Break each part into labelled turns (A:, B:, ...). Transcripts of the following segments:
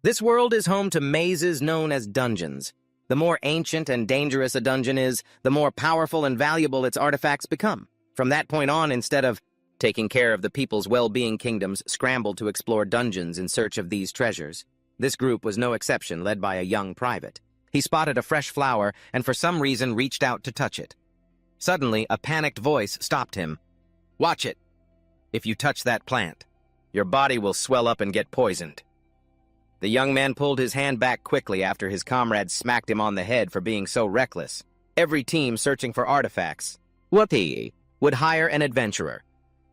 A: This world is home to mazes known as dungeons. The more ancient and dangerous a dungeon is, the more powerful and valuable its artifacts become. From that point on, instead of taking care of the people's well-being, kingdoms scrambled to explore dungeons in search of these treasures. This group was no exception, led by a young private. He spotted a fresh flower and for some reason reached out to touch it. Suddenly, a panicked voice stopped him. "Watch it. If you touch that plant, your body will swell up and get poisoned." The young man pulled his hand back quickly after his comrades smacked him on the head for being so reckless. Every team searching for artifacts would hire an adventurer.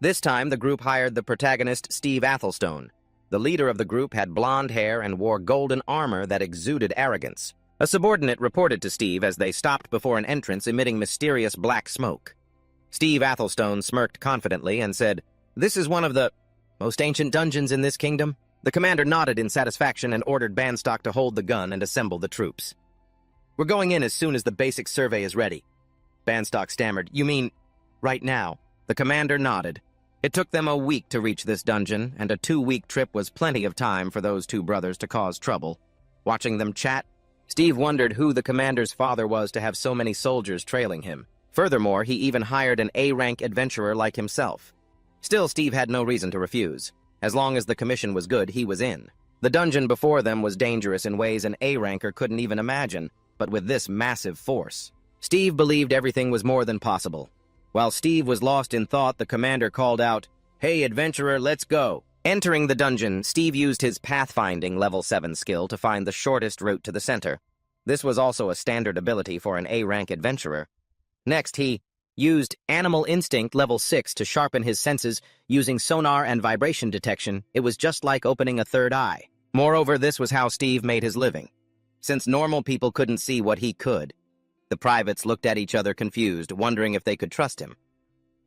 A: This time, the group hired the protagonist, Steve Athelstone. The leader of the group had blonde hair and wore golden armor that exuded arrogance. A subordinate reported to Steve as they stopped before an entrance emitting mysterious black smoke. Steve Athelstone smirked confidently and said, "This is one of the most ancient dungeons in this kingdom." The commander nodded in satisfaction and ordered Banstock to hold the gun and assemble the troops. "We're going in as soon as the basic survey is ready." Banstock stammered, "You mean right now?" The commander nodded. It took them a week to reach this dungeon, and a 2-week trip was plenty of time for those two brothers to cause trouble. Watching them chat, Steve wondered who the commander's father was to have so many soldiers trailing him. Furthermore, he even hired an A-rank adventurer like himself. Still, Steve had no reason to refuse. As long as the commission was good, he was in. The dungeon before them was dangerous in ways an A-ranker couldn't even imagine, but with this massive force, Steve believed everything was more than possible. While Steve was lost in thought, the commander called out, "Hey, adventurer, let's go." Entering the dungeon, Steve used his pathfinding level 7 skill to find the shortest route to the center. This was also a standard ability for an A-rank adventurer. Next, he used Animal Instinct level 6 to sharpen his senses using sonar and vibration detection. It was just like opening a third eye. Moreover, this was how Steve made his living. Since normal people couldn't see what he could, the privates looked at each other confused, wondering if they could trust him.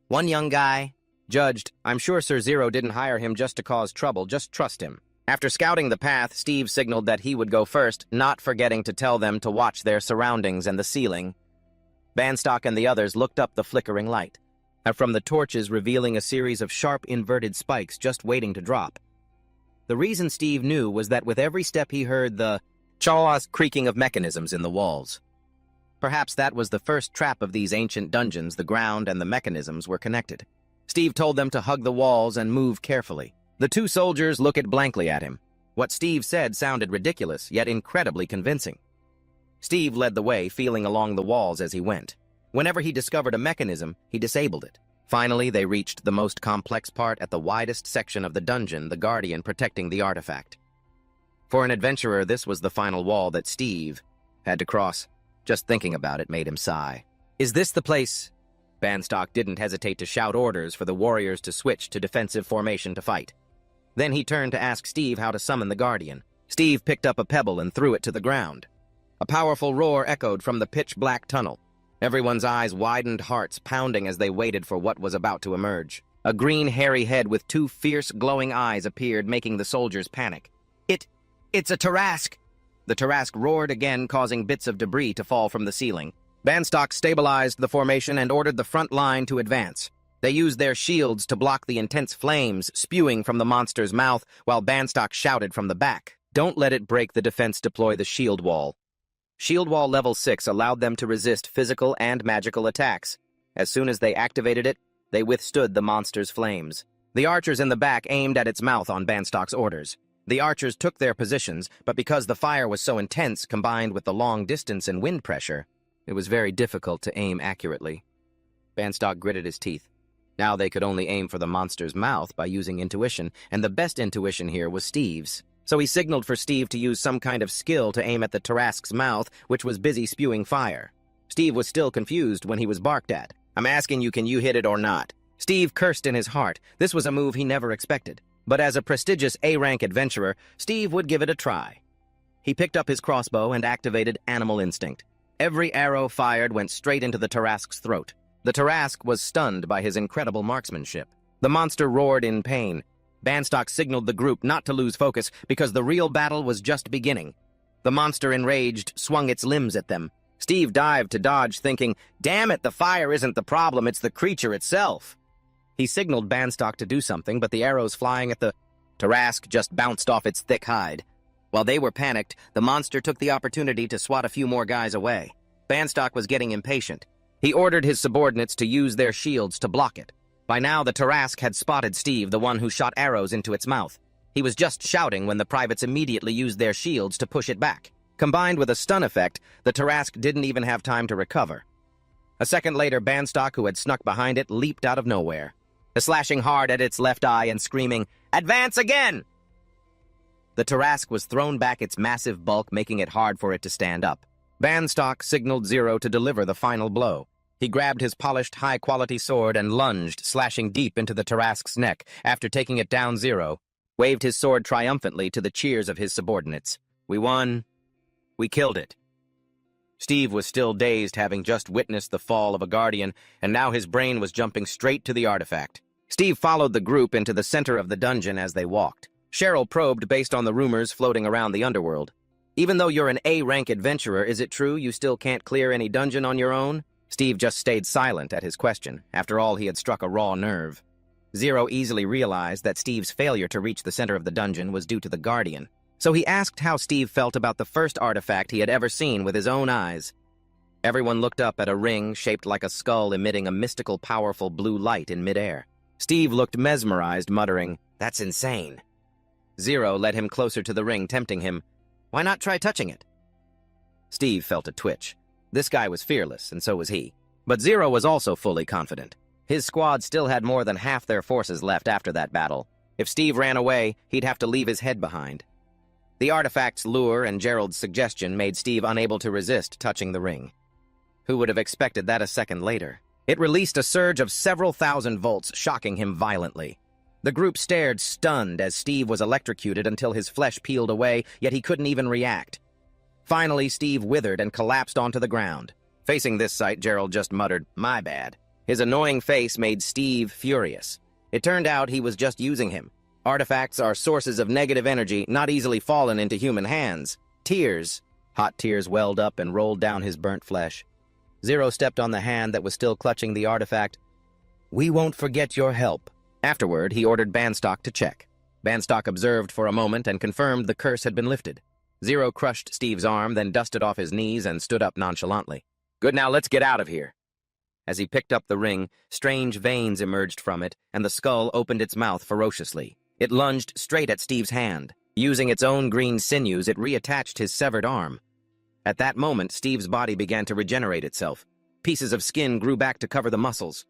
A: One young guy judged, "I'm sure Sir Zero didn't hire him just to cause trouble, just trust him." After scouting the path, Steve signaled that he would go first, not forgetting to tell them to watch their surroundings and the ceiling. Banstock and the others looked up the flickering light, from the torches revealing a series of sharp inverted spikes just waiting to drop. The reason Steve knew was that with every step he heard the chaos creaking of mechanisms in the walls. Perhaps that was the first trap of these ancient dungeons. The ground and the mechanisms were connected. Steve told them to hug the walls and move carefully. The two soldiers looked blankly at him. What Steve said sounded ridiculous, yet incredibly convincing. Steve led the way, feeling along the walls as he went. Whenever he discovered a mechanism, he disabled it. Finally, they reached the most complex part at the widest section of the dungeon, the guardian protecting the artifact. For an adventurer, this was the final wall that Steve had to cross. Just thinking about it made him sigh. "Is this the place?" Banstock didn't hesitate to shout orders for the warriors to switch to defensive formation to fight. Then he turned to ask Steve how to summon the guardian. Steve picked up a pebble and threw it to the ground. A powerful roar echoed from the pitch-black tunnel. Everyone's eyes widened, hearts pounding as they waited for what was about to emerge. A green, hairy head with 2 fierce, glowing eyes appeared, making the soldiers panic. It's a Tarrasque!" The Tarrasque roared again, causing bits of debris to fall from the ceiling. Banstock stabilized the formation and ordered the front line to advance. They used their shields to block the intense flames spewing from the monster's mouth, while Banstock shouted from the back, "Don't let it break the defense, deploy the shield wall." Shield Wall level 6 allowed them to resist physical and magical attacks. As soon as they activated it, they withstood the monster's flames. The archers in the back aimed at its mouth on Banstock's orders. The archers took their positions, but because the fire was so intense, combined with the long distance and wind pressure, it was very difficult to aim accurately. Banstock gritted his teeth. Now they could only aim for the monster's mouth by using intuition, and the best intuition here was Steve's. So he signaled for Steve to use some kind of skill to aim at the Tarrasque's mouth, which was busy spewing fire. Steve was still confused when he was barked at. "I'm asking you, can you hit it or not?" Steve cursed in his heart. This was a move he never expected. But as a prestigious A-rank adventurer, Steve would give it a try. He picked up his crossbow and activated Animal Instinct. Every arrow fired went straight into the Tarrasque's throat. The Tarrasque was stunned by his incredible marksmanship. The monster roared in pain. Banstock signaled the group not to lose focus because the real battle was just beginning. The monster, enraged, swung its limbs at them. Steve dived to dodge, thinking, "Damn it, the fire isn't the problem, it's the creature itself." He signaled Banstock to do something, but the arrows flying at the Tarrasque just bounced off its thick hide. While they were panicked, the monster took the opportunity to swat a few more guys away. Banstock was getting impatient. He ordered his subordinates to use their shields to block it. By now, the Tarrasque had spotted Steve, the one who shot arrows into its mouth. He was just shouting when the privates immediately used their shields to push it back. Combined with a stun effect, the Tarrasque didn't even have time to recover. A second later, Banstock, who had snuck behind it, leaped out of nowhere, slashing hard at its left eye and screaming, "Advance again!" The Tarrasque was thrown back, its massive bulk making it hard for it to stand up. Banstock signaled Zero to deliver the final blow. He grabbed his polished, high-quality sword and lunged, slashing deep into the Tarrasque's neck. After taking it down, Zero waved his sword triumphantly to the cheers of his subordinates. "We won. We killed it." Steve was still dazed, having just witnessed the fall of a guardian, and now his brain was jumping straight to the artifact. Steve followed the group into the center of the dungeon as they walked. Cheryl probed based on the rumors floating around the underworld. "Even though you're an A-rank adventurer, is it true you still can't clear any dungeon on your own?" Steve just stayed silent at his question. After all, he had struck a raw nerve. Zero easily realized that Steve's failure to reach the center of the dungeon was due to the Guardian. So he asked how Steve felt about the first artifact he had ever seen with his own eyes. Everyone looked up at a ring shaped like a skull emitting a mystical, powerful blue light in midair. Steve looked mesmerized, muttering, "That's insane." Zero led him closer to the ring, tempting him. "Why not try touching it?" Steve felt a twitch. This guy was fearless, and so was he. But Zero was also fully confident. His squad still had more than half their forces left after that battle. If Steve ran away, he'd have to leave his head behind. The artifact's lure and Gerald's suggestion made Steve unable to resist touching the ring. Who would have expected that a second later? It released a surge of several thousand volts, shocking him violently. The group stared, stunned, as Steve was electrocuted until his flesh peeled away, yet he couldn't even react. Finally, Steve withered and collapsed onto the ground. Facing this sight, Gerald just muttered, "My bad." His annoying face made Steve furious. It turned out he was just using him. Artifacts are sources of negative energy, not easily fallen into human hands. Tears. Hot tears welled up and rolled down his burnt flesh. Zero stepped on the hand that was still clutching the artifact. "We won't forget your help." Afterward, he ordered Banstock to check. Banstock observed for a moment and confirmed the curse had been lifted. Zero crushed Steve's arm, then dusted off his knees and stood up nonchalantly. "Good, now let's get out of here." As he picked up the ring, strange veins emerged from it, and the skull opened its mouth ferociously. It lunged straight at Steve's hand. Using its own green sinews, it reattached his severed arm. At that moment, Steve's body began to regenerate itself. Pieces of skin grew back to cover the muscles.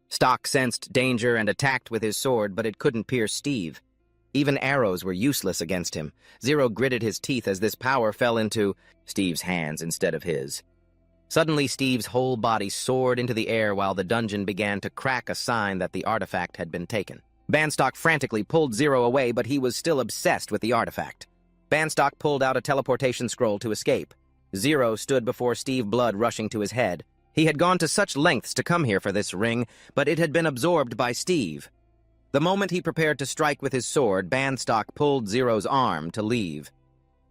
A: Stock sensed danger and attacked with his sword, but it couldn't pierce Steve. Even arrows were useless against him. Zero gritted his teeth as this power fell into Steve's hands instead of his. Suddenly, Steve's whole body soared into the air while the dungeon began to crack, a sign that the artifact had been taken. Banstock frantically pulled Zero away, but he was still obsessed with the artifact. Banstock pulled out a teleportation scroll to escape. Zero stood before Steve, blood rushing to his head. He had gone to such lengths to come here for this ring, but it had been absorbed by Steve. The moment he prepared to strike with his sword, Banstock pulled Zero's arm to leave.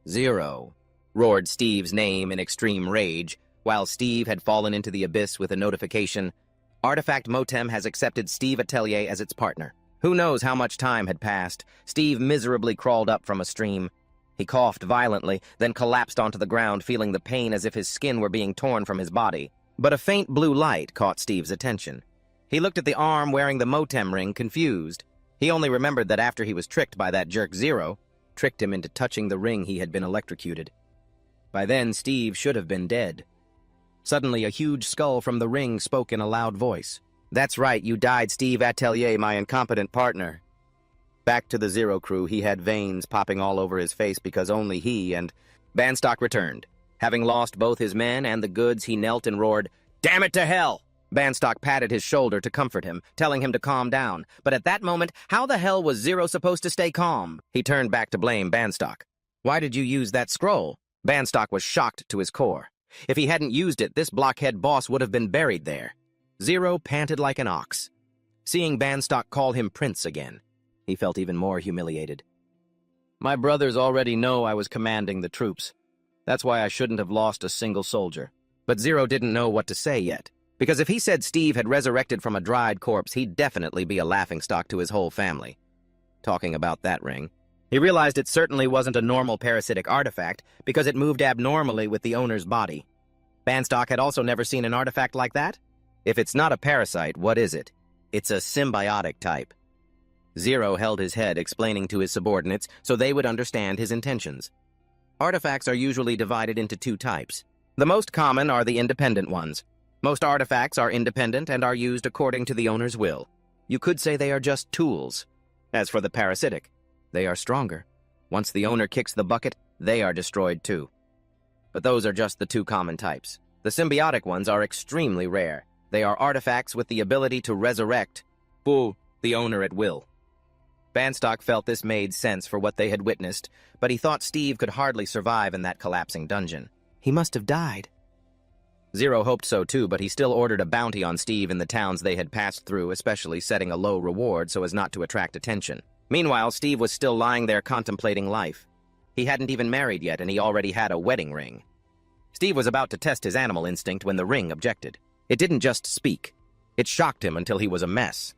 A: "Zero," roared Steve's name in extreme rage, while Steve had fallen into the abyss with a notification. Artifact Motem has accepted Steve Atelier as its partner. Who knows how much time had passed? Steve miserably crawled up from a stream. He coughed violently, then collapsed onto the ground, feeling the pain as if his skin were being torn from his body. But a faint blue light caught Steve's attention. He looked at the arm wearing the Motem ring, confused. He only remembered that after he was tricked by that jerk Zero, tricked him into touching the ring, he had been electrocuted. By then, Steve should have been dead. Suddenly, a huge skull from the ring spoke in a loud voice. "That's right, you died, Steve Atelier, my incompetent partner." Back to the Zero crew, he had veins popping all over his face because only he and Banstock returned. Having lost both his men and the goods, he knelt and roared, "Damn it to hell!" Banstock patted his shoulder to comfort him, telling him to calm down. But at that moment, how the hell was Zero supposed to stay calm? He turned back to blame Banstock. "Why did you use that scroll?" Banstock was shocked to his core. If he hadn't used it, this blockhead boss would have been buried there. Zero panted like an ox. Seeing Banstock call him Prince again, he felt even more humiliated. "My brothers already know I was commanding the troops. That's why I shouldn't have lost a single soldier." But Zero didn't know what to say yet, because if he said Steve had resurrected from a dried corpse, he'd definitely be a laughingstock to his whole family. Talking about that ring, He realized it certainly wasn't a normal parasitic artifact because it moved abnormally with the owner's body. Banstock had also never seen an artifact like that? If it's not a parasite, what is it? It's a symbiotic type. Zero held his head, explaining to his subordinates so they would understand his intentions. Artifacts are usually divided into two types. The most common are the independent ones. Most artifacts are independent and are used according to the owner's will. You could say they are just tools. As for the parasitic, they are stronger. Once the owner kicks the bucket, they are destroyed too. But those are just the two common types. The symbiotic ones are extremely rare. They are artifacts with the ability to resurrect the owner at will. Banstock felt this made sense for what they had witnessed, but he thought Steve could hardly survive in that collapsing dungeon. He must have died. Zero hoped so too, but he still ordered a bounty on Steve in the towns they had passed through, especially setting a low reward so as not to attract attention. Meanwhile, Steve was still lying there contemplating life. He hadn't even married yet, and he already had a wedding ring. Steve was about to test his animal instinct when the ring objected. It didn't just speak. It shocked him until he was a mess.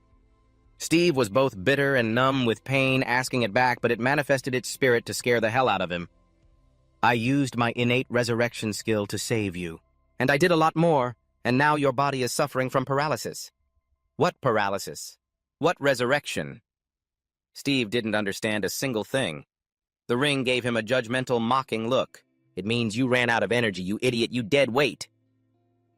A: Steve was both bitter and numb with pain, asking it back, but it manifested its spirit to scare the hell out of him. I used my innate resurrection skill to save you. And I did a lot more, and now your body is suffering from paralysis. What paralysis? What resurrection? Steve didn't understand a single thing. The ring gave him a judgmental, mocking look. It means you ran out of energy, you idiot, you dead weight.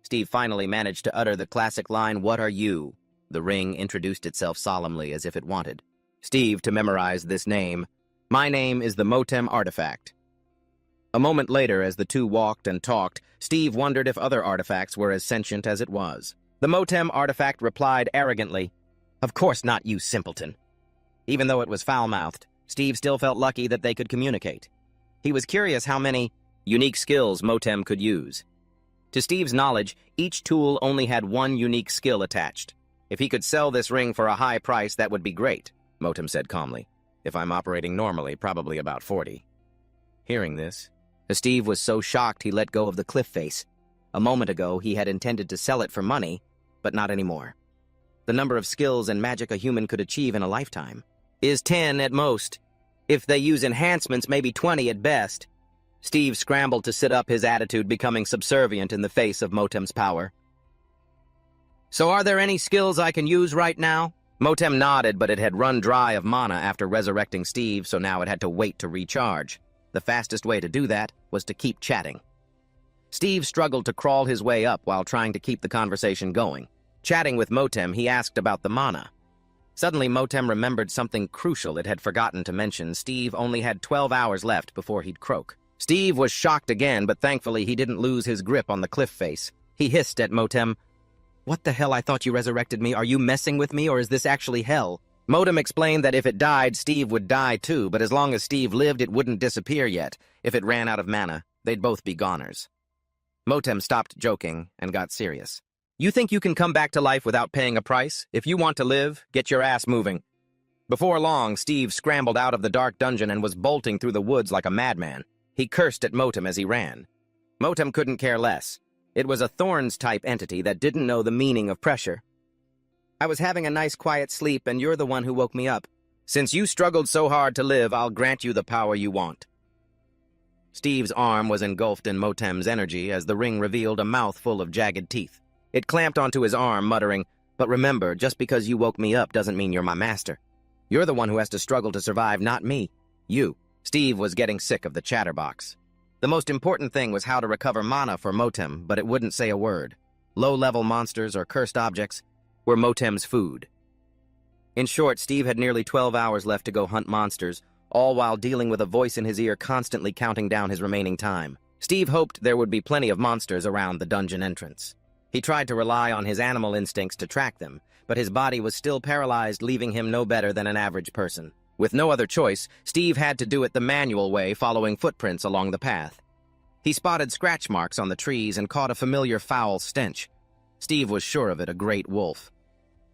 A: Steve finally managed to utter the classic line, "What are you?" The ring introduced itself solemnly as if it wanted Steve to memorize this name. My name is the Motem Artifact. A moment later, as the two walked and talked, Steve wondered if other artifacts were as sentient as it was. The Motem Artifact replied arrogantly, "Of course not, you simpleton." Even though it was foul-mouthed, Steve still felt lucky that they could communicate. He was curious how many unique skills Motem could use. To Steve's knowledge, each tool only had one unique skill attached. If he could sell this ring for a high price, that would be great, Motem said calmly. If I'm operating normally, probably about 40. Hearing this, Steve was so shocked he let go of the cliff face. A moment ago, he had intended to sell it for money, but not anymore. The number of skills and magic a human could achieve in a lifetime is 10 at most. If they use enhancements, maybe 20 at best. Steve scrambled to sit up, his attitude becoming subservient in the face of Motem's power. So are there any skills I can use right now? Motem nodded, but it had run dry of mana after resurrecting Steve, so now it had to wait to recharge. The fastest way to do that was to keep chatting. Steve struggled to crawl his way up while trying to keep the conversation going. Chatting with Motem, he asked about the mana. Suddenly, Motem remembered something crucial it had forgotten to mention. Steve only had 12 hours left before he'd croak. Steve was shocked again, but thankfully he didn't lose his grip on the cliff face. He hissed at Motem, "What the hell, I thought you resurrected me. Are you messing with me, or is this actually hell?" Motem explained that if it died, Steve would die too, but as long as Steve lived, it wouldn't disappear yet. If it ran out of mana, they'd both be goners. Motem stopped joking and got serious. "You think you can come back to life without paying a price? If you want to live, get your ass moving." Before long, Steve scrambled out of the dark dungeon and was bolting through the woods like a madman. He cursed at Motem as he ran. Motem couldn't care less. It was a Thorns-type entity that didn't know the meaning of pressure. "I was having a nice quiet sleep, and you're the one who woke me up. Since you struggled so hard to live, I'll grant you the power you want." Steve's arm was engulfed in Motem's energy as the ring revealed a mouth full of jagged teeth. It clamped onto his arm, muttering, "But remember, just because you woke me up doesn't mean you're my master. You're the one who has to struggle to survive, not me. You." Steve was getting sick of the chatterbox. The most important thing was how to recover mana for Motem, but it wouldn't say a word. Low-level monsters or cursed objects were Motem's food. In short, Steve had nearly 12 hours left to go hunt monsters, all while dealing with a voice in his ear constantly counting down his remaining time. Steve hoped there would be plenty of monsters around the dungeon entrance. He tried to rely on his animal instincts to track them, but his body was still paralyzed, leaving him no better than an average person. With no other choice, Steve had to do it the manual way, following footprints along the path. He spotted scratch marks on the trees and caught a familiar foul stench. Steve was sure of it, a great wolf.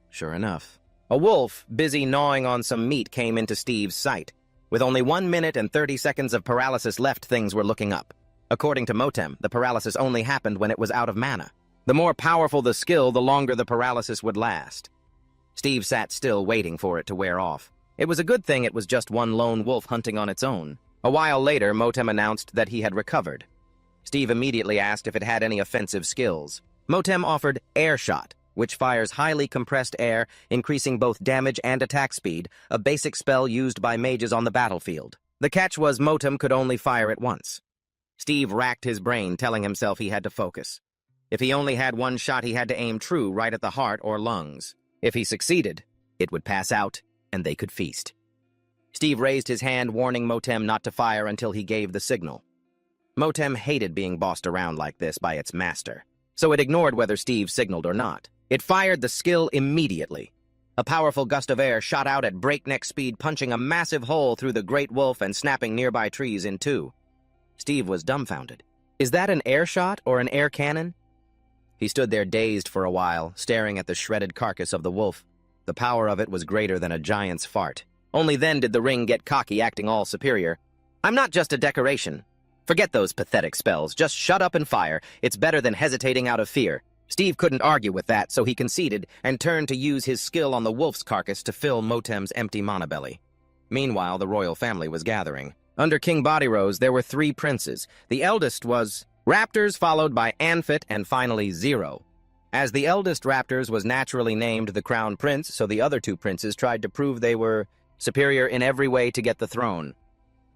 A: Sure enough, a wolf, busy gnawing on some meat, came into Steve's sight. With only 1 minute and 30 seconds of paralysis left, things were looking up. According to Motem, the paralysis only happened when it was out of mana. The more powerful the skill, the longer the paralysis would last. Steve sat still, waiting for it to wear off. It was a good thing it was just one lone wolf hunting on its own. A while later, Motem announced that he had recovered. Steve immediately asked if it had any offensive skills. Motem offered Air Shot, which fires highly compressed air, increasing both damage and attack speed, a basic spell used by mages on the battlefield. The catch was Motem could only fire it once. Steve racked his brain, telling himself he had to focus. If he only had one shot, he had to aim true right at the heart or lungs. If he succeeded, it would pass out, and they could feast. Steve raised his hand, warning Motem not to fire until he gave the signal. Motem hated being bossed around like this by its master, so it ignored whether Steve signaled or not. It fired the skill immediately. A powerful gust of air shot out at breakneck speed, punching a massive hole through the great wolf and snapping nearby trees in two. Steve was dumbfounded. Is that an air shot or an air cannon? He stood there dazed for a while, staring at the shredded carcass of the wolf. The power of it was greater than a giant's fart. Only then did the ring get cocky, acting all superior. I'm not just a decoration. Forget those pathetic spells. Just shut up and fire. It's better than hesitating out of fear. Steve couldn't argue with that, so he conceded and turned to use his skill on the wolf's carcass to fill Motem's empty mana belly. Meanwhile, the royal family was gathering. Under King Bodyrose, there were 3 princes. The eldest was Raptors, followed by Anfit, and finally Zero. As the eldest Raptors was naturally named the crown prince, so the other 2 princes tried to prove they were superior in every way to get the throne.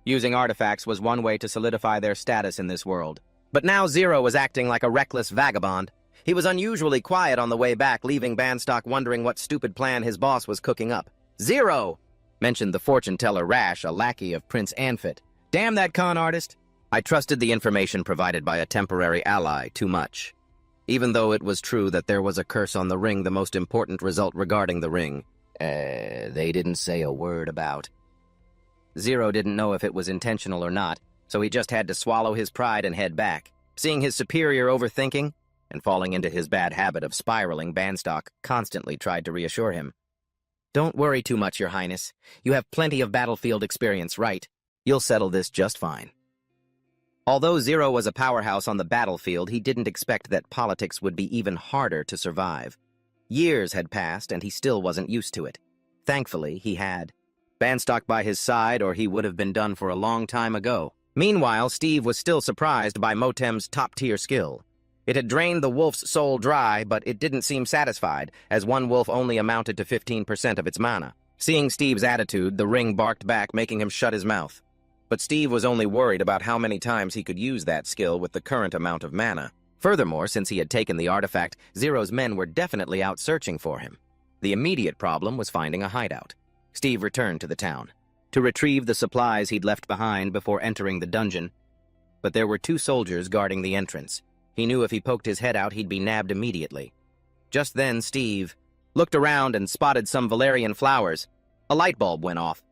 A: Using artifacts was one way to solidify their status in this world. But now Zero was acting like a reckless vagabond. He was unusually quiet on the way back, leaving Banstock wondering what stupid plan his boss was cooking up. Zero! Mentioned the fortune-teller Rash, a lackey of Prince Anfit. Damn that con artist! I trusted the information provided by a temporary ally too much. Even though it was true that there was a curse on the ring, the most important result regarding the ring, they didn't say a word about. Zero didn't know if it was intentional or not, so he just had to swallow his pride and head back. Seeing his superior overthinking and falling into his bad habit of spiraling, Banstock constantly tried to reassure him. Don't worry too much, Your Highness. You have plenty of battlefield experience, right? You'll settle this just fine. Although Zero was a powerhouse on the battlefield, he didn't expect that politics would be even harder to survive. Years had passed, and he still wasn't used to it. Thankfully, he had Banstock by his side, or he would have been done for a long time ago. Meanwhile, Steve was still surprised by Motem's top-tier skill. It had drained the wolf's soul dry, but it didn't seem satisfied, as one wolf only amounted to 15% of its mana. Seeing Steve's attitude, the ring barked back, making him shut his mouth. But Steve was only worried about how many times he could use that skill with the current amount of mana. Furthermore, since he had taken the artifact, Zero's men were definitely out searching for him. The immediate problem was finding a hideout. Steve returned to the town to retrieve the supplies he'd left behind before entering the dungeon. But there were 2 soldiers guarding the entrance. He knew if he poked his head out, he'd be nabbed immediately. Just then, Steve looked around and spotted some valerian flowers. A light bulb went off.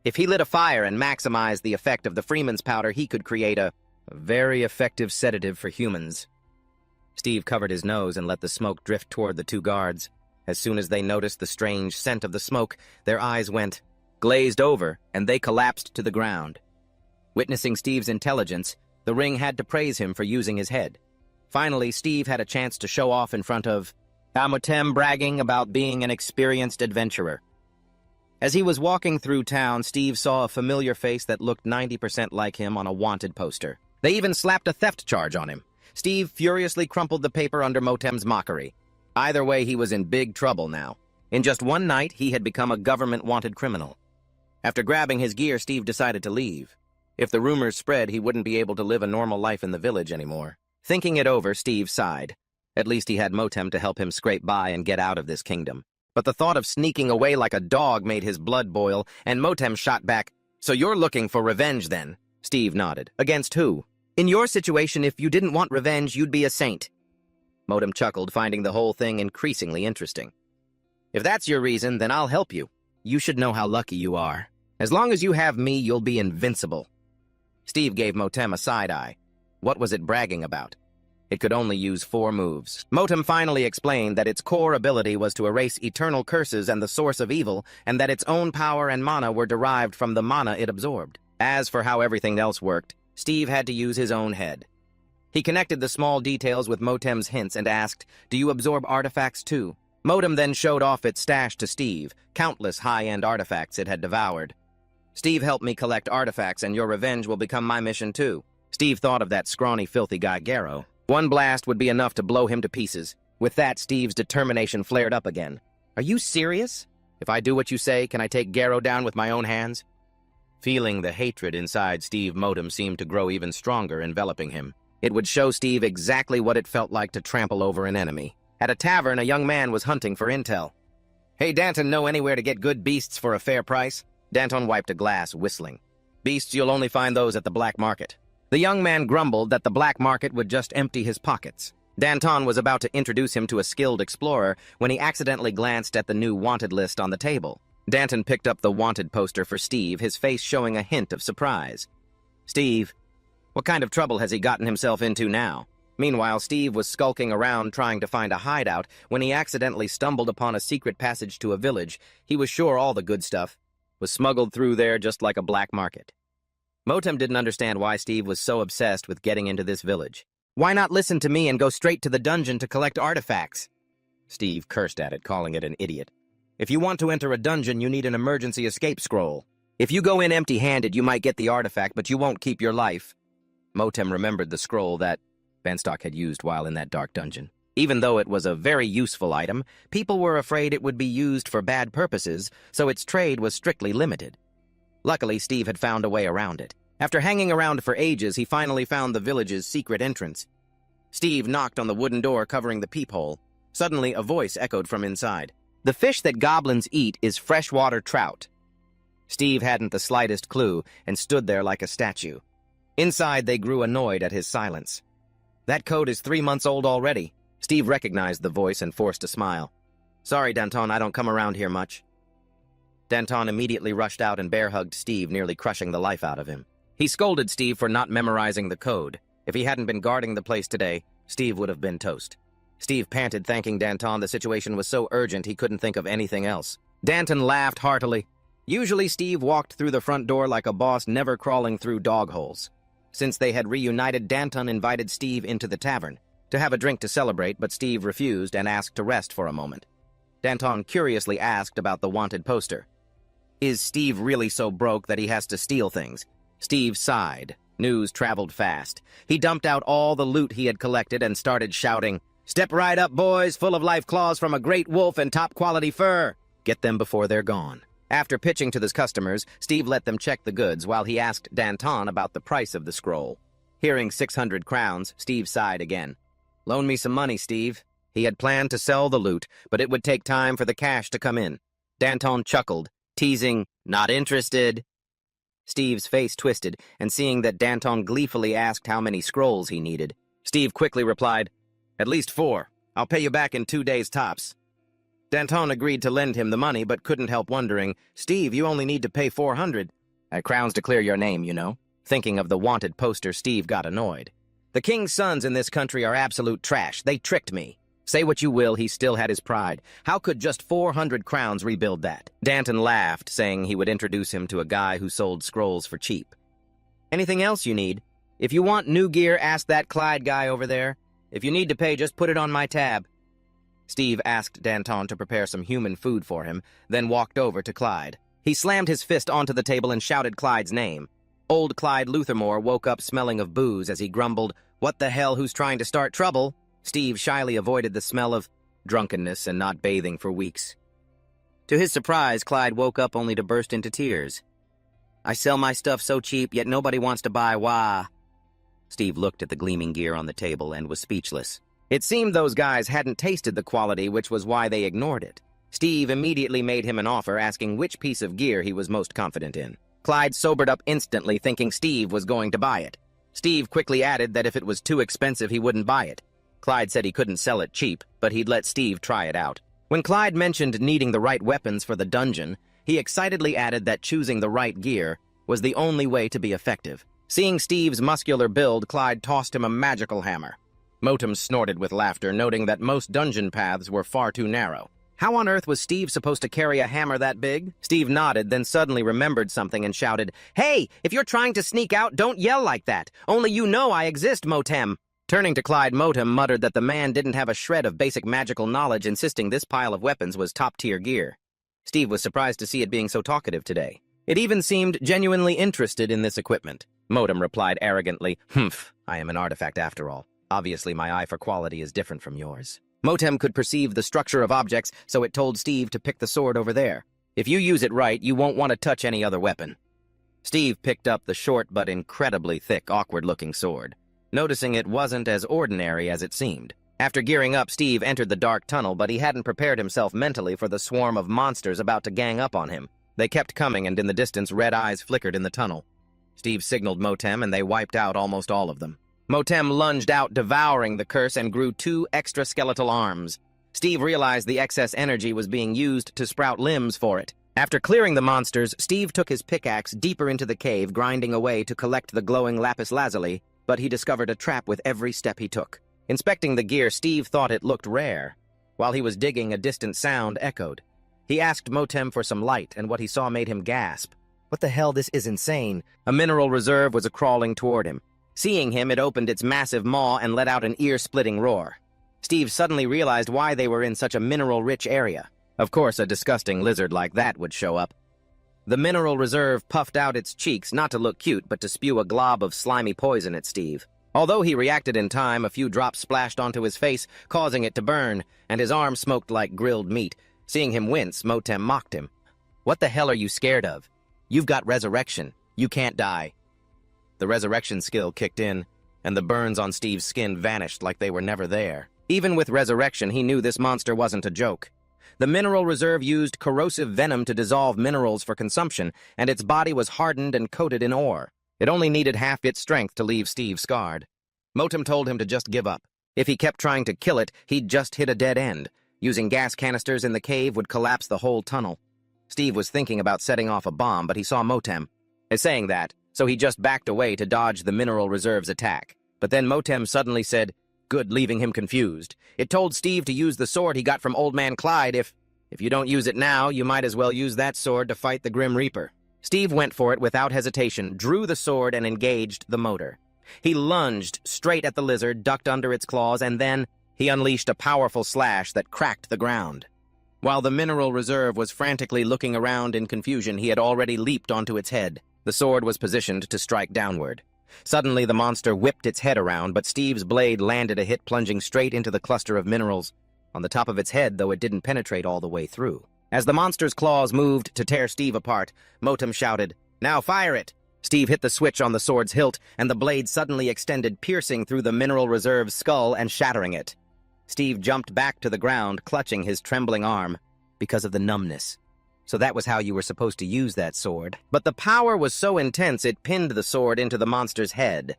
A: If he lit a fire and maximized the effect of the Freeman's powder, he could create a very effective sedative for humans. Steve covered his nose and let the smoke drift toward the 2 guards. As soon as they noticed the strange scent of the smoke, their eyes went glazed over, and they collapsed to the ground. Witnessing Steve's intelligence, the ring had to praise him for using his head. Finally, Steve had a chance to show off in front of Motem, bragging about being an experienced adventurer. As he was walking through town, Steve saw a familiar face that looked 90% like him on a wanted poster. They even slapped a theft charge on him. Steve furiously crumpled the paper under Motem's mockery. Either way, he was in big trouble now. In just one night, he had become a government-wanted criminal. After grabbing his gear, Steve decided to leave. If the rumors spread, he wouldn't be able to live a normal life in the village anymore. Thinking it over, Steve sighed. At least he had Motem to help him scrape by and get out of this kingdom. But the thought of sneaking away like a dog made his blood boil, and Motem shot back. So you're looking for revenge, then? Steve nodded. Against who? In your situation, if you didn't want revenge, you'd be a saint. Motem chuckled, finding the whole thing increasingly interesting. If that's your reason, then I'll help you. You should know how lucky you are. As long as you have me, you'll be invincible. Steve gave Motem a side-eye. What was it bragging about? It could only use 4 moves. Motem finally explained that its core ability was to erase eternal curses and the source of evil, and that its own power and mana were derived from the mana it absorbed. As for how everything else worked, Steve had to use his own head. He connected the small details with Motem's hints and asked, "Do you absorb artifacts too?" Motem then showed off its stash to Steve, countless high-end artifacts it had devoured. Steve helped me collect artifacts, and your revenge will become my mission too. Steve thought of that scrawny, filthy guy, Garrow. One blast would be enough to blow him to pieces. With that, Steve's determination flared up again. Are you serious? If I do what you say, can I take Garrow down with my own hands? Feeling the hatred inside Steve, Motem seemed to grow even stronger, enveloping him. It would show Steve exactly what it felt like to trample over an enemy. At a tavern, a young man was hunting for intel. Hey, Danton, know anywhere to get good beasts for a fair price? Danton wiped a glass, whistling. Beasts, you'll only find those at the black market. The young man grumbled that the black market would just empty his pockets. Danton was about to introduce him to a skilled explorer when he accidentally glanced at the new wanted list on the table. Danton picked up the wanted poster for Steve, his face showing a hint of surprise. Steve, what kind of trouble has he gotten himself into now? Meanwhile, Steve was skulking around trying to find a hideout when he accidentally stumbled upon a secret passage to a village. He was sure all the good stuff was smuggled through there just like a black market. Motem didn't understand why Steve was so obsessed with getting into this village. Why not listen to me and go straight to the dungeon to collect artifacts? Steve cursed at it, calling it an idiot. If you want to enter a dungeon, you need an emergency escape scroll. If you go in empty-handed, you might get the artifact, but you won't keep your life. Motem remembered the scroll that Benstock had used while in that dark dungeon. Even though it was a very useful item, people were afraid it would be used for bad purposes, so its trade was strictly limited. Luckily, Steve had found a way around it. After hanging around for ages, he finally found the village's secret entrance. Steve knocked on the wooden door covering the peephole. Suddenly, a voice echoed from inside. The fish that goblins eat is freshwater trout. Steve hadn't the slightest clue and stood there like a statue. Inside, they grew annoyed at his silence. That code is 3 months old already. Steve recognized the voice and forced a smile. Sorry, Danton, I don't come around here much. Danton immediately rushed out and bear-hugged Steve, nearly crushing the life out of him. He scolded Steve for not memorizing the code. If he hadn't been guarding the place today, Steve would have been toast. Steve panted, thanking Danton. The situation was so urgent he couldn't think of anything else. Danton laughed heartily. Usually Steve walked through the front door like a boss, never crawling through dog holes. Since they had reunited, Danton invited Steve into the tavern to have a drink to celebrate, but Steve refused and asked to rest for a moment. Danton curiously asked about the wanted poster. Is Steve really so broke that he has to steal things? Steve sighed. News traveled fast. He dumped out all the loot he had collected and started shouting, "Step right up, boys, full of life claws from a great wolf and top-quality fur. Get them before they're gone." After pitching to his customers, Steve let them check the goods while he asked Danton about the price of the scroll. Hearing 600 crowns, Steve sighed again. "Loan me some money, Steve." He had planned to sell the loot, but it would take time for the cash to come in. Danton chuckled, teasing, "Not interested." Steve's face twisted, and seeing that Danton gleefully asked how many scrolls he needed, Steve quickly replied, "At least 4. I'll pay you back in 2 days tops." Danton agreed to lend him the money, but couldn't help wondering, "Steve, you only need to pay 400. Crowns to clear your name, you know." Thinking of the wanted poster, Steve got annoyed. "The king's sons in this country are absolute trash. They tricked me." Say what you will, he still had his pride. How could just 400 crowns rebuild that? Danton laughed, saying he would introduce him to a guy who sold scrolls for cheap. "Anything else you need? If you want new gear, ask that Clyde guy over there. If you need to pay, just put it on my tab." Steve asked Danton to prepare some human food for him, then walked over to Clyde. He slammed his fist onto the table and shouted Clyde's name. Old Clyde Luthermore woke up smelling of booze as he grumbled, "What the hell, who's trying to start trouble?" Steve shyly avoided the smell of drunkenness and not bathing for weeks. To his surprise, Clyde woke up only to burst into tears. "I sell my stuff so cheap, yet nobody wants to buy wah." Steve looked at the gleaming gear on the table and was speechless. It seemed those guys hadn't tasted the quality, which was why they ignored it. Steve immediately made him an offer, asking which piece of gear he was most confident in. Clyde sobered up instantly, thinking Steve was going to buy it. Steve quickly added that if it was too expensive, he wouldn't buy it. Clyde said he couldn't sell it cheap, but he'd let Steve try it out. When Clyde mentioned needing the right weapons for the dungeon, he excitedly added that choosing the right gear was the only way to be effective. Seeing Steve's muscular build, Clyde tossed him a magical hammer. Motem snorted with laughter, noting that most dungeon paths were far too narrow. How on earth was Steve supposed to carry a hammer that big? Steve nodded, then suddenly remembered something and shouted, "Hey, if you're trying to sneak out, don't yell like that. Only you know I exist, Motem." Turning to Clyde, Motem muttered that the man didn't have a shred of basic magical knowledge, insisting this pile of weapons was top-tier gear. Steve was surprised to see it being so talkative today. It even seemed genuinely interested in this equipment. Motem replied arrogantly, "Humph, I am an artifact after all. Obviously, my eye for quality is different from yours." Motem could perceive the structure of objects, so it told Steve to pick the sword over there. If you use it right, you won't want to touch any other weapon. Steve picked up the short but incredibly thick, awkward-looking sword, noticing it wasn't as ordinary as it seemed. After gearing up, Steve entered the dark tunnel, but he hadn't prepared himself mentally for the swarm of monsters about to gang up on him. They kept coming, and in the distance, red eyes flickered in the tunnel. Steve signaled Motem, and they wiped out almost all of them. Motem lunged out, devouring the curse, and grew 2 extra skeletal arms. Steve realized the excess energy was being used to sprout limbs for it. After clearing the monsters, Steve took his pickaxe deeper into the cave, grinding away to collect the glowing lapis lazuli, but he discovered a trap with every step he took. Inspecting the gear, Steve thought it looked rare. While he was digging, a distant sound echoed. He asked Motem for some light, and what he saw made him gasp. What the hell, this is insane. A mineral reserve was crawling toward him. Seeing him, it opened its massive maw and let out an ear-splitting roar. Steve suddenly realized why they were in such a mineral-rich area. Of course, a disgusting lizard like that would show up. The mineral reserve puffed out its cheeks, not to look cute, but to spew a glob of slimy poison at Steve. Although he reacted in time, a few drops splashed onto his face, causing it to burn, and his arm smoked like grilled meat. Seeing him wince, Motem mocked him. "What the hell are you scared of? You've got resurrection. You can't die." The resurrection skill kicked in, and the burns on Steve's skin vanished like they were never there. Even with resurrection, he knew this monster wasn't a joke. The mineral reserve used corrosive venom to dissolve minerals for consumption, and its body was hardened and coated in ore. It only needed half its strength to leave Steve scarred. Motem told him to just give up. If he kept trying to kill it, he'd just hit a dead end. Using gas canisters in the cave would collapse the whole tunnel. Steve was thinking about setting off a bomb, but he saw Motem saying that, so he just backed away to dodge the mineral reserve's attack. But then Motem suddenly said, "Good," leaving him confused. It told Steve to use the sword he got from Old Man Clyde. If you don't use it now, you might as well use that sword to fight the Grim Reaper. Steve went for it without hesitation, drew the sword, and engaged the motor. He lunged straight at the lizard, ducked under its claws, and then he unleashed a powerful slash that cracked the ground. While the mineral reserve was frantically looking around in confusion, he had already leaped onto its head. The sword was positioned to strike downward. Suddenly, the monster whipped its head around, but Steve's blade landed a hit, plunging straight into the cluster of minerals on the top of its head, though it didn't penetrate all the way through. As the monster's claws moved to tear Steve apart, Motem shouted, "Now fire it!" Steve hit the switch on the sword's hilt, and the blade suddenly extended, piercing through the mineral reserve's skull and shattering it. Steve jumped back to the ground, clutching his trembling arm because of the numbness. So that was how you were supposed to use that sword. But the power was so intense it pinned the sword into the monster's head.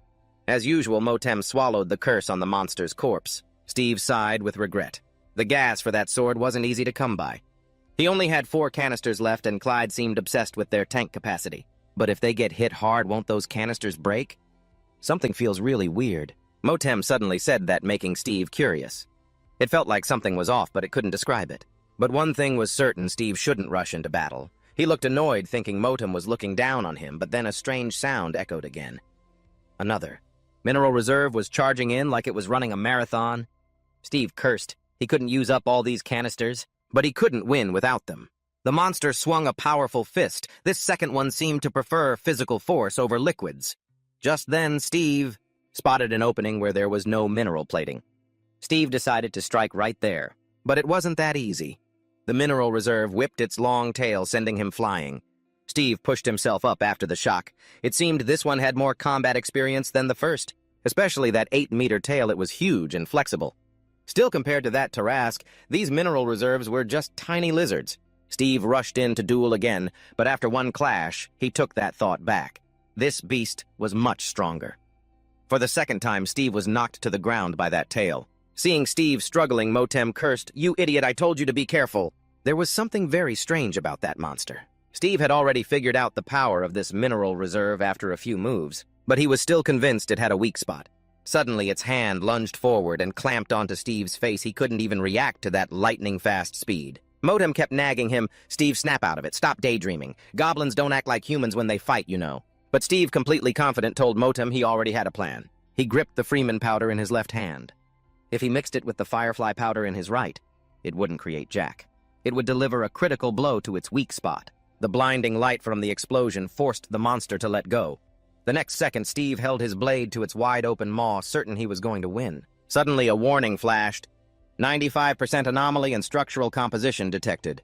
A: As usual, Motem swallowed the curse on the monster's corpse. Steve sighed with regret. The gas for that sword wasn't easy to come by. He only had 4 canisters left, and Clyde seemed obsessed with their tank capacity. But if they get hit hard, won't those canisters break? Something feels really weird. Motem suddenly said that, making Steve curious. It felt like something was off, but it couldn't describe it. But one thing was certain: Steve shouldn't rush into battle. He looked annoyed, thinking Motem was looking down on him, but then a strange sound echoed again. Another. Mineral Reserve was charging in like it was running a marathon. Steve cursed. He couldn't use up all these canisters, but he couldn't win without them. The monster swung a powerful fist. This second one seemed to prefer physical force over liquids. Just then, Steve spotted an opening where there was no mineral plating. Steve decided to strike right there, but it wasn't that easy. The mineral reserve whipped its long tail, sending him flying. Steve pushed himself up after the shock. It seemed this one had more combat experience than the first, especially that 8-meter tail. It was huge and flexible. Still, compared to that Tarrasque, these mineral reserves were just tiny lizards. Steve rushed in to duel again, but after one clash, he took that thought back. This beast was much stronger. For the second time, Steve was knocked to the ground by that tail. Seeing Steve struggling, Motem cursed, "You idiot, I told you to be careful." There was something very strange about that monster. Steve had already figured out the power of this mineral reserve after a few moves, but he was still convinced it had a weak spot. Suddenly, its hand lunged forward and clamped onto Steve's face. He couldn't even react to that lightning-fast speed. Motem kept nagging him, "Steve, snap out of it. Stop daydreaming. Goblins don't act like humans when they fight, you know." But Steve, completely confident, told Motem he already had a plan. He gripped the Freeman powder in his left hand. If he mixed it with the Firefly powder in his right, it wouldn't create Jack. It would deliver a critical blow to its weak spot. The blinding light from the explosion forced the monster to let go. The next second, Steve held his blade to its wide-open maw, certain he was going to win. Suddenly, a warning flashed. 95% anomaly and structural composition detected.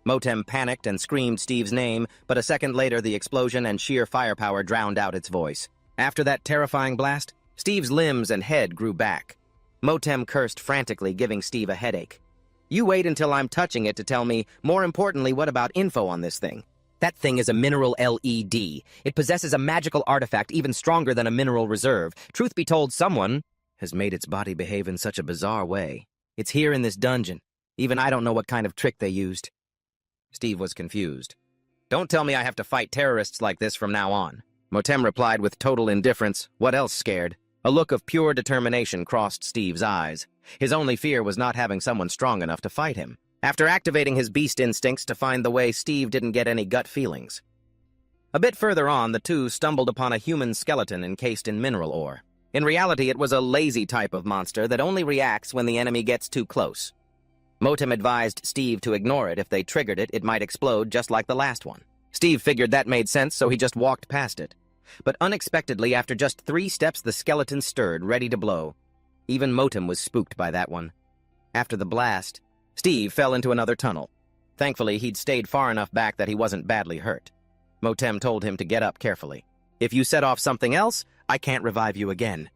A: Motem panicked and screamed Steve's name, but a second later, the explosion and sheer firepower drowned out its voice. After that terrifying blast, Steve's limbs and head grew back. Motem cursed frantically, giving Steve a headache. You wait until I'm touching it to tell me, more importantly, what about info on this thing? That thing is a mineral LED. It possesses a magical artifact even stronger than a mineral reserve. Truth be told, someone has made its body behave in such a bizarre way. It's here in this dungeon. Even I don't know what kind of trick they used. Steve was confused. Don't tell me I have to fight terrorists like this from now on. Motem replied with total indifference. What else scared? A look of pure determination crossed Steve's eyes. His only fear was not having someone strong enough to fight him. After activating his beast instincts to find the way, Steve didn't get any gut feelings. A bit further on, the two stumbled upon a human skeleton encased in mineral ore. In reality, it was a lazy type of monster that only reacts when the enemy gets too close. Motem advised Steve to ignore it. If they triggered it, it might explode just like the last one. Steve figured that made sense, so he just walked past it. But unexpectedly, after just 3 steps, the skeleton stirred, ready to blow. Even Motem was spooked by that one. After the blast, Steve fell into another tunnel. Thankfully, he'd stayed far enough back that he wasn't badly hurt. Motem told him to get up carefully. If you set off something else, I can't revive you again.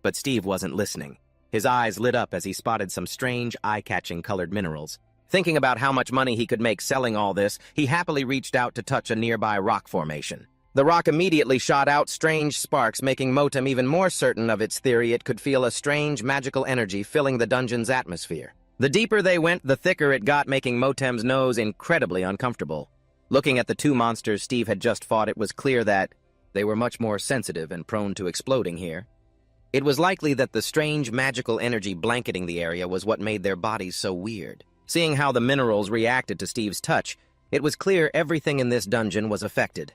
A: But Steve wasn't listening. His eyes lit up as he spotted some strange, eye-catching colored minerals. Thinking about how much money he could make selling all this, he happily reached out to touch a nearby rock formation. The rock immediately shot out strange sparks, making Motem even more certain of its theory it could feel a strange magical energy filling the dungeon's atmosphere. The deeper they went, the thicker it got, making Motem's nose incredibly uncomfortable. Looking at the 2 monsters Steve had just fought, it was clear that they were much more sensitive and prone to exploding here. It was likely that the strange magical energy blanketing the area was what made their bodies so weird. Seeing how the minerals reacted to Steve's touch, it was clear everything in this dungeon was affected.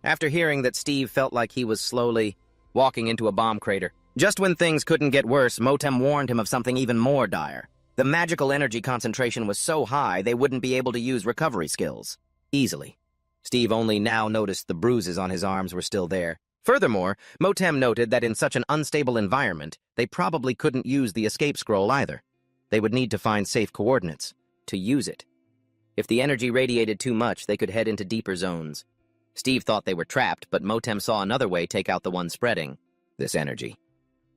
A: After hearing that, Steve felt like he was slowly walking into a bomb crater. Just when things couldn't get worse, Motem warned him of something even more dire. The magical energy concentration was so high they wouldn't be able to use recovery skills easily. Steve only now noticed the bruises on his arms were still there. Furthermore, Motem noted that in such an unstable environment, they probably couldn't use the escape scroll either. They would need to find safe coordinates to use it. If the energy radiated too much, they could head into deeper zones. Steve thought they were trapped, but Motem saw another way take out the one spreading this energy.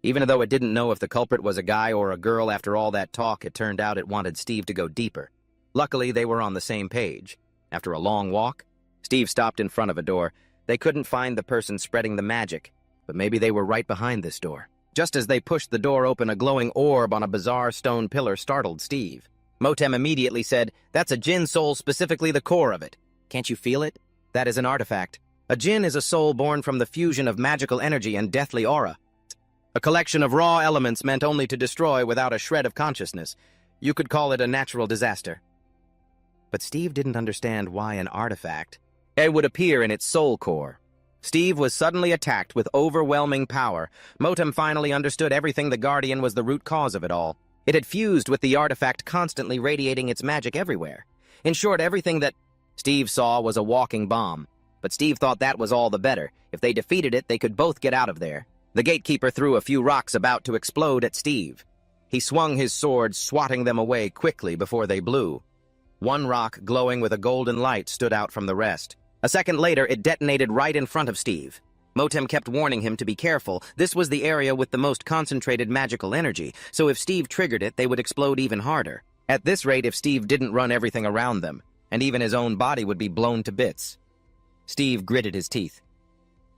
A: Even though it didn't know if the culprit was a guy or a girl, after all that talk, it turned out it wanted Steve to go deeper. Luckily, they were on the same page. After a long walk, Steve stopped in front of a door. They couldn't find the person spreading the magic, but maybe they were right behind this door. Just as they pushed the door open, a glowing orb on a bizarre stone pillar startled Steve. Motem immediately said, "That's a Jinn soul, specifically the core of it. Can't you feel it? That is an artifact. A Jinn is a soul born from the fusion of magical energy and deathly aura. A collection of raw elements meant only to destroy without a shred of consciousness. You could call it a natural disaster." But Steve didn't understand why an artifact would appear in its soul core. Steve was suddenly attacked with overwhelming power. Motem finally understood everything. The Guardian was the root cause of it all. It had fused with the artifact, constantly radiating its magic everywhere. In short, everything that Steve saw was a walking bomb. But Steve thought that was all the better. If they defeated it, they could both get out of there. The gatekeeper threw a few rocks about to explode at Steve. He swung his sword, swatting them away quickly before they blew. One rock, glowing with a golden light, stood out from the rest. A second later, it detonated right in front of Steve. Motem kept warning him to be careful. This was the area with the most concentrated magical energy, so if Steve triggered it, they would explode even harder. At this rate, if Steve didn't run everything around them, and even his own body would be blown to bits. Steve gritted his teeth.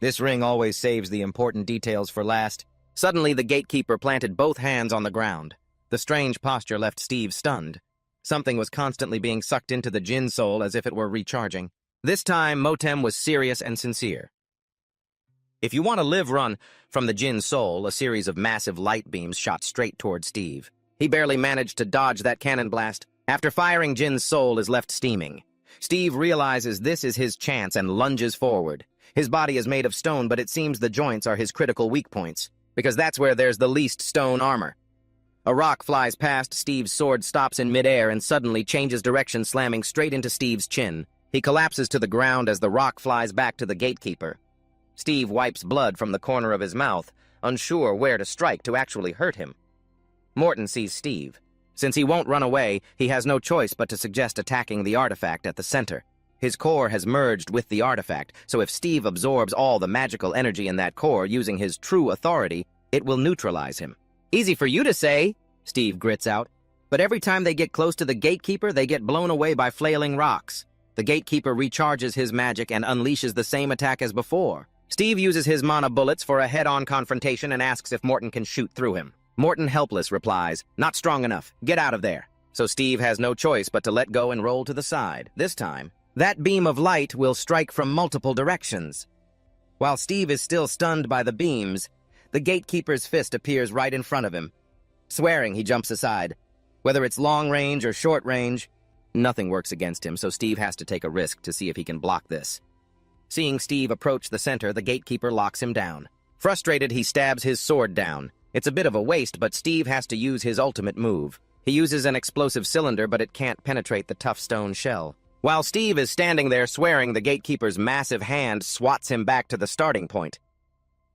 A: This ring always saves the important details for last. Suddenly, the gatekeeper planted both hands on the ground. The strange posture left Steve stunned. Something was constantly being sucked into the Jinn soul as if it were recharging. This time, Motem was serious and sincere. If you want to live, run from the Jinn soul. A series of massive light beams shot straight toward Steve. He barely managed to dodge that cannon blast. After firing, Jinn's soul is left steaming. Steve realizes this is his chance and lunges forward. His body is made of stone, but it seems the joints are his critical weak points, because that's where there's the least stone armor. A rock flies past, Steve's sword stops in midair and suddenly changes direction, slamming straight into Steve's chin. He collapses to the ground as the rock flies back to the gatekeeper. Steve wipes blood from the corner of his mouth, unsure where to strike to actually hurt him. Morton sees Steve. Since he won't run away, he has no choice but to suggest attacking the artifact at the center. His core has merged with the artifact, so if Steve absorbs all the magical energy in that core using his true authority, it will neutralize him. "Easy for you to say," Steve grits out. But every time they get close to the gatekeeper, they get blown away by flailing rocks. The gatekeeper recharges his magic and unleashes the same attack as before. Steve uses his mana bullets for a head-on confrontation and asks if Morton can shoot through him. Morton, helpless, replies, "Not strong enough. Get out of there." So Steve has no choice but to let go and roll to the side. This time, that beam of light will strike from multiple directions. While Steve is still stunned by the beams, the gatekeeper's fist appears right in front of him. Swearing, he jumps aside. Whether it's long range or short range, nothing works against him, so Steve has to take a risk to see if he can block this. Seeing Steve approach the center, the gatekeeper locks him down. Frustrated, he stabs his sword down. It's a bit of a waste, but Steve has to use his ultimate move. He uses an explosive cylinder, but it can't penetrate the tough stone shell. While Steve is standing there swearing, the gatekeeper's massive hand swats him back to the starting point.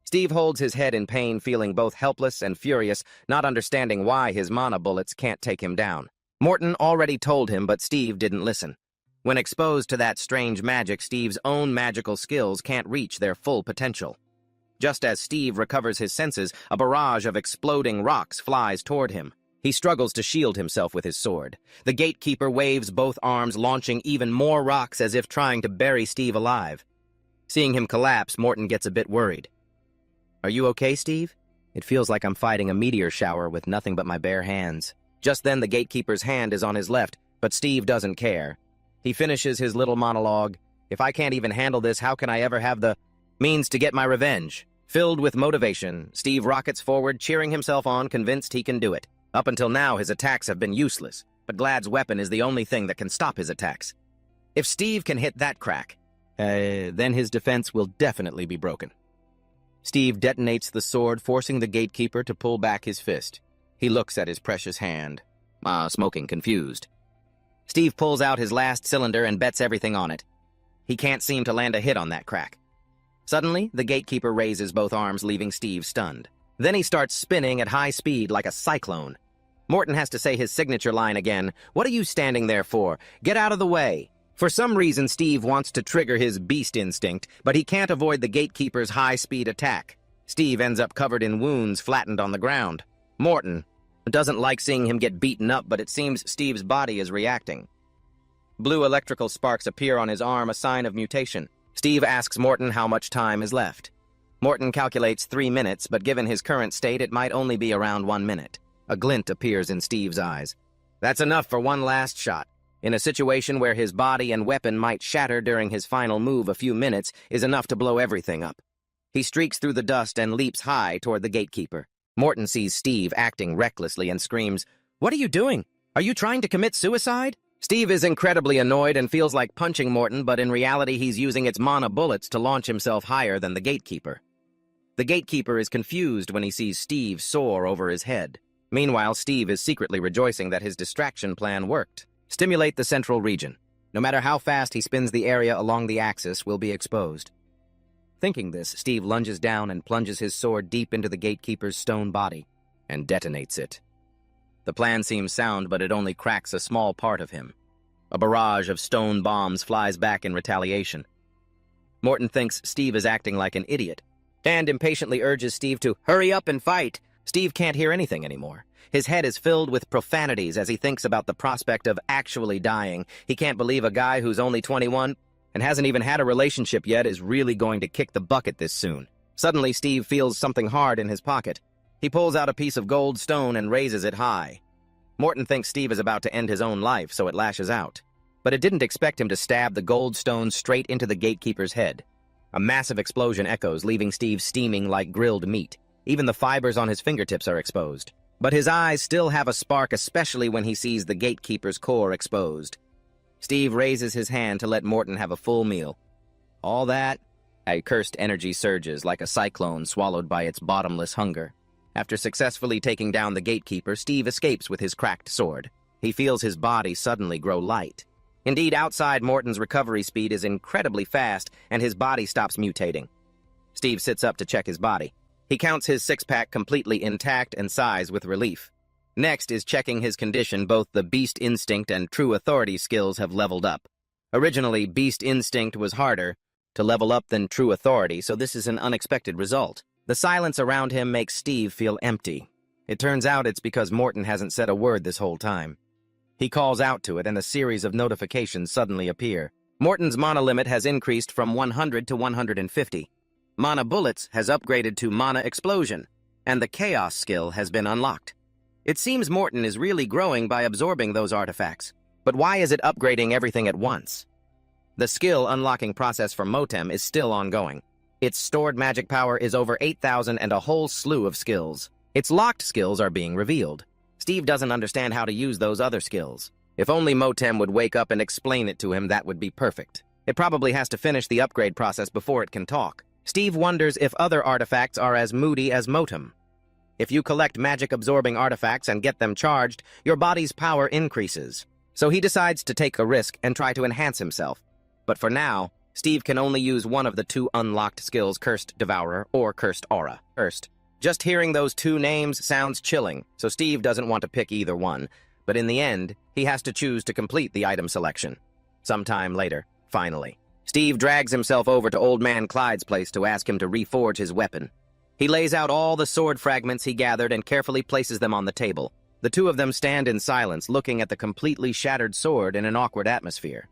A: Steve holds his head in pain, feeling both helpless and furious, not understanding why his mana bullets can't take him down. Morton already told him, but Steve didn't listen. When exposed to that strange magic, Steve's own magical skills can't reach their full potential. Just as Steve recovers his senses, a barrage of exploding rocks flies toward him. He struggles to shield himself with his sword. The gatekeeper waves both arms, launching even more rocks as if trying to bury Steve alive. Seeing him collapse, Morton gets a bit worried. "Are you okay, Steve? It feels like I'm fighting a meteor shower with nothing but my bare hands." Just then, the gatekeeper's hand is on his left, but Steve doesn't care. He finishes his little monologue. "If I can't even handle this, how can I ever have the means to get my revenge?" Filled with motivation, Steve rockets forward, cheering himself on, convinced he can do it. Up until now, his attacks have been useless, but Glad's weapon is the only thing that can stop his attacks. If Steve can hit that crack, then his defense will definitely be broken. Steve detonates the sword, forcing the gatekeeper to pull back his fist. He looks at his precious hand, smoking, confused. Steve pulls out his last cylinder and bets everything on it. He can't seem to land a hit on that crack. Suddenly, the gatekeeper raises both arms, leaving Steve stunned. Then he starts spinning at high speed like a cyclone. Morton has to say his signature line again. "What are you standing there for? Get out of the way." For some reason, Steve wants to trigger his beast instinct, but he can't avoid the gatekeeper's high-speed attack. Steve ends up covered in wounds, flattened on the ground. Morton doesn't like seeing him get beaten up, but it seems Steve's body is reacting. Blue electrical sparks appear on his arm, a sign of mutation. Steve asks Morton how much time is left. Morton calculates 3 minutes, but given his current state, it might only be around 1 minute. A glint appears in Steve's eyes. That's enough for one last shot. In a situation where his body and weapon might shatter during his final move, a few minutes is enough to blow everything up. He streaks through the dust and leaps high toward the gatekeeper. Morton sees Steve acting recklessly and screams, "What are you doing? Are you trying to commit suicide?" Steve is incredibly annoyed and feels like punching Morton, but in reality he's using its mana bullets to launch himself higher than the gatekeeper. The gatekeeper is confused when he sees Steve soar over his head. Meanwhile, Steve is secretly rejoicing that his distraction plan worked. Stimulate the central region. No matter how fast he spins the area along the axis will be exposed. Thinking this, Steve lunges down and plunges his sword deep into the gatekeeper's stone body and detonates it. The plan seems sound, but it only cracks a small part of him. A barrage of stone bombs flies back in retaliation. Morton thinks Steve is acting like an idiot and impatiently urges Steve to hurry up and fight. Steve can't hear anything anymore. His head is filled with profanities as he thinks about the prospect of actually dying. He can't believe a guy who's only 21 and hasn't even had a relationship yet is really going to kick the bucket this soon. Suddenly, Steve feels something hard in his pocket. He pulls out a piece of gold stone and raises it high. Morton thinks Steve is about to end his own life, so it lashes out. But it didn't expect him to stab the gold stone straight into the gatekeeper's head. A massive explosion echoes, leaving Steve steaming like grilled meat. Even the fibers on his fingertips are exposed. But his eyes still have a spark, especially when he sees the gatekeeper's core exposed. Steve raises his hand to let Morton have a full meal. All that A cursed energy surges like a cyclone swallowed by its bottomless hunger. After successfully taking down the gatekeeper, Steve escapes with his cracked sword. He feels his body suddenly grow light. Indeed, outside, Morton's recovery speed is incredibly fast, and his body stops mutating. Steve sits up to check his body. He counts his six-pack completely intact and sighs with relief. Next is checking his condition. Both the Beast Instinct and True Authority skills have leveled up. Originally, Beast Instinct was harder to level up than True Authority, so this is an unexpected result. The silence around him makes Steve feel empty. It turns out it's because Morton hasn't said a word this whole time. He calls out to it, and a series of notifications suddenly appear. Morton's mana limit has increased from 100 to 150. Mana Bullets has upgraded to Mana Explosion, and the Chaos skill has been unlocked. It seems Morton is really growing by absorbing those artifacts. But why is it upgrading everything at once? The skill unlocking process for Motem is still ongoing. Its stored magic power is over 8,000 and a whole slew of skills. Its locked skills are being revealed. Steve doesn't understand how to use those other skills. If only Motem would wake up and explain it to him, that would be perfect. It probably has to finish the upgrade process before it can talk. Steve wonders if other artifacts are as moody as Motem. If you collect magic-absorbing artifacts and get them charged, your body's power increases. So he decides to take a risk and try to enhance himself. But for now, Steve can only use one of the two unlocked skills, Cursed Devourer or Cursed Aura. Just hearing those two names sounds chilling, so Steve doesn't want to pick either one. But in the end, he has to choose to complete the item selection. Sometime later, finally, Steve drags himself over to Old Man Clyde's place to ask him to reforge his weapon. He lays out all the sword fragments he gathered and carefully places them on the table. The two of them stand in silence, looking at the completely shattered sword in an awkward atmosphere.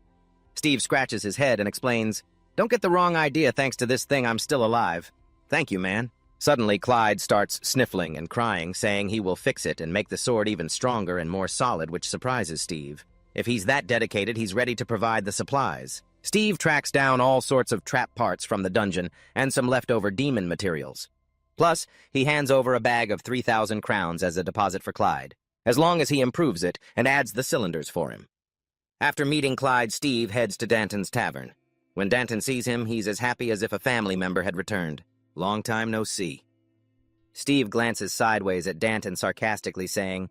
A: Steve scratches his head and explains, "Don't get the wrong idea, thanks to this thing I'm still alive." "Thank you, man." Suddenly, Clyde starts sniffling and crying, saying he will fix it and make the sword even stronger and more solid, which surprises Steve. If he's that dedicated, he's ready to provide the supplies. Steve tracks down all sorts of trap parts from the dungeon and some leftover demon materials. Plus, he hands over a bag of 3,000 crowns as a deposit for Clyde, as long as he improves it and adds the cylinders for him. After meeting Clyde, Steve heads to Danton's tavern. When Danton sees him, he's as happy as if a family member had returned. Long time no see. Steve glances sideways at Danton, sarcastically saying,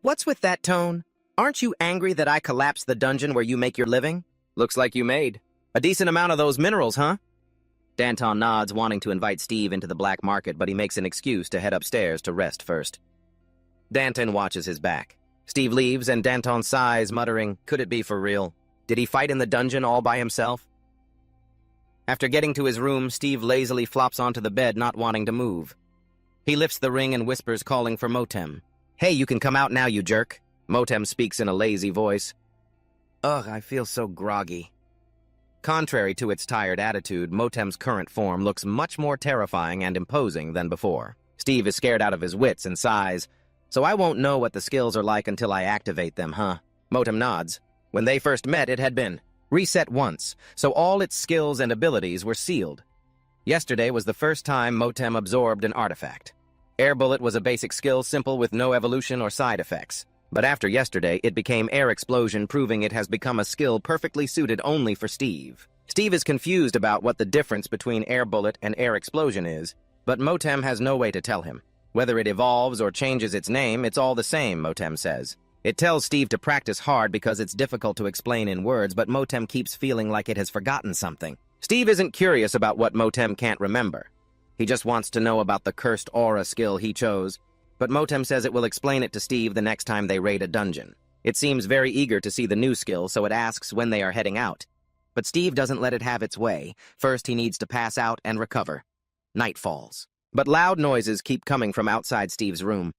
A: "What's with that tone? Aren't you angry that I collapsed the dungeon where you make your living? Looks like you made a decent amount of those minerals, huh?" Danton nods, wanting to invite Steve into the black market, but he makes an excuse to head upstairs to rest first. Danton watches his back. Steve leaves, and Danton sighs, muttering, "Could it be for real? Did he fight in the dungeon all by himself?" After getting to his room, Steve lazily flops onto the bed, not wanting to move. He lifts the ring and whispers, calling for Motem. "Hey, you can come out now, you jerk." Motem speaks in a lazy voice. "Ugh, I feel so groggy." Contrary to its tired attitude, Motem's current form looks much more terrifying and imposing than before. Steve is scared out of his wits and sighs. "So I won't know what the skills are like until I activate them, huh?" Motem nods. When they first met, it had been reset once, so all its skills and abilities were sealed. Yesterday was the first time Motem absorbed an artifact. Air Bullet was a basic skill, simple with no evolution or side effects. But after yesterday, it became Air Explosion, proving it has become a skill perfectly suited only for Steve. Steve is confused about what the difference between Air Bullet and Air Explosion is, but Motem has no way to tell him. Whether it evolves or changes its name, it's all the same, Motem says. It tells Steve to practice hard because it's difficult to explain in words, but Motem keeps feeling like it has forgotten something. Steve isn't curious about what Motem can't remember. He just wants to know about the Cursed Aura skill he chose, but Motem says it will explain it to Steve the next time they raid a dungeon. It seems very eager to see the new skill, so it asks when they are heading out. But Steve doesn't let it have its way. First, he needs to pass out and recover. Night falls. But loud noises keep coming from outside Steve's room.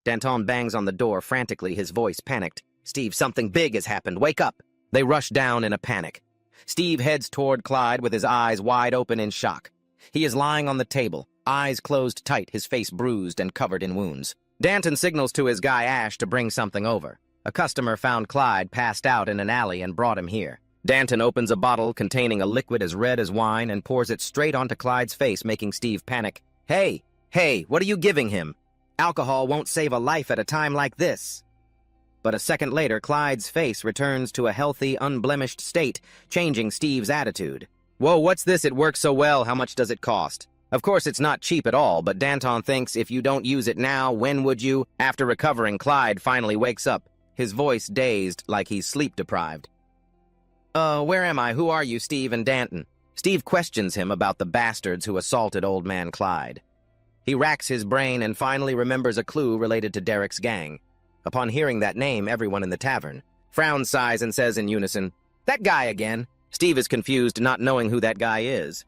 A: Danton bangs on the door frantically, his voice panicked. "Steve, something big has happened. Wake up!" They rush down in a panic. Steve heads toward Clyde with his eyes wide open in shock. He is lying on the table, eyes closed tight, his face bruised and covered in wounds. Danton signals to his guy Ash to bring something over. A customer found Clyde passed out in an alley and brought him here. Danton opens a bottle containing a liquid as red as wine and pours it straight onto Clyde's face, making Steve panic. Hey, what are you giving him? Alcohol won't save a life at a time like this." But a second later, Clyde's face returns to a healthy, unblemished state, changing Steve's attitude. Whoa, what's this? It works so well. How much does it cost? Of course, it's not cheap at all, but Danton thinks if you don't use it now, when would you? After recovering, Clyde finally wakes up, his voice dazed like he's sleep-deprived. Where am I? Who are you, Steve and Danton? Steve questions him about the bastards who assaulted old man Clyde. He racks his brain and finally remembers a clue related to Derek's gang. Upon hearing that name, everyone in the tavern frowns, sighs, and says in unison, "That guy again." Steve is confused, not knowing who that guy is.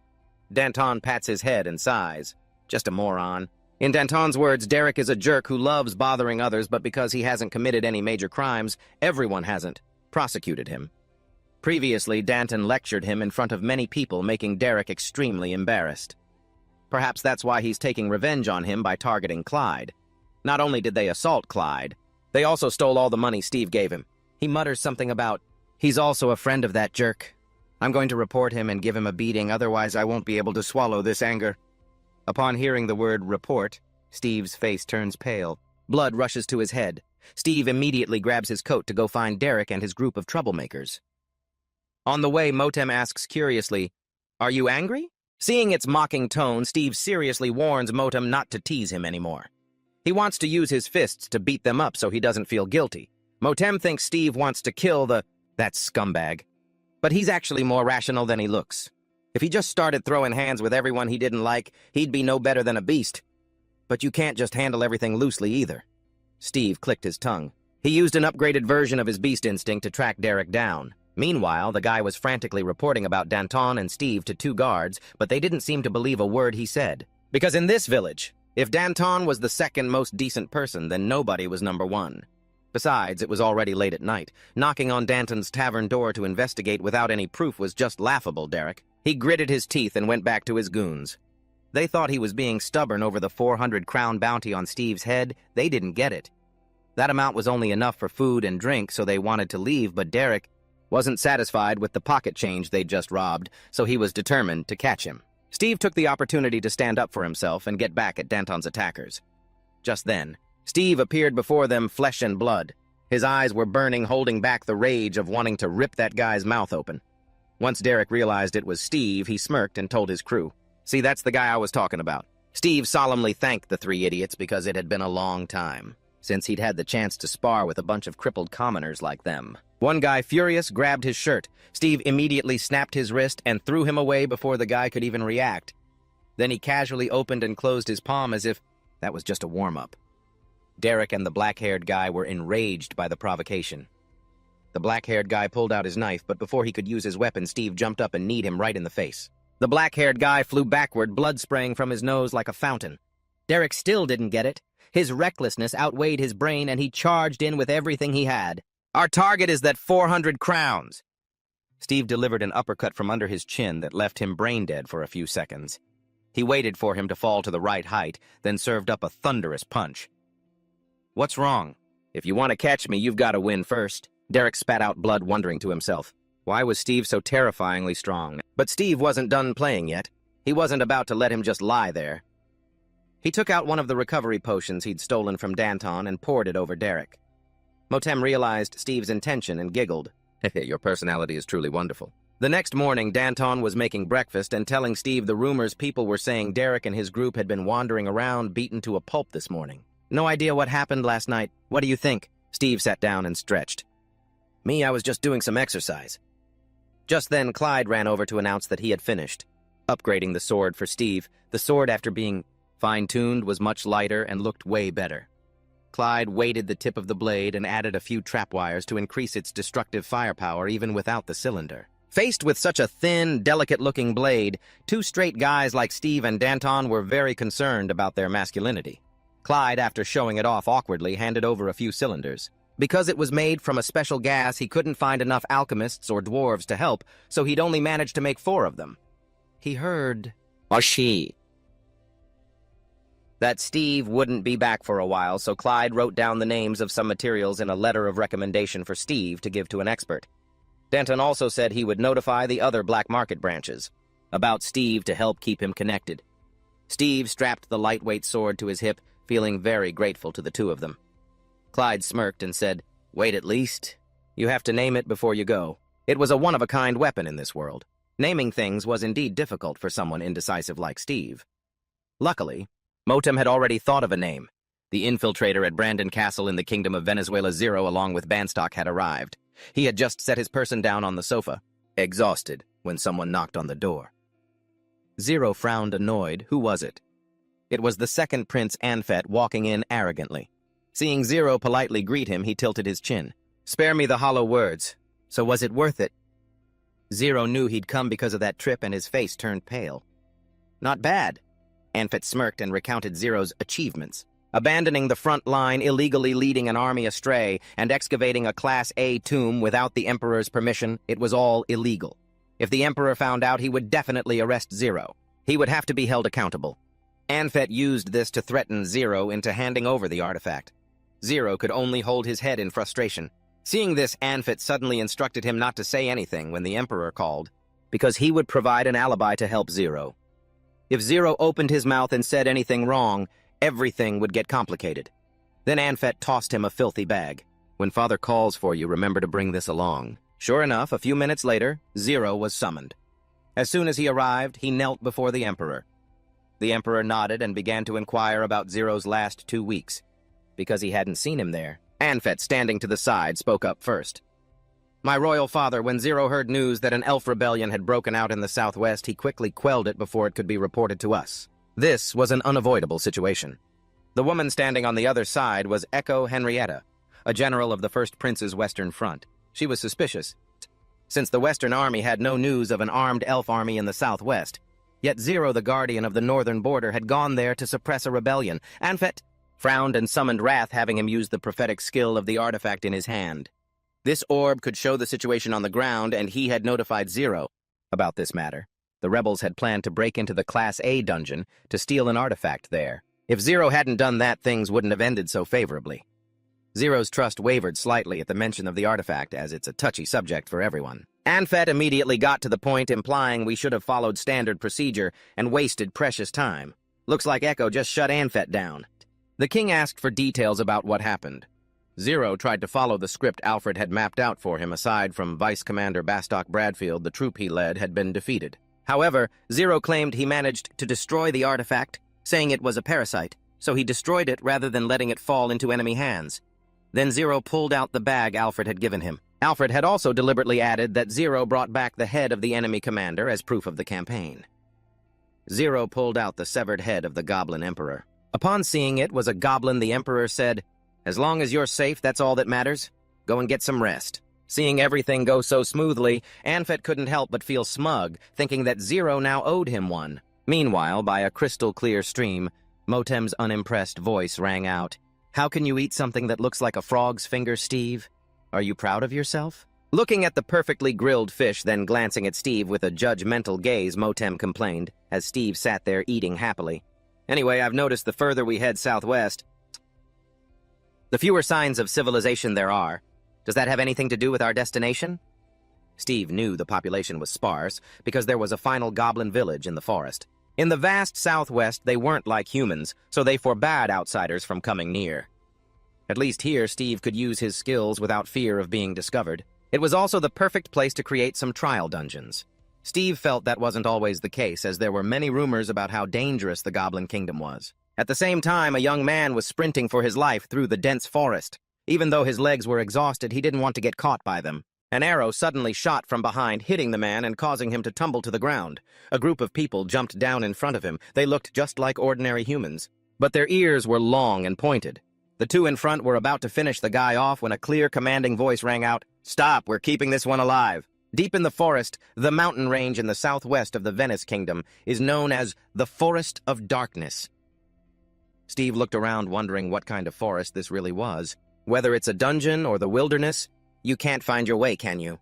A: Danton pats his head and sighs. Just a moron. In Danton's words, Derek is a jerk who loves bothering others, but because he hasn't committed any major crimes, everyone hasn't prosecuted him. Previously, Danton lectured him in front of many people, making Derek extremely embarrassed. Perhaps that's why he's taking revenge on him by targeting Clyde. Not only did they assault Clyde, they also stole all the money Steve gave him. He mutters something about, "He's also a friend of that jerk. I'm going to report him and give him a beating, otherwise I won't be able to swallow this anger." Upon hearing the word report, Steve's face turns pale. Blood rushes to his head. Steve immediately grabs his coat to go find Derek and his group of troublemakers. On the way, Motem asks curiously, "Are you angry?" Seeing its mocking tone, Steve seriously warns Motem not to tease him anymore. He wants to use his fists to beat them up so he doesn't feel guilty. Motem thinks Steve wants to kill that scumbag. But he's actually more rational than he looks. If he just started throwing hands with everyone he didn't like, he'd be no better than a beast. But you can't just handle everything loosely either. Steve clicked his tongue. He used an upgraded version of his beast instinct to track Derek down. Meanwhile, the guy was frantically reporting about Danton and Steve to 2 guards, but they didn't seem to believe a word he said. Because in this village, if Danton was the second most decent person, then nobody was number 1. Besides, it was already late at night. Knocking on Danton's tavern door to investigate without any proof was just laughable, Derek. He gritted his teeth and went back to his goons. They thought he was being stubborn over the 400-crown bounty on Steve's head. They didn't get it. That amount was only enough for food and drink, so they wanted to leave, but Derek wasn't satisfied with the pocket change they'd just robbed, so he was determined to catch him. Steve took the opportunity to stand up for himself and get back at Danton's attackers. Just then, Steve appeared before them, flesh and blood. His eyes were burning, holding back the rage of wanting to rip that guy's mouth open. Once Derek realized it was Steve, he smirked and told his crew, "See, that's the guy I was talking about." Steve solemnly thanked the 3 idiots because it had been a long time since he'd had the chance to spar with a bunch of crippled commoners like them. One guy, furious, grabbed his shirt. Steve immediately snapped his wrist and threw him away before the guy could even react. Then he casually opened and closed his palm as if that was just a warm-up. Derek and the black-haired guy were enraged by the provocation. The black-haired guy pulled out his knife, but before he could use his weapon, Steve jumped up and kneed him right in the face. The black-haired guy flew backward, blood spraying from his nose like a fountain. Derek still didn't get it. His recklessness outweighed his brain, and he charged in with everything he had. "Our target is that 400 crowns." Steve delivered an uppercut from under his chin that left him brain-dead for a few seconds. He waited for him to fall to the right height, then served up a thunderous punch. "What's wrong? If you want to catch me, you've got to win first." Derek spat out blood, wondering to himself, why was Steve so terrifyingly strong? But Steve wasn't done playing yet. He wasn't about to let him just lie there. He took out one of the recovery potions he'd stolen from Danton and poured it over Derek. Motem realized Steve's intention and giggled. "Your personality is truly wonderful." The next morning, Danton was making breakfast and telling Steve the rumors people were saying Derek and his group had been wandering around beaten to a pulp this morning. "No idea what happened last night. What do you think?" Steve sat down and stretched. "Me, I was just doing some exercise." Just then, Clyde ran over to announce that he had finished upgrading the sword for Steve. The sword, after being fine-tuned, was much lighter and looked way better. Clyde weighted the tip of the blade and added a few trapwires to increase its destructive firepower even without the cylinder. Faced with such a thin, delicate-looking blade, 2 straight guys like Steve and Danton were very concerned about their masculinity. Clyde, after showing it off awkwardly, handed over a few cylinders. Because it was made from a special gas, he couldn't find enough alchemists or dwarves to help, so he'd only managed to make 4 of them. He heard, or she, that Steve wouldn't be back for a while, so Clyde wrote down the names of some materials in a letter of recommendation for Steve to give to an expert. Danton also said he would notify the other black market branches about Steve to help keep him connected. Steve strapped the lightweight sword to his hip, feeling very grateful to the 2 of them. Clyde smirked and said, "Wait at least. You have to name it before you go. It was a one-of-a-kind weapon in this world." Naming things was indeed difficult for someone indecisive like Steve. Luckily, Motem had already thought of a name. The infiltrator at Brandon Castle in the Kingdom of Venezuela Zero along with Banstock had arrived. He had just set his person down on the sofa, exhausted, when someone knocked on the door. Zero frowned annoyed. Who was it? It was the second Prince Anfet walking in arrogantly. Seeing Zero politely greet him, he tilted his chin. Spare me the hollow words. So was it worth it? Zero knew he'd come because of that trip and his face turned pale. Not bad. Anfet smirked and recounted Zero's achievements. Abandoning the front line, illegally leading an army astray, and excavating a Class A tomb without the Emperor's permission, it was all illegal. If the Emperor found out, he would definitely arrest Zero. He would have to be held accountable. Anfet used this to threaten Zero into handing over the artifact. Zero could only hold his head in frustration. Seeing this, Anfet suddenly instructed him not to say anything when the Emperor called, because he would provide an alibi to help Zero. If Zero opened his mouth and said anything wrong, everything would get complicated. Then Anfet tossed him a filthy bag. When Father calls for you, remember to bring this along. Sure enough, a few minutes later, Zero was summoned. As soon as he arrived, he knelt before the Emperor. The Emperor nodded and began to inquire about Zero's last 2 weeks. Because he hadn't seen him there, Anfet, standing to the side, spoke up first. My royal father, when Zero heard news that an elf rebellion had broken out in the southwest, he quickly quelled it before it could be reported to us. This was an unavoidable situation. The woman standing on the other side was Echo Henrietta, a general of the First Prince's Western Front. She was suspicious, since the Western Army had no news of an armed elf army in the southwest. Yet Zero, the guardian of the northern border, had gone there to suppress a rebellion. Anfet frowned and summoned wrath, having him use the prophetic skill of the artifact in his hand. This orb could show the situation on the ground, and he had notified Zero about this matter. The rebels had planned to break into the Class A dungeon to steal an artifact there. If Zero hadn't done that, things wouldn't have ended so favorably. Zero's trust wavered slightly at the mention of the artifact, as it's a touchy subject for everyone. Anfet immediately got to the point, implying we should have followed standard procedure and wasted precious time. Looks like Echo just shut Anfet down. The king asked for details about what happened. Zero tried to follow the script Alfred had mapped out for him. Aside from Vice Commander Bastock Bradfield, the troop he led had been defeated. However, Zero claimed he managed to destroy the artifact, saying it was a parasite, so he destroyed it rather than letting it fall into enemy hands. Then Zero pulled out the bag Alfred had given him. Alfred had also deliberately added that Zero brought back the head of the enemy commander as proof of the campaign. Zero pulled out the severed head of the Goblin Emperor. Upon seeing it was a goblin, the Emperor said, "As long as you're safe, that's all that matters. Go and get some rest." Seeing everything go so smoothly, Anfet couldn't help but feel smug, thinking that Zero now owed him one. Meanwhile, by a crystal-clear stream, Motem's unimpressed voice rang out. "How can you eat something that looks like a frog's finger, Steve? Are you proud of yourself?" Looking at the perfectly grilled fish, then glancing at Steve with a judgmental gaze, Motem complained, as Steve sat there eating happily. "Anyway, I've noticed the further we head southwest, the fewer signs of civilization there are. Does that have anything to do with our destination?" Steve knew the population was sparse because there was a final goblin village in the forest. In the vast southwest, they weren't like humans, so they forbade outsiders from coming near. At least here, Steve could use his skills without fear of being discovered. It was also the perfect place to create some trial dungeons. Steve felt that wasn't always the case, as there were many rumors about how dangerous the Goblin Kingdom was. At the same time, a young man was sprinting for his life through the dense forest. Even though his legs were exhausted, he didn't want to get caught by them. An arrow suddenly shot from behind, hitting the man and causing him to tumble to the ground. A group of people jumped down in front of him. They looked just like ordinary humans, but their ears were long and pointed. The two in front were about to finish the guy off when a clear, commanding voice rang out, "Stop, we're keeping this one alive." Deep in the forest, the mountain range in the southwest of the Venice Kingdom is known as the Forest of Darkness. Steve looked around, wondering what kind of forest this really was. Whether it's a dungeon or the wilderness, you can't find your way, can you?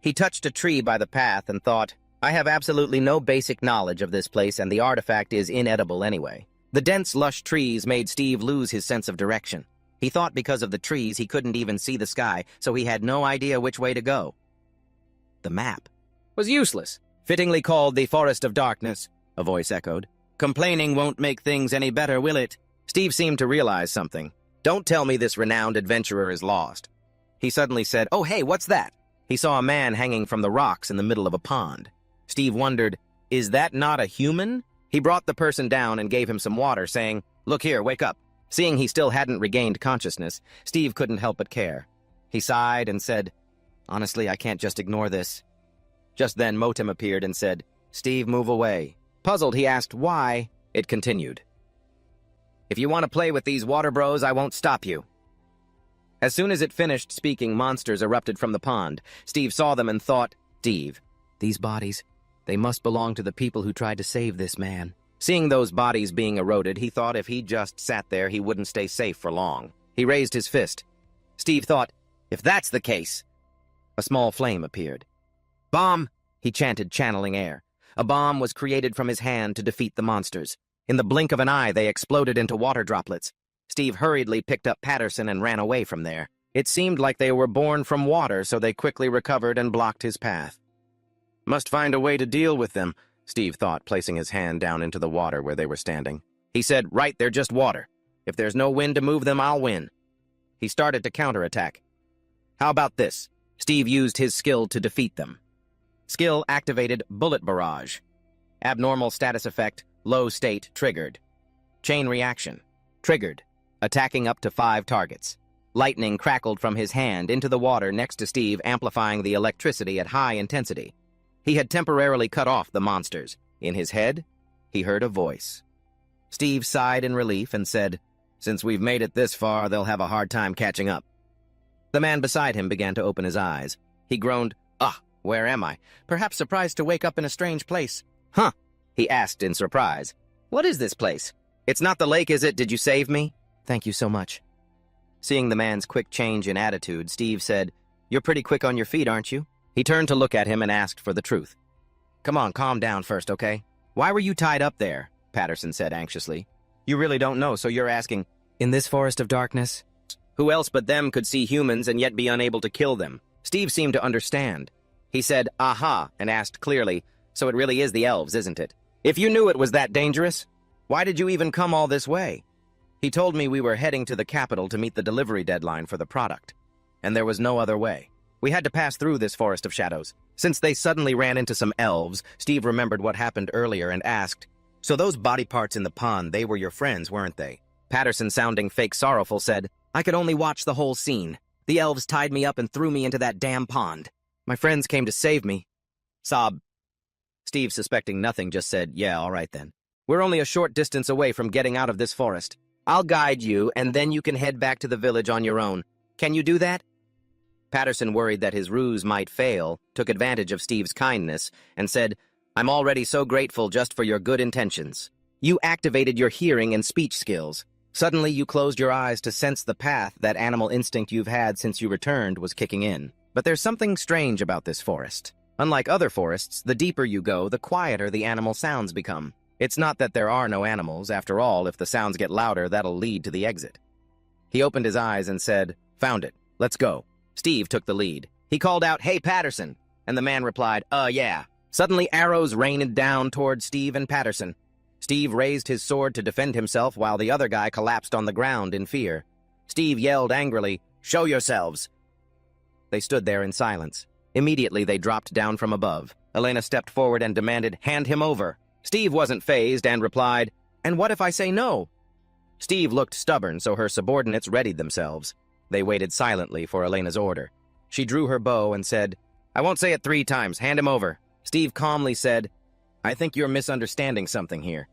A: He touched a tree by the path and thought, I have absolutely no basic knowledge of this place, and the artifact is inedible anyway. The dense, lush trees made Steve lose his sense of direction. He thought because of the trees he couldn't even see the sky, so he had no idea which way to go. The map was useless. "Fittingly called the Forest of Darkness," a voice echoed. "Complaining won't make things any better, will it?" Steve seemed to realize something. "Don't tell me this renowned adventurer is lost." He suddenly said, "Oh, hey, what's that?" He saw a man hanging from the rocks in the middle of a pond. Steve wondered, is that not a human? He brought the person down and gave him some water, saying, "Look here, wake up." Seeing he still hadn't regained consciousness, Steve couldn't help but care. He sighed and said, "Honestly, I can't just ignore this." Just then, Motem appeared and said, "Steve, move away." Puzzled, he asked why. It continued, "If you want to play with these water bros, I won't stop you." As soon as it finished speaking, monsters erupted from the pond. Steve saw them and thought, "Steve, these bodies, they must belong to the people who tried to save this man." Seeing those bodies being eroded, he thought if he just sat there, he wouldn't stay safe for long. He raised his fist. Steve thought, if that's the case... A small flame appeared. "Bomb!" he chanted, channeling air. A bomb was created from his hand to defeat the monsters. In the blink of an eye, they exploded into water droplets. Steve hurriedly picked up Patterson and ran away from there. It seemed like they were born from water, so they quickly recovered and blocked his path. Must find a way to deal with them, Steve thought, placing his hand down into the water where they were standing. He said, "Right, they're just water. If there's no wind to move them, I'll win." He started to counterattack. How about this? Steve used his skill to defeat them. Skill activated Bullet Barrage. Abnormal status effect, low state triggered. Chain reaction. Triggered. Attacking up to 5 targets. Lightning crackled from his hand into the water next to Steve, amplifying the electricity at high intensity. He had temporarily cut off the monsters. In his head, he heard a voice. Steve sighed in relief and said, "Since we've made it this far, they'll have a hard time catching up." The man beside him began to open his eyes. He groaned, "Where am I? Perhaps surprised to wake up in a strange place." "Huh?" he asked in surprise. "What is this place? It's not the lake, is it? Did you save me?" "Thank you so much." Seeing the man's quick change in attitude, Steve said, "You're pretty quick on your feet, aren't you?" He turned to look at him and asked for the truth. "Come on, calm down first, okay? Why were you tied up there?" Patterson said anxiously. "You really don't know, so you're asking, in this forest of darkness? Who else but them could see humans and yet be unable to kill them?" Steve seemed to understand. He said, "Aha," and asked clearly, "So it really is the elves, isn't it? If you knew it was that dangerous, why did you even come all this way?" He told me we were heading to the capital to meet the delivery deadline for the product, and there was no other way. We had to pass through this forest of shadows. Since they suddenly ran into some elves, Steve remembered what happened earlier and asked, "So those body parts in the pond, they were your friends, weren't they?" Patterson, sounding fake sorrowful, said, "I could only watch the whole scene. The elves tied me up and threw me into that damn pond. My friends came to save me." Sob. Steve, suspecting nothing, just said, "Yeah, all right then. We're only a short distance away from getting out of this forest. I'll guide you, and then you can head back to the village on your own. Can you do that?" Patterson, worried that his ruse might fail, took advantage of Steve's kindness and said, "I'm already so grateful just for your good intentions. You activated your hearing and speech skills. Suddenly you closed your eyes to sense the path that animal instinct you've had since you returned was kicking in. But there's something strange about this forest. Unlike other forests, the deeper you go, the quieter the animal sounds become. It's not that there are no animals. After all, if the sounds get louder, that'll lead to the exit." He opened his eyes and said, "Found it. Let's go." Steve took the lead. He called out, "Hey, Patterson," and the man replied, yeah." Suddenly, arrows rained down toward Steve and Patterson. Steve raised his sword to defend himself while the other guy collapsed on the ground in fear. Steve yelled angrily, "Show yourselves!" They stood there in silence. Immediately, they dropped down from above. Elena stepped forward and demanded, "Hand him over." Steve wasn't fazed and replied, "And what if I say no?" Steve looked stubborn, so her subordinates readied themselves. They waited silently for Elena's order. She drew her bow and said, "I won't say it 3 times. Hand him over." Steve calmly said, "I think you're misunderstanding something here."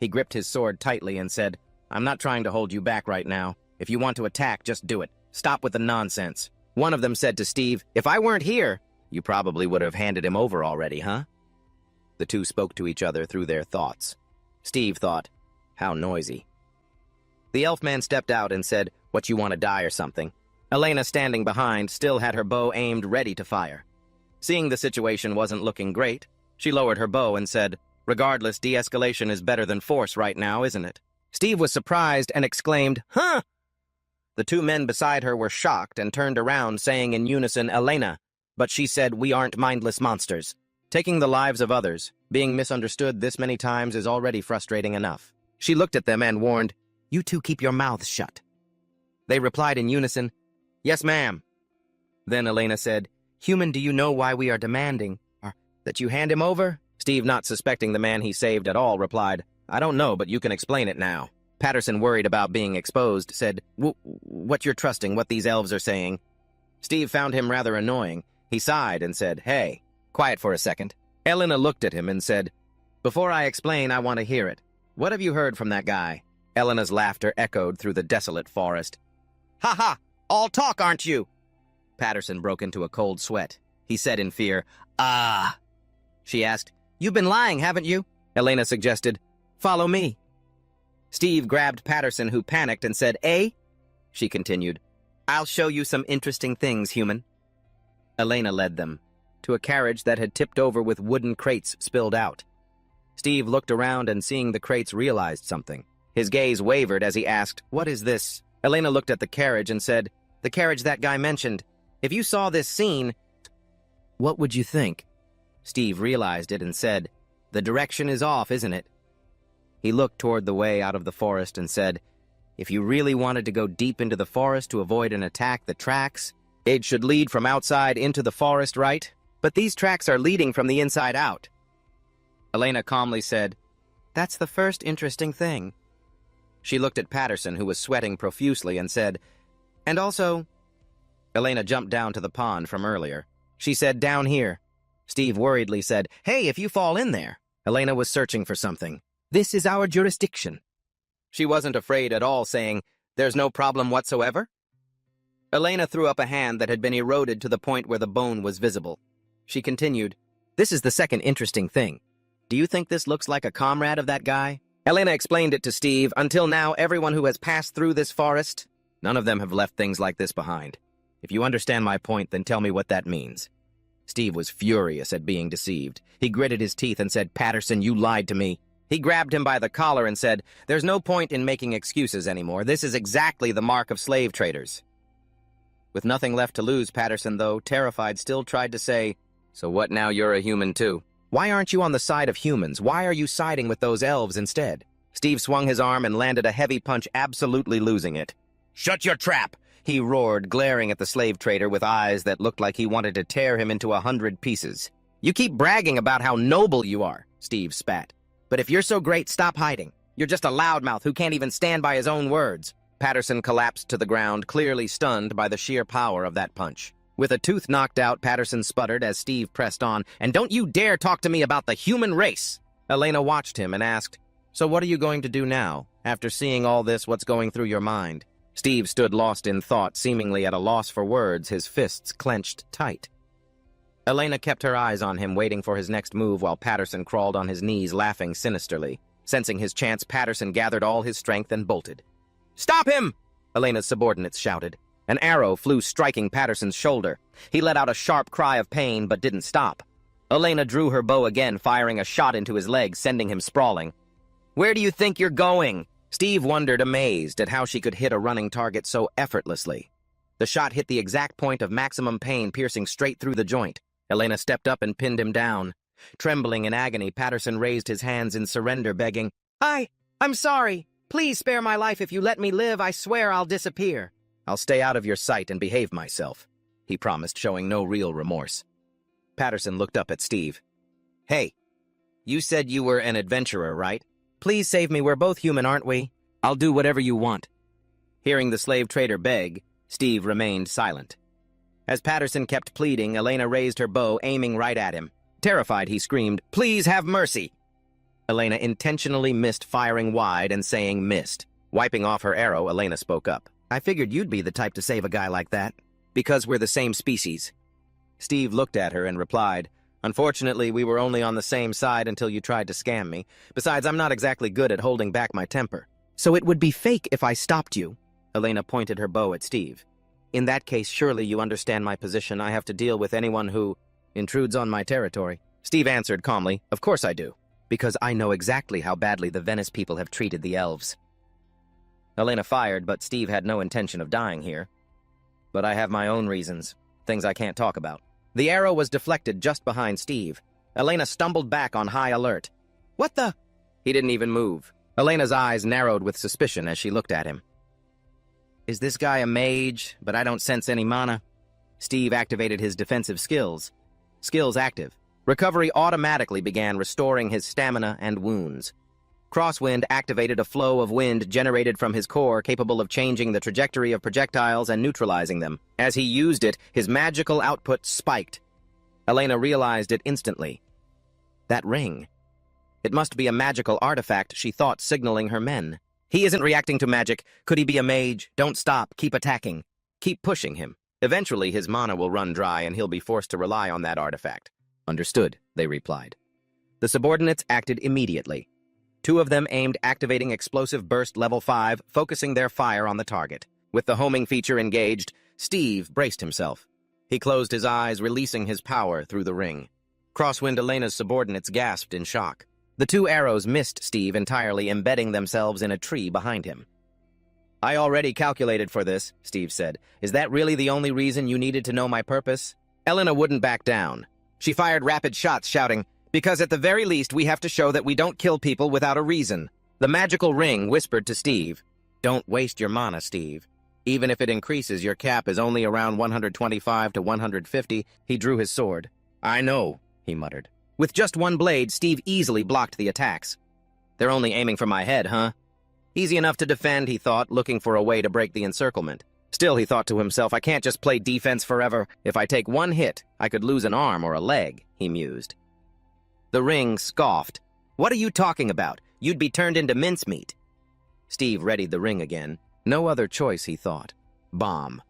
A: He gripped his sword tightly and said, "I'm not trying to hold you back right now. If you want to attack, just do it. Stop with the nonsense." One of them said to Steve, "If I weren't here, you probably would have handed him over already, huh?" The two spoke to each other through their thoughts. Steve thought, "How noisy." The elf-man stepped out and said, "What, you want to die or something?" Elena, standing behind, still had her bow aimed ready to fire. Seeing the situation wasn't looking great, she lowered her bow and said, "Regardless, de-escalation is better than force right now, isn't it?" Steve was surprised and exclaimed, "Huh!" The 2 men beside her were shocked and turned around, saying in unison, "Elena," but she said, "We aren't mindless monsters." Taking the lives of others, being misunderstood this many times is already frustrating enough. She looked at them and warned, "You 2 keep your mouths shut." They replied in unison, "Yes, ma'am." Then Elena said, "Human, do you know why we are demanding That you hand him over? Steve, not suspecting the man he saved at all, replied, I don't know, but you can explain it now. Patterson, worried about being exposed, said, what you're trusting, what these elves are saying. Steve found him rather annoying. He sighed and said, Hey, quiet for a second. Elena looked at him and said, Before I explain, I want to hear it. What have you heard from that guy? Elena's laughter echoed through the desolate forest. Ha ha! All talk, aren't you? Patterson broke into a cold sweat. He said in fear, Ah! She asked, You've been lying, haven't you? Elena suggested, Follow me. Steve grabbed Patterson, who panicked and said, Eh? She continued, I'll show you some interesting things, human. Elena led them to a carriage that had tipped over with wooden crates spilled out. Steve looked around and, seeing the crates, realized something. His gaze wavered as he asked, What is this? Elena looked at the carriage and said, The carriage that guy mentioned. If you saw this scene, what would you think? Steve realized it and said, The direction is off, isn't it? He looked toward the way out of the forest and said, If you really wanted to go deep into the forest to avoid an attack, the tracks, it should lead from outside into the forest, right? But these tracks are leading from the inside out. Elena calmly said, That's the first interesting thing. She looked at Patterson, who was sweating profusely, and said, And also... Elena jumped down to the pond from earlier. She said, Down here. Steve worriedly said, Hey, if you fall in there. Elena was searching for something. This is our jurisdiction. She wasn't afraid at all, saying, There's no problem whatsoever. Elena threw up a hand that had been eroded to the point where the bone was visible. She continued, This is the second interesting thing. Do you think this looks like a comrade of that guy? Elena explained it to Steve. Until now, everyone who has passed through this forest, none of them have left things like this behind. If you understand my point, then tell me what that means. Steve was furious at being deceived. He gritted his teeth and said, Patterson, you lied to me. He grabbed him by the collar and said, There's no point in making excuses anymore. This is exactly the mark of slave traders. With nothing left to lose, Patterson, though, terrified, still tried to say, So what now, you're a human too? Why aren't you on the side of humans? Why are you siding with those elves instead? Steve swung his arm and landed a heavy punch, absolutely losing it. Shut your trap! He roared, glaring at the slave trader with eyes that looked like he wanted to tear him into 100 pieces. You keep bragging about how noble you are, Steve spat. But if you're so great, stop hiding. You're just a loudmouth who can't even stand by his own words. Patterson collapsed to the ground, clearly stunned by the sheer power of that punch. With a tooth knocked out, Patterson sputtered as Steve pressed on, And don't you dare talk to me about the human race! Elena watched him and asked, So what are you going to do now? After seeing all this, what's going through your mind? Steve stood lost in thought, seemingly at a loss for words, his fists clenched tight. Elena kept her eyes on him, waiting for his next move while Patterson crawled on his knees, laughing sinisterly. Sensing his chance, Patterson gathered all his strength and bolted. Stop him! Elena's subordinates shouted. An arrow flew, striking Patterson's shoulder. He let out a sharp cry of pain, but didn't stop. Elena drew her bow again, firing a shot into his leg, sending him sprawling. Where do you think you're going? Steve wondered, amazed at how she could hit a running target so effortlessly. The shot hit the exact point of maximum pain, piercing straight through the joint. Elena stepped up and pinned him down. Trembling in agony, Patterson raised his hands in surrender, begging, I'm sorry. Please spare my life. If you let me live, I swear I'll disappear. I'll stay out of your sight and behave myself, he promised, showing no real remorse. Patterson looked up at Steve. Hey, you said you were an adventurer, right? Please save me. We're both human, aren't we? I'll do whatever you want. Hearing the slave trader beg, Steve remained silent. As Patterson kept pleading, Elena raised her bow, aiming right at him. Terrified, he screamed, Please have mercy! Elena intentionally missed, firing wide and saying missed. Wiping off her arrow, Elena spoke up. I figured you'd be the type to save a guy like that. Because we're the same species. Steve looked at her and replied, Unfortunately, we were only on the same side until you tried to scam me. Besides, I'm not exactly good at holding back my temper. So it would be fake if I stopped you. Elena pointed her bow at Steve. In that case, surely you understand my position. I have to deal with anyone who intrudes on my territory. Steve answered calmly, Of course I do. Because I know exactly how badly the Venice people have treated the elves. Elena fired, but Steve had no intention of dying here. But I have my own reasons, things I can't talk about. The arrow was deflected just behind Steve. Elena stumbled back on high alert. What the? He didn't even move. Elena's eyes narrowed with suspicion as she looked at him. Is this guy a mage, but I don't sense any mana? Steve activated his defensive skills. Skills active. Recovery automatically began restoring his stamina and wounds. Crosswind activated a flow of wind generated from his core capable of changing the trajectory of projectiles and neutralizing them. As he used it, his magical output spiked. Elena realized it instantly. That ring. It must be a magical artifact, she thought, signaling her men. He isn't reacting to magic. Could he be a mage? Don't stop. Keep attacking. Keep pushing him. Eventually, his mana will run dry and he'll be forced to rely on that artifact. Understood, they replied. The subordinates acted immediately. 2 of them aimed activating explosive burst level 5, focusing their fire on the target. With the homing feature engaged, Steve braced himself. He closed his eyes, releasing his power through the ring. Crosswind Elena's subordinates gasped in shock. The 2 arrows missed Steve entirely, embedding themselves in a tree behind him. I already calculated for this, Steve said. Is that really the only reason you needed to know my purpose? Elena wouldn't back down. She fired rapid shots, shouting, because at the very least we have to show that we don't kill people without a reason. The magical ring whispered to Steve, don't waste your mana, Steve. Even if it increases, your cap is only around 125 to 150. He drew his sword. I know, he muttered. With just 1 blade, Steve easily blocked the attacks. They're only aiming for my head, huh? Easy enough to defend, he thought, looking for a way to break the encirclement. Still, he thought to himself, I can't just play defense forever. If I take 1 hit, I could lose an arm or a leg, he mused. The ring scoffed. What are you talking about? You'd be turned into mincemeat. Steve readied the ring again. No other choice, he thought. Bomb.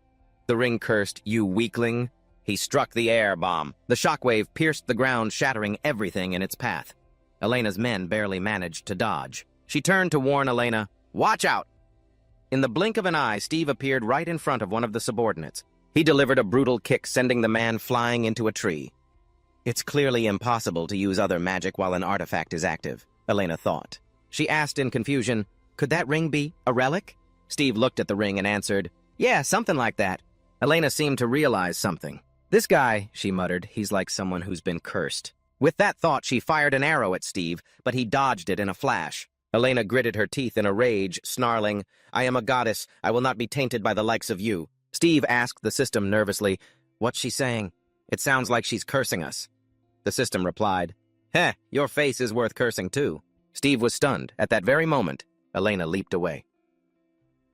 A: The ring cursed, you weakling. He struck the air bomb. The shockwave pierced the ground, shattering everything in its path. Elena's men barely managed to dodge. She turned to warn Elena, watch out! In the blink of an eye, Steve appeared right in front of one of the subordinates. He delivered a brutal kick, sending the man flying into a tree. It's clearly impossible to use other magic while an artifact is active, Elena thought. She asked in confusion, could that ring be a relic? Steve looked at the ring and answered, yeah, something like that. Elena seemed to realize something. This guy, she muttered, he's like someone who's been cursed. With that thought, she fired an arrow at Steve, but he dodged it in a flash. Elena gritted her teeth in a rage, snarling, I am a goddess. I will not be tainted by the likes of you. Steve asked the system nervously, what's she saying? It sounds like she's cursing us. The system replied, heh, your face is worth cursing too. Steve was stunned. At that very moment, Elena leaped away.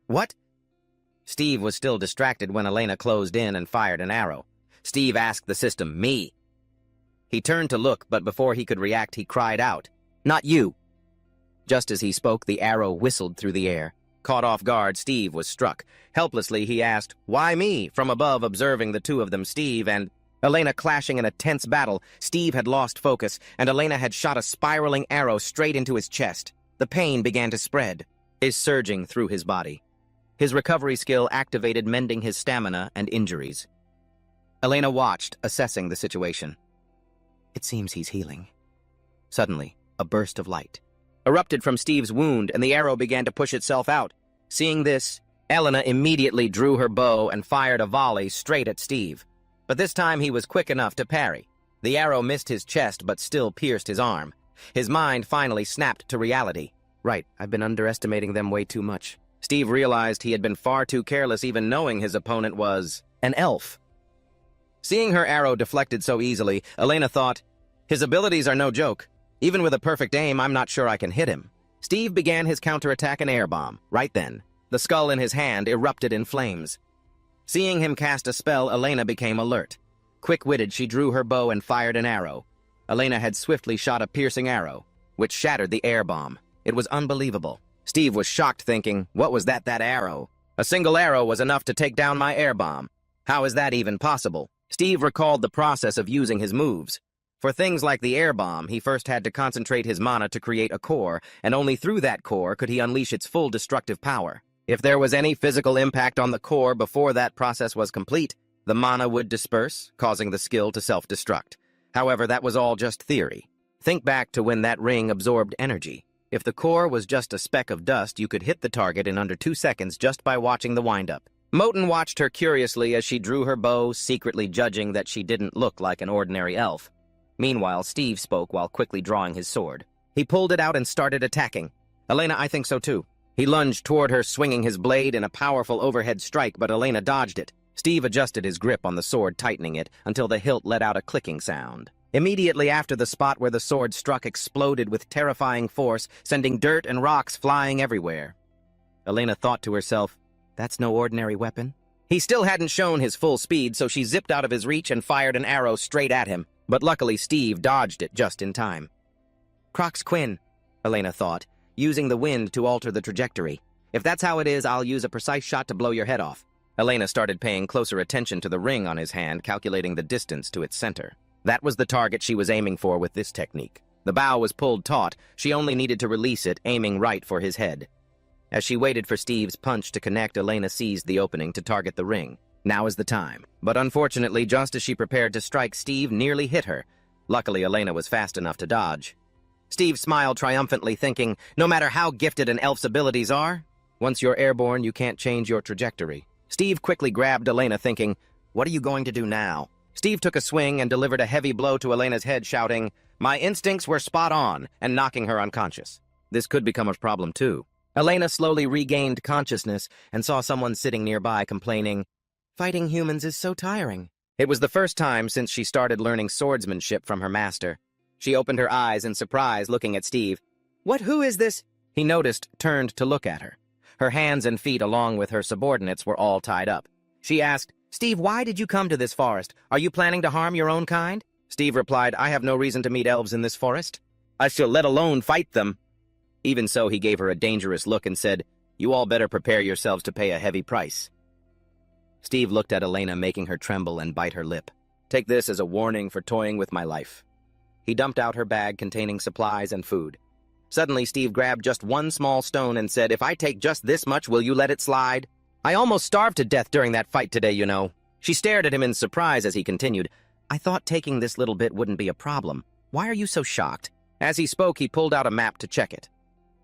A: What? Steve was still distracted when Elena closed in and fired an arrow. Steve asked the system, me. He turned to look, but before he could react, he cried out, not you. Just as he spoke, the arrow whistled through the air. Caught off guard, Steve was struck. Helplessly, he asked, why me? From above, observing the 2 of them, Steve and Elena clashing in a tense battle. Steve had lost focus, and Elena had shot a spiraling arrow straight into his chest. The pain began to spread, surging through his body. His recovery skill activated, mending his stamina and injuries. Elena watched, assessing the situation. It seems he's healing. Suddenly, a burst of light erupted from Steve's wound, and the arrow began to push itself out. Seeing this, Elena immediately drew her bow and fired a volley straight at Steve. But this time he was quick enough to parry. The arrow missed his chest but still pierced his arm. His mind finally snapped to reality. Right, I've been underestimating them way too much. Steve realized he had been far too careless, even knowing his opponent was an elf. Seeing her arrow deflected so easily, Elena thought, his abilities are no joke. Even with a perfect aim, I'm not sure I can hit him. Steve began his counterattack and air bomb. Right then, the skull in his hand erupted in flames. Seeing him cast a spell, Elena became alert. Quick-witted, she drew her bow and fired an arrow. Elena had swiftly shot a piercing arrow, which shattered the air bomb. It was unbelievable. Steve was shocked, thinking, what was that arrow? A single arrow was enough to take down my air bomb. How is that even possible? Steve recalled the process of using his moves. For things like the air bomb, he first had to concentrate his mana to create a core, and only through that core could he unleash its full destructive power. If there was any physical impact on the core before that process was complete, the mana would disperse, causing the skill to self-destruct. However, that was all just theory. Think back to when that ring absorbed energy. If the core was just a speck of dust, you could hit the target in under 2 seconds just by watching the wind-up. Moten watched her curiously as she drew her bow, secretly judging that she didn't look like an ordinary elf. Meanwhile, Steve spoke while quickly drawing his sword. He pulled it out and started attacking. Elena, I think so too. He lunged toward her, swinging his blade in a powerful overhead strike, but Elena dodged it. Steve adjusted his grip on the sword, tightening it until the hilt let out a clicking sound. Immediately after, the spot where the sword struck exploded with terrifying force, sending dirt and rocks flying everywhere. Elena thought to herself, that's no ordinary weapon. He still hadn't shown his full speed, so she zipped out of his reach and fired an arrow straight at him, but luckily Steve dodged it just in time. Crocs Quinn, Elena thought, using the wind to alter the trajectory. If that's how it is, I'll use a precise shot to blow your head off. Elena started paying closer attention to the ring on his hand, calculating the distance to its center. That was the target she was aiming for with this technique. The bow was pulled taut. She only needed to release it, aiming right for his head. As she waited for Steve's punch to connect, Elena seized the opening to target the ring. Now is the time. But unfortunately, just as she prepared to strike, Steve nearly hit her. Luckily, Elena was fast enough to dodge. Steve smiled triumphantly, thinking, no matter how gifted an elf's abilities are, once you're airborne, you can't change your trajectory. Steve quickly grabbed Elena, thinking, what are you going to do now? Steve took a swing and delivered a heavy blow to Elena's head, shouting, my instincts were spot on, and knocking her unconscious. This could become a problem, too. Elena slowly regained consciousness and saw someone sitting nearby complaining, fighting humans is so tiring. It was the first time since she started learning swordsmanship from her master. She opened her eyes in surprise, looking at Steve. Who is this? He noticed, turned to look at her. Her hands and feet, along with her subordinates, were all tied up. She asked, Steve, why did you come to this forest? Are you planning to harm your own kind? Steve replied, I have no reason to meet elves in this forest. I shall let alone fight them. Even so, he gave her a dangerous look and said, you all better prepare yourselves to pay a heavy price. Steve looked at Elena, making her tremble and bite her lip. Take this as a warning for toying with my life. He dumped out her bag containing supplies and food. Suddenly, Steve grabbed just one small stone and said, if I take just this much, will you let it slide? I almost starved to death during that fight today, you know. She stared at him in surprise as he continued, I thought taking this little bit wouldn't be a problem. Why are you so shocked? As he spoke, he pulled out a map to check it.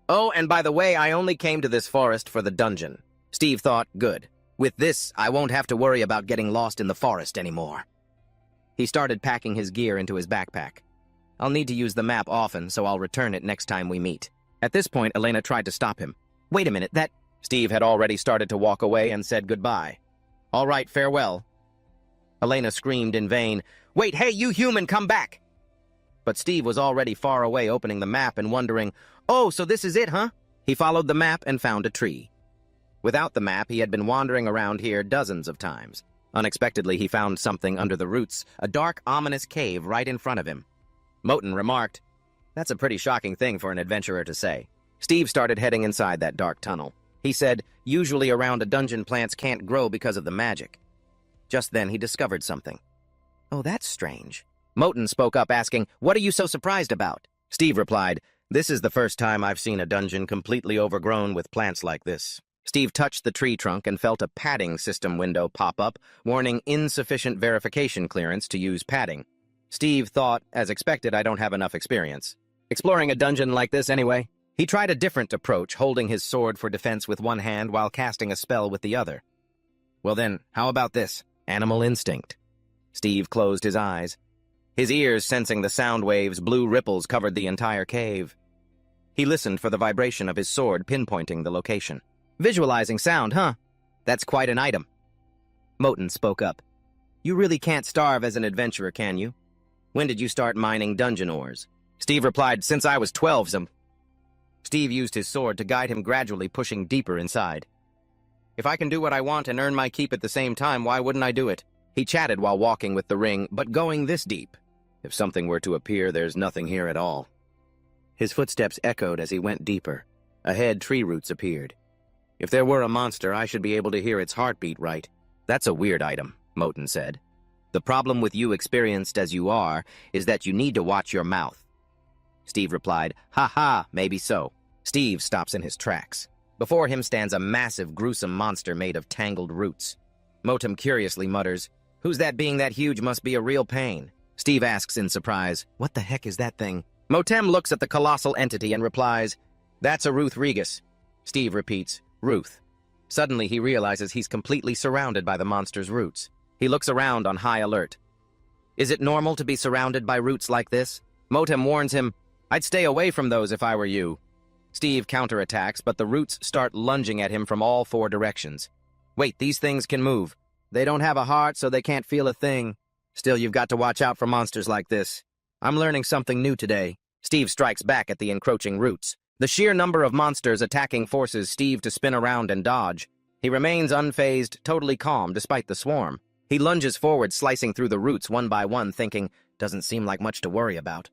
A: Oh, and by the way, I only came to this forest for the dungeon. Steve thought, good. With this, I won't have to worry about getting lost in the forest anymore. He started packing his gear into his backpack. I'll need to use the map often, so I'll return it next time we meet. At this point, Elena tried to stop him. Wait a minute, that... Steve had already started to walk away and said goodbye. All right, farewell. Elena screamed in vain, Wait, hey, you human, come back! But Steve was already far away, opening the map and wondering, oh, so this is it, huh? He followed the map and found a tree. Without the map, he had been wandering around here dozens of times. Unexpectedly, he found something under the roots, a dark, ominous cave right in front of him. Moten remarked, that's a pretty shocking thing for an adventurer to say. Steve started heading inside that dark tunnel. He said, usually around a dungeon plants can't grow because of the magic. Just then he discovered something. Oh, that's strange. Moten spoke up asking, what are you so surprised about? Steve replied, this is the first time I've seen a dungeon completely overgrown with plants like this. Steve touched the tree trunk and felt a padding system window pop up, warning insufficient verification clearance to use padding. Steve thought, as expected, I don't have enough experience. Exploring a dungeon like this anyway. He tried a different approach, holding his sword for defense with one hand while casting a spell with the other. Well then, how about this? Animal instinct. Steve closed his eyes. His ears sensing the sound waves, blue ripples covered the entire cave. He listened for the vibration of his sword, pinpointing the location. Visualizing sound, huh? That's quite an item. Moten spoke up. You really can't starve as an adventurer, can you? When did you start mining dungeon ores? Steve replied, since I was 12, Steve used his sword to guide him, gradually pushing deeper inside. If I can do what I want and earn my keep at the same time, why wouldn't I do it? He chatted while walking with the ring, but going this deep. If something were to appear, there's nothing here at all. His footsteps echoed as he went deeper. Ahead, tree roots appeared. If there were a monster, I should be able to hear its heartbeat right. That's a weird item, Moten said. The problem with you, experienced as you are, is that you need to watch your mouth. Steve replied, ha ha, maybe so. Steve stops in his tracks. Before him stands a massive, gruesome monster made of tangled roots. Moten curiously mutters, who's that being that huge must be a real pain? Steve asks in surprise, what the heck is that thing? Moten looks at the colossal entity and replies, that's a Ruth Regis. Steve repeats, Ruth. Suddenly he realizes he's completely surrounded by the monster's roots. He looks around on high alert. Is it normal to be surrounded by roots like this? Moten warns him, I'd stay away from those if I were you. Steve counterattacks, but the roots start lunging at him from all four directions. Wait, these things can move. They don't have a heart, so they can't feel a thing. Still, you've got to watch out for monsters like this. I'm learning something new today. Steve strikes back at the encroaching roots. The sheer number of monsters attacking forces Steve to spin around and dodge. He remains unfazed, totally calm despite the swarm. He lunges forward, slicing through the roots one by one, thinking, doesn't seem like much to worry about.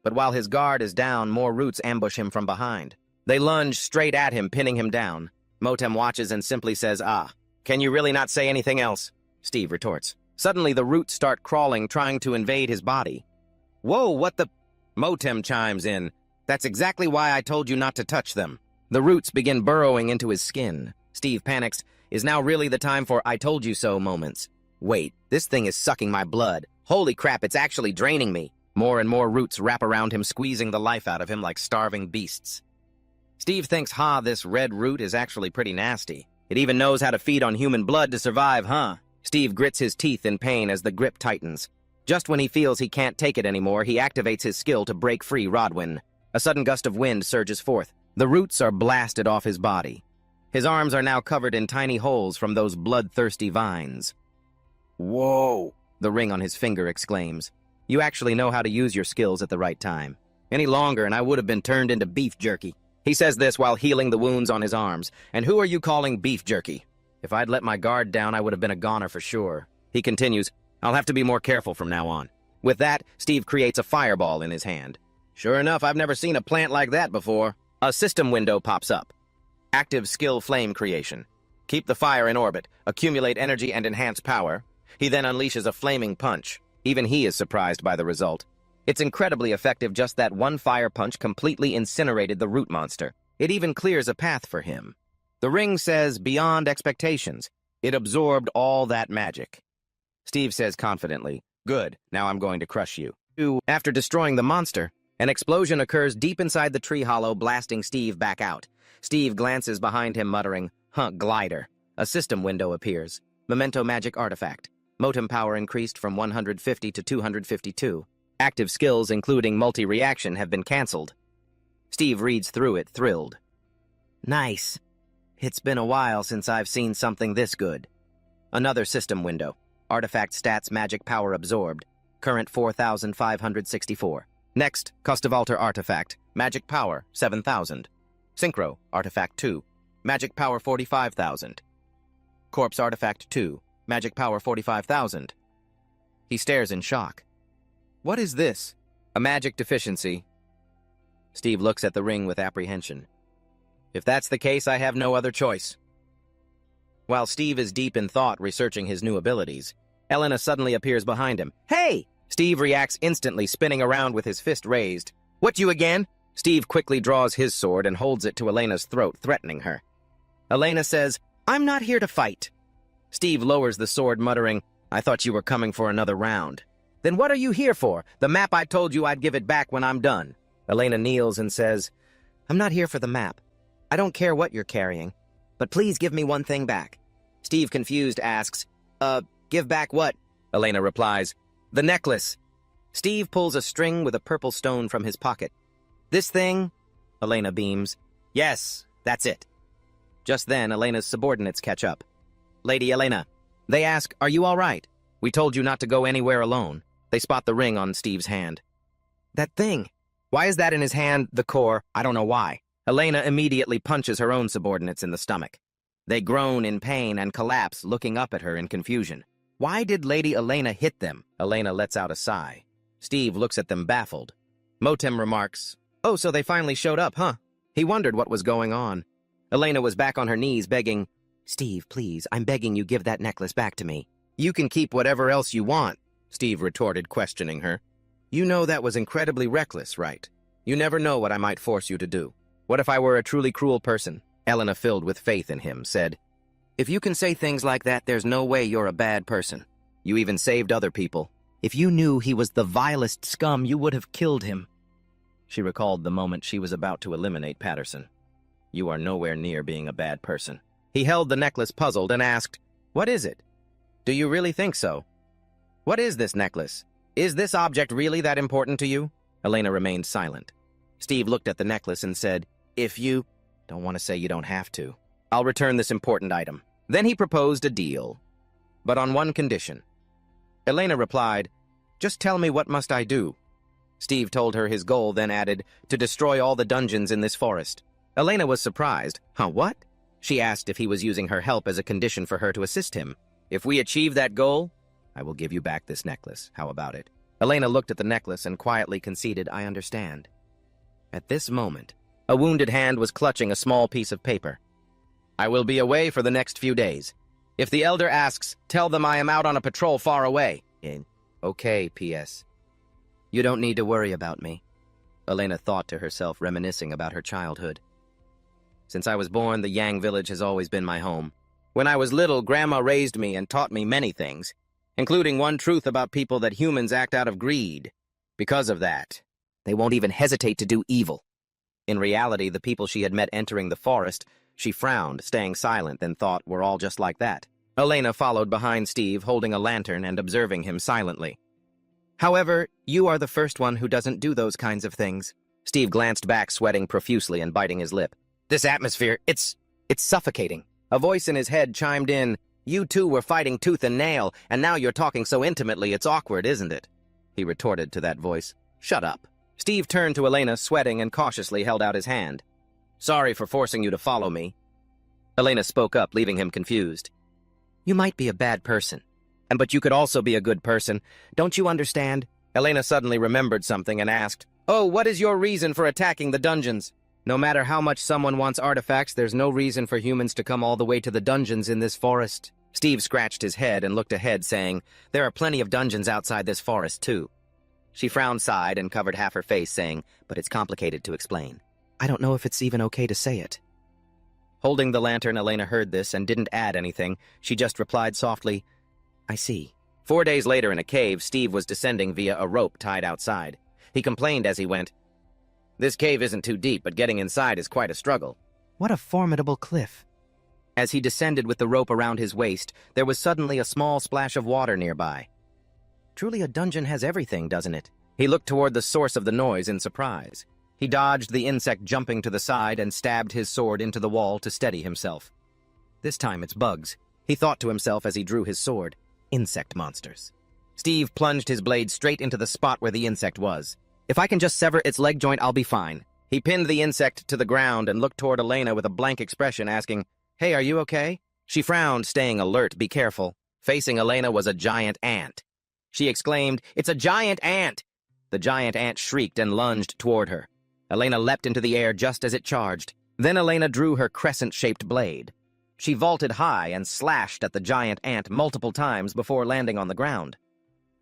A: But while his guard is down, more roots ambush him from behind. They lunge straight at him, pinning him down. Motem watches and simply says, "Ah, can you really not say anything else?" Steve retorts. Suddenly, the roots start crawling, trying to invade his body. "Whoa, what the—" Motem chimes in. "That's exactly why I told you not to touch them." The roots begin burrowing into his skin. Steve panics. Is now really the time for "I told you so" moments? Wait, this thing is sucking my blood. Holy crap, it's actually draining me. More and more roots wrap around him, squeezing the life out of him like starving beasts. Steve thinks, this red root is actually pretty nasty. It even knows how to feed on human blood to survive, huh? Steve grits his teeth in pain as the grip tightens. Just when he feels he can't take it anymore, he activates his skill to break free Rodwin. A sudden gust of wind surges forth. The roots are blasted off his body. His arms are now covered in tiny holes from those bloodthirsty vines. "Whoa!" the ring on his finger exclaims. "You actually know how to use your skills at the right time. Any longer and I would have been turned into beef jerky." He says this while healing the wounds on his arms. "And who are you calling beef jerky? If I'd let my guard down, I would have been a goner for sure." He continues, "I'll have to be more careful from now on." With that, Steve creates a fireball in his hand. Sure enough, I've never seen a plant like that before. A system window pops up. Active skill flame creation. Keep the fire in orbit, accumulate energy and enhance power. He then unleashes a flaming punch. Even he is surprised by the result. It's incredibly effective. Just that one fire punch completely incinerated the root monster. It even clears a path for him. The ring says, "Beyond expectations." It absorbed all that magic. Steve says confidently, "Good, now I'm going to crush you." After destroying the monster, an explosion occurs deep inside the tree hollow, blasting Steve back out. Steve glances behind him, muttering, glider." A system window appears. Memento magic artifact. Motem power increased from 150 to 252. Active skills, including multi-reaction, have been cancelled. Steve reads through it, thrilled. Nice. It's been a while since I've seen something this good. Another system window. Artifact stats, magic power absorbed. Current 4,564. Next, Custovalter artifact. Magic power, 7,000. Synchro, artifact 2. Magic power, 45,000. Corpse artifact 2. Magic power, 45,000. He stares in shock. What is this? A magic deficiency. Steve looks at the ring with apprehension. If that's the case, I have no other choice. While Steve is deep in thought researching his new abilities, Elena suddenly appears behind him. Hey! Steve reacts instantly, spinning around with his fist raised. What, you again? Steve quickly draws his sword and holds it to Elena's throat, threatening her. Elena says, I'm not here to fight. Steve lowers the sword, muttering, I thought you were coming for another round. Then what are you here for? The map, I told you I'd give it back when I'm done. Elena kneels and says, I'm not here for the map. I don't care what you're carrying, but please give me one thing back. Steve, confused, asks, give back what? Elena replies, the necklace. Steve pulls a string with a purple stone from his pocket. This thing? Elena beams. Yes, that's it. Just then, Elena's subordinates catch up. Lady Elena. They ask, are you all right? We told you not to go anywhere alone. They spot the ring on Steve's hand. That thing. Why is that in his hand, the core? I don't know why. Elena immediately punches her own subordinates in the stomach. They groan in pain and collapse, looking up at her in confusion. Why did Lady Elena hit them? Elena lets out a sigh. Steve looks at them baffled. Motem remarks, oh, so they finally showed up, huh? He wondered what was going on. Elena was back on her knees, begging, Steve, please, I'm begging you give that necklace back to me. You can keep whatever else you want, Steve retorted, questioning her. You know that was incredibly reckless, right? You never know what I might force you to do. What if I were a truly cruel person? Elena, filled with faith in him, said, if you can say things like that, there's no way you're a bad person. You even saved other people. If you knew he was the vilest scum, you would have killed him. She recalled the moment she was about to eliminate Patterson. You are nowhere near being a bad person. He held the necklace puzzled and asked, what is it? Do you really think so? What is this necklace? Is this object really that important to you? Elena remained silent. Steve looked at the necklace and said, if you don't want to say you don't have to, I'll return this important item. Then he proposed a deal, but on one condition. Elena replied, just tell me what must I do? Steve told her his goal, then added, to destroy all the dungeons in this forest. Elena was surprised. Huh, what? She asked if he was using her help as a condition for her to assist him. If we achieve that goal, I will give you back this necklace. How about it? Elena looked at the necklace and quietly conceded, I understand. At this moment, a wounded hand was clutching a small piece of paper. I will be away for the next few days. If the elder asks, tell them I am out on a patrol far away. Okay, P.S. You don't need to worry about me. Elena thought to herself, reminiscing about her childhood. Since I was born, the Yang village has always been my home. When I was little, Grandma raised me and taught me many things, including one truth about people that humans act out of greed. Because of that, they won't even hesitate to do evil. In reality, the people she had met entering the forest, she frowned, staying silent, then thought were all just like that. Elena followed behind Steve, holding a lantern and observing him silently. However, you are the first one who doesn't do those kinds of things. Steve glanced back, sweating profusely and biting his lip. This atmosphere, it's suffocating. A voice in his head chimed in, You two were fighting tooth and nail, and now you're talking so intimately it's awkward, isn't it? He retorted to that voice. Shut up. Steve turned to Elena, sweating, and cautiously held out his hand. Sorry for forcing you to follow me. Elena spoke up, leaving him confused. You might be a bad person, but you could also be a good person. Don't you understand? Elena suddenly remembered something and asked, Oh, what is your reason for attacking the dungeons? No matter how much someone wants artifacts, there's no reason for humans to come all the way to the dungeons in this forest. Steve scratched his head and looked ahead, saying, There are plenty of dungeons outside this forest, too. She frowned, sighed, and covered half her face, saying, But it's complicated to explain. I don't know if it's even okay to say it. Holding the lantern, Elena heard this and didn't add anything. She just replied softly, I see. 4 days later in a cave, Steve was descending via a rope tied outside. He complained as he went, This cave isn't too deep, but getting inside is quite a struggle. What a formidable cliff. As he descended with the rope around his waist, there was suddenly a small splash of water nearby. Truly a dungeon has everything, doesn't it? He looked toward the source of the noise in surprise. He dodged the insect jumping to the side and stabbed his sword into the wall to steady himself. This time it's bugs, he thought to himself as he drew his sword. Insect monsters. Steve plunged his blade straight into the spot where the insect was. If I can just sever its leg joint, I'll be fine. He pinned the insect to the ground and looked toward Elena with a blank expression, asking, Hey, are you okay? She frowned, staying alert. Be careful. Facing Elena was a giant ant. She exclaimed, It's a giant ant! The giant ant shrieked and lunged toward her. Elena leapt into the air just as it charged. Then Elena drew her crescent-shaped blade. She vaulted high and slashed at the giant ant multiple times before landing on the ground.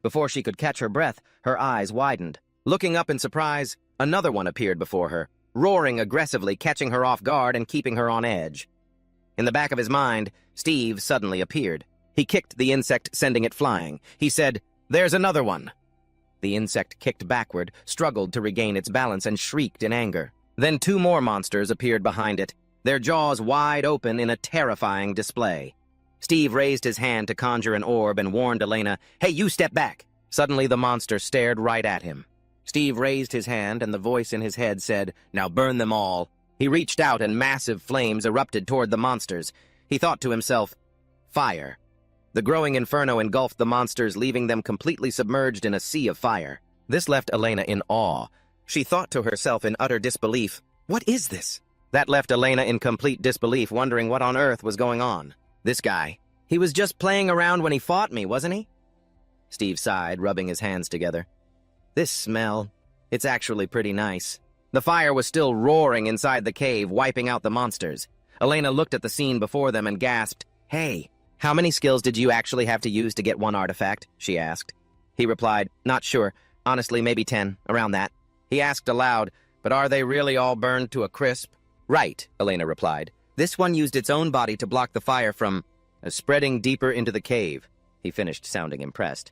A: Before she could catch her breath, her eyes widened. Looking up in surprise, another one appeared before her, roaring aggressively, catching her off guard and keeping her on edge. In the back of his mind, Steve suddenly appeared. He kicked the insect, sending it flying. He said, There's another one. The insect kicked backward, struggled to regain its balance, and shrieked in anger. Then 2 more monsters appeared behind it, their jaws wide open in a terrifying display. Steve raised his hand to conjure an orb and warned Elena, Hey, you step back! Suddenly the monster stared right at him. Steve raised his hand and the voice in his head said, Now burn them all. He reached out and massive flames erupted toward the monsters. He thought to himself, Fire. The growing inferno engulfed the monsters, leaving them completely submerged in a sea of fire. This left Elena in awe. She thought to herself in utter disbelief, What is this? That left Elena in complete disbelief, wondering what on earth was going on. This guy. He was just playing around when he fought me, wasn't he? Steve sighed, rubbing his hands together. This smell. It's actually pretty nice. The fire was still roaring inside the cave, wiping out the monsters. Elena looked at the scene before them and gasped, Hey, how many skills did you actually have to use to get one artifact? She asked. He replied, Not sure. Honestly, maybe 10, around that. He asked aloud, But are they really all burned to a crisp? Right, Elena replied. This one used its own body to block the fire from spreading deeper into the cave. He finished, sounding impressed.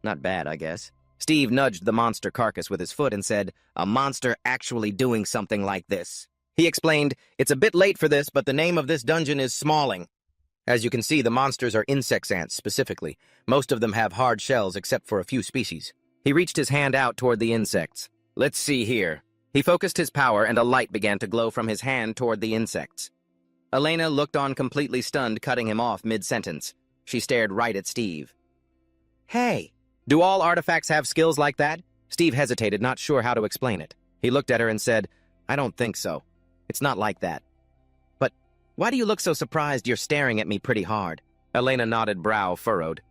A: Not bad, I guess. Steve nudged the monster carcass with his foot and said, A monster actually doing something like this. He explained, It's a bit late for this, but the name of this dungeon is Smalling. As you can see, the monsters are insect ants specifically. Most of them have hard shells except for a few species. He reached his hand out toward the insects. Let's see here. He focused his power and a light began to glow from his hand toward the insects. Elena looked on completely stunned, cutting him off mid-sentence. She stared right at Steve. Hey, do all artifacts have skills like that? Steve hesitated, not sure how to explain it. He looked at her and said, I don't think so. It's not like that. But why do you look so surprised? You're staring at me pretty hard. Elena nodded, brow furrowed.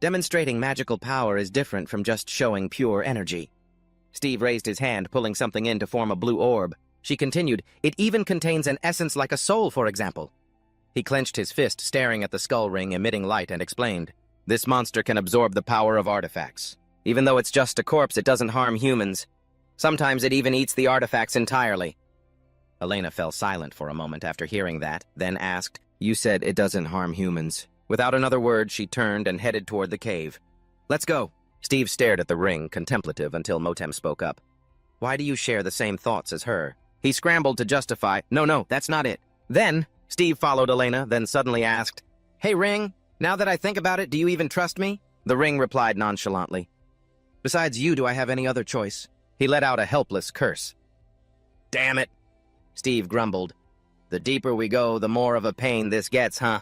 A: Demonstrating magical power is different from just showing pure energy. Steve raised his hand, pulling something in to form a blue orb. She continued, it even contains an essence like a soul, for example. He clenched his fist, staring at the skull ring emitting light, and explained, this monster can absorb the power of artifacts. Even though it's just a corpse, it doesn't harm humans. Sometimes it even eats the artifacts entirely. Elena fell silent for a moment after hearing that, then asked, you said it doesn't harm humans. Without another word, she turned and headed toward the cave. Let's go. Steve stared at the ring, contemplative, until Motem spoke up. Why do you share the same thoughts as her? He scrambled to justify, no, that's not it. Then, Steve followed Elena, then suddenly asked, hey, Ring, now that I think about it, do you even trust me? The Ring replied nonchalantly. Besides you, do I have any other choice? He let out a helpless curse. Damn it, Steve grumbled. The deeper we go, the more of a pain this gets, huh?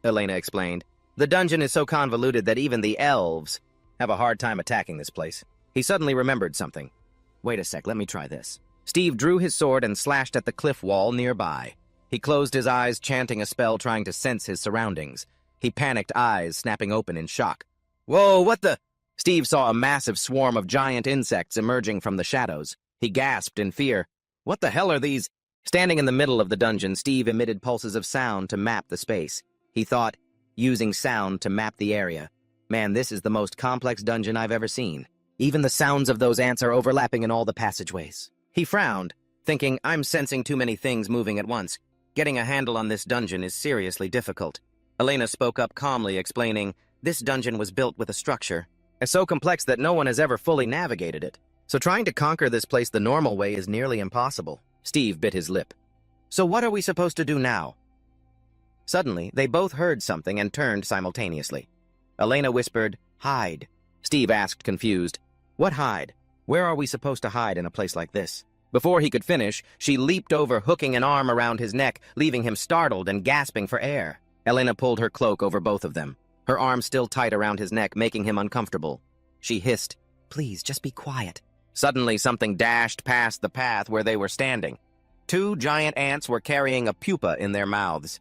A: Elena explained. The dungeon is so convoluted that even the elves have a hard time attacking this place. He suddenly remembered something. Wait a sec, let me try this. Steve drew his sword and slashed at the cliff wall nearby. He closed his eyes, chanting a spell, trying to sense his surroundings. He panicked, eyes snapping open in shock. Whoa, what the? Steve saw a massive swarm of giant insects emerging from the shadows. He gasped in fear. What the hell are these? Standing in the middle of the dungeon, Steve emitted pulses of sound to map the space. He thought, using sound to map the area. Man, this is the most complex dungeon I've ever seen. Even the sounds of those ants are overlapping in all the passageways. He frowned, thinking, I'm sensing too many things moving at once. Getting a handle on this dungeon is seriously difficult. Elena spoke up calmly, explaining, this dungeon was built with a structure. It's so complex that no one has ever fully navigated it. So trying to conquer this place the normal way is nearly impossible. Steve bit his lip. So what are we supposed to do now? Suddenly, they both heard something and turned simultaneously. Elena whispered, hide. Steve asked, confused, what hide? Where are we supposed to hide in a place like this? Before he could finish, she leaped over, hooking an arm around his neck, leaving him startled and gasping for air. Elena pulled her cloak over both of them, her arm still tight around his neck, making him uncomfortable. She hissed, please, just be quiet. Suddenly, something dashed past the path where they were standing. 2 giant ants were carrying a pupa in their mouths.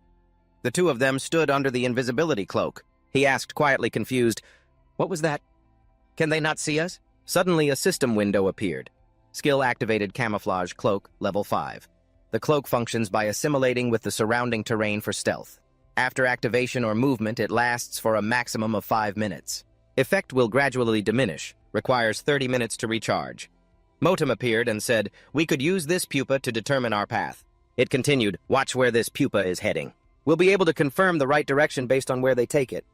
A: The 2 of them stood under the invisibility cloak. He asked quietly, confused, what was that? Can they not see us? Suddenly, a system window appeared. Skill-activated camouflage cloak, level 5. The cloak functions by assimilating with the surrounding terrain for stealth. After activation or movement, it lasts for a maximum of 5 minutes. Effect will gradually diminish, requires 30 minutes to recharge. Motem appeared and said, we could use this pupa to determine our path. It continued, watch where this pupa is heading. We'll be able to confirm the right direction based on where they take it.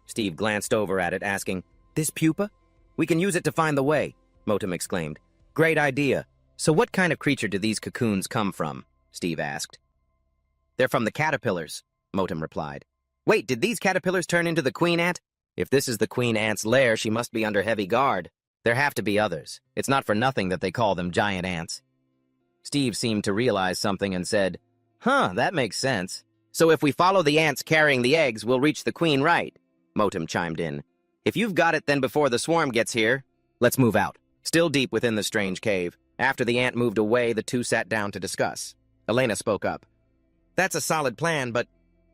A: Steve glanced over at it, asking, this pupa? We can use it to find the way, Motem exclaimed. Great idea. So what kind of creature do these cocoons come from? Steve asked. They're from the caterpillars, Motem replied. Wait, did these caterpillars turn into the queen ant? If this is the queen ant's lair, she must be under heavy guard. There have to be others. It's not for nothing that they call them giant ants. Steve seemed to realize something and said, that makes sense. So if we follow the ants carrying the eggs, we'll reach the queen, right? Motem chimed in. If you've got it, then before the swarm gets here, let's move out. Still deep within the strange cave, after the ant moved away, the 2 sat down to discuss. Elena spoke up. That's a solid plan, but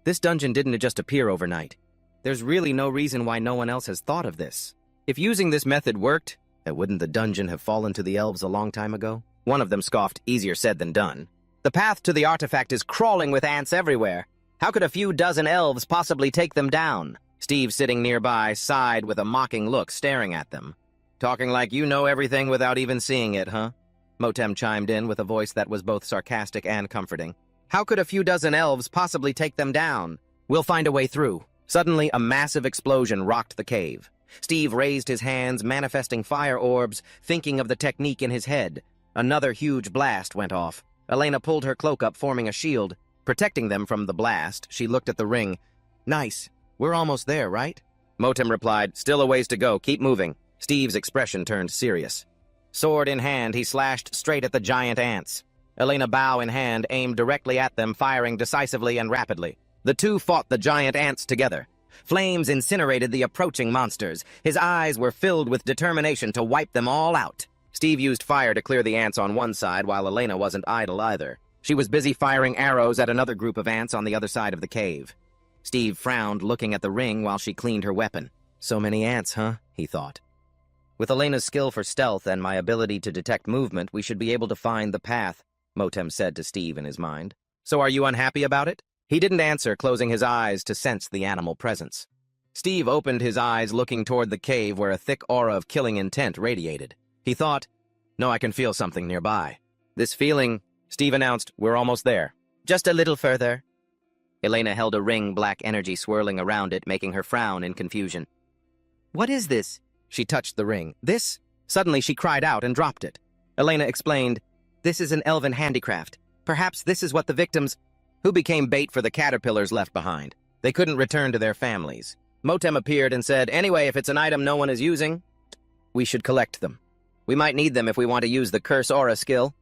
A: this dungeon didn't just appear overnight. There's really no reason why no one else has thought of this. If using this method worked, wouldn't the dungeon have fallen to the elves a long time ago? One of them scoffed, easier said than done. The path to the artifact is crawling with ants everywhere. How could a few dozen elves possibly take them down? Steve, sitting nearby, sighed with a mocking look, staring at them. Talking like you know everything without even seeing it, huh? Motem chimed in with a voice that was both sarcastic and comforting. How could a few dozen elves possibly take them down? We'll find a way through. Suddenly, a massive explosion rocked the cave. Steve raised his hands, manifesting fire orbs, thinking of the technique in his head. Another huge blast went off. Elena pulled her cloak up, forming a shield. Protecting them from the blast, she looked at the ring. Nice. We're almost there, right? Motem replied, still a ways to go, keep moving. Steve's expression turned serious. Sword in hand, he slashed straight at the giant ants. Elena, bow in hand, aimed directly at them, firing decisively and rapidly. The 2 fought the giant ants together. Flames incinerated the approaching monsters. His eyes were filled with determination to wipe them all out. Steve used fire to clear the ants on one side, while Elena wasn't idle either. She was busy firing arrows at another group of ants on the other side of the cave. Steve frowned, looking at the ring while she cleaned her weapon. So many ants, huh? He thought. With Elena's skill for stealth and my ability to detect movement, we should be able to find the path, Motem said to Steve in his mind. So are you unhappy about it? He didn't answer, closing his eyes to sense the animal presence. Steve opened his eyes, looking toward the cave where a thick aura of killing intent radiated. He thought, no, I can feel something nearby. This feeling, Steve announced, we're almost there. Just a little further. Elena held a ring, black energy swirling around it, making her frown in confusion. What is this? She touched the ring. This? Suddenly she cried out and dropped it. Elena explained, this is an elven handicraft. Perhaps this is what the victims who became bait for the caterpillars left behind. They couldn't return to their families. Motem appeared and said, anyway, if it's an item no one is using, we should collect them. We might need them if we want to use the Curse Aura skill.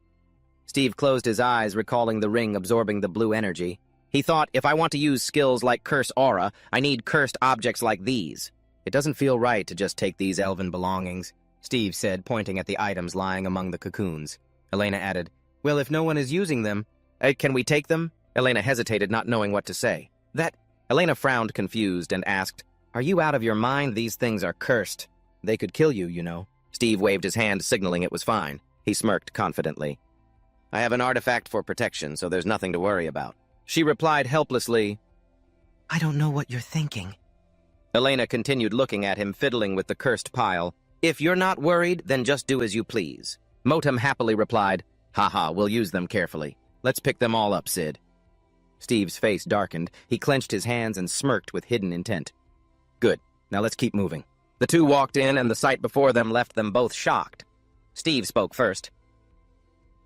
A: Steve closed his eyes, recalling the ring absorbing the blue energy. He thought, if I want to use skills like Curse Aura, I need cursed objects like these. It doesn't feel right to just take these elven belongings, Steve said, pointing at the items lying among the cocoons. Elena added, well, if no one is using them, can we take them? Elena hesitated, not knowing what to say. Elena frowned, confused, and asked, are you out of your mind? These things are cursed. They could kill you, you know. Steve waved his hand, signaling it was fine. He smirked confidently. I have an artifact for protection, so there's nothing to worry about. She replied helplessly, I don't know what you're thinking. Elena continued looking at him, fiddling with the cursed pile. If you're not worried, then just do as you please. Motem happily replied, haha, we'll use them carefully. Let's pick them all up, Sid. Steve's face darkened. He clenched his hands and smirked with hidden intent. Good. Now let's keep moving. The two walked in, and the sight before them left them both shocked. Steve spoke first.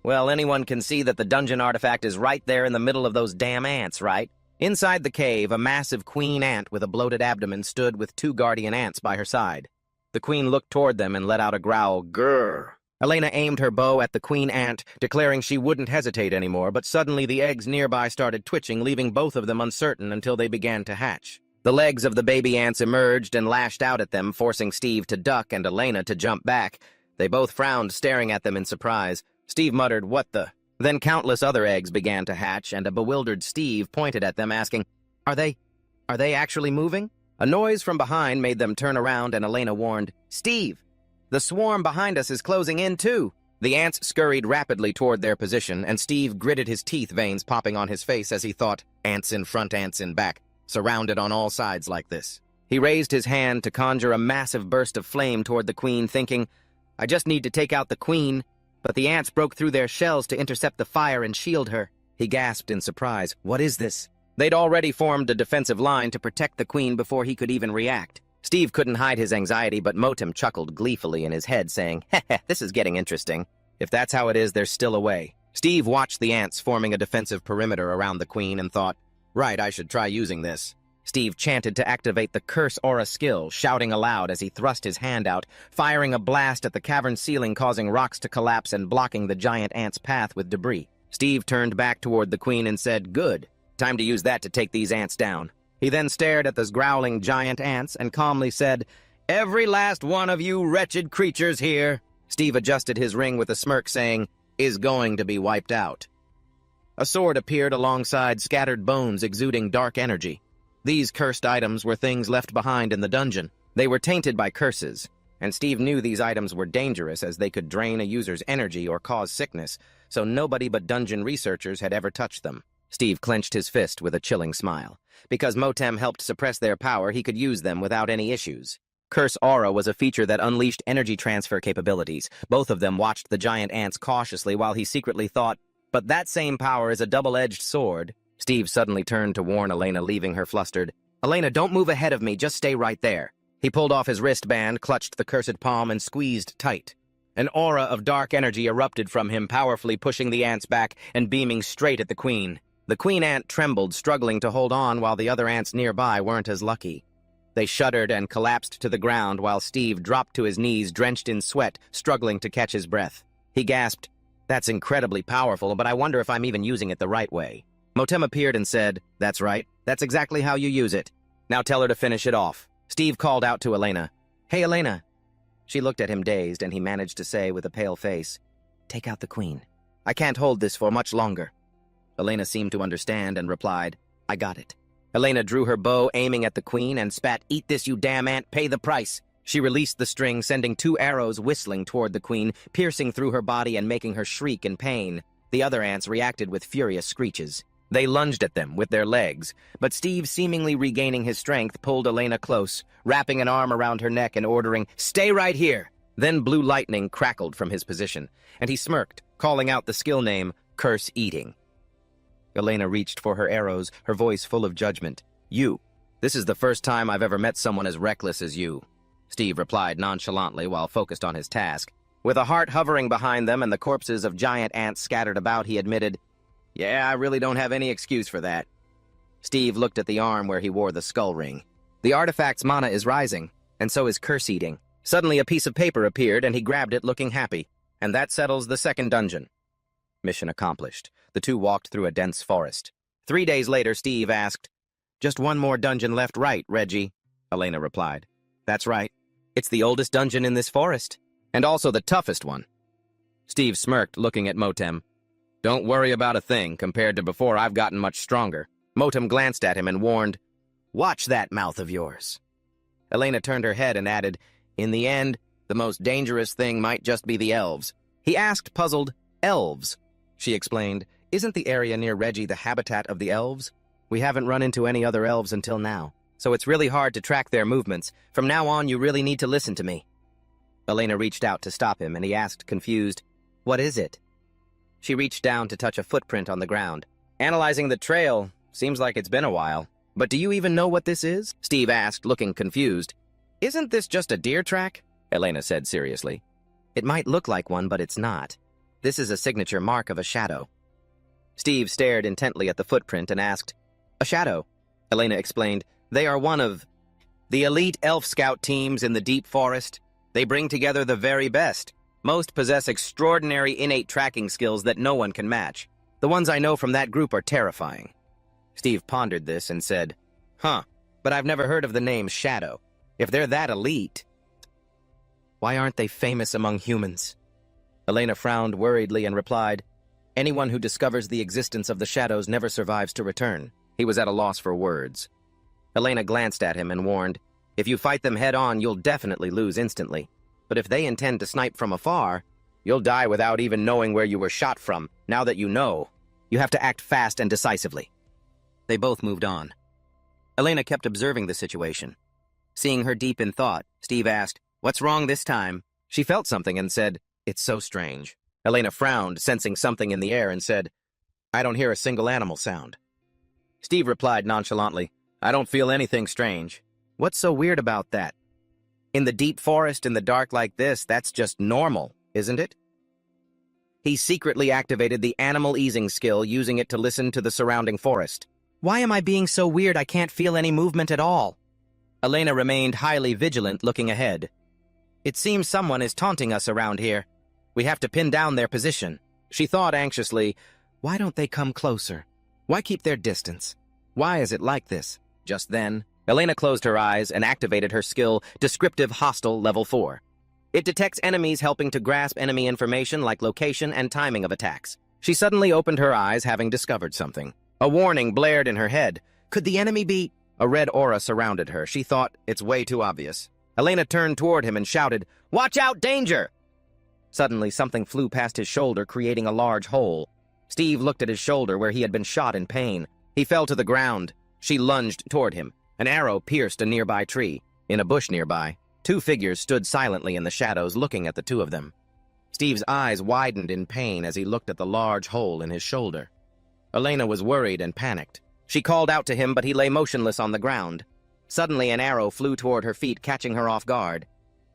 A: Well, anyone can see that the dungeon artifact is right there in the middle of those damn ants, right? Inside the cave, a massive queen ant with a bloated abdomen stood with two guardian ants by her side. The queen looked toward them and let out a growl, grrr. Elena aimed her bow at the queen ant, declaring she wouldn't hesitate anymore, but suddenly the eggs nearby started twitching, leaving both of them uncertain until they began to hatch. The legs of the baby ants emerged and lashed out at them, forcing Steve to duck and Elena to jump back. They both frowned, staring at them in surprise. Steve muttered, what the? Then countless other eggs began to hatch, and a bewildered Steve pointed at them, asking, Are they actually moving? A noise from behind made them turn around, and Elena warned, Steve, the swarm behind us is closing in too. The ants scurried rapidly toward their position, and Steve gritted his teeth, veins popping on his face as he thought, ants in front, ants in back, surrounded on all sides like this. He raised his hand to conjure a massive burst of flame toward the queen, thinking, I just need to take out the queen. But the ants broke through their shells to intercept the fire and shield her. He gasped in surprise. What is this? They'd already formed a defensive line to protect the queen before he could even react. Steve couldn't hide his anxiety, but Motem chuckled gleefully in his head, saying, Heh, this is getting interesting. If that's how it is, there's still a way. Steve watched the ants forming a defensive perimeter around the queen and thought, right, I should try using this. Steve chanted to activate the Curse Aura skill, shouting aloud as he thrust his hand out, firing a blast at the cavern ceiling, causing rocks to collapse and blocking the giant ant's path with debris. Steve turned back toward the queen and said, good. Time to use that to take these ants down. He then stared at those growling giant ants and calmly said, every last one of you wretched creatures here, Steve adjusted his ring with a smirk, saying, is going to be wiped out. A sword appeared alongside scattered bones exuding dark energy. These cursed items were things left behind in the dungeon. They were tainted by curses, and Steve knew these items were dangerous as they could drain a user's energy or cause sickness, so nobody but dungeon researchers had ever touched them. Steve clenched his fist with a chilling smile. Because Motem helped suppress their power, he could use them without any issues. Curse Aura was a feature that unleashed energy transfer capabilities. Both of them watched the giant ants cautiously while he secretly thought, but that same power is a double-edged sword. Steve suddenly turned to warn Elena, leaving her flustered. Elena, don't move ahead of me, just stay right there. He pulled off his wristband, clutched the cursed palm, and squeezed tight. An aura of dark energy erupted from him, powerfully pushing the ants back and beaming straight at the queen. The queen ant trembled, struggling to hold on while the other ants nearby weren't as lucky. They shuddered and collapsed to the ground while Steve dropped to his knees, drenched in sweat, struggling to catch his breath. He gasped, that's incredibly powerful, but I wonder if I'm even using it the right way. Motem appeared and said, that's right, that's exactly how you use it. Now tell her to finish it off. Steve called out to Elena. Hey, Elena. She looked at him dazed, and he managed to say with a pale face, Take out the queen. I can't hold this for much longer. Elena seemed to understand and replied, I got it. Elena drew her bow, aiming at the queen, and spat, Eat this, you damn ant, pay the price. She released the string, sending 2 arrows whistling toward the queen, piercing through her body and making her shriek in pain. The other ants reacted with furious screeches. They lunged at them with their legs, but Steve, seemingly regaining his strength, pulled Elena close, wrapping an arm around her neck and ordering, Stay right here! Then blue lightning crackled from his position, and he smirked, calling out the skill name, Curse Eating. Elena reached for her arrows, her voice full of judgment. You. This is the first time I've ever met someone as reckless as you. Steve replied nonchalantly while focused on his task. With a heart hovering behind them and the corpses of giant ants scattered about, he admitted, Yeah, I really don't have any excuse for that. Steve looked at the arm where he wore the skull ring. The artifact's mana is rising, and so is curse eating. Suddenly a piece of paper appeared and he grabbed it looking happy. And that settles the second dungeon. Mission accomplished. The two walked through a dense forest. 3 days later, Steve asked, Just one more dungeon left, right, Reggie? Elena replied, That's right. It's the oldest dungeon in this forest, and also the toughest one. Steve smirked, looking at Motem. Don't worry about a thing. Compared to before, I've gotten much stronger. Motem glanced at him and warned, Watch that mouth of yours. Elena turned her head and added, In the end, the most dangerous thing might just be the elves. He asked, puzzled, Elves? She explained, Isn't the area near Reggie the habitat of the elves? We haven't run into any other elves until now, so it's really hard to track their movements. From now on, you really need to listen to me. Elena reached out to stop him, and he asked, confused, What is it? She reached down to touch a footprint on the ground. Analyzing the trail, seems like it's been a while. But do you even know what this is? Steve asked, looking confused. Isn't this just a deer track? Elena said seriously. It might look like one, but it's not. This is a signature mark of a shadow. Steve stared intently at the footprint and asked, A shadow? Elena explained, They are one of the elite elf scout teams in the deep forest. They bring together the very best. Most possess extraordinary innate tracking skills that no one can match. The ones I know from that group are terrifying. Steve pondered this and said, Huh, but I've never heard of the name Shadow. If they're that elite, why aren't they famous among humans? Elena frowned worriedly and replied, Anyone who discovers the existence of the shadows never survives to return. He was at a loss for words. Elena glanced at him and warned, If you fight them head-on, you'll definitely lose instantly. But if they intend to snipe from afar, you'll die without even knowing where you were shot from. Now that you know, you have to act fast and decisively. They both moved on. Elena kept observing the situation. Seeing her deep in thought, Steve asked, What's wrong this time? She felt something and said, It's so strange. Elena frowned, sensing something in the air, and said, I don't hear a single animal sound. Steve replied nonchalantly, I don't feel anything strange. What's so weird about that? In the deep forest in the dark like this, that's just normal, isn't it? He secretly activated the animal easing skill, using it to listen to the surrounding forest. Why am I being so weird I can't feel any movement at all? Elena remained highly vigilant, looking ahead. It seems someone is taunting us around here. We have to pin down their position. She thought anxiously, Why don't they come closer? Why keep their distance? Why is it like this? Just then, Elena closed her eyes and activated her skill, Descriptive Hostile Level 4. It detects enemies, helping to grasp enemy information like location and timing of attacks. She suddenly opened her eyes, having discovered something. A warning blared in her head. Could the enemy be? A red aura surrounded her. She thought, It's way too obvious. Elena turned toward him and shouted, Watch out, danger! Suddenly, something flew past his shoulder, creating a large hole. Steve looked at his shoulder where he had been shot in pain. He fell to the ground. She lunged toward him. An arrow pierced a nearby tree. In a bush nearby, 2 figures stood silently in the shadows, looking at the two of them. Steve's eyes widened in pain as he looked at the large hole in his shoulder. Elena was worried and panicked. She called out to him, but he lay motionless on the ground. Suddenly, an arrow flew toward her feet, catching her off guard.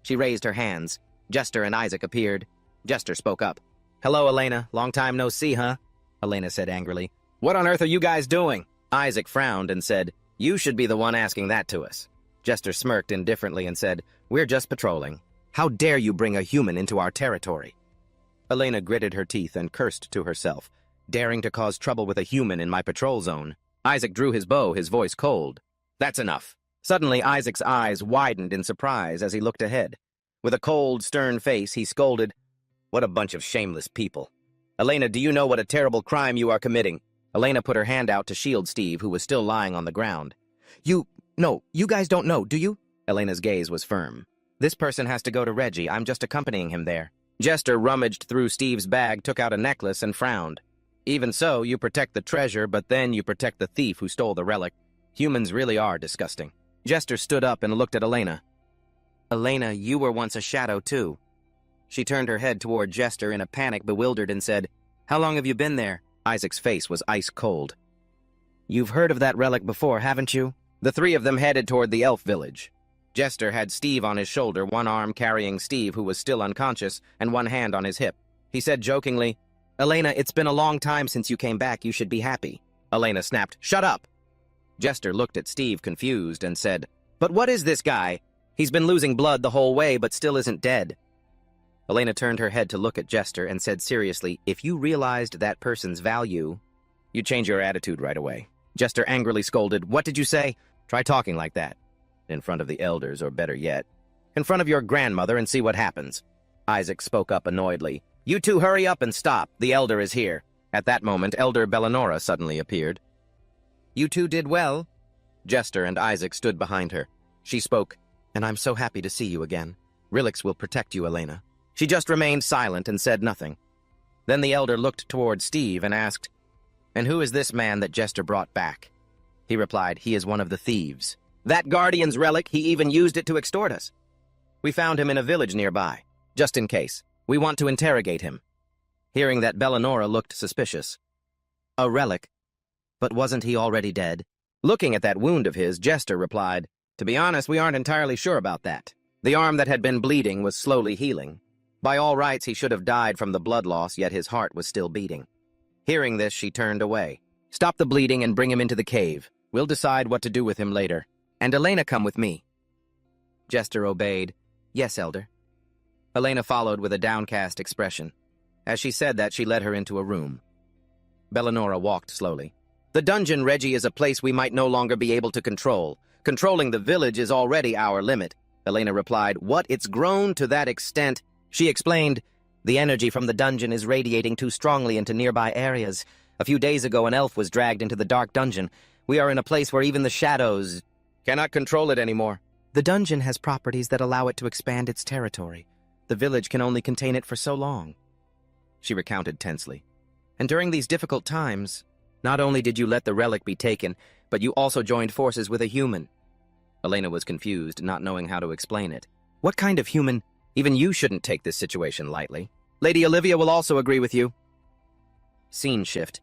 A: She raised her hands. Jester and Isaac appeared. Jester spoke up. Hello, Elena. Long time no see, huh? Elena said angrily. What on earth are you guys doing? Isaac frowned and said, You should be the one asking that to us. Jester smirked indifferently and said, We're just patrolling. How dare you bring a human into our territory? Elena gritted her teeth and cursed to herself, daring to cause trouble with a human in my patrol zone. Isaac drew his bow, his voice cold. That's enough. Suddenly, Isaac's eyes widened in surprise as he looked ahead. With a cold, stern face, he scolded, "What a bunch of shameless people. Elena, do you know what a terrible crime you are committing?" Elena put her hand out to shield Steve, who was still lying on the ground. No, you guys don't know, do you?" Elena's gaze was firm. "This person has to go to Reggie. I'm just accompanying him there." Jester rummaged through Steve's bag, took out a necklace, and frowned. "Even so, you protect the treasure, but then you protect the thief who stole the relic. Humans really are disgusting." Jester stood up and looked at Elena. "Elena, you were once a shadow, too." She turned her head toward Jester in a panic, bewildered, and said, "How long have you been there?" Isaac's face was ice cold. "You've heard of that relic before, haven't you?" The three of them headed toward the elf village. Jester had Steve on his shoulder, one arm carrying Steve, who was still unconscious, and one hand on his hip. He said jokingly, "Elena, it's been a long time since you came back. You should be happy." Elena snapped, "Shut up!" Jester looked at Steve confused and said, "But what is this guy? He's been losing blood the whole way, but still isn't dead." Elena turned her head to look at Jester and said seriously, "If you realized that person's value, you'd change your attitude right away." Jester angrily scolded, "What did you say? Try talking like that. In front of the elders, or better yet, in front of your grandmother, and see what happens." Isaac spoke up annoyedly, "You two hurry up and stop. The elder is here." At that moment, Elder Bellanora suddenly appeared. "You two did well." Jester and Isaac stood behind her. She spoke, "And I'm so happy to see you again. Rilix will protect you, Elena." She just remained silent and said nothing. Then the elder looked toward Steve and asked, "And who is this man that Jester brought back?" He replied, "He is one of the thieves. That guardian's relic, he even used it to extort us. We found him in a village nearby, just in case. We want to interrogate him." Hearing that, Bellanora looked suspicious. "A relic? But wasn't he already dead?" Looking at that wound of his, Jester replied, "To be honest, we aren't entirely sure about that. The arm that had been bleeding was slowly healing. By all rights, he should have died from the blood loss, yet his heart was still beating." Hearing this, she turned away. "Stop the bleeding and bring him into the cave. We'll decide what to do with him later. And Elena, come with me." Jester obeyed. "Yes, Elder." Elena followed with a downcast expression. As she said that, she led her into a room. Bellanora walked slowly. "The dungeon, Reggie, is a place we might no longer be able to control. Controlling the village is already our limit." Elena replied, "What? It's grown to that extent?" She explained, "The energy from the dungeon is radiating too strongly into nearby areas. A few days ago, an elf was dragged into the dark dungeon. We are in a place where even the shadows cannot control it anymore. The dungeon has properties that allow it to expand its territory. The village can only contain it for so long." She recounted tensely. "And during these difficult times, not only did you let the relic be taken, but you also joined forces with a human." Elena was confused, not knowing how to explain it. "What kind of human? Even you shouldn't take this situation lightly. Lady Olivia will also agree with you." Scene shift.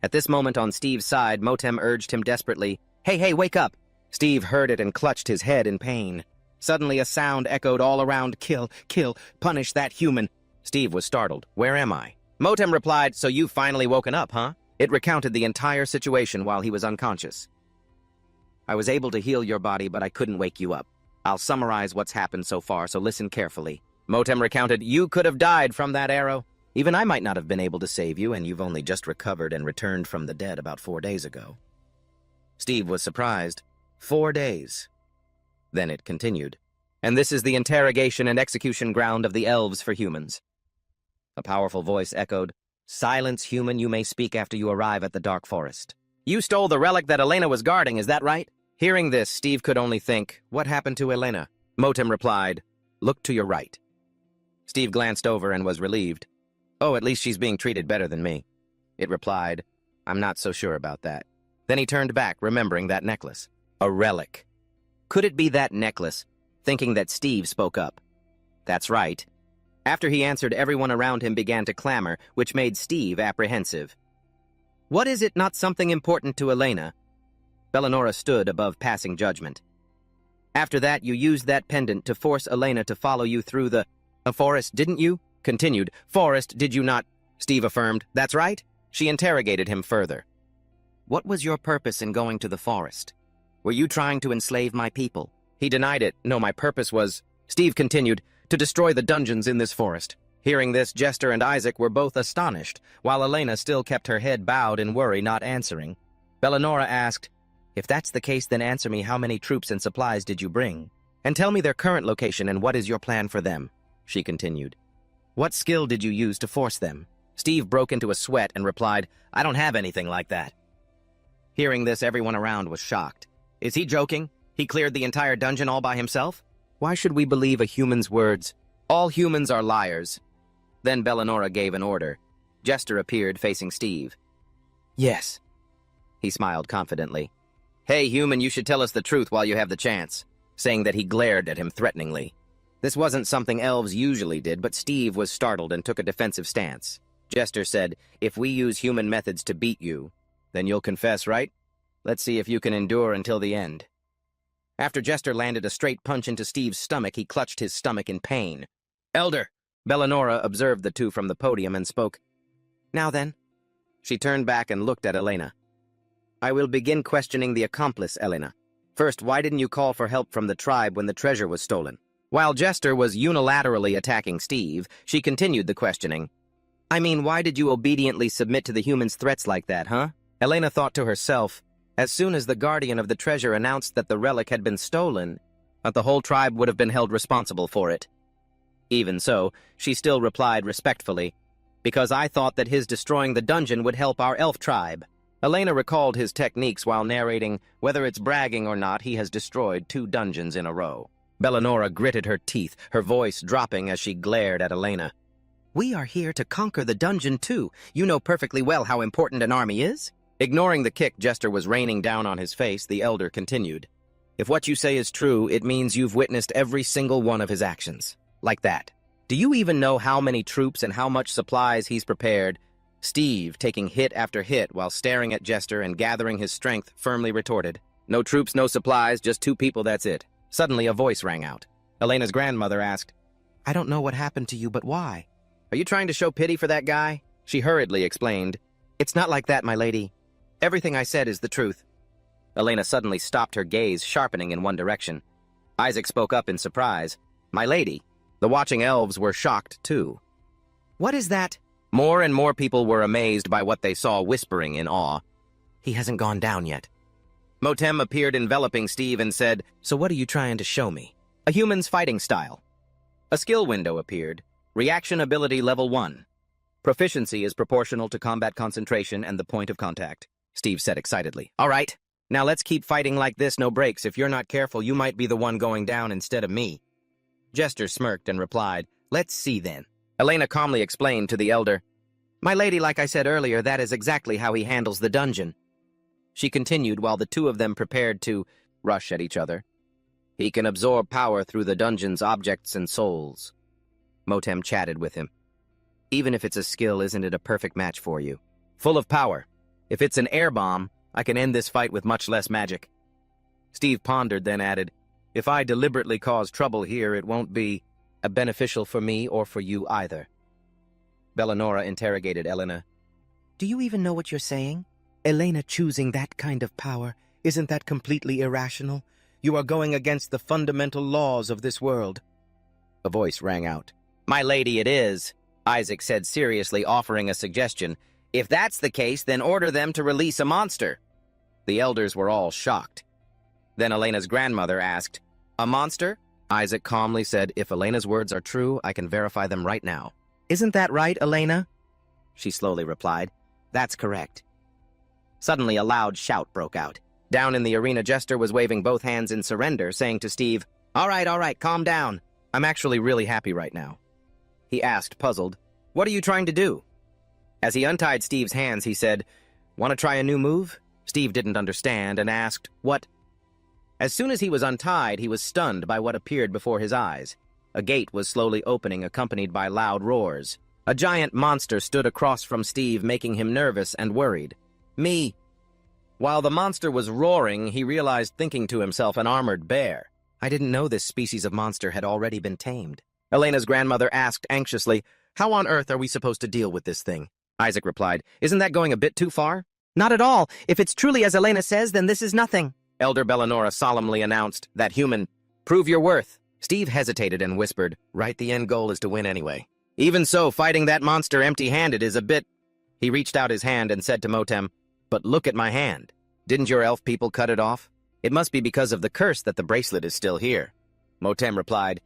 A: At this moment on Steve's side, Motem urged him desperately, Hey, wake up!" Steve heard it and clutched his head in pain. Suddenly a sound echoed all around, "Kill, punish that human." Steve was startled. "Where am I?" Motem replied, "So you've finally woken up, huh?" It recounted the entire situation while he was unconscious. "I was able to heal your body, but I couldn't wake you up. I'll summarize what's happened so far, so listen carefully." Motem recounted, "You could have died from that arrow. Even I might not have been able to save you, and you've only just recovered and returned from the dead about 4 days ago." Steve was surprised. 4 days. Then it continued. "And this is the interrogation and execution ground of the elves for humans." A powerful voice echoed, "Silence, human, you may speak after you arrive at the dark forest." "You stole the relic that Elena was guarding, is that right?" Hearing this, Steve could only think, "What happened to Elena?" Motem replied, "Look to your right." Steve glanced over and was relieved. "Oh, at least she's being treated better than me." It replied, "I'm not so sure about that." Then he turned back, remembering that necklace. A relic. Could it be that necklace? Thinking that Steve spoke up. "That's right." After he answered, everyone around him began to clamor, which made Steve apprehensive. "What is it not something important to Elena?" Bellanora stood above passing judgment. "After that, you used that pendant to force Elena to follow you through the forest, didn't you?" Continued, "Forest, did you not?" Steve affirmed, "That's right." She interrogated him further. "What was your purpose in going to the forest? Were you trying to enslave my people?" He denied it. "No, my purpose was," Steve continued, "to destroy the dungeons in this forest." Hearing this, Jester and Isaac were both astonished, while Elena still kept her head bowed in worry, not answering. Bellanora asked, If that's the case, then answer me, how many troops and supplies did you bring? And tell me their current location and what is your plan for them, she continued. What skill did you use to force them? Steve broke into a sweat and replied, I don't have anything like that. Hearing this, everyone around was shocked. Is he joking? He cleared the entire dungeon all by himself? Why should we believe a human's words? All humans are liars. Then Bellanora gave an order. Jester appeared facing Steve. Yes. He smiled confidently. Hey, human, you should tell us the truth while you have the chance, saying that he glared at him threateningly. This wasn't something elves usually did, but Steve was startled and took a defensive stance. Jester said, if we use human methods to beat you, then you'll confess, right? Let's see if you can endure until the end. After Jester landed a straight punch into Steve's stomach, he clutched his stomach in pain. Elder! Bellanora observed the two from the podium and spoke. Now then. She turned back and looked at Elena. I will begin questioning the accomplice, Elena. First, why didn't you call for help from the tribe when the treasure was stolen? While Jester was unilaterally attacking Steve, she continued the questioning. I mean, why did you obediently submit to the humans' threats like that, huh? Elena thought to herself, as soon as the guardian of the treasure announced that the relic had been stolen, that the whole tribe would have been held responsible for it. Even so, she still replied respectfully, because I thought that his destroying the dungeon would help our elf tribe. Elena recalled his techniques while narrating, whether it's bragging or not, he has destroyed 2 dungeons in a row. Bellanora gritted her teeth, her voice dropping as she glared at Elena. We are here to conquer the dungeon too. You know perfectly well how important an army is. Ignoring the kick Jester was raining down on his face, the elder continued. If what you say is true, it means you've witnessed every single one of his actions. Like that. Do you even know how many troops and how much supplies he's prepared? Steve, taking hit after hit while staring at Jester and gathering his strength, firmly retorted. No troops, no supplies, just 2 people, that's it. Suddenly a voice rang out. Elena's grandmother asked, I don't know what happened to you, but why? Are you trying to show pity for that guy? She hurriedly explained, It's not like that, my lady. Everything I said is the truth. Elena suddenly stopped, her gaze sharpening in one direction. Isaac spoke up in surprise. My lady. The watching elves were shocked, too. What is that? More and more people were amazed by what they saw, whispering in awe. He hasn't gone down yet. Motem appeared enveloping Steve and said, So what are you trying to show me? A human's fighting style. A skill window appeared. Reaction ability level 1. Proficiency is proportional to combat concentration and the point of contact, Steve said excitedly. All right, now let's keep fighting like this, no breaks. If you're not careful, you might be the one going down instead of me. Jester smirked and replied, Let's see then. Elena calmly explained to the elder, My lady, like I said earlier, that is exactly how he handles the dungeon. She continued while the 2 of them prepared to rush at each other. He can absorb power through the dungeon's objects and souls. Motem chatted with him. Even if it's a skill, isn't it a perfect match for you? Full of power. If it's an air bomb, I can end this fight with much less magic. Steve pondered, then added, If I deliberately cause trouble here, it won't be beneficial for me or for you either. Bellanora interrogated Elena. Do you even know what you're saying? Elena choosing that kind of power, isn't that completely irrational? You are going against the fundamental laws of this world. A voice rang out. My lady, it is, Isaac said seriously, offering a suggestion. If that's the case, then order them to release a monster. The elders were all shocked. Then Elena's grandmother asked, A monster? Isaac calmly said, If Elena's words are true, I can verify them right now. Isn't that right, Elena? She slowly replied, That's correct. Suddenly a loud shout broke out. Down in the arena, Jester was waving both hands in surrender, saying to Steve, all right, calm down. I'm actually really happy right now. He asked, puzzled, What are you trying to do? As he untied Steve's hands, he said, Want to try a new move? Steve didn't understand and asked, What? As soon as he was untied, he was stunned by what appeared before his eyes. A gate was slowly opening, accompanied by loud roars. A giant monster stood across from Steve, making him nervous and worried. Me. While the monster was roaring, he realized, thinking to himself, an armored bear. I didn't know this species of monster had already been tamed. Elena's grandmother asked anxiously, How on earth are we supposed to deal with this thing? Isaac replied, Isn't that going a bit too far? Not at all. If it's truly as Elena says, then this is nothing. Elder Bellanora solemnly announced, That human, prove your worth. Steve hesitated and whispered, Right, the end goal is to win anyway. Even so, fighting that monster empty-handed is a bit... He reached out his hand and said to Motem, But look at my hand. Didn't your elf people cut it off? It must be because of the curse that the bracelet is still here. Motem replied,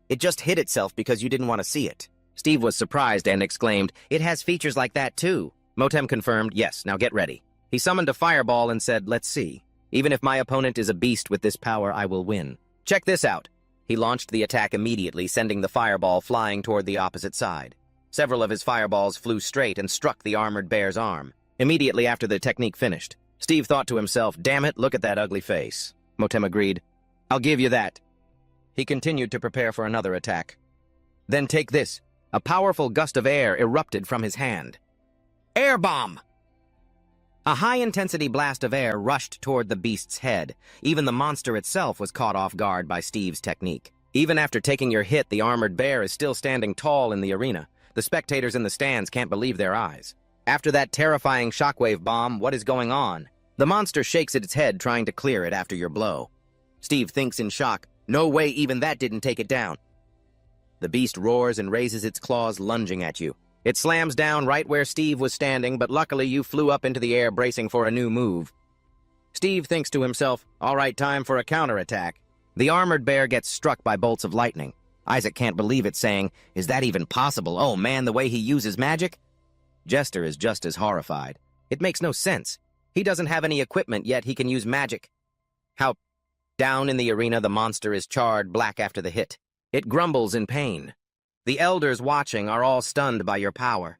A: "It just hid itself because you didn't want to see it." Steve was surprised and exclaimed, "It has features like that too." Motem confirmed, "Yes, now get ready." He summoned a fireball and said, "Let's see. Even if my opponent is a beast with this power, I will win. Check this out." He launched the attack immediately, sending the fireball flying toward the opposite side. Several of his fireballs flew straight and struck the armored bear's arm. Immediately after the technique finished, Steve thought to himself, "Damn it, look at that ugly face." Motem agreed. "I'll give you that." He continued to prepare for another attack. Then take this. A powerful gust of air erupted from his hand. Air bomb! A high-intensity blast of air rushed toward the beast's head. Even the monster itself was caught off guard by Steve's technique. Even after taking your hit, the armored bear is still standing tall in the arena. The spectators in the stands can't believe their eyes. After that terrifying shockwave bomb, what is going on? The monster shakes its head, trying to clear it after your blow. Steve thinks in shock, "No way, even that didn't take it down." The beast roars and raises its claws, lunging at you. It slams down right where Steve was standing, but luckily you flew up into the air, bracing for a new move. Steve thinks to himself, "All right, time for a counterattack." The armored bear gets struck by bolts of lightning. Isaac can't believe it, saying, "Is that even possible? Oh man, the way he uses magic?" Jester is just as horrified. It makes no sense. He doesn't have any equipment, yet he can use magic. How? Down in the arena, the monster is charred black after the hit. It grumbles in pain. The elders watching are all stunned by your power.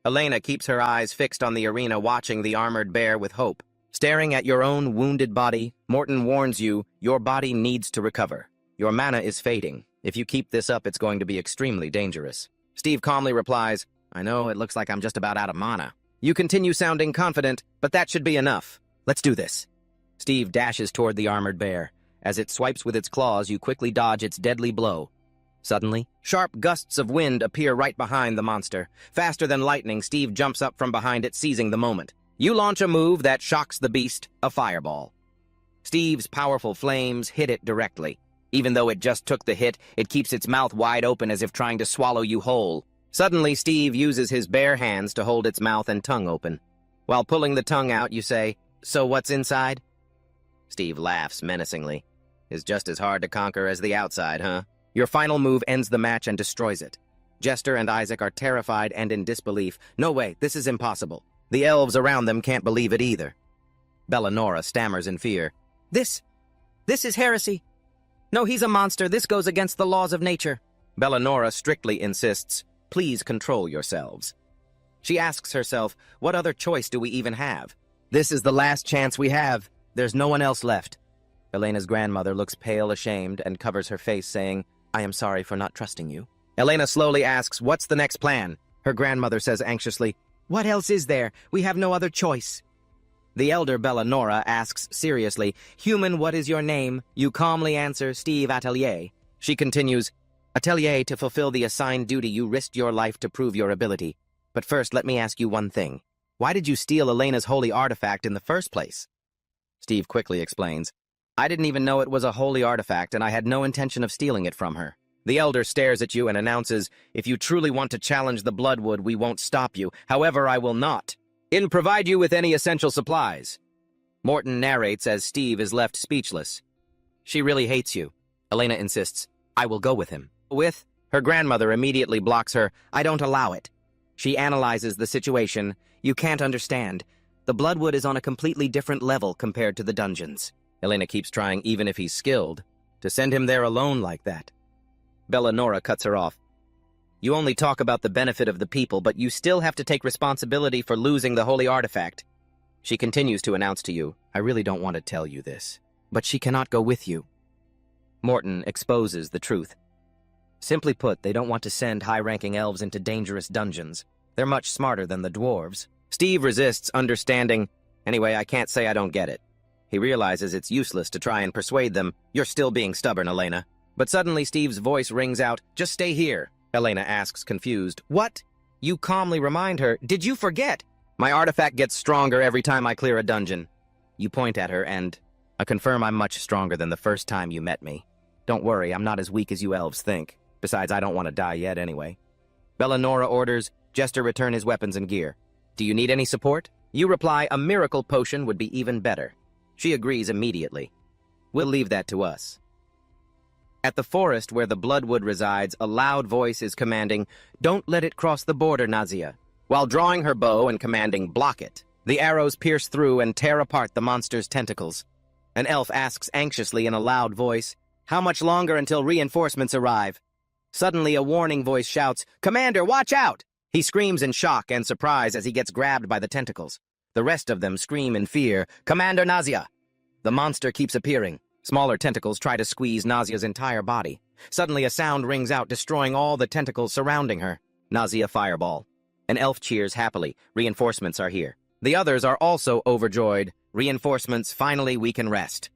A: Elena keeps her eyes fixed on the arena, watching the armored bear with hope. Staring at your own wounded body, Morton warns you, your body needs to recover. Your mana is fading. If you keep this up, it's going to be extremely dangerous. Steve calmly replies, "I know, it looks like I'm just about out of mana." You continue sounding confident, but that should be enough. Let's do this. Steve dashes toward the armored bear. As it swipes with its claws, you quickly dodge its deadly blow. Suddenly, sharp gusts of wind appear right behind the monster. Faster than lightning, Steve jumps up from behind it, seizing the moment. You launch a move that shocks the beast, a fireball. Steve's powerful flames hit it directly. Even though it just took the hit, it keeps its mouth wide open as if trying to swallow you whole. Suddenly, Steve uses his bare hands to hold its mouth and tongue open. While pulling the tongue out, you say, "So what's inside?" Steve laughs menacingly. "Is just as hard to conquer as the outside, huh?" Your final move ends the match and destroys it. Jester and Isaac are terrified and in disbelief. "No way, this is impossible." The elves around them can't believe it either. Bellanora stammers in fear. This is heresy. No, he's a monster. This goes against the laws of nature." Bellanora strictly insists, "Please control yourselves." She asks herself, what other choice do we even have? This is the last chance we have. There's no one else left. Elena's grandmother looks pale, ashamed, and covers her face, saying, "I am sorry for not trusting you." Elena slowly asks, "What's the next plan?" Her grandmother says anxiously, "What else is there? We have no other choice." The elder Bellanora asks seriously, "Human, what is your name?" You calmly answer, "Steve Atelier." She continues, "Atelier, to fulfill the assigned duty, you risked your life to prove your ability. But first, let me ask you one thing. Why did you steal Elena's holy artifact in the first place?" Steve quickly explains, "I didn't even know it was a holy artifact, and I had no intention of stealing it from her." The elder stares at you and announces, "If you truly want to challenge the Bloodwood, we won't stop you. However, I will not. And provide you with any essential supplies." Morton narrates as Steve is left speechless. "She really hates you." Elena insists, "I will go with him." With her grandmother immediately blocks her, "I don't allow it." She analyzes the situation. "You can't understand. The Bloodwood is on a completely different level compared to the dungeons." Elena keeps trying, even if he's skilled, to send him there alone like that. Bellanora cuts her off. "You only talk about the benefit of the people, but you still have to take responsibility for losing the holy artifact." She continues to announce to you, "I really don't want to tell you this, but she cannot go with you." Morton exposes the truth. Simply put, they don't want to send high-ranking elves into dangerous dungeons. They're much smarter than the dwarves. Steve resists, understanding, "Anyway, I can't say I don't get it." He realizes it's useless to try and persuade them. "You're still being stubborn, Elena." But suddenly Steve's voice rings out, "Just stay here." Elena asks, confused, "What?" You calmly remind her, "Did you forget? My artifact gets stronger every time I clear a dungeon." You point at her and, "I confirm I'm much stronger than the first time you met me. Don't worry, I'm not as weak as you elves think. Besides, I don't want to die yet anyway." Bellanora orders, Jester return his weapons and gear. "Do you need any support?" You reply, "A miracle potion would be even better." She agrees immediately. We'll leave that to us. At the forest where the Bloodwood resides, a loud voice is commanding, "Don't let it cross the border, Nazia," while drawing her bow and commanding, "Block it." The arrows pierce through and tear apart the monster's tentacles. An elf asks anxiously in a loud voice, "How much longer until reinforcements arrive?" Suddenly, a warning voice shouts, "Commander, watch out!" He screams in shock and surprise as he gets grabbed by the tentacles. The rest of them scream in fear, "Commander Nazia!" The monster keeps appearing. Smaller tentacles try to squeeze Nazia's entire body. Suddenly, a sound rings out, destroying all the tentacles surrounding her. Nazia fireball. An elf cheers happily. Reinforcements are here. The others are also overjoyed. Reinforcements, finally we can rest.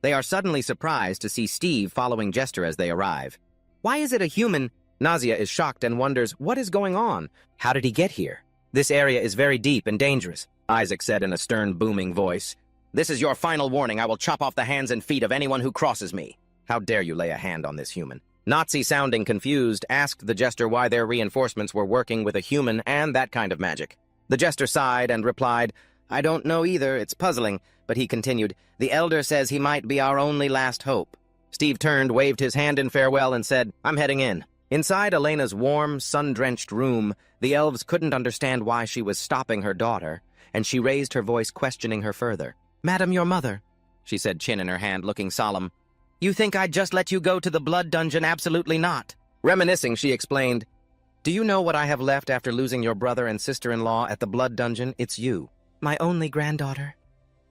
A: They are suddenly surprised to see Steve following Jester as they arrive. Why is it a human? Nazia is shocked and wonders, what is going on? How did he get here? This area is very deep and dangerous, Isaac said in a stern, booming voice. This is your final warning. I will chop off the hands and feet of anyone who crosses me. How dare you lay a hand on this human? Nazi, sounding confused, asked the Jester why their reinforcements were working with a human and that kind of magic. The Jester sighed and replied, I don't know either, it's puzzling, but he continued, the Elder says he might be our only last hope. Steve turned, waved his hand in farewell, and said, I'm heading in. Inside Elena's warm, sun-drenched room, the elves couldn't understand why she was stopping her daughter, and she raised her voice, questioning her further. Madam, your mother, she said, chin in her hand, looking solemn. You think I'd just let you go to the blood dungeon? Absolutely not. Reminiscing, she explained, Do you know what I have left after losing your brother and sister-in-law at the blood dungeon? It's you. My only granddaughter,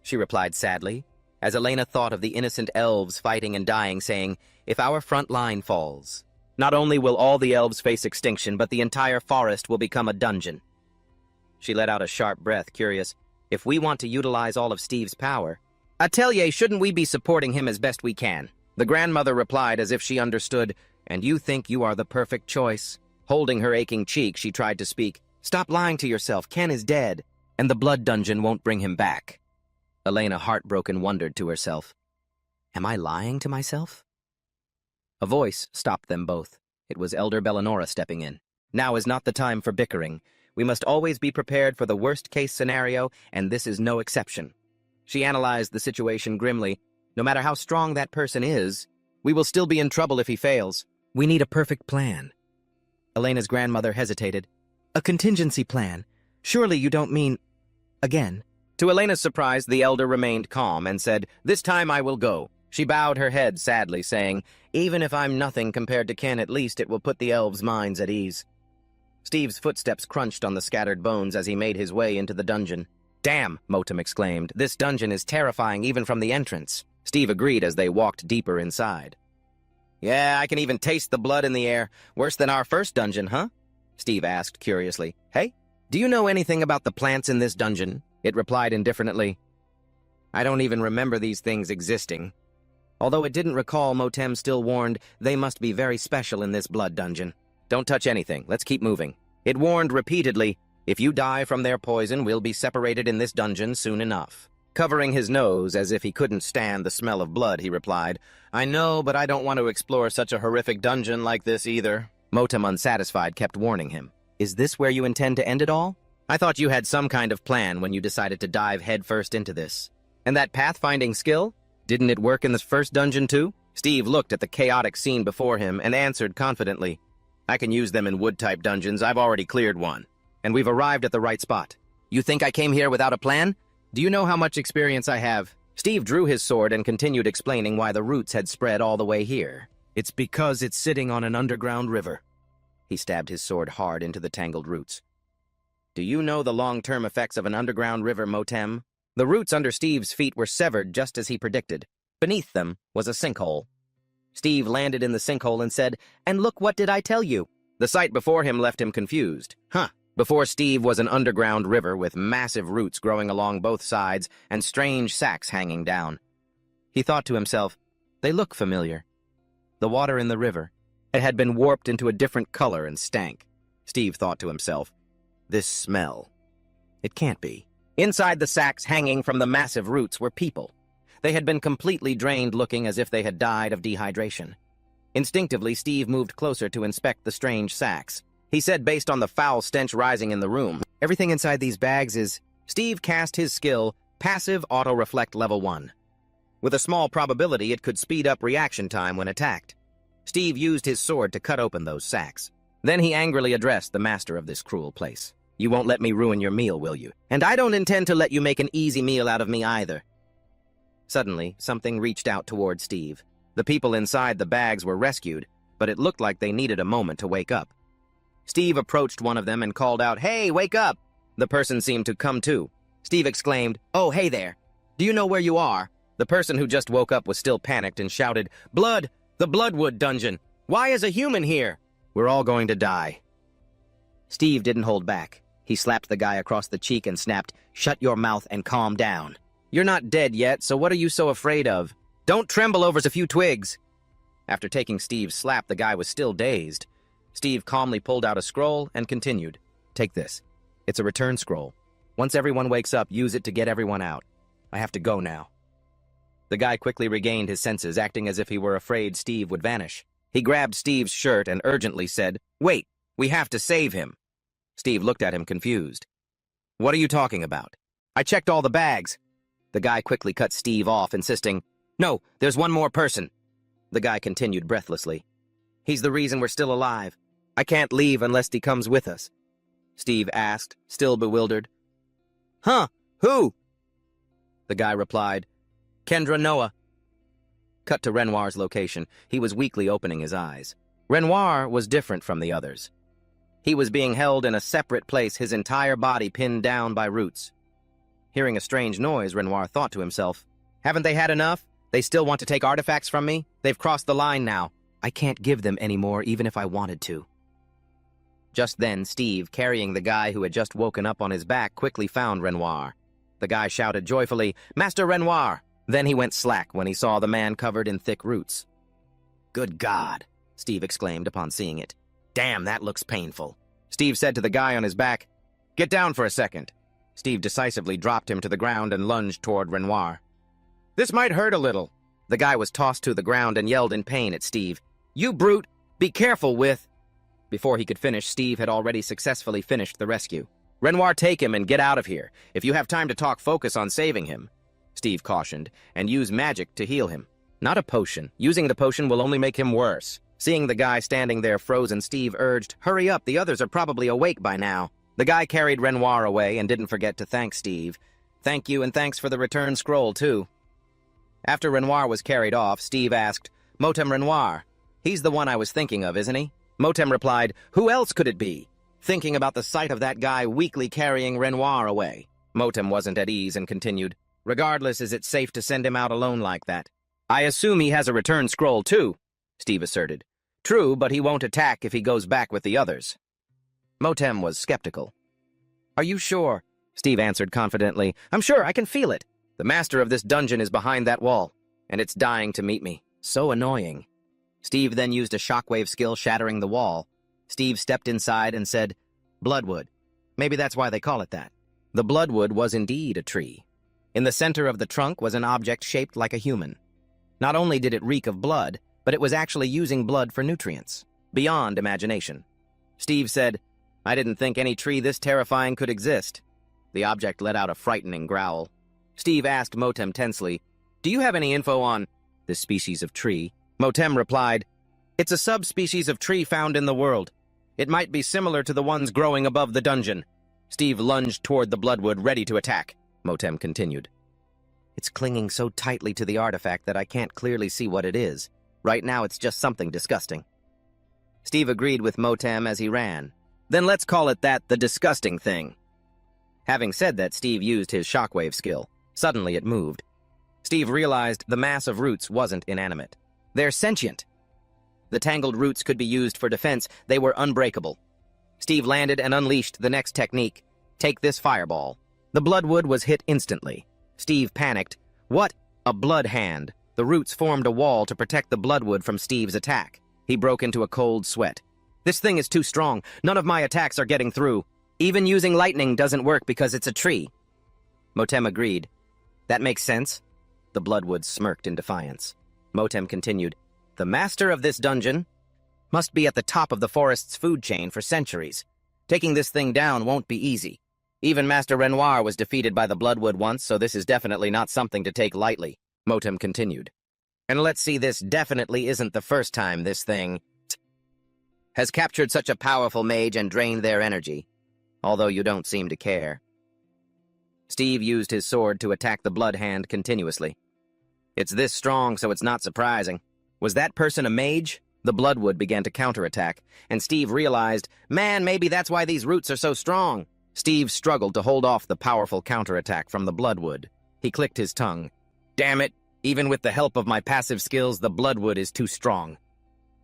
A: she replied sadly, as Elena thought of the innocent elves fighting and dying, saying, If our front line falls, not only will all the elves face extinction, but the entire forest will become a dungeon. She let out a sharp breath, curious. If we want to utilize all of Steve's power, Atelier, shouldn't we be supporting him as best we can? The grandmother replied as if she understood, And you think you are the perfect choice. Holding her aching cheek, she tried to speak. Stop lying to yourself. Ken is dead, and the blood dungeon won't bring him back. Elena, heartbroken, wondered to herself, Am I lying to myself? A voice stopped them both. It was Elder Bellinora stepping in. Now is not the time for bickering. We must always be prepared for the worst-case scenario, and this is no exception. She analyzed the situation grimly. No matter how strong that person is, we will still be in trouble if he fails. We need a perfect plan. Elena's grandmother hesitated. A contingency plan? Surely you don't mean... Again. To Elena's surprise, the elder remained calm and said, This time I will go. She bowed her head sadly, saying, Even if I'm nothing compared to Ken, at least it will put the elves' minds at ease. Steve's footsteps crunched on the scattered bones as he made his way into the dungeon. Damn, Motem exclaimed. This dungeon is terrifying even from the entrance. Steve agreed as they walked deeper inside. Yeah, I can even taste the blood in the air. Worse than our first dungeon, huh? Steve asked curiously. Hey, do you know anything about the plants in this dungeon? It replied indifferently. I don't even remember these things existing. Although it didn't recall, Motem still warned, they must be very special in this blood dungeon. Don't touch anything. Let's keep moving. It warned repeatedly, if you die from their poison, we'll be separated in this dungeon soon enough. Covering his nose as if he couldn't stand the smell of blood, he replied, I know, but I don't want to explore such a horrific dungeon like this either. Motem, unsatisfied, kept warning him. Is this where you intend to end it all? I thought you had some kind of plan when you decided to dive headfirst into this. And that pathfinding skill? Didn't it work in this first dungeon too? Steve looked at the chaotic scene before him and answered confidently, I can use them in wood-type dungeons. I've already cleared one. And we've arrived at the right spot. You think I came here without a plan? Do you know how much experience I have? Steve drew his sword and continued explaining why the roots had spread all the way here. It's because it's sitting on an underground river. He stabbed his sword hard into the tangled roots. Do you know the long-term effects of an underground river, Motem? The roots under Steve's feet were severed just as he predicted. Beneath them was a sinkhole. Steve landed in the sinkhole and said, And look, what did I tell you? The sight before him left him confused. Before Steve was an underground river with massive roots growing along both sides and strange sacks hanging down. He thought to himself, they look familiar. The water in the river, it had been warped into a different color and stank. Steve thought to himself, this smell. It can't be. Inside the sacks hanging from the massive roots were people. They had been completely drained, looking as if they had died of dehydration. Instinctively, Steve moved closer to inspect the strange sacks. He said, based on the foul stench rising in the room, everything inside these bags is... Steve cast his skill, Passive auto-reflect level 1. With a small probability it could speed up reaction time when attacked. Steve used his sword to cut open those sacks. Then he angrily addressed the master of this cruel place. "You won't let me ruin your meal, will you? And I don't intend to let you make an easy meal out of me either." Suddenly, something reached out toward Steve. The people inside the bags were rescued, but it looked like they needed a moment to wake up. Steve approached one of them and called out, "Hey, wake up!" The person seemed to come to. Steve exclaimed, "Oh, hey there. Do you know where you are?" The person who just woke up was still panicked and shouted, "Blood! The Bloodwood dungeon! Why is a human here? We're all going to die." Steve didn't hold back. He slapped the guy across the cheek and snapped, "Shut your mouth and calm down. You're not dead yet, so what are you so afraid of? Don't tremble over a few twigs." After taking Steve's slap, the guy was still dazed. Steve calmly pulled out a scroll and continued, "Take this. It's a return scroll. Once everyone wakes up, use it to get everyone out. I have to go now." The guy quickly regained his senses, acting as if he were afraid Steve would vanish. He grabbed Steve's shirt and urgently said, "Wait, we have to save him." Steve looked at him confused. "What are you talking about? I checked all the bags." The guy quickly cut Steve off, insisting, "No, there's one more person." The guy continued breathlessly, "He's the reason we're still alive. I can't leave unless he comes with us." Steve asked, still bewildered. "Huh? Who?" The guy replied, "Kendra Noah." Cut to Renoir's location. He was weakly opening his eyes. Renoir was different from the others. He was being held in a separate place, his entire body pinned down by roots. Hearing a strange noise, Renoir thought to himself, "Haven't they had enough? They still want to take artifacts from me? They've crossed the line now. I can't give them any more, even if I wanted to." Just then, Steve, carrying the guy who had just woken up on his back, quickly found Renoir. The guy shouted joyfully, "Master Renoir!" Then he went slack when he saw the man covered in thick roots. "Good God!" Steve exclaimed upon seeing it. "Damn, that looks painful." Steve said to the guy on his back, "Get down for a second." Steve decisively dropped him to the ground and lunged toward Renoir. "This might hurt a little." The guy was tossed to the ground and yelled in pain at Steve, "You brute! Be careful with—" Before he could finish, Steve had already successfully finished the rescue. "Renoir, take him and get out of here. If you have time to talk, focus on saving him," Steve cautioned, "and use magic to heal him. Not a potion. Using the potion will only make him worse." Seeing the guy standing there frozen, Steve urged, "Hurry up, the others are probably awake by now." The guy carried Renoir away and didn't forget to thank Steve. "Thank you, and thanks for the return scroll, too." After Renoir was carried off, Steve asked, "Motem Renoir. He's the one I was thinking of, isn't he?" Motem replied, "Who else could it be?" Thinking about the sight of that guy weakly carrying Renoir away. Motem wasn't at ease and continued, "Regardless, is it safe to send him out alone like that?" "I assume he has a return scroll, too," Steve asserted. "True, but he won't attack if he goes back with the others." Motem was skeptical. "Are you sure?" Steve answered confidently. "I'm sure, I can feel it. The master of this dungeon is behind that wall, and it's dying to meet me. So annoying." Steve then used a shockwave skill, shattering the wall. Steve stepped inside and said, "Bloodwood. Maybe that's why they call it that." The Bloodwood was indeed a tree. In the center of the trunk was an object shaped like a human. Not only did it reek of blood, but it was actually using blood for nutrients. Beyond imagination. Steve said, "I didn't think any tree this terrifying could exist." The object let out a frightening growl. Steve asked Motem tensely, "Do you have any info on this species of tree?" Motem replied, "It's a subspecies of tree found in the world. It might be similar to the ones growing above the dungeon." Steve lunged toward the Bloodwood, ready to attack. Motem continued, "It's clinging so tightly to the artifact that I can't clearly see what it is. Right now it's just something disgusting." Steve agreed with Motem as he ran. "Then let's call it that, the disgusting thing." Having said that, Steve used his shockwave skill. Suddenly it moved. Steve realized the mass of roots wasn't inanimate. They're sentient. The tangled roots could be used for defense. They were unbreakable. Steve landed and unleashed the next technique. Take this fireball. The Bloodwood was hit instantly. Steve panicked. What? A blood hand. The roots formed a wall to protect the Bloodwood from Steve's attack. He broke into a cold sweat. This thing is too strong. None of my attacks are getting through. Even using lightning doesn't work because it's a tree. Motem agreed. That makes sense. The Bloodwood smirked in defiance. Motem continued. The master of this dungeon must be at the top of the forest's food chain for centuries. Taking this thing down won't be easy. Even Master Renoir was defeated by the Bloodwood once, so this is definitely not something to take lightly, Motem continued. And let's see, this definitely isn't the first time this thing has captured such a powerful mage and drained their energy, although you don't seem to care. Steve used his sword to attack the Blood Hand continuously. It's this strong, so it's not surprising. Was that person a mage? The Bloodwood began to counterattack, and Steve realized, man, maybe that's why these roots are so strong. Steve struggled to hold off the powerful counterattack from the Bloodwood. He clicked his tongue. Damn it, even with the help of my passive skills, the Bloodwood is too strong.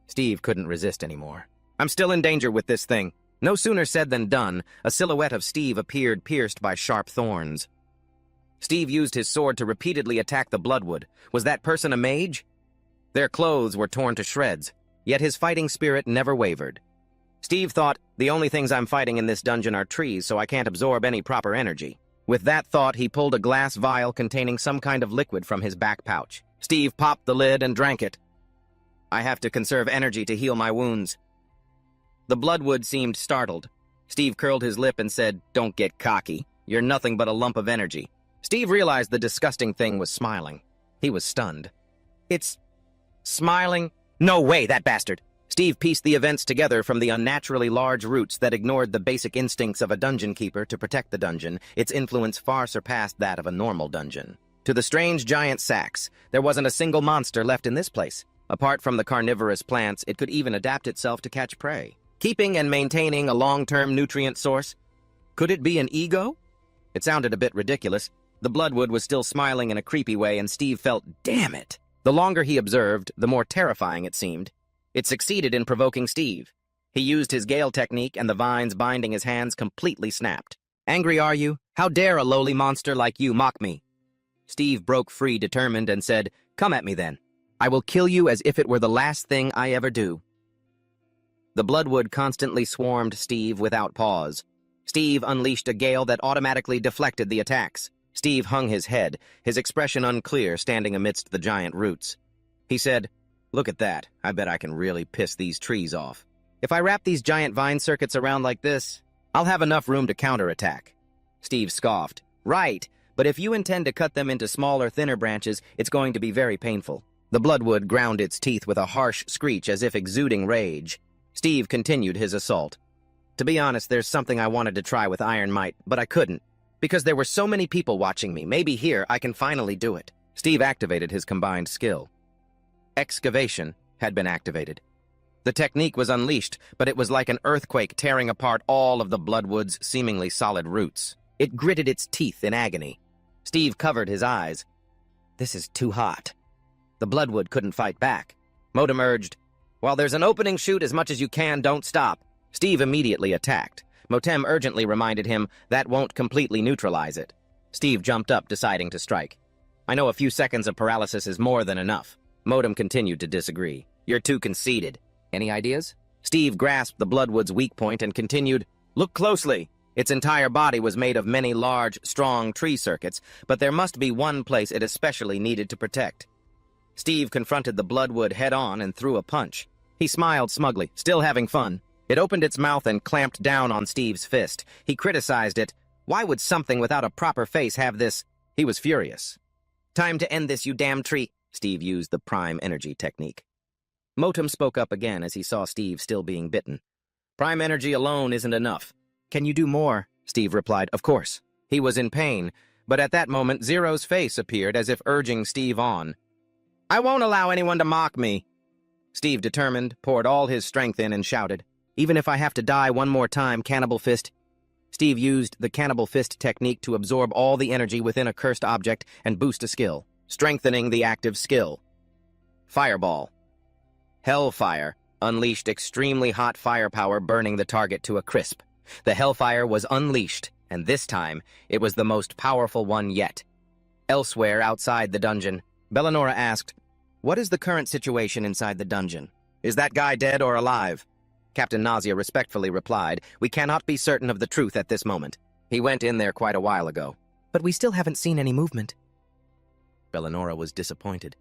A: Steve couldn't resist anymore. I'm still in danger with this thing. No sooner said than done, a silhouette of Steve appeared pierced by sharp thorns. Steve used his sword to repeatedly attack the Bloodwood. Was that person a mage? Their clothes were torn to shreds, yet his fighting spirit never wavered. Steve thought, the only things I'm fighting in this dungeon are trees, so I can't absorb any proper energy. With that thought, he pulled a glass vial containing some kind of liquid from his back pouch. Steve popped the lid and drank it. I have to conserve energy to heal my wounds. The Bloodwood seemed startled. Steve curled his lip and said, don't get cocky. You're nothing but a lump of energy. Steve realized the disgusting thing was smiling. He was stunned. It's smiling? No way, that bastard! Steve pieced the events together from the unnaturally large roots that ignored the basic instincts of a dungeon keeper to protect the dungeon. Its influence far surpassed that of a normal dungeon. To the strange giant sacks, there wasn't a single monster left in this place. Apart from the carnivorous plants, it could even adapt itself to catch prey. Keeping and maintaining a long-term nutrient source? Could it be an ego? It sounded a bit ridiculous. The Bloodwood was still smiling in a creepy way, and Steve felt, damn it! The longer he observed, the more terrifying it seemed. It succeeded in provoking Steve. He used his Gale technique, and the vines binding his hands completely snapped. Angry are you? How dare a lowly monster like you mock me? Steve broke free, determined, and said, come at me then. I will kill you as if it were the last thing I ever do. The Bloodwood constantly swarmed Steve without pause. Steve unleashed a gale that automatically deflected the attacks. Steve hung his head, his expression unclear, standing amidst the giant roots. He said, look at that. I bet I can really piss these trees off. If I wrap these giant vine circuits around like this, I'll have enough room to counterattack. Steve scoffed. Right, but if you intend to cut them into smaller, thinner branches, it's going to be very painful. The Bloodwood ground its teeth with a harsh screech as if exuding rage. Steve continued his assault. To be honest, there's something I wanted to try with Iron Might, but I couldn't, because there were so many people watching me. Maybe here I can finally do it. Steve activated his combined skill. Excavation had been activated. The technique was unleashed, but it was like an earthquake tearing apart all of the Bloodwood's seemingly solid roots. It gritted its teeth in agony. Steve covered his eyes. This is too hot. The Bloodwood couldn't fight back. Motem urged, while there's an opening, shoot as much as you can, don't stop. Steve immediately attacked. Motem urgently reminded him that won't completely neutralize it. Steve jumped up, deciding to strike. I know a few seconds of paralysis is more than enough. Motem continued to disagree. You're too conceited. Any ideas? Steve grasped the Bloodwood's weak point and continued, look closely. Its entire body was made of many large, strong tree circuits, but there must be one place it especially needed to protect. Steve confronted the Bloodwood head-on and threw a punch. He smiled smugly, still having fun. It opened its mouth and clamped down on Steve's fist. He criticized it. Why would something without a proper face have this? He was furious. Time to end this, you damn tree. Steve used the prime energy technique. Motem spoke up again as he saw Steve still being bitten. Prime energy alone isn't enough. Can you do more? Steve replied, of course. He was in pain, but at that moment Zero's face appeared as if urging Steve on. I won't allow anyone to mock me. Steve, determined, poured all his strength in and shouted, even if I have to die one more time, Cannibal Fist. Steve used the Cannibal Fist technique to absorb all the energy within a cursed object and boost a skill, strengthening the active skill. Fireball. Hellfire unleashed extremely hot firepower, burning the target to a crisp. The Hellfire was unleashed, and this time, it was the most powerful one yet. Elsewhere, outside the dungeon, Bellanora asked, what is the current situation inside the dungeon? Is that guy dead or alive? Captain Nausea respectfully replied, we cannot be certain of the truth at this moment. He went in there quite a while ago. But we still haven't seen any movement. Bellanora was disappointed.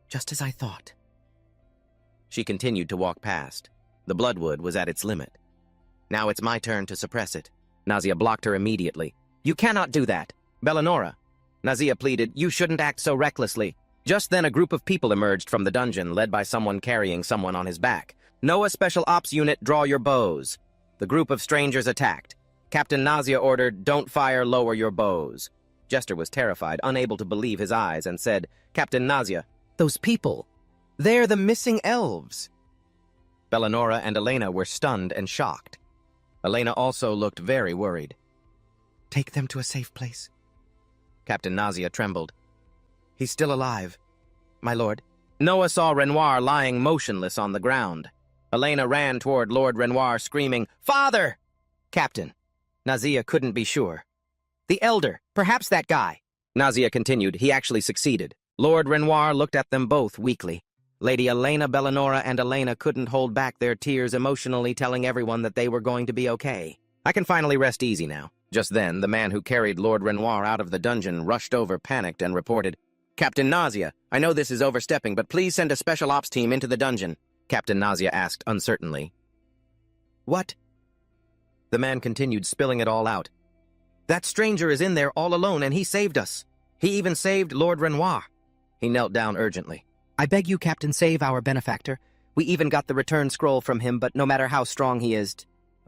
A: Just as I thought. She continued to walk past. The Bloodwood was at its limit. Now it's my turn to suppress it. Nazia blocked her immediately. You cannot do that. Bellanora. Nazia pleaded, you shouldn't act so recklessly. Just then a group of people emerged from the dungeon, led by someone carrying someone on his back. Noah Special Ops Unit, draw your bows. The group of strangers attacked. Captain Nazia ordered, don't fire, lower your bows. Jester was terrified, unable to believe his eyes, and said, Captain Nazia, those people, they're the missing elves. Bellanora and Elena were stunned and shocked. Elena also looked very worried. Take them to a safe place. Captain Nazia trembled. He's still alive, my lord. Noah saw Renoir lying motionless on the ground. Elena ran toward Lord Renoir, screaming, Father! Captain. Nazia couldn't be sure. The elder, perhaps that guy. Nazia continued, he actually succeeded. Lord Renoir looked at them both weakly. Lady Elena, Bellanora, and Elena couldn't hold back their tears, emotionally telling everyone that they were going to be okay. I can finally rest easy now. Just then, the man who carried Lord Renoir out of the dungeon rushed over, panicked, and reported, Captain Nazia, I know this is overstepping, but please send a special ops team into the dungeon. Captain Nazia asked uncertainly. What? The man continued, spilling it all out. That stranger is in there all alone, and he saved us. He even saved Lord Renoir. He knelt down urgently. I beg you, Captain, save our benefactor. We even got the return scroll from him, but no matter how strong he is,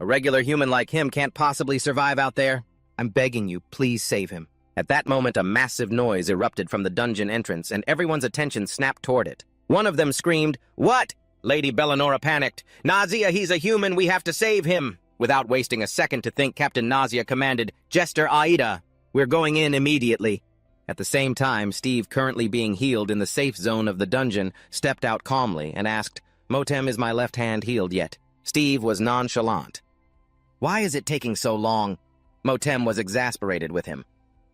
A: a regular human like him can't possibly survive out there. I'm begging you, please save him. At that moment, a massive noise erupted from the dungeon entrance, and everyone's attention snapped toward it. One of them screamed, What? Lady Bellanora panicked. Nazia, he's a human, we have to save him. Without wasting a second to think, Captain Nazia commanded, Jester Aida, we're going in immediately. At the same time, Steve, currently being healed in the safe zone of the dungeon, stepped out calmly and asked, Motem, is my left hand healed yet? Steve was nonchalant. Why is it taking so long? Motem was exasperated with him.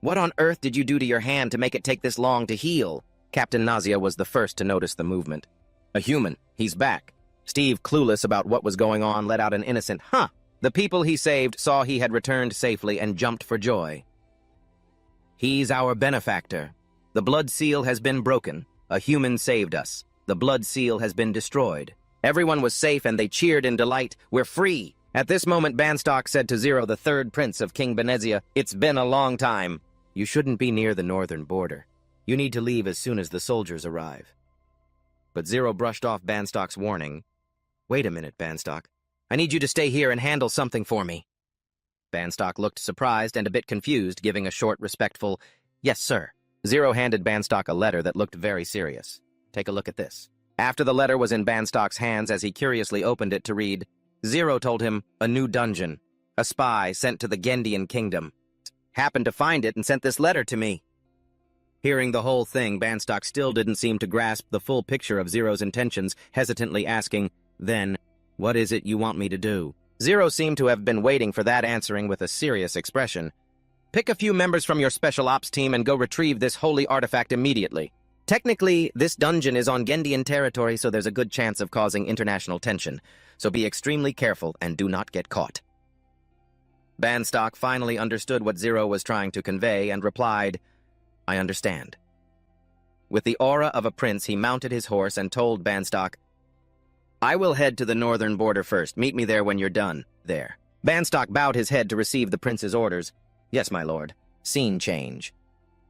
A: What on earth did you do to your hand to make it take this long to heal? Captain Nazia was the first to notice the movement. A human. He's back. Steve, clueless about what was going on, let out an innocent, huh. The people he saved saw he had returned safely and jumped for joy. He's our benefactor. The blood seal has been broken. A human saved us. The blood seal has been destroyed. Everyone was safe and they cheered in delight. We're free. At this moment, Banstock said to Zero, the third prince of King Benezia, It's been a long time. You shouldn't be near the northern border. You need to leave as soon as the soldiers arrive. But Zero brushed off Banstock's warning. Wait a minute, Banstock. I need you to stay here and handle something for me. Banstock looked surprised and a bit confused, giving a short, respectful, Yes, sir. Zero handed Banstock a letter that looked very serious. Take a look at this. After the letter was in Banstock's hands, as he curiously opened it to read, Zero told him, a new dungeon. A spy sent to the Gendian kingdom. Happened to find it and sent this letter to me. Hearing the whole thing, Banstock still didn't seem to grasp the full picture of Zero's intentions, hesitantly asking, Then, what is it you want me to do? Zero seemed to have been waiting for that, answering with a serious expression. Pick a few members from your special ops team and go retrieve this holy artifact immediately. Technically, this dungeon is on Gendian territory, so there's a good chance of causing international tension. So be extremely careful and do not get caught. Banstock finally understood what Zero was trying to convey and replied, I understand. With the aura of a prince, he mounted his horse and told Banstock, I will head to the northern border first. Meet me there when you're done. There. Banstock bowed his head to receive the prince's orders. Yes, my lord. Scene change.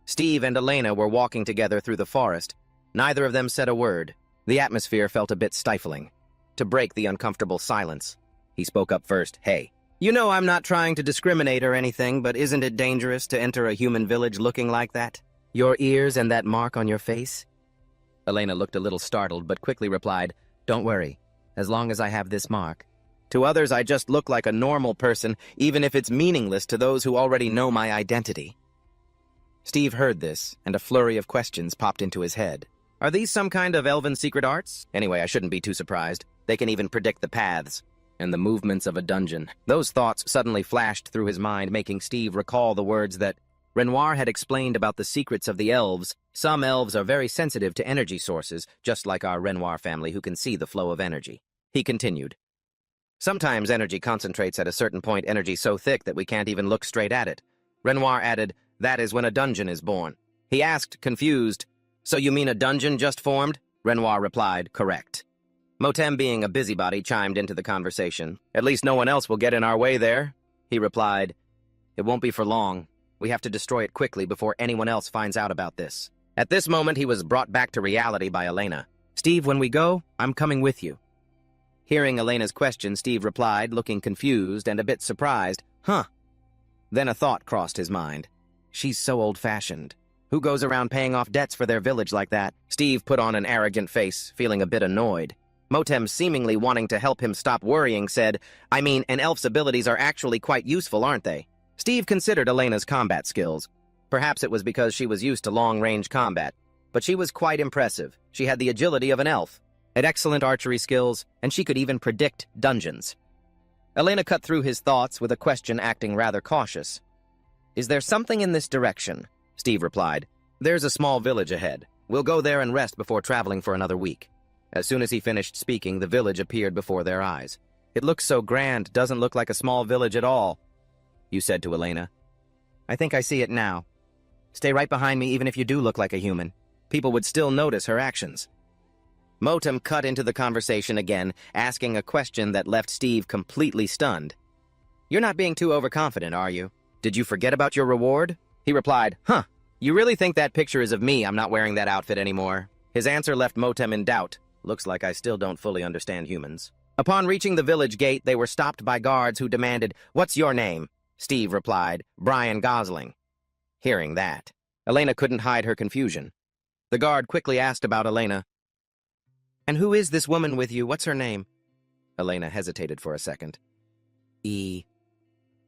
A: Steve and Elena were walking together through the forest. Neither of them said a word. The atmosphere felt a bit stifling. To break the uncomfortable silence, he spoke up first. Hey, you know I'm not trying to discriminate or anything, but isn't it dangerous to enter a human village looking like that? Your ears and that mark on your face? Elena looked a little startled, but quickly replied, Don't worry. As long as I have this mark. To others, I just look like a normal person, even if it's meaningless to those who already know my identity. Steve heard this, and a flurry of questions popped into his head. Are these some kind of elven secret arts? Anyway, I shouldn't be too surprised. They can even predict the paths and the movements of a dungeon. Those thoughts suddenly flashed through his mind, making Steve recall the words that Renoir had explained about the secrets of the elves. Some elves are very sensitive to energy sources, just like our Renoir family who can see the flow of energy. He continued. Sometimes energy concentrates at a certain point, energy so thick that we can't even look straight at it. Renoir added, That is when a dungeon is born. He asked, confused, So you mean a dungeon just formed? Renoir replied, Correct. Motem, being a busybody, chimed into the conversation. At least no one else will get in our way there. He replied, It won't be for long. We have to destroy it quickly before anyone else finds out about this. At this moment, he was brought back to reality by Elena. Steve, when we go, I'm coming with you. Hearing Elena's question, Steve replied, looking confused and a bit surprised. Huh. Then a thought crossed his mind. She's so old-fashioned. Who goes around paying off debts for their village like that? Steve put on an arrogant face, feeling a bit annoyed. Motem, seemingly wanting to help him stop worrying, said, I mean, an elf's abilities are actually quite useful, aren't they? Steve considered Elena's combat skills. Perhaps it was because she was used to long-range combat, but she was quite impressive. She had the agility of an elf, had excellent archery skills, and she could even predict dungeons. Elena cut through his thoughts with a question, acting rather cautious. Is there something in this direction? Steve replied. There's a small village ahead. We'll go there and rest before traveling for another week. As soon as he finished speaking, the village appeared before their eyes. It looks so grand, doesn't look like a small village at all, you said to Elena. I think I see it now. Stay right behind me even if you do look like a human. People would still notice her actions. Motem cut into the conversation again, asking a question that left Steve completely stunned. You're not being too overconfident, are you? Did you forget about your reward? He replied, Huh, you really think that picture is of me? I'm not wearing that outfit anymore. His answer left Motem in doubt. Looks like I still don't fully understand humans. Upon reaching the village gate, they were stopped by guards who demanded, What's your name? Steve replied, Brian Gosling. Hearing that, Elena couldn't hide her confusion. The guard quickly asked about Elena. And who is this woman with you? What's her name? Elena hesitated for a second.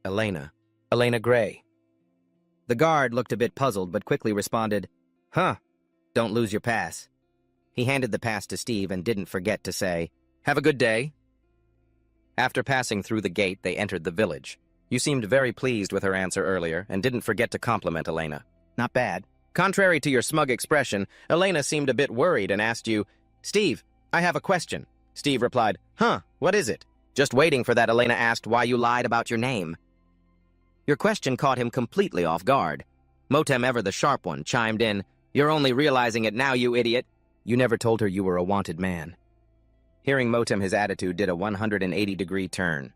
A: Elena. Elena Gray. The guard looked a bit puzzled, but quickly responded, Huh, don't lose your pass. He handed the pass to Steve and didn't forget to say, Have a good day. After passing through the gate, they entered the village. You seemed very pleased with her answer earlier and didn't forget to compliment Elena. Not bad. Contrary to your smug expression, Elena seemed a bit worried and asked you, Steve, I have a question. Steve replied, Huh, what is it? Just waiting for that, Elena asked why you lied about your name. Your question caught him completely off guard. Motem, ever the sharp one, chimed in, You're only realizing it now, you idiot. You never told her you were a wanted man. Hearing Motem, his attitude did a 180-degree turn.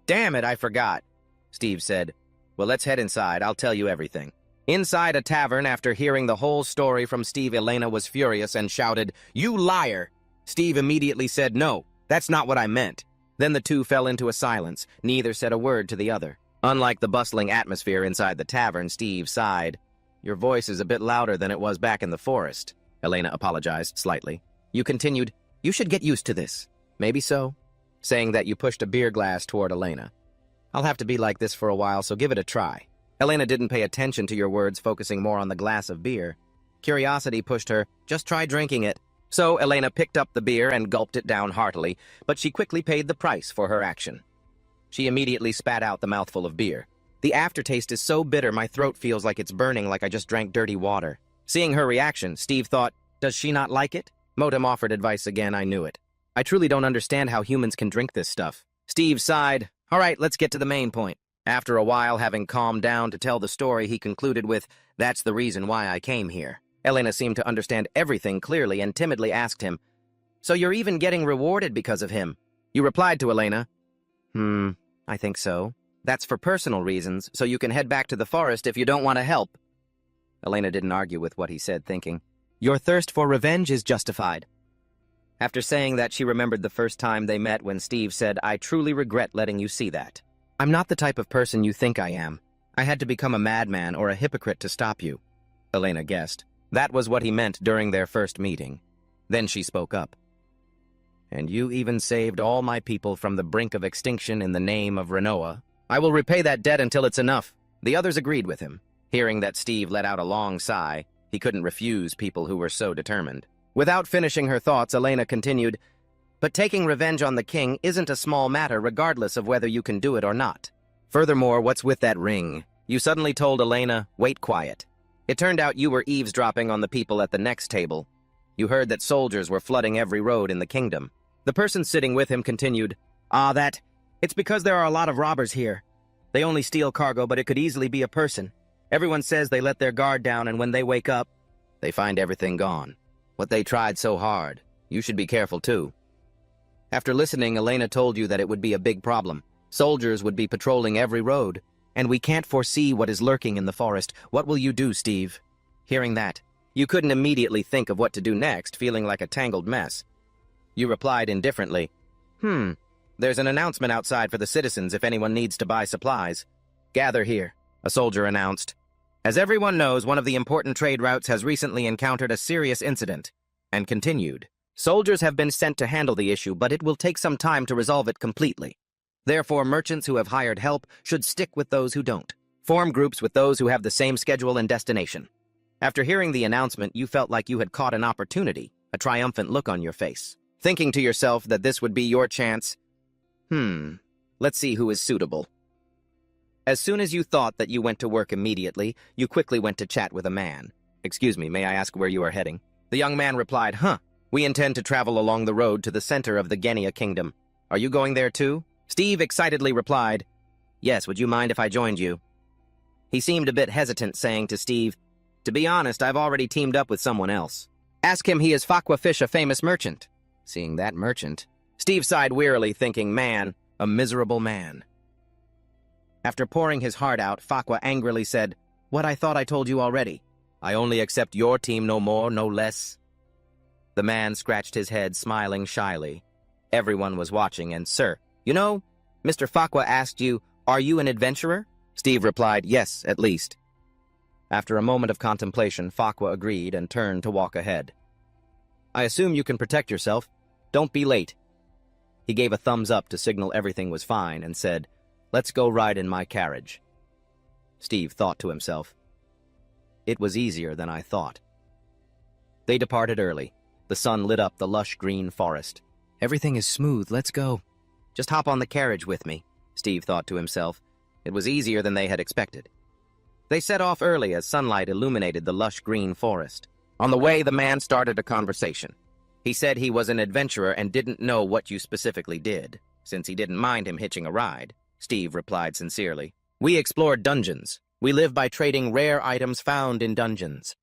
A: Damn it, I forgot, Steve said. Well, let's head inside. I'll tell you everything. Inside a tavern, after hearing the whole story from Steve, Elena was furious and shouted, You liar! Steve immediately said, No, that's not what I meant. Then the two fell into a silence. Neither said a word to the other. Unlike the bustling atmosphere inside the tavern, Steve sighed. Your voice is a bit louder than it was back in the forest. Elena apologized slightly. You continued, You should get used to this. Maybe so. Saying that, you pushed a beer glass toward Elena. I'll have to be like this for a while, so give it a try. Elena didn't pay attention to your words, focusing more on the glass of beer. Curiosity pushed her, Just try drinking it. So Elena picked up the beer and gulped it down heartily, but she quickly paid the price for her action. She immediately spat out the mouthful of beer. The aftertaste is so bitter my throat feels like it's burning, like I just drank dirty water. Seeing her reaction, Steve thought, Does she not like it? Motem offered advice again, I knew it. I truly don't understand how humans can drink this stuff. Steve sighed. All right, let's get to the main point. After a while, having calmed down to tell the story, he concluded with, That's the reason why I came here. Elena seemed to understand everything clearly and timidly asked him, So you're even getting rewarded because of him? You replied to Elena, I think so. That's for personal reasons, so you can head back to the forest if you don't want to help. Elena didn't argue with what he said, thinking, Your thirst for revenge is justified. After saying that, she remembered the first time they met when Steve said, I truly regret letting you see that. I'm not the type of person you think I am. I had to become a madman or a hypocrite to stop you. Elena guessed. That was what he meant during their first meeting. Then she spoke up. And you even saved all my people from the brink of extinction in the name of Renoa. I will repay that debt until it's enough. The others agreed with him. Hearing that Steve let out a long sigh, he couldn't refuse people who were so determined. Without finishing her thoughts, Elena continued, But taking revenge on the king isn't a small matter regardless of whether you can do it or not. Furthermore, what's with that ring? You suddenly told Elena, Wait quiet. It turned out you were eavesdropping on the people at the next table. You heard that soldiers were flooding every road in the kingdom. The person sitting with him continued, It's because there are a lot of robbers here. They only steal cargo, but it could easily be a person. Everyone says they let their guard down, and when they wake up, they find everything gone. What they tried so hard. You should be careful, too. After listening, Elena told you that it would be a big problem. Soldiers would be patrolling every road, and we can't foresee what is lurking in the forest. What will you do, Steve?" Hearing that, you couldn't immediately think of what to do next, feeling like a tangled mess. You replied indifferently, "There's an announcement outside for the citizens if anyone needs to buy supplies. Gather here," a soldier announced. "As everyone knows, one of the important trade routes has recently encountered a serious incident," and continued. "Soldiers have been sent to handle the issue, but it will take some time to resolve it completely. Therefore, merchants who have hired help should stick with those who don't. Form groups with those who have the same schedule and destination." After hearing the announcement, you felt like you had caught an opportunity, a triumphant look on your face. Thinking to yourself that this would be your chance, let's see who is suitable. As soon as you thought that you went to work immediately, you quickly went to chat with a man. "Excuse me, may I ask where you are heading?" The young man replied, "We intend to travel along the road to the center of the Genia Kingdom. Are you going there too?" Steve excitedly replied, "Yes, would you mind if I joined you?" He seemed a bit hesitant, saying to Steve, "To be honest, I've already teamed up with someone else. Ask him, he is Fakwa Fish, a famous merchant." Seeing that merchant, Steve sighed wearily, thinking, man, a miserable man. After pouring his heart out, Fakwa angrily said, "What, I thought I told you already. I only accept your team, no more, no less." The man scratched his head, smiling shyly. Everyone was watching, and, "Sir, you know, Mr. Fakwa asked you, are you an adventurer?" Steve replied, "Yes, at least." After a moment of contemplation, Fakwa agreed and turned to walk ahead. "I assume you can protect yourself. Don't be late." He gave a thumbs up to signal everything was fine and said, "Let's go ride in my carriage." Steve thought to himself, "It was easier than I thought." They departed early. The sun lit up the lush green forest. "Everything is smooth, let's go. Just hop on the carriage with me," Steve thought to himself. It was easier than they had expected. They set off early as sunlight illuminated the lush green forest. On the way, the man started a conversation. He said he was an adventurer and didn't know what you specifically did. Since he didn't mind him hitching a ride, Steve replied sincerely, "We explored dungeons. We live by trading rare items found in dungeons."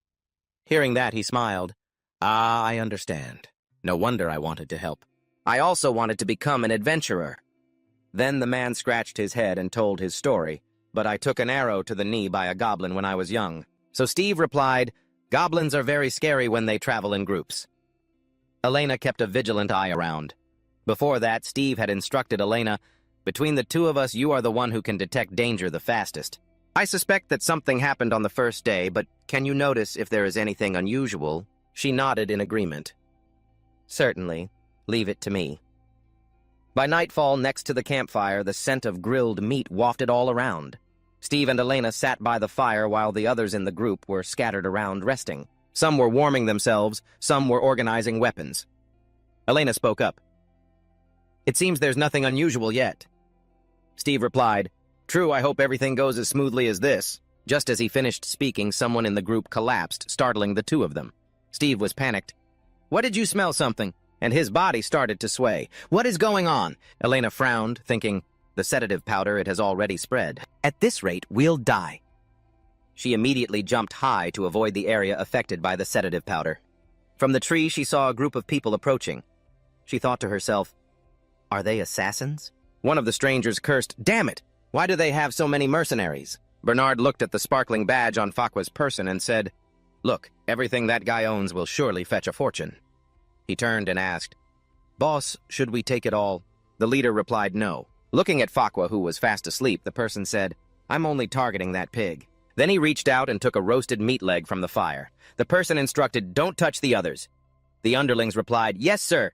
A: Hearing that, he smiled. "Ah, I understand. No wonder I wanted to help. I also wanted to become an adventurer." Then the man scratched his head and told his story, "But I took an arrow to the knee by a goblin when I was young." So Steve replied, "Goblins are very scary when they travel in groups." Elena kept a vigilant eye around. Before that, Steve had instructed Elena, "Between the two of us, you are the one who can detect danger the fastest. I suspect that something happened on the first day, but can you notice if there is anything unusual?" She nodded in agreement. "Certainly. Leave it to me." By nightfall, next to the campfire, the scent of grilled meat wafted all around. Steve and Elena sat by the fire while the others in the group were scattered around resting. Some were warming themselves, some were organizing weapons. Elena spoke up. "It seems there's nothing unusual yet." Steve replied, "True, I hope everything goes as smoothly as this." Just as he finished speaking, someone in the group collapsed, startling the two of them. Steve was panicked. "What, did you smell something?" And his body started to sway. "What is going on?" Elena frowned, thinking, the sedative powder, it has already spread. "At this rate, we'll die." She immediately jumped high to avoid the area affected by the sedative powder. From the tree, she saw a group of people approaching. She thought to herself, "Are they assassins?" One of the strangers cursed, "Damn it! Why do they have so many mercenaries?" Bernard looked at the sparkling badge on Fakwa's person and said, "Look, everything that guy owns will surely fetch a fortune." He turned and asked, "Boss, should we take it all?" The leader replied no. Looking at Fakwa, who was fast asleep, the person said, "I'm only targeting that pig." Then he reached out and took a roasted meat leg from the fire. The person instructed, "Don't touch the others." The underlings replied, "Yes, sir."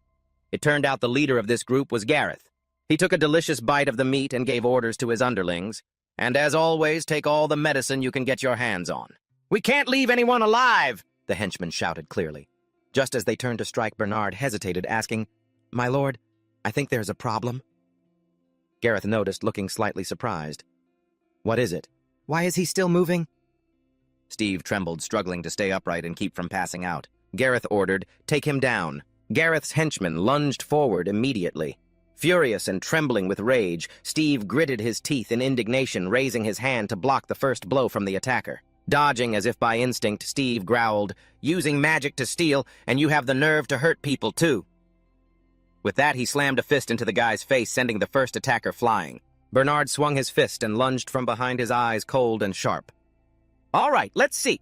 A: It turned out the leader of this group was Gareth. He took a delicious bite of the meat and gave orders to his underlings, "And as always, take all the medicine you can get your hands on." "We can't leave anyone alive!" the henchman shouted clearly. Just as they turned to strike, Bernard hesitated, asking, "My lord, I think there's a problem." Gareth noticed, looking slightly surprised. "What is it? Why is he still moving?" Steve trembled, struggling to stay upright and keep from passing out. Gareth ordered, "Take him down." Gareth's henchman lunged forward immediately. Furious and trembling with rage, Steve gritted his teeth in indignation, raising his hand to block the first blow from the attacker. Dodging as if by instinct, Steve growled, "Using magic to steal, and you have the nerve to hurt people too." With that, he slammed a fist into the guy's face, sending the first attacker flying. Bernard swung his fist and lunged from behind his eyes, cold and sharp. "All right, let's see."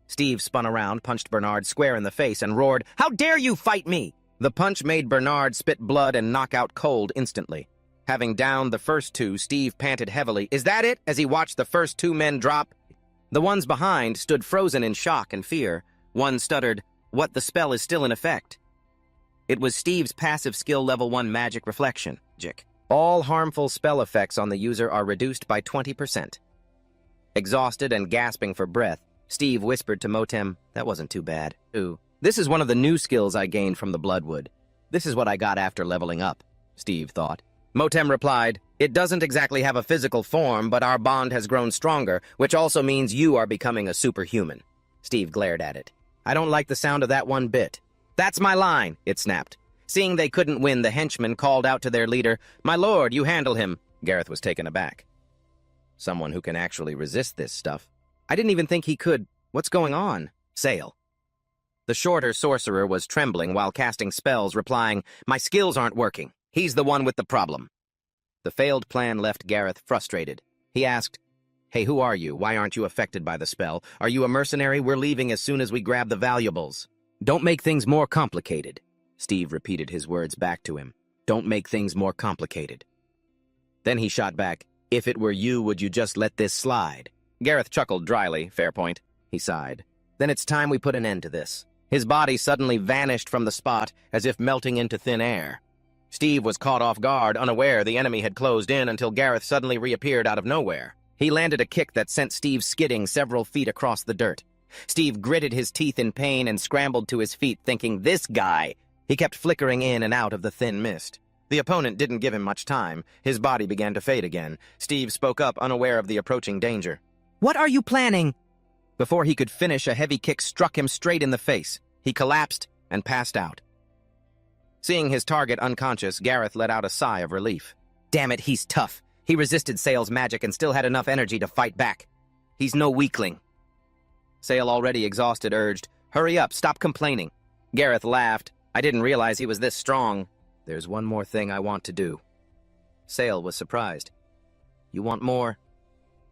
A: Steve spun around, punched Bernard square in the face, and roared, "How dare you fight me!" The punch made Bernard spit blood and knock out cold instantly. Having downed the first two, Steve panted heavily. "Is that it?" as he watched the first two men drop. The ones behind stood frozen in shock and fear. One stuttered, "What, the spell is still in effect?" It was Steve's passive skill level 1 magic reflection. All harmful spell effects on the user are reduced by 20%. Exhausted and gasping for breath, Steve whispered to Motem, "That wasn't too bad. Ooh, this is one of the new skills I gained from the Bloodwood. This is what I got after leveling up," Steve thought. Motem replied, "It doesn't exactly have a physical form, but our bond has grown stronger, which also means you are becoming a superhuman." Steve glared at it. "I don't like the sound of that one bit." "That's my line," it snapped. Seeing they couldn't win, the henchmen called out to their leader, "My lord, you handle him." Gareth was taken aback. Someone who can actually resist this stuff. I didn't even think he could. What's going on? Sail. The shorter sorcerer was trembling while casting spells, replying, "My skills aren't working. He's the one with the problem." The failed plan left Gareth frustrated. He asked, "Hey, who are you? Why aren't you affected by the spell? Are you a mercenary? We're leaving as soon as we grab the valuables." "Don't make things more complicated." Steve repeated his words back to him. "Don't make things more complicated." Then he shot back, "If it were you, would you just let this slide?" Gareth chuckled dryly. "Fair point," he sighed. "Then it's time we put an end to this." His body suddenly vanished from the spot, as if melting into thin air. Steve was caught off guard, unaware the enemy had closed in until Gareth suddenly reappeared out of nowhere. He landed a kick that sent Steve skidding several feet across the dirt. Steve gritted his teeth in pain and scrambled to his feet, thinking, "This guy!" He kept flickering in and out of the thin mist. The opponent didn't give him much time. His body began to fade again. Steve spoke up, unaware of the approaching danger. "What are you planning?" Before he could finish, a heavy kick struck him straight in the face. He collapsed and passed out. Seeing his target unconscious, Gareth let out a sigh of relief. "Damn it, he's tough. He resisted Sale's magic and still had enough energy to fight back. He's no weakling." Sale, already exhausted, urged, "Hurry up, stop complaining." Gareth laughed. "I didn't realize he was this strong. There's one more thing I want to do." Sale was surprised. "You want more?"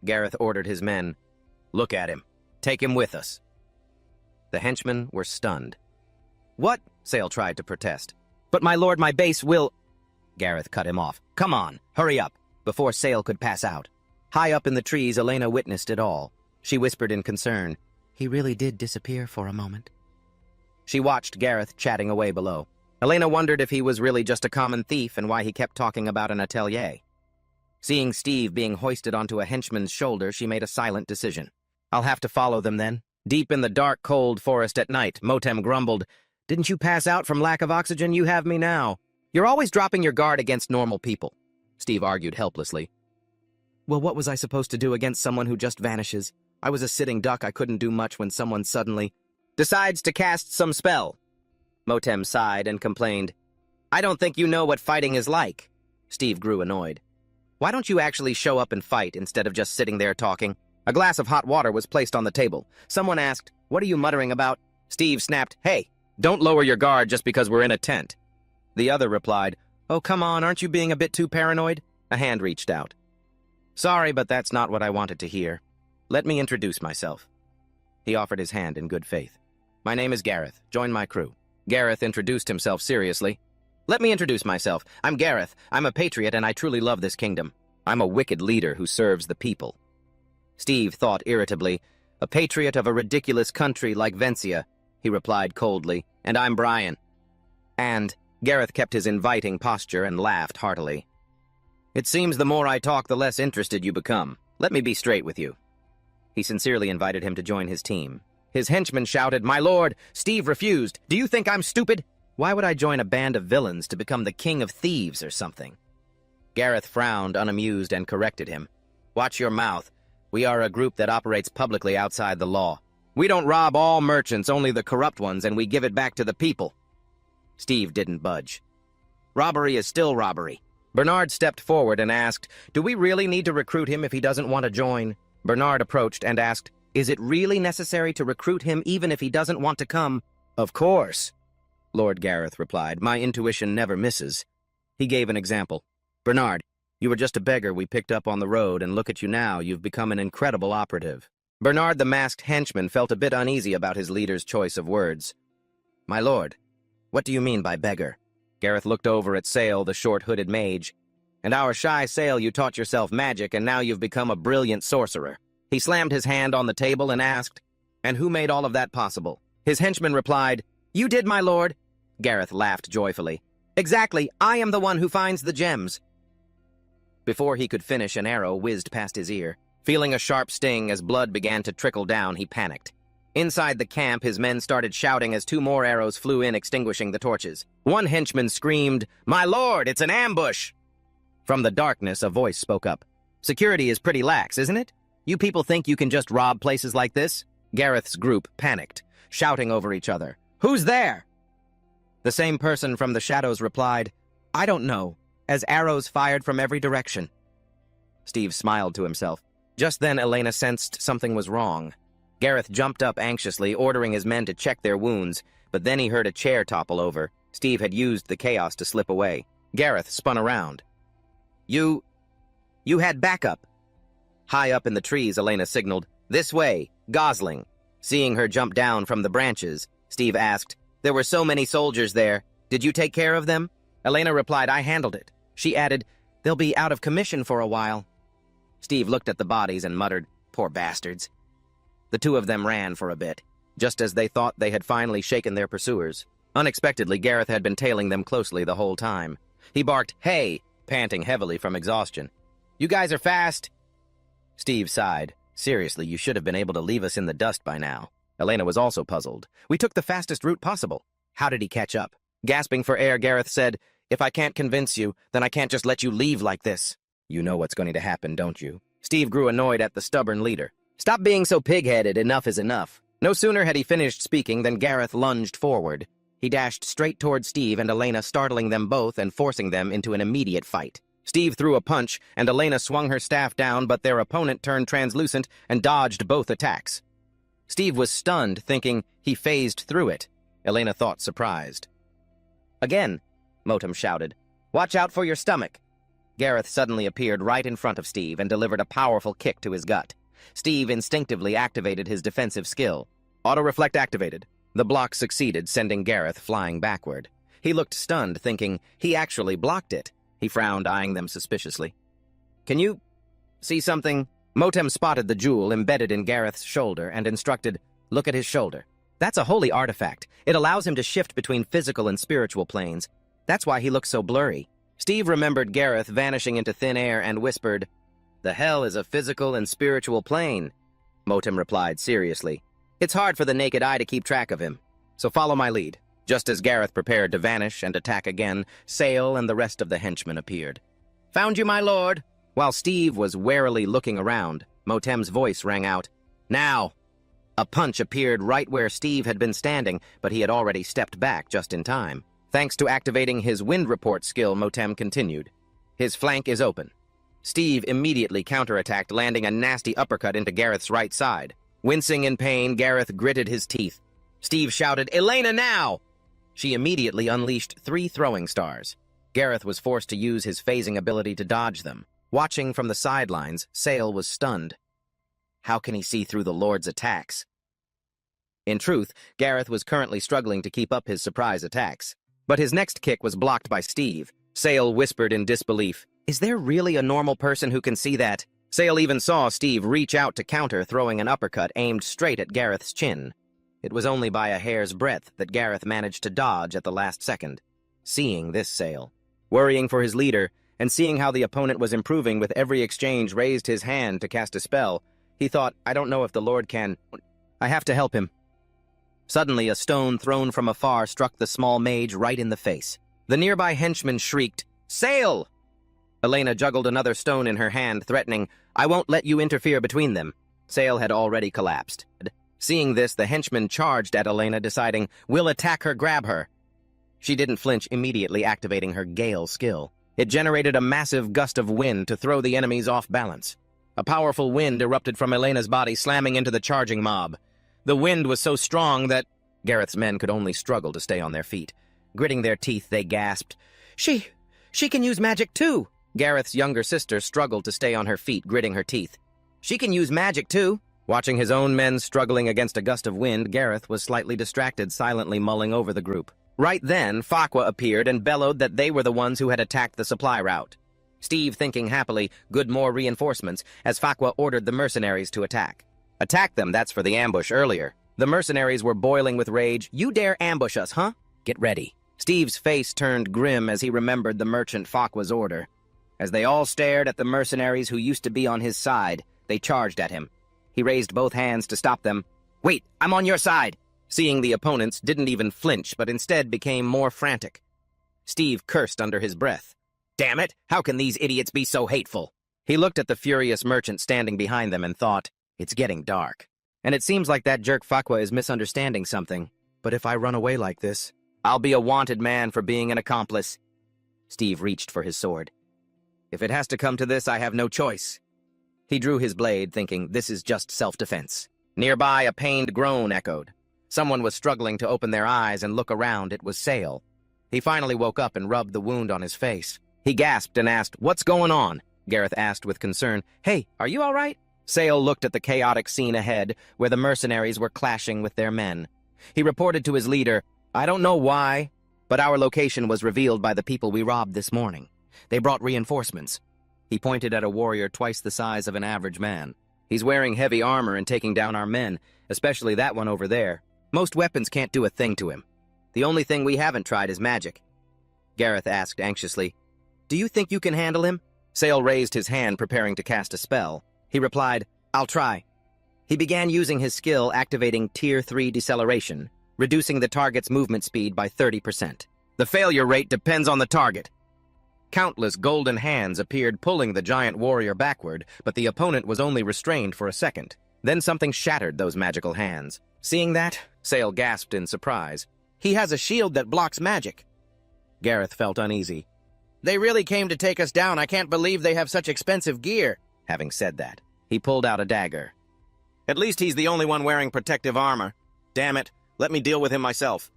A: Gareth ordered his men. "Look at him. Take him with us." The henchmen were stunned. "What?" Sale tried to protest. "But my lord, my base will—" Gareth cut him off. "Come on, hurry up," before Sale could pass out. High up in the trees, Elena witnessed it all. She whispered in concern, "He really did disappear for a moment." She watched Gareth chatting away below. Elena wondered if he was really just a common thief and why he kept talking about an atelier. Seeing Steve being hoisted onto a henchman's shoulder, she made a silent decision. "I'll have to follow them then." Deep in the dark, cold forest at night, Motem grumbled, "Didn't you pass out from lack of oxygen? You have me now. You're always dropping your guard against normal people." Steve argued helplessly. "Well, what was I supposed to do against someone who just vanishes? I was a sitting duck. I couldn't do much when someone suddenly decides to cast some spell." Motem sighed and complained, "I don't think you know what fighting is like." Steve grew annoyed. "Why don't you actually show up and fight instead of just sitting there talking?" A glass of hot water was placed on the table. Someone asked, "What are you muttering about?" Steve snapped, "Hey, don't lower your guard just because we're in a tent." The other replied, "Oh, come on, aren't you being a bit too paranoid?" A hand reached out. "Sorry, but that's not what I wanted to hear. Let me introduce myself." He offered his hand in good faith. "My name is Gareth. Join my crew." Gareth introduced himself seriously. "Let me introduce myself. I'm Gareth. I'm a patriot and I truly love this kingdom. I'm a wicked leader who serves the people." Steve thought irritably, "A patriot of a ridiculous country like Vencia," he replied coldly, "and I'm Brian." And Gareth kept his inviting posture and laughed heartily. "It seems the more I talk, the less interested you become. Let me be straight with you." He sincerely invited him to join his team. His henchmen shouted, "My lord, Steve refused. Do you think I'm stupid? Why would I join a band of villains to become the king of thieves or something?" Gareth frowned, unamused, and corrected him. "Watch your mouth. We are a group that operates publicly outside the law. We don't rob all merchants, only the corrupt ones, and we give it back to the people." Steve didn't budge. "Robbery is still robbery." Bernard stepped forward and asked, "Do we really need to recruit him if he doesn't want to join?" Bernard approached and asked, "Is it really necessary to recruit him even if he doesn't want to come?" "Of course," Lord Gareth replied. "My intuition never misses." He gave an example. "Bernard, You were just a beggar we picked up on the road, and look at you now, you've become an incredible operative. Bernard the masked henchman felt a bit uneasy about his leader's choice of words. My lord, what do you mean by beggar? Gareth looked over at Sale, the short-hooded mage. And our shy Sale, you taught yourself magic, and now you've become a brilliant sorcerer. He slammed his hand on the table and asked, and who made all of that possible? His henchman replied, You did, my lord. Gareth laughed joyfully. Exactly, I am the one who finds the gems. Before he could finish, an arrow whizzed past his ear. Feeling a sharp sting as blood began to trickle down, he panicked. Inside the camp, his men started shouting as 2 more arrows flew in, extinguishing the torches. One henchman screamed, My lord, it's an ambush! From the darkness, a voice spoke up. Security is pretty lax, isn't it? You people think you can just rob places like this? Gareth's group panicked, shouting over each other. Who's there? The same person from the shadows replied, I don't know, as arrows fired from every direction. Steve smiled to himself. Just then, Elena sensed something was wrong. Gareth jumped up anxiously, ordering his men to check their wounds, but then he heard a chair topple over. Steve had used the chaos to slip away. Gareth spun around. You had backup. High up in the trees, Elena signaled, This way, Gosling. Seeing her jump down from the branches, Steve asked, There were so many soldiers there. Did you take care of them? Elena replied, I handled it. She added, They'll be out of commission for a while. Steve looked at the bodies and muttered, Poor bastards. The 2 of them ran for a bit, just as they thought they had finally shaken their pursuers. Unexpectedly, Gareth had been tailing them closely the whole time. He barked, Hey, panting heavily from exhaustion. You guys are fast. Steve sighed. Seriously, you should have been able to leave us in the dust by now. Elena was also puzzled. We took the fastest route possible. How did he catch up? Gasping for air, Gareth said, If I can't convince you, then I can't just let you leave like this. You know what's going to happen, don't you? Steve grew annoyed at the stubborn leader. Stop being so pig-headed, enough is enough. No sooner had he finished speaking than Gareth lunged forward. He dashed straight toward Steve and Elena, startling them both and forcing them into an immediate fight. Steve threw a punch, and Elena swung her staff down, but their opponent turned translucent and dodged both attacks. Steve was stunned, thinking he phased through it. Elena thought surprised. Again, Motem shouted. Watch out for your stomach. Gareth suddenly appeared right in front of Steve and delivered a powerful kick to his gut. Steve instinctively activated his defensive skill. Auto-reflect activated. The block succeeded, sending Gareth flying backward. He looked stunned, thinking he actually blocked it. He frowned, eyeing them suspiciously. Can you see something? Motem spotted the jewel embedded in Gareth's shoulder and instructed, Look at his shoulder. That's a holy artifact. It allows him to shift between physical and spiritual planes. That's why he looks so blurry. Steve remembered Gareth vanishing into thin air and whispered, The hell is a physical and spiritual plane? Motem replied seriously. It's hard for the naked eye to keep track of him, so follow my lead. Just as Gareth prepared to vanish and attack again, Sale and the rest of the henchmen appeared. Found you, my lord! While Steve was warily looking around, Motem's voice rang out, Now! A punch appeared right where Steve had been standing, but he had already stepped back just in time. Thanks to activating his wind report skill, Motem continued. His flank is open. Steve immediately counterattacked, landing a nasty uppercut into Gareth's right side. Wincing in pain, Gareth gritted his teeth. Steve shouted, Elena, now! She immediately unleashed 3 throwing stars. Gareth was forced to use his phasing ability to dodge them. Watching from the sidelines, Sale was stunned. How can he see through the Lord's attacks? In truth, Gareth was currently struggling to keep up his surprise attacks. But his next kick was blocked by Steve. Sale whispered in disbelief, Is there really a normal person who can see that? Sale even saw Steve reach out to counter, throwing an uppercut aimed straight at Gareth's chin. It was only by a hair's breadth that Gareth managed to dodge at the last second. Seeing this, Sale, worrying for his leader, and seeing how the opponent was improving with every exchange, raised his hand to cast a spell. He thought, I don't know if the Lord can... I have to help him. Suddenly, a stone thrown from afar struck the small mage right in the face. The nearby henchman shrieked, Sale! Elena juggled another stone in her hand, threatening, I won't let you interfere between them. Sale had already collapsed. Seeing this, the henchman charged at Elena, deciding, We'll attack her, grab her. She didn't flinch, immediately activating her Gale skill. It generated a massive gust of wind to throw the enemies off balance. A powerful wind erupted from Elena's body, slamming into the charging mob. The wind was so strong that Gareth's men could only struggle to stay on their feet. Gritting their teeth, they gasped, She can use magic too! Gareth's younger sister struggled to stay on her feet, gritting her teeth. She can use magic, too. Watching his own men struggling against a gust of wind, Gareth was slightly distracted, silently mulling over the group. Right then, Farquaad appeared and bellowed that they were the ones who had attacked the supply route. Steve, thinking happily, good more reinforcements, as Farquaad ordered the mercenaries to attack. Attack them, that's for the ambush earlier. The mercenaries were boiling with rage. You dare ambush us, huh? Get ready. Steve's face turned grim as he remembered the merchant Farquaad's order. As they all stared at the mercenaries who used to be on his side, they charged at him. He raised both hands to stop them. Wait, I'm on your side! Seeing the opponents didn't even flinch, but instead became more frantic. Steve cursed under his breath. Damn it, how can these idiots be so hateful? He looked at the furious merchant standing behind them and thought, it's getting dark. And it seems like that jerk Farquaad is misunderstanding something. But if I run away like this, I'll be a wanted man for being an accomplice. Steve reached for his sword. If it has to come to this, I have no choice. He drew his blade, thinking, this is just self-defense. Nearby, a pained groan echoed. Someone was struggling to open their eyes and look around. It was Sale. He finally woke up and rubbed the wound on his face. He gasped and asked, what's going on? Gareth asked with concern. Hey, are you all right? Sale looked at the chaotic scene ahead, where the mercenaries were clashing with their men. He reported to his leader, I don't know why, but our location was revealed by the people we robbed this morning. They brought reinforcements. He pointed at a warrior twice the size of an average man. He's wearing heavy armor and taking down our men, especially that one over there. Most weapons can't do a thing to him. The only thing we haven't tried is magic. Gareth asked anxiously, do you think you can handle him? Sale raised his hand, preparing to cast a spell. He replied, I'll try. He began using his skill, activating Tier 3 deceleration, reducing the target's movement speed by 30%. The failure rate depends on the target. Countless golden hands appeared, pulling the giant warrior backward, but the opponent was only restrained for a second. Then something shattered those magical hands. Seeing that, Sale gasped in surprise. He has a shield that blocks magic. Gareth felt uneasy. They really came to take us down. I can't believe they have such expensive gear. Having said that, he pulled out a dagger. At least he's the only one wearing protective armor. Damn it, let me deal with him myself.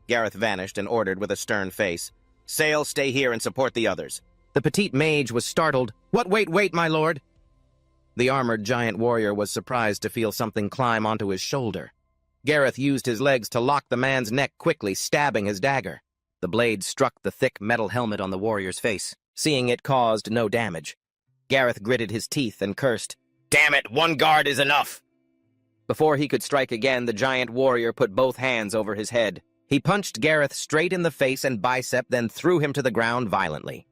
A: Gareth vanished and ordered with a stern face, Sale, stay here and support the others. The petite mage was startled. What, wait, my lord? The armored giant warrior was surprised to feel something climb onto his shoulder. Gareth used his legs to lock the man's neck quickly, stabbing his dagger. The blade struck the thick metal helmet on the warrior's face. Seeing it caused no damage. Gareth gritted his teeth and cursed, Damn it, one guard is enough! Before he could strike again, the giant warrior put both hands over his head. He punched Gareth straight in the face and bicep, then threw him to the ground violently.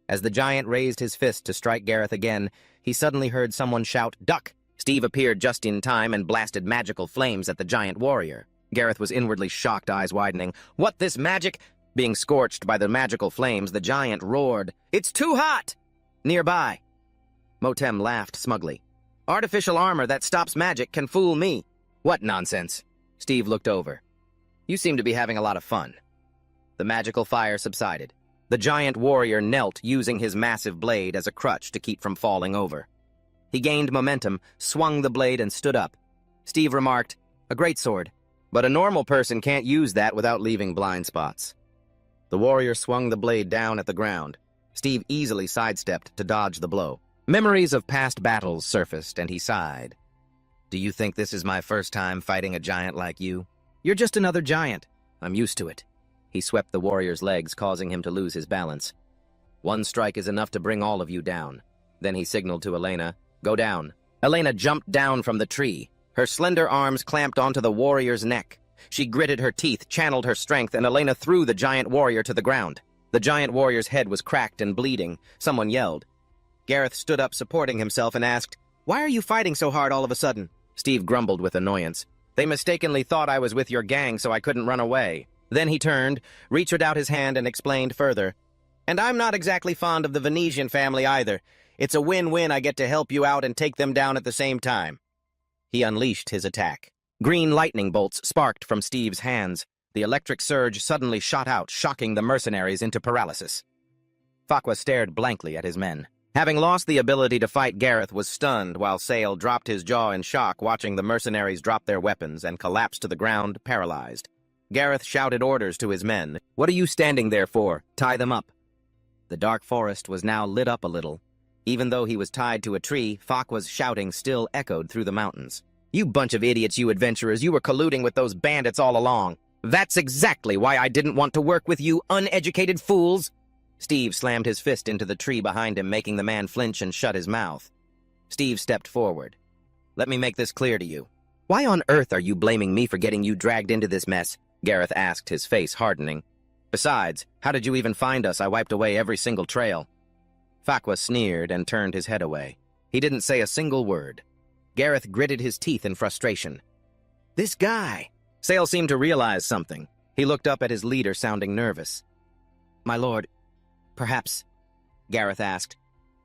A: As the giant raised his fist to strike Gareth again, he suddenly heard someone shout, Duck! Steve appeared just in time and blasted magical flames at the giant warrior. Gareth was inwardly shocked, eyes widening. What, this magic? Being scorched by the magical flames, the giant roared, It's too hot! Nearby. Motem laughed smugly. Artificial armor that stops magic can fool me. What nonsense? Steve looked over. You seem to be having a lot of fun. The magical fire subsided. The giant warrior knelt, using his massive blade as a crutch to keep from falling over. He gained momentum, swung the blade, and stood up. Steve remarked, A great sword, but a normal person can't use that without leaving blind spots. The warrior swung the blade down at the ground. Steve easily sidestepped to dodge the blow. Memories of past battles surfaced, and he sighed. Do you think this is my first time fighting a giant like you? You're just another giant. I'm used to it. He swept the warrior's legs, causing him to lose his balance. One strike is enough to bring all of you down. Then he signaled to Elena, Go down. Elena jumped down from the tree. Her slender arms clamped onto the warrior's neck. She gritted her teeth, channeled her strength, and Elena threw the giant warrior to the ground. The giant warrior's head was cracked and bleeding. Someone yelled. Gareth stood up, supporting himself, and asked, Why are you fighting so hard all of a sudden? Steve grumbled with annoyance. They mistakenly thought I was with your gang, so I couldn't run away. Then he turned, reached out his hand, and explained further. And I'm not exactly fond of the Venetian family either. It's a win-win. I get to help you out and take them down at the same time. He unleashed his attack. Green lightning bolts sparked from Steve's hands. The electric surge suddenly shot out, shocking the mercenaries into paralysis. Farquaad stared blankly at his men. Having lost the ability to fight, Gareth was stunned, while Sale dropped his jaw in shock, watching the mercenaries drop their weapons and collapse to the ground, paralyzed. Gareth shouted orders to his men. What are you standing there for? Tie them up. The dark forest was now lit up a little. Even though he was tied to a tree, Fakwa's shouting still echoed through the mountains. "You bunch of idiots, you adventurers, you were colluding with those bandits all along. That's exactly why I didn't want to work with you uneducated fools!" Steve slammed his fist into the tree behind him, making the man flinch and shut his mouth. Steve stepped forward. "Let me make this clear to you. Why on earth are you blaming me for getting you dragged into this mess?" Gareth asked, his face hardening. "Besides, how did you even find us? I wiped away every single trail." Fakwa sneered and turned his head away. He didn't say a single word. Gareth gritted his teeth in frustration. "This guy!" Sale seemed to realize something. He looked up at his leader, sounding nervous. "My lord, perhaps," Gareth asked.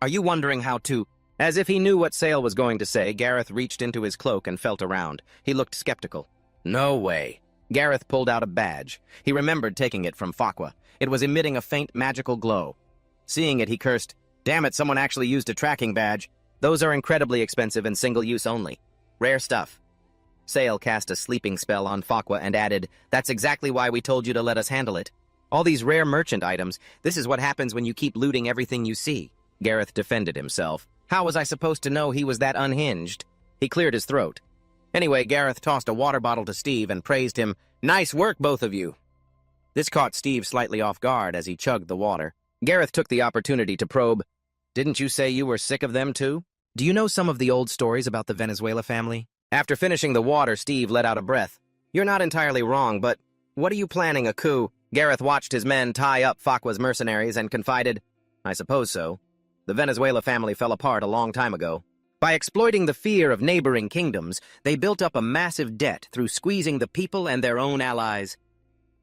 A: "Are you wondering how to—" As if he knew what Sale was going to say, Gareth reached into his cloak and felt around. He looked skeptical. "No way." Gareth pulled out a badge. He remembered taking it from Fakwa. It was emitting a faint magical glow. Seeing it, he cursed, "Damn it, someone actually used a tracking badge. Those are incredibly expensive and single-use only. Rare stuff." Sale cast a sleeping spell on Fakwa and added, "That's exactly why we told you to let us handle it. All these rare merchant items, this is what happens when you keep looting everything you see." Gareth defended himself. How was I supposed to know he was that unhinged? He cleared his throat. Anyway, Gareth tossed a water bottle to Steve and praised him. "Nice work, both of you." This caught Steve slightly off guard as he chugged the water. Gareth took the opportunity to probe. "Didn't you say you were sick of them too? Do you know some of the old stories about the Venezuela family?" After finishing the water, Steve let out a breath. "You're not entirely wrong, but what are you planning, a coup?" Gareth watched his men tie up Fakwa's mercenaries and confided, "I suppose so. The Venezuela family fell apart a long time ago. By exploiting the fear of neighboring kingdoms, they built up a massive debt through squeezing the people and their own allies."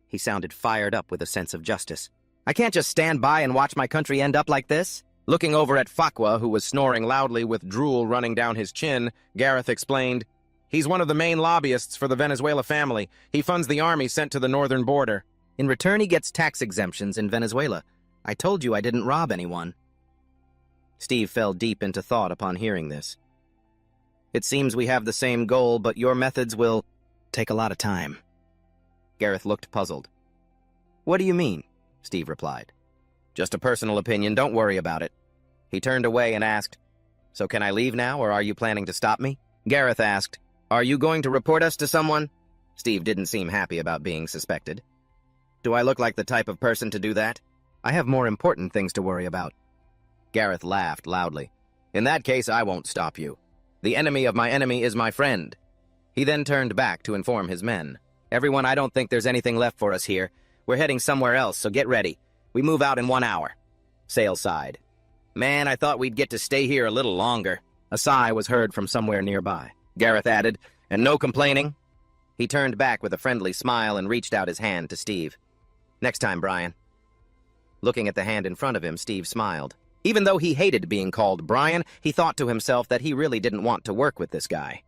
A: He sounded fired up with a sense of justice. "I can't just stand by and watch my country end up like this." Looking over at Fakwa, who was snoring loudly with drool running down his chin, Gareth explained, "He's one of the main lobbyists for the Venezuela family. He funds the army sent to the northern border. In return, he gets tax exemptions in Venezuela. I told you I didn't rob anyone." Steve fell deep into thought upon hearing this. "It seems we have the same goal, but your methods will take a lot of time." Gareth looked puzzled. "What do you mean?" Steve replied. "Just a personal opinion, don't worry about it." He turned away and asked, "So can I leave now, or are you planning to stop me?" Gareth asked, "Are you going to report us to someone?" Steve didn't seem happy about being suspected. "Do I look like the type of person to do that? I have more important things to worry about." Gareth laughed loudly. "In that case, I won't stop you. The enemy of my enemy is my friend." He then turned back to inform his men. "Everyone, I don't think there's anything left for us here. We're heading somewhere else, so get ready. We move out in 1 hour." Sale sighed. "Man, I thought we'd get to stay here a little longer." A sigh was heard from somewhere nearby. Gareth added, "And no complaining?" He turned back with a friendly smile and reached out his hand to Steve. "Next time, Brian." Looking at the hand in front of him, Steve smiled. Even though he hated being called Brian, he thought to himself that he really didn't want to work with this guy.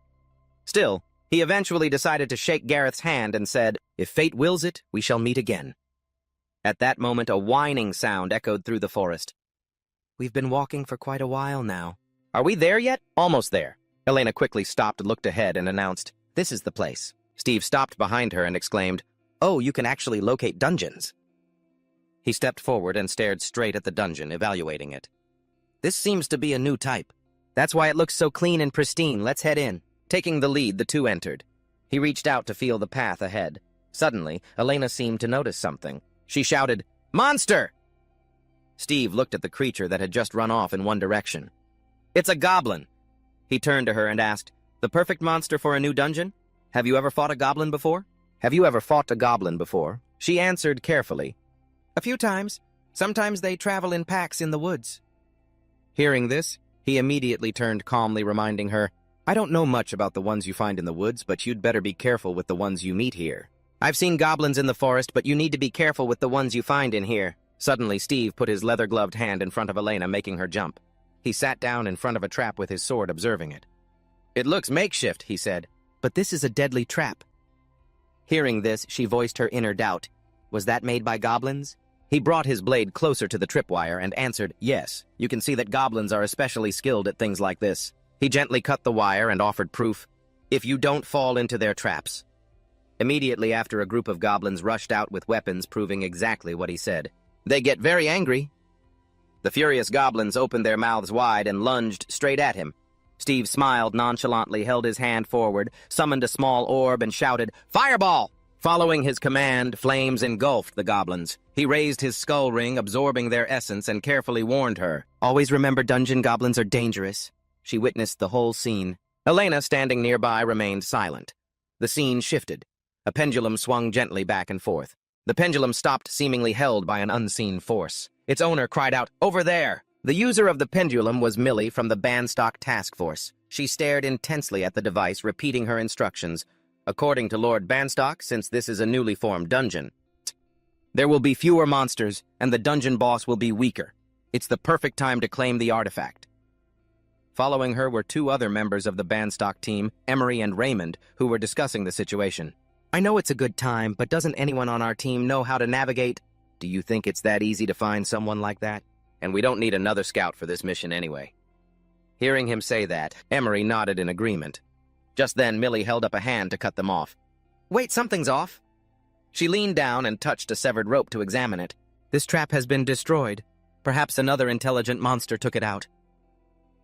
A: Still, he eventually decided to shake Gareth's hand and said, "If fate wills it, we shall meet again." At that moment, a whining sound echoed through the forest. "We've been walking for quite a while now." "Are we there yet?" "Almost there." Elena quickly stopped, looked ahead, and announced, "This is the place." Steve stopped behind her and exclaimed, "Oh, you can actually locate dungeons." He stepped forward and stared straight at the dungeon, evaluating it. "This seems to be a new type. That's why it looks so clean and pristine. Let's head in." Taking the lead, the two entered. He reached out to feel the path ahead. Suddenly, Elena seemed to notice something. She shouted, "Monster!" Steve looked at the creature that had just run off in one direction. "It's a goblin." He turned to her and asked, "The perfect monster for a new dungeon? Have you ever fought a goblin before?" "Have you ever fought a goblin before?" She answered carefully, "A few times. Sometimes they travel in packs in the woods." Hearing this, he immediately turned calmly, reminding her, "I don't know much about the ones you find in the woods, but you'd better be careful with the ones you meet here. I've seen goblins in the forest, but you need to be careful with the ones you find in here." Suddenly, Steve put his leather-gloved hand in front of Elena, making her jump. He sat down in front of a trap with his sword, observing it. "It looks makeshift," he said, "but this is a deadly trap." Hearing this, she voiced her inner doubt. Was that made by goblins? He brought his blade closer to the tripwire and answered, "Yes, you can see that goblins are especially skilled at things like this." He gently cut the wire and offered proof, "If you don't fall into their traps." Immediately after, a group of goblins rushed out with weapons, proving exactly what he said. "They get very angry." The furious goblins opened their mouths wide and lunged straight at him. Steve smiled nonchalantly, held his hand forward, summoned a small orb, and shouted, "Fireball!" Following his command, flames engulfed the goblins. He raised his skull ring, absorbing their essence, and carefully warned her. "Always remember, dungeon goblins are dangerous." She witnessed the whole scene. Elena, standing nearby, remained silent. The scene shifted. A pendulum swung gently back and forth. The pendulum stopped, seemingly held by an unseen force. Its owner cried out, "Over there!" The user of the pendulum was Millie from the Bandstock Task Force. She stared intensely at the device, repeating her instructions. According to Lord Bandstock, since this is a newly formed dungeon, there will be fewer monsters, and the dungeon boss will be weaker. It's the perfect time to claim the artifact. Following her were two other members of the Bandstock team, Emery and Raymond, who were discussing the situation. "I know it's a good time, but doesn't anyone on our team know how to navigate?" "Do you think it's that easy to find someone like that? And we don't need another scout for this mission anyway." Hearing him say that, Emery nodded in agreement. Just then, Millie held up a hand to cut them off. "Wait, something's off." She leaned down and touched a severed rope to examine it. "This trap has been destroyed. Perhaps another intelligent monster took it out."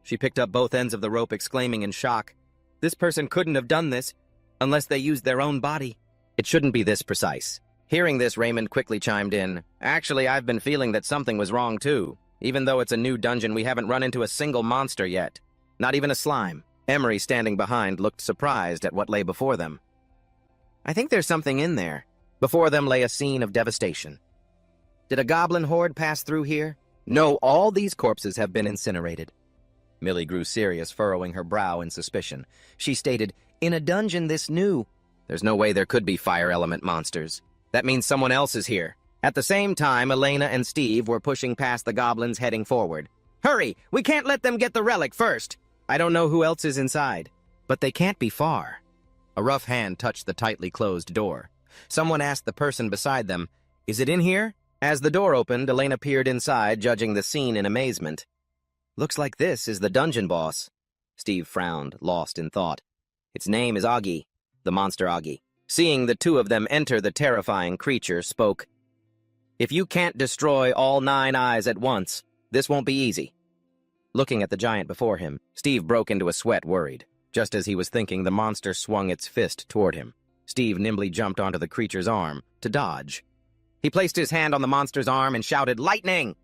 A: She picked up both ends of the rope, exclaiming in shock, "This person couldn't have done this unless they used their own body." "It shouldn't be this precise." Hearing this, Raymond quickly chimed in. "Actually, I've been feeling that something was wrong too. Even though it's a new dungeon, we haven't run into a single monster yet. Not even a slime." Emery, standing behind, looked surprised at what lay before them. "I think there's something in there." Before them lay a scene of devastation. "Did a goblin horde pass through here?" "No, all these corpses have been incinerated." Millie grew serious, furrowing her brow in suspicion. She stated, "In a dungeon this new, there's no way there could be fire element monsters. That means someone else is here." At the same time, Elena and Steve were pushing past the goblins, heading forward. "Hurry! We can't let them get the relic first!" "I don't know who else is inside, but they can't be far." A rough hand touched the tightly closed door. Someone asked the person beside them, "Is it in here?" As the door opened, Elena peered inside, judging the scene in amazement. "Looks like this is the dungeon boss." Steve frowned, lost in thought. "Its name is Augie, the monster Augie." Seeing the two of them enter, the terrifying creature spoke. "If you can't destroy all 9 eyes at once, this won't be easy." Looking at the giant before him, Steve broke into a sweat, worried. Just as he was thinking, the monster swung its fist toward him. Steve nimbly jumped onto the creature's arm to dodge. He placed his hand on the monster's arm and shouted, "Lightning!"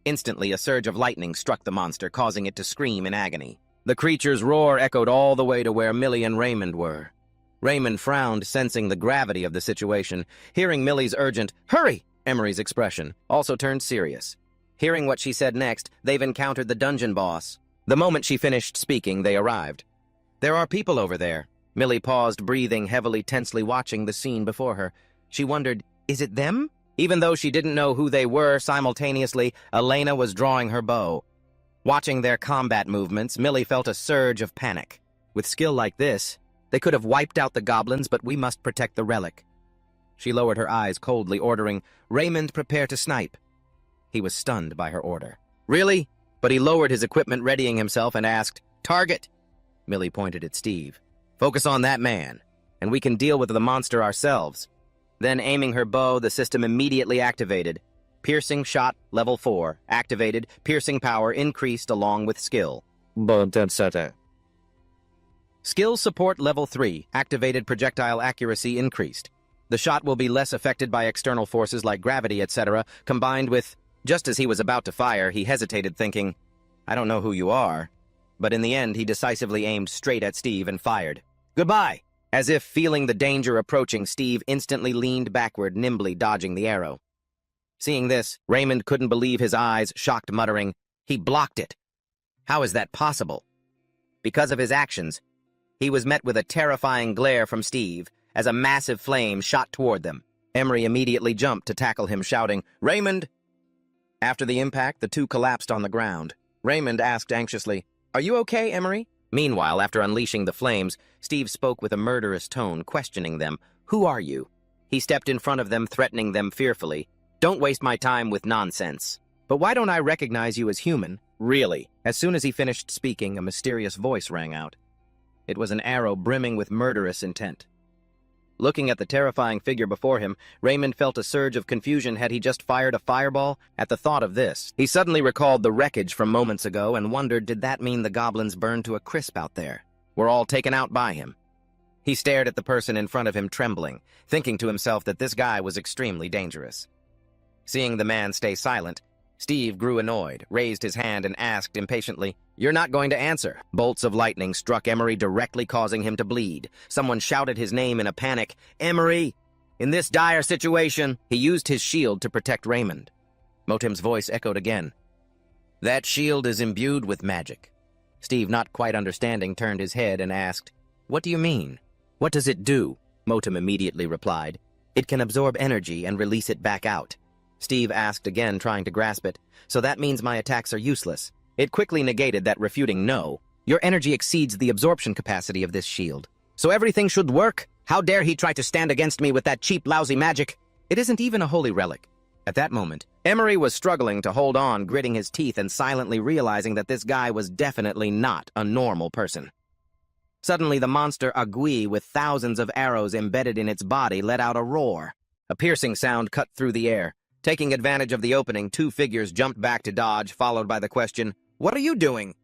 A: Instantly, a surge of lightning struck the monster, causing it to scream in agony. The creature's roar echoed all the way to where Millie and Raymond were. Raymond frowned, sensing the gravity of the situation. Hearing Millie's urgent, "Hurry!" Emery's expression also turned serious. Hearing what she said next, they've encountered the dungeon boss. The moment she finished speaking, they arrived. "There are people over there." Millie paused, breathing heavily, tensely watching the scene before her. She wondered, is it them? Even though she didn't know who they were, simultaneously, Elena was drawing her bow. Watching their combat movements, Millie felt a surge of panic. With skill like this, they could have wiped out the goblins, but we must protect the relic. She lowered her eyes coldly, ordering, "Raymond, prepare to snipe." He was stunned by her order. "Really?" But he lowered his equipment, readying himself, and asked, "Target!" Millie pointed at Steve. "Focus on that man, and we can deal with the monster ourselves." Then, aiming her bow, the system immediately activated. Piercing shot, level 4, activated, piercing power increased along with skill. Skill support level 3, activated, projectile accuracy increased. The shot will be less affected by external forces like gravity, etc., combined with... Just as he was about to fire, he hesitated, thinking, "I don't know who you are." But in the end, he decisively aimed straight at Steve and fired. "Goodbye!" As if feeling the danger approaching, Steve instantly leaned backward, nimbly dodging the arrow. Seeing this, Raymond couldn't believe his eyes, shocked, muttering, "He blocked it. How is that possible?" Because of his actions, he was met with a terrifying glare from Steve as a massive flame shot toward them. Emery immediately jumped to tackle him, shouting, "Raymond!" After the impact, the two collapsed on the ground. Raymond asked anxiously, "Are you okay, Emery?" Meanwhile, after unleashing the flames, Steve spoke with a murderous tone, questioning them. "Who are you?" He stepped in front of them, threatening them fearfully. "Don't waste my time with nonsense." "But why don't I recognize you as human?" "Really?" As soon as he finished speaking, a mysterious voice rang out. It was an arrow brimming with murderous intent. Looking at the terrifying figure before him, Raymond felt a surge of confusion. Had he just fired a fireball? At the thought of this, he suddenly recalled the wreckage from moments ago and wondered, did that mean the goblins burned to a crisp out there? Were all taken out by him? He stared at the person in front of him, trembling, thinking to himself that this guy was extremely dangerous. Seeing the man stay silent, Steve grew annoyed, raised his hand, and asked impatiently, "You're not going to answer." Bolts of lightning struck Emery directly, causing him to bleed. Someone shouted his name in a panic. "Emery!" In this dire situation, he used his shield to protect Raymond. Motem's voice echoed again. "That shield is imbued with magic." Steve, not quite understanding, turned his head and asked, "What do you mean? What does it do?" Motem immediately replied, "It can absorb energy and release it back out." Steve asked again, trying to grasp it. "So that means my attacks are useless." It quickly negated that, refuting, "No. Your energy exceeds the absorption capacity of this shield. So everything should work? How dare he try to stand against me with that cheap, lousy magic? It isn't even a holy relic." At that moment, Emery was struggling to hold on, gritting his teeth and silently realizing that this guy was definitely not a normal person. Suddenly, the monster Agui, with thousands of arrows embedded in its body, let out a roar. A piercing sound cut through the air. Taking advantage of the opening, two figures jumped back to dodge, followed by the question, "What are you doing?"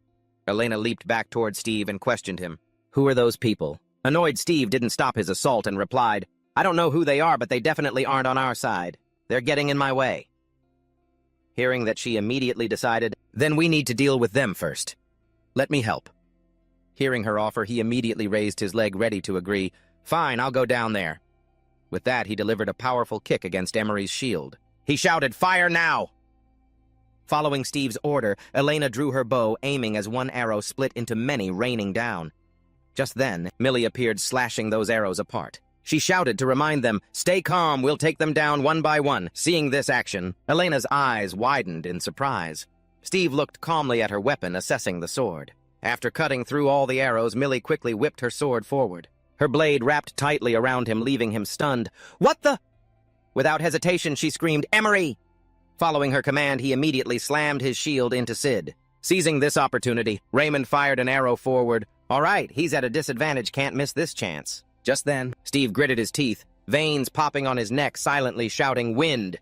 A: Elena leaped back toward Steve and questioned him. "Who are those people?" Annoyed Steve didn't stop his assault and replied, "I don't know who they are, but they definitely aren't on our side. They're getting in my way." Hearing that, she immediately decided, "Then we need to deal with them first. Let me help." Hearing her offer, he immediately raised his leg, ready to agree. "Fine, I'll go down there." With that, he delivered a powerful kick against Emery's shield. He shouted, "Fire now!" Following Steve's order, Elena drew her bow, aiming as one arrow split into many, raining down. Just then, Millie appeared, slashing those arrows apart. She shouted to remind them, "Stay calm, we'll take them down one by one." Seeing this action, Elena's eyes widened in surprise. Steve looked calmly at her weapon, assessing the sword. After cutting through all the arrows, Millie quickly whipped her sword forward. Her blade wrapped tightly around him, leaving him stunned. "What the—" Without hesitation, she screamed, "Emery!" Following her command, he immediately slammed his shield into Sid. Seizing this opportunity, Raymond fired an arrow forward. All right, he's at a disadvantage, can't miss this chance. Just then, Steve gritted his teeth, veins popping on his neck, silently shouting, "Wind!"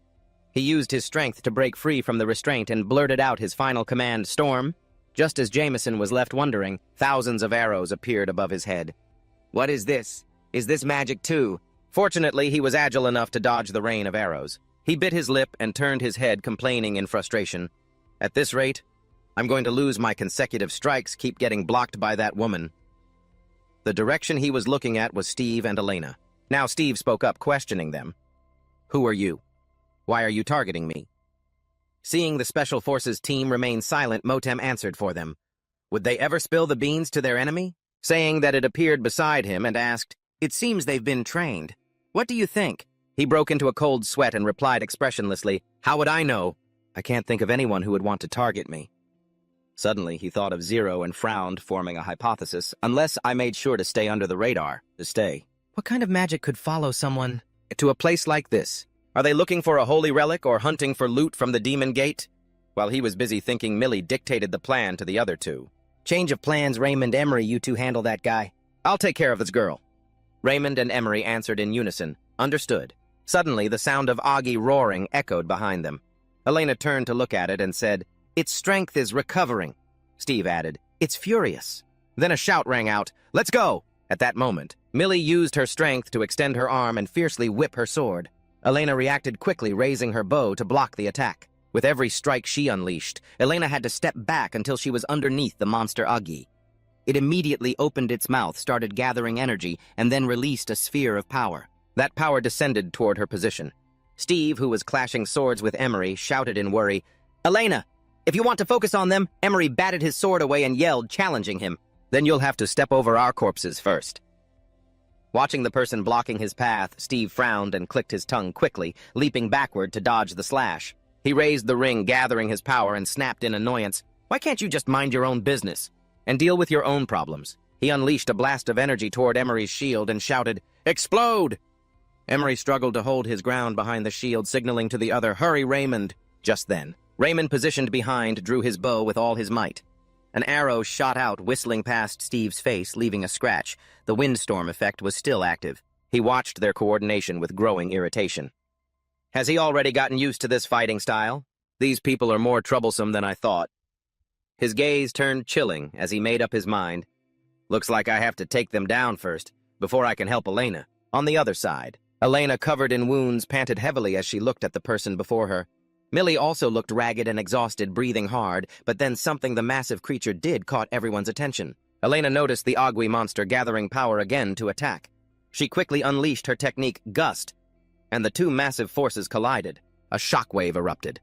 A: He used his strength to break free from the restraint and blurted out his final command, "Storm!" Just as Jameson was left wondering, thousands of arrows appeared above his head. "What is this? Is this magic too?" Fortunately, he was agile enough to dodge the rain of arrows. He bit his lip and turned his head, complaining in frustration. "At this rate, I'm going to lose my consecutive strikes, keep getting blocked by that woman." The direction he was looking at was Steve and Elena. Now Steve spoke up, questioning them. "Who are you? Why are you targeting me?" Seeing the Special Forces team remain silent, Motem answered for them. Would they ever spill the beans to their enemy? Saying that, it appeared beside him and asked, "It seems they've been trained. What do you think?" He broke into a cold sweat and replied expressionlessly, "How would I know? I can't think of anyone who would want to target me." Suddenly, he thought of Zero and frowned, forming a hypothesis. "Unless I made sure to stay under the radar, to stay. What kind of magic could follow someone to a place like this? Are they looking for a holy relic or hunting for loot from the Demon Gate?" While he was busy thinking, Millie dictated the plan to the other two. "Change of plans, Raymond, Emery, you two handle that guy. I'll take care of this girl." Raymond and Emery answered in unison. Understood. Suddenly, the sound of Augie roaring echoed behind them. Elena turned to look at it and said, "Its strength is recovering." Steve added, "It's furious." Then a shout rang out, "Let's go!" At that moment, Millie used her strength to extend her arm and fiercely whip her sword. Elena reacted quickly, raising her bow to block the attack. With every strike she unleashed, Elena had to step back until she was underneath the monster Augie. It immediately opened its mouth, started gathering energy, and then released a sphere of power. That power descended toward her position. Steve, who was clashing swords with Emery, shouted in worry, "Elena, if you want to focus on them," Emery batted his sword away and yelled, challenging him, "Then you'll have to step over our corpses first." Watching the person blocking his path, Steve frowned and clicked his tongue quickly, leaping backward to dodge the slash. He raised the ring, gathering his power, and snapped in annoyance, "Why can't you just mind your own business and deal with your own problems?" He unleashed a blast of energy toward Emery's shield and shouted, "Explode!" Emery struggled to hold his ground behind the shield, signaling to the other, "Hurry, Raymond!" Just then, Raymond, positioned behind, drew his bow with all his might. An arrow shot out, whistling past Steve's face, leaving a scratch. The windstorm effect was still active. He watched their coordination with growing irritation. Has he already gotten used to this fighting style? These people are more troublesome than I thought. His gaze turned chilling as he made up his mind. Looks like I have to take them down first, before I can help Elena. On the other side, Elena, covered in wounds, panted heavily as she looked at the person before her. Millie also looked ragged and exhausted, breathing hard, but then something the massive creature did caught everyone's attention. Elena noticed the Agui monster gathering power again to attack. She quickly unleashed her technique, Gust, and the two massive forces collided. A shockwave erupted.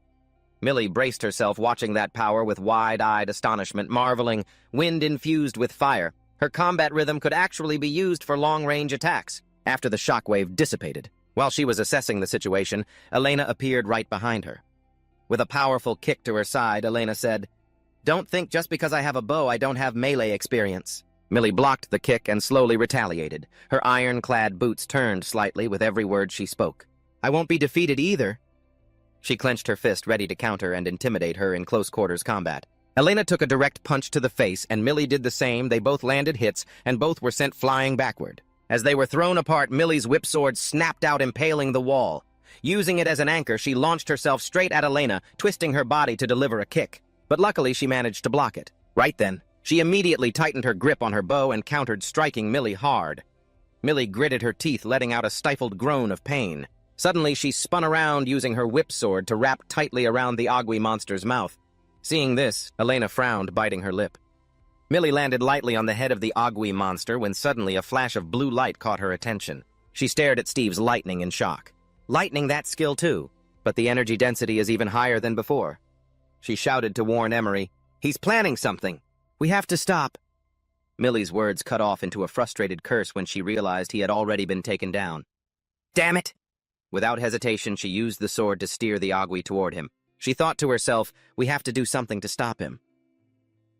A: Millie braced herself, watching that power with wide-eyed astonishment, marveling, wind infused with fire. Her combat rhythm could actually be used for long-range attacks. After the shockwave dissipated, while she was assessing the situation, Elena appeared right behind her. With a powerful kick to her side, Elena said, "Don't think just because I have a bow I don't have melee experience." Millie blocked the kick and slowly retaliated. Her iron-clad boots turned slightly with every word she spoke. "I won't be defeated either." She clenched her fist, ready to counter and intimidate her in close-quarters combat. Elena took a direct punch to the face, and Millie did the same. They both landed hits, and both were sent flying backward. As they were thrown apart, Millie's whip sword snapped out, impaling the wall. Using it as an anchor, she launched herself straight at Elena, twisting her body to deliver a kick. But luckily, she managed to block it. Right then, she immediately tightened her grip on her bow and countered, striking Millie hard. Millie gritted her teeth, letting out a stifled groan of pain. Suddenly, she spun around, using her whip sword to wrap tightly around the Agui monster's mouth. Seeing this, Elena frowned, biting her lip. Millie landed lightly on the head of the Agui monster when suddenly a flash of blue light caught her attention. She stared at Steve's lightning in shock. Lightning, that skill too, but the energy density is even higher than before. She shouted to warn Emery, "He's planning something. We have to stop." Millie's words cut off into a frustrated curse when she realized he had already been taken down. "Damn it!" Without hesitation, she used the sword to steer the Agui toward him. She thought to herself, "We have to do something to stop him."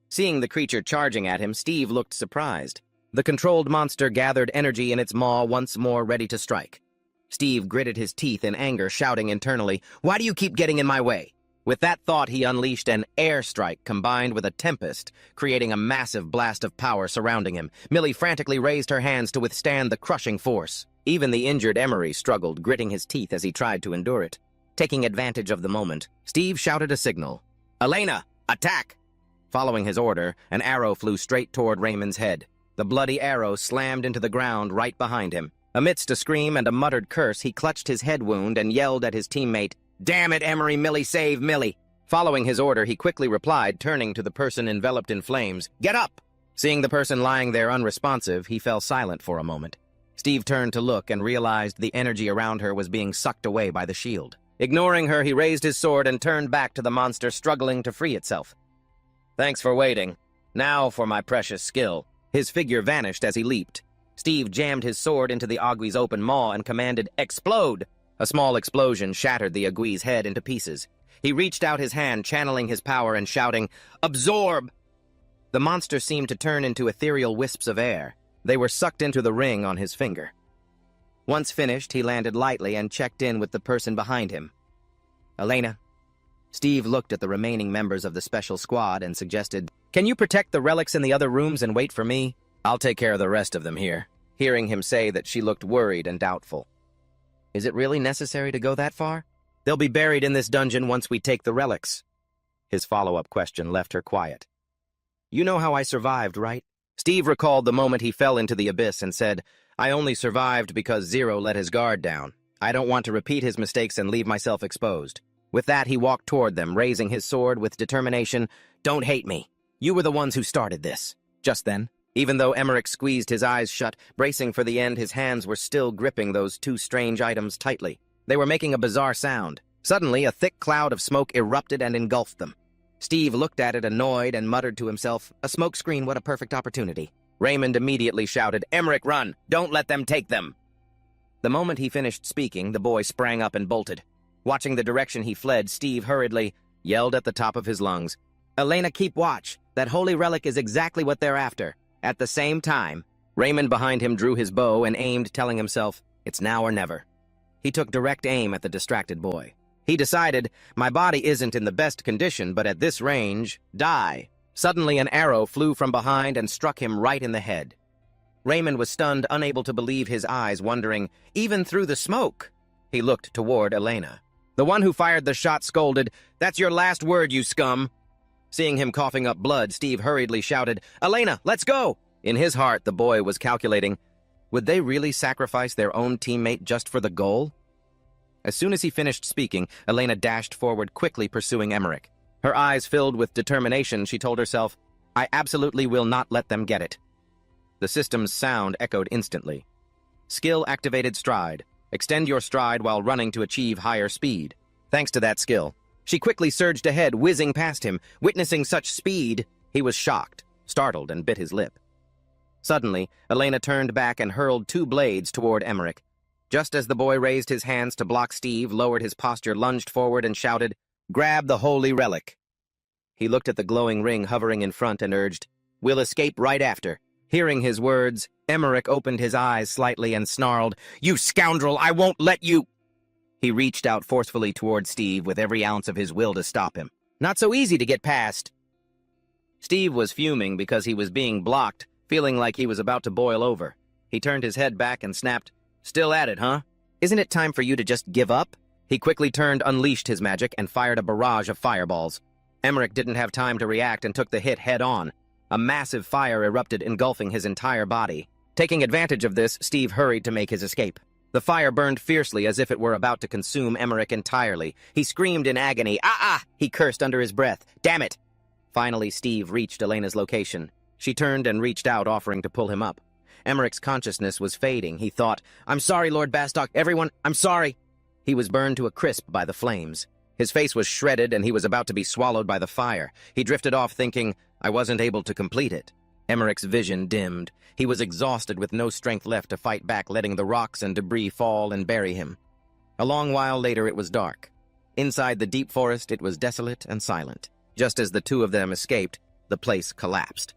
A: Seeing the creature charging at him, Steve looked surprised. The controlled monster gathered energy in its maw, once more ready to strike. Steve gritted his teeth in anger, shouting internally, "Why do you keep getting in my way?" With that thought, he unleashed an air strike combined with a tempest, creating a massive blast of power surrounding him. Millie frantically raised her hands to withstand the crushing force. Even the injured Emery struggled, gritting his teeth as he tried to endure it. Taking advantage of the moment, Steve shouted a signal. "Elena, attack!" Following his order, an arrow flew straight toward Raymond's head. The bloody arrow slammed into the ground right behind him. Amidst a scream and a muttered curse, he clutched his head wound and yelled at his teammate, "Damn it, Emery, Millie, save Millie!" Following his order, he quickly replied, turning to the person enveloped in flames, "Get up!" Seeing the person lying there unresponsive, he fell silent for a moment. Steve turned to look and realized the energy around her was being sucked away by the shield. Ignoring her, he raised his sword and turned back to the monster, struggling to free itself. "Thanks for waiting. Now for my precious skill." His figure vanished as he leaped. Steve jammed his sword into the Agui's open maw and commanded, "Explode!" A small explosion shattered the Agui's head into pieces. He reached out his hand, channeling his power and shouting, "Absorb!" The monster seemed to turn into ethereal wisps of air. They were sucked into the ring on his finger. Once finished, he landed lightly and checked in with the person behind him. "Elena." Steve looked at the remaining members of the special squad and suggested, "Can you protect the relics in the other rooms and wait for me? I'll take care of the rest of them here." Hearing him say that, she looked worried and doubtful. "Is it really necessary to go that far? They'll be buried in this dungeon once we take the relics." His follow-up question left her quiet. "You know how I survived, right?" Steve recalled the moment he fell into the abyss and said, "I only survived because Zero let his guard down. I don't want to repeat his mistakes and leave myself exposed." With that, he walked toward them, raising his sword with determination. "Don't hate me. You were the ones who started this." Just then, even though Emmerich squeezed his eyes shut, bracing for the end, his hands were still gripping those two strange items tightly. They were making a bizarre sound. Suddenly, a thick cloud of smoke erupted and engulfed them. Steve looked at it, annoyed, and muttered to himself, "A smoke screen, what a perfect opportunity." Raymond immediately shouted, "Emmerich, run! Don't let them take them!" The moment he finished speaking, the boy sprang up and bolted. Watching the direction he fled, Steve hurriedly yelled at the top of his lungs, "Elena, keep watch! That holy relic is exactly what they're after." At the same time, Raymond behind him drew his bow and aimed, telling himself, "It's now or never." He took direct aim at the distracted boy. He decided, "My body isn't in the best condition, but at this range, die." Suddenly, an arrow flew from behind and struck him right in the head. Raymond was stunned, unable to believe his eyes, wondering, even through the smoke. He looked toward Elena. The one who fired the shot scolded, "That's your last word, you scum!" Seeing him coughing up blood, Steve hurriedly shouted, "Elena, let's go!" In his heart, the boy was calculating, would they really sacrifice their own teammate just for the goal? As soon as he finished speaking, Elena dashed forward, quickly pursuing Emmerich. Her eyes filled with determination, she told herself, "I absolutely will not let them get it." The system's sound echoed instantly. Skill activated stride. Extend your stride while running to achieve higher speed. Thanks to that skill, she quickly surged ahead, whizzing past him. Witnessing such speed, he was shocked, startled, and bit his lip. Suddenly, Elena turned back and hurled 2 blades toward Emmerich. Just as the boy raised his hands to block, Steve lowered his posture, lunged forward, and shouted, "Grab the holy relic." He looked at the glowing ring hovering in front and urged, "We'll escape right after." Hearing his words, Emmerich opened his eyes slightly and snarled, "You scoundrel, I won't let you!" He reached out forcefully toward Steve with every ounce of his will to stop him. Not so easy to get past. Steve was fuming because he was being blocked, feeling like he was about to boil over. He turned his head back and snapped, "Still at it, huh? Isn't it time for you to just give up?" He quickly turned, unleashed his magic, and fired a barrage of fireballs. Emmerich didn't have time to react and took the hit head-on. A massive fire erupted, engulfing his entire body. Taking advantage of this, Steve hurried to make his escape. The fire burned fiercely as if it were about to consume Emmerich entirely. He screamed in agony. "Ah! He cursed under his breath. "Damn it!" Finally, Steve reached Elena's location. She turned and reached out, offering to pull him up. Emmerich's consciousness was fading. He thought, "I'm sorry, Lord Bastock. Everyone, I'm sorry." He was burned to a crisp by the flames. His face was shredded, and he was about to be swallowed by the fire. He drifted off, thinking, "I wasn't able to complete it." Emmerich's vision dimmed. He was exhausted, with no strength left to fight back, letting the rocks and debris fall and bury him. A long while later, it was dark. Inside the deep forest, it was desolate and silent. Just as the 2 of them escaped, the place collapsed.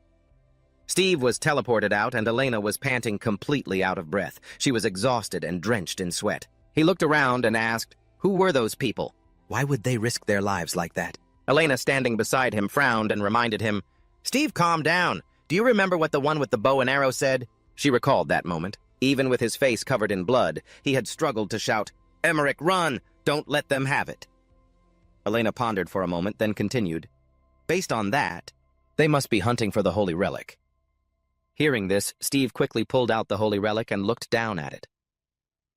A: Steve was teleported out, and Elena was panting, completely out of breath. She was exhausted and drenched in sweat. He looked around and asked, "Who were those people? Why would they risk their lives like that?" Elena, standing beside him, frowned and reminded him, "Steve, calm down. Do you remember what the one with the bow and arrow said?" She recalled that moment. Even with his face covered in blood, he had struggled to shout, "Emmerich, run! Don't let them have it." Elena pondered for a moment, then continued, "Based on that, they must be hunting for the holy relic." Hearing this, Steve quickly pulled out the holy relic and looked down at it.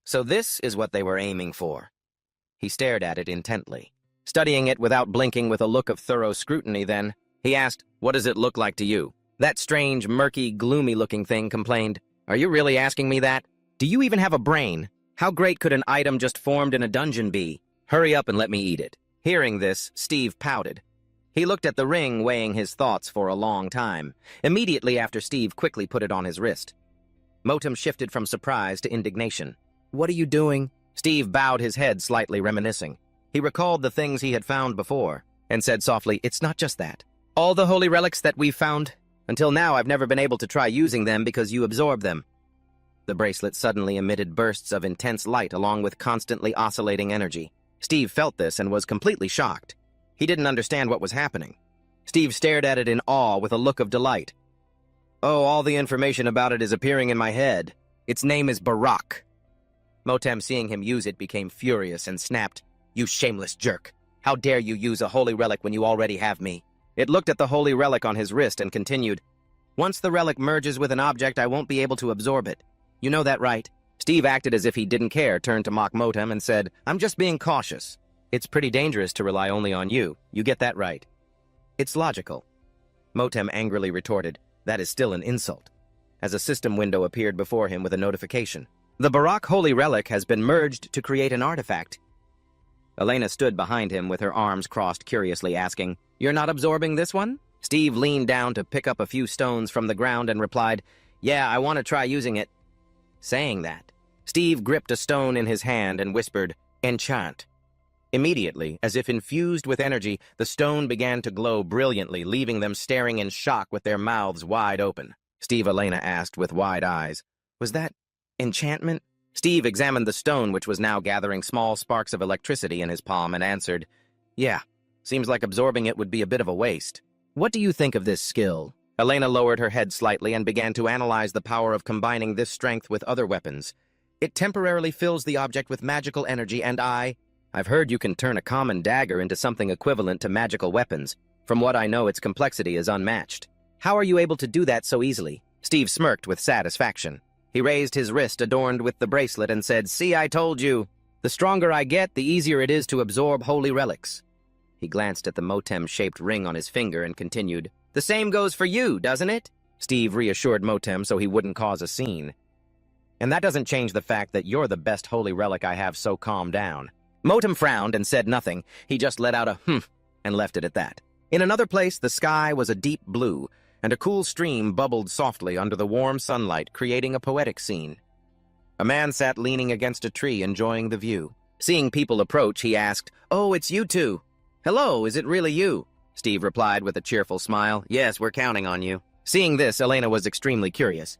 A: So this is what they were aiming for. He stared at it intently, studying it without blinking with a look of thorough scrutiny. Then he asked, "What does it look like to you?" That strange, murky, gloomy-looking thing complained, "Are you really asking me that? Do you even have a brain? How great could an item just formed in a dungeon be? Hurry up and let me eat it." Hearing this, Steve pouted. He looked at the ring, weighing his thoughts for a long time. Immediately after, Steve quickly put it on his wrist. Motem shifted from surprise to indignation. "What are you doing?" Steve bowed his head, slightly reminiscing. He recalled the things he had found before, and said softly, "It's not just that. All the holy relics that we've found, until now I've never been able to try using them because you absorb them." The bracelet suddenly emitted bursts of intense light along with constantly oscillating energy. Steve felt this and was completely shocked. He didn't understand what was happening. Steve stared at it in awe with a look of delight. "Oh, all the information about it is appearing in my head. Its name is Barak." Motem, seeing him use it, became furious and snapped, "You shameless jerk! How dare you use a holy relic when you already have me?" It looked at the holy relic on his wrist and continued, "Once the relic merges with an object, I won't be able to absorb it. You know that, right?" Steve acted as if he didn't care, turned to mock Motem and said, "I'm just being cautious. It's pretty dangerous to rely only on you. You get that right?" "It's logical." Motem angrily retorted, "That is still an insult," as a system window appeared before him with a notification. "The Barak Holy Relic has been merged to create an artifact." Elena stood behind him with her arms crossed, curiously asking, "You're not absorbing this one?" Steve leaned down to pick up a few stones from the ground and replied, "Yeah, I want to try using it." Saying that, Steve gripped a stone in his hand and whispered, "Enchant." Immediately, as if infused with energy, the stone began to glow brilliantly, leaving them staring in shock with their mouths wide open. Steve, Elena asked with wide eyes, "Was that enchantment?" Steve examined the stone, which was now gathering small sparks of electricity in his palm, and answered, "Yeah, seems like absorbing it would be a bit of a waste." "What do you think of this skill?" Elena lowered her head slightly and began to analyze the power of combining this strength with other weapons. It temporarily fills the object with magical energy, and I've heard you can turn a common dagger into something equivalent to magical weapons. From what I know, its complexity is unmatched. How are you able to do that so easily? Steve smirked with satisfaction. He raised his wrist adorned with the bracelet and said, "See, I told you. The stronger I get, the easier it is to absorb holy relics." He glanced at the Motem-shaped ring on his finger and continued, "The same goes for you, doesn't it?" Steve reassured Motem so he wouldn't cause a scene. "And that doesn't change the fact that you're the best holy relic I have, so calm down." Motem frowned and said nothing. He just let out a humph and left it at that. In another place, the sky was a deep blue, and a cool stream bubbled softly under the warm sunlight, creating a poetic scene. A man sat leaning against a tree, enjoying the view. Seeing people approach, he asked, "Oh, it's you two. Hello, is it really you?" Steve replied with a cheerful smile, "Yes, we're counting on you." Seeing this, Elena was extremely curious.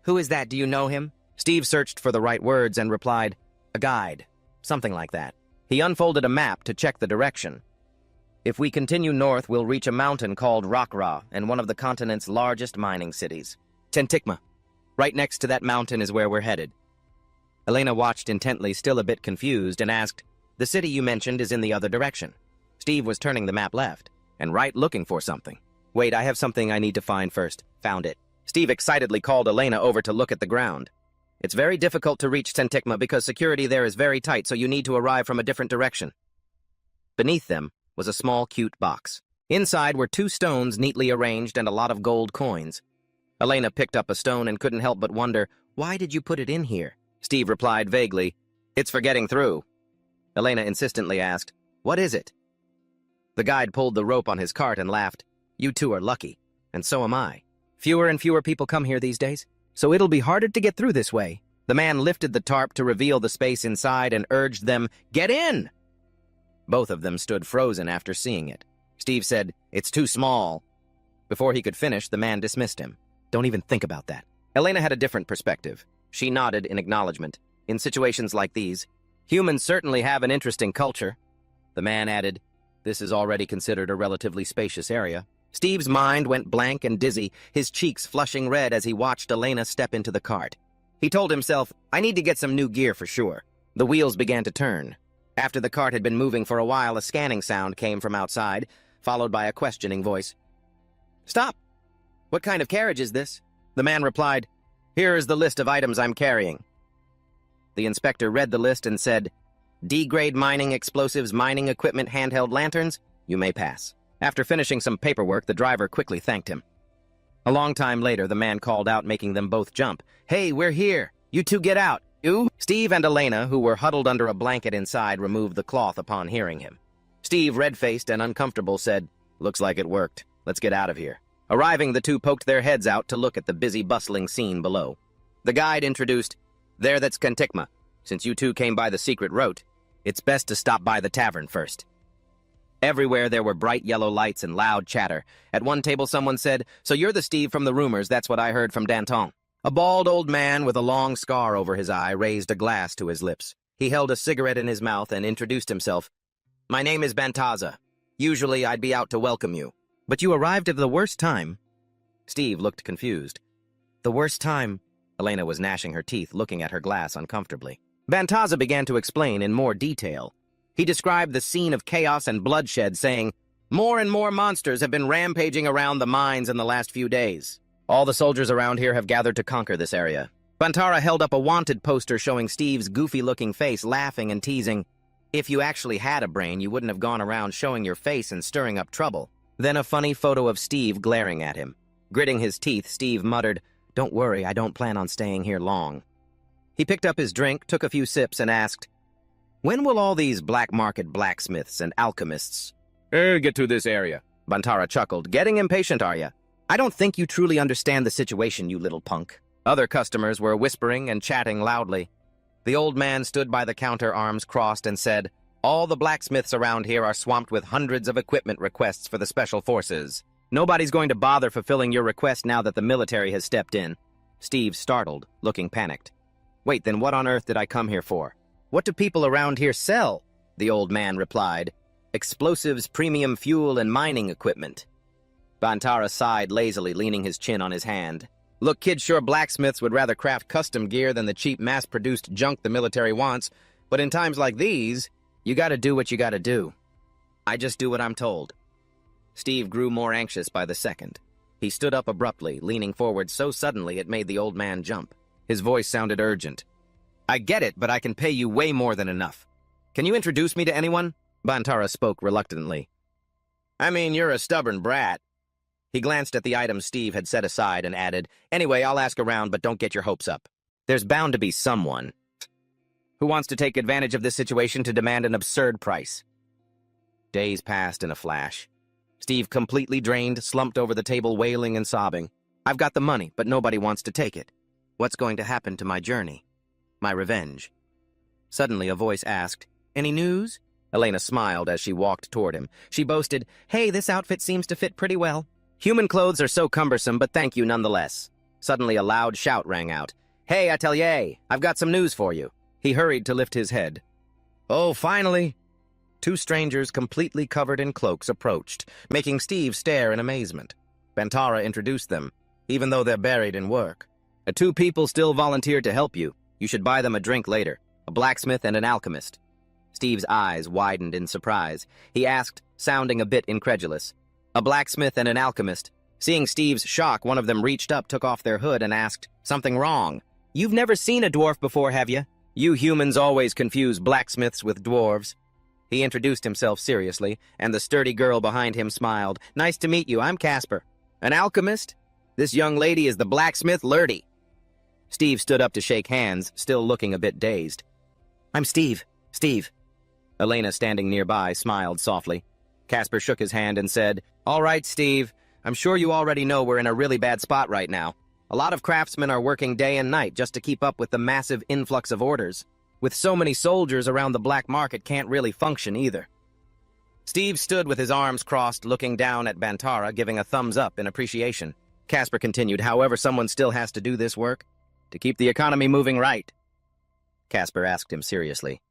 A: "Who is that? Do you know him?" Steve searched for the right words and replied, "A guide. Something like that." He unfolded a map to check the direction. "If we continue north, we'll reach a mountain called Rockra and one of the continent's largest mining cities. Tentikma. Right next to that mountain is where we're headed." Elena watched intently, still a bit confused, and asked, "The city you mentioned is in the other direction." Steve was turning the map left and right, looking for something. "Wait, I have something I need to find first." Found it. Steve excitedly called Elena over to look at the ground. "It's very difficult to reach Tentikma because security there is very tight, so you need to arrive from a different direction." Beneath them was a small, cute box. Inside were 2 stones neatly arranged and a lot of gold coins. Elena picked up a stone and couldn't help but wonder, "Why did you put it in here?" Steve replied vaguely, "It's for getting through." Elena insistently asked, "What is it?" The guide pulled the rope on his cart and laughed. "You two are lucky, and so am I. Fewer and fewer people come here these days, so it'll be harder to get through this way." The man lifted the tarp to reveal the space inside and urged them, "Get in!" Both of them stood frozen after seeing it. Steve said, "It's too small." Before he could finish, the man dismissed him. "Don't even think about that." Elena had a different perspective. She nodded in acknowledgement. "In situations like these, humans certainly have an interesting culture." The man added, "This is already considered a relatively spacious area." Steve's mind went blank and dizzy, his cheeks flushing red as he watched Elena step into the cart. He told himself, "I need to get some new gear for sure." The wheels began to turn. After the cart had been moving for a while, a scanning sound came from outside, followed by a questioning voice. "Stop! What kind of carriage is this?" The man replied, "Here is the list of items I'm carrying." The inspector read the list and said, "D-grade mining explosives, mining equipment, handheld lanterns. You may pass." After finishing some paperwork, the driver quickly thanked him. A long time later, the man called out, making them both jump. "Hey, we're here! You two get out! You?" Steve and Elena, who were huddled under a blanket inside, removed the cloth upon hearing him. Steve, red-faced and uncomfortable, said, "Looks like it worked. Let's get out of here." Arriving, the two poked their heads out to look at the busy, bustling scene below. The guide introduced, "There, that's Tentikma. Since you two came by the secret route, it's best to stop by the tavern first." Everywhere there were bright yellow lights and loud chatter. At one table someone said, "So you're the Steve from the rumors, that's what I heard from Danton." A bald old man with a long scar over his eye raised a glass to his lips. He held a cigarette in his mouth and introduced himself. "My name is Bantaza. Usually I'd be out to welcome you. But you arrived at the worst time." Steve looked confused. "The worst time?" Elena was gnashing her teeth, looking at her glass uncomfortably. Bantaza began to explain in more detail. He described the scene of chaos and bloodshed, saying, "More and more monsters have been rampaging around the mines in the last few days. All the soldiers around here have gathered to conquer this area." Bantara held up a wanted poster showing Steve's goofy-looking face, laughing and teasing, "If you actually had a brain, you wouldn't have gone around showing your face and stirring up trouble." Then a funny photo of Steve glaring at him. Gritting his teeth, Steve muttered, "Don't worry, I don't plan on staying here long." He picked up his drink, took a few sips, and asked, "When will all these black market blacksmiths and alchemists get to this area?" Bantara chuckled. "Getting impatient, are ya? I don't think you truly understand the situation, you little punk." Other customers were whispering and chatting loudly. The old man stood by the counter, arms crossed, and said, "All the blacksmiths around here are swamped with hundreds of equipment requests for the special forces. Nobody's going to bother fulfilling your request now that the military has stepped in." Steve startled, looking panicked. "Wait, then what on earth did I come here for? What do people around here sell?" The old man replied, "Explosives, premium fuel, and mining equipment." Bantara sighed lazily, leaning his chin on his hand. Look, kid, sure blacksmiths would rather craft custom gear than the cheap mass-produced junk the military wants, but in times like these, you gotta do what you gotta do. I just do what I'm told. Steve grew more anxious by the second. He stood up abruptly, leaning forward so suddenly it made the old man jump. His voice sounded urgent. I get it, but I can pay you way more than enough. Can you introduce me to anyone? Bantara spoke reluctantly. I mean, you're a stubborn brat. He glanced at the items Steve had set aside and added, Anyway, I'll ask around, but don't get your hopes up. There's bound to be someone who wants to take advantage of this situation to demand an absurd price. Days passed in a flash. Steve, completely drained, slumped over the table, wailing and sobbing. I've got the money, but nobody wants to take it. What's going to happen to my journey? My revenge? Suddenly, a voice asked, Any news? Elena smiled as she walked toward him. She boasted, Hey, this outfit seems to fit pretty well. Human clothes are so cumbersome, but thank you nonetheless. Suddenly, a loud shout rang out. Hey, Atelier, I've got some news for you. He hurried to lift his head. Oh, finally! Two strangers completely covered in cloaks approached, making Steve stare in amazement. Bantara introduced them, even though they're buried in work. Two people still volunteered to help you. You should buy them a drink later. A blacksmith and an alchemist. Steve's eyes widened in surprise. He asked, sounding a bit incredulous. A blacksmith and an alchemist. Seeing Steve's shock, one of them reached up, took off their hood, and asked, Something wrong? You've never seen a dwarf before, have you? You humans always confuse blacksmiths with dwarves. He introduced himself seriously, and the sturdy girl behind him smiled. Nice to meet you, I'm Casper. An alchemist? This young lady is the blacksmith Lurdy. Steve stood up to shake hands, still looking a bit dazed. I'm Steve. Steve. Elena, standing nearby, smiled softly. Casper shook his hand and said, All right, Steve. I'm sure you already know we're in a really bad spot right now. A lot of craftsmen are working day and night just to keep up with the massive influx of orders. With so many soldiers around, the black market can't really function either. Steve stood with his arms crossed, looking down at Bantara, giving a thumbs up in appreciation. Casper continued, However, someone still has to do this work to keep the economy moving right. Casper asked him seriously.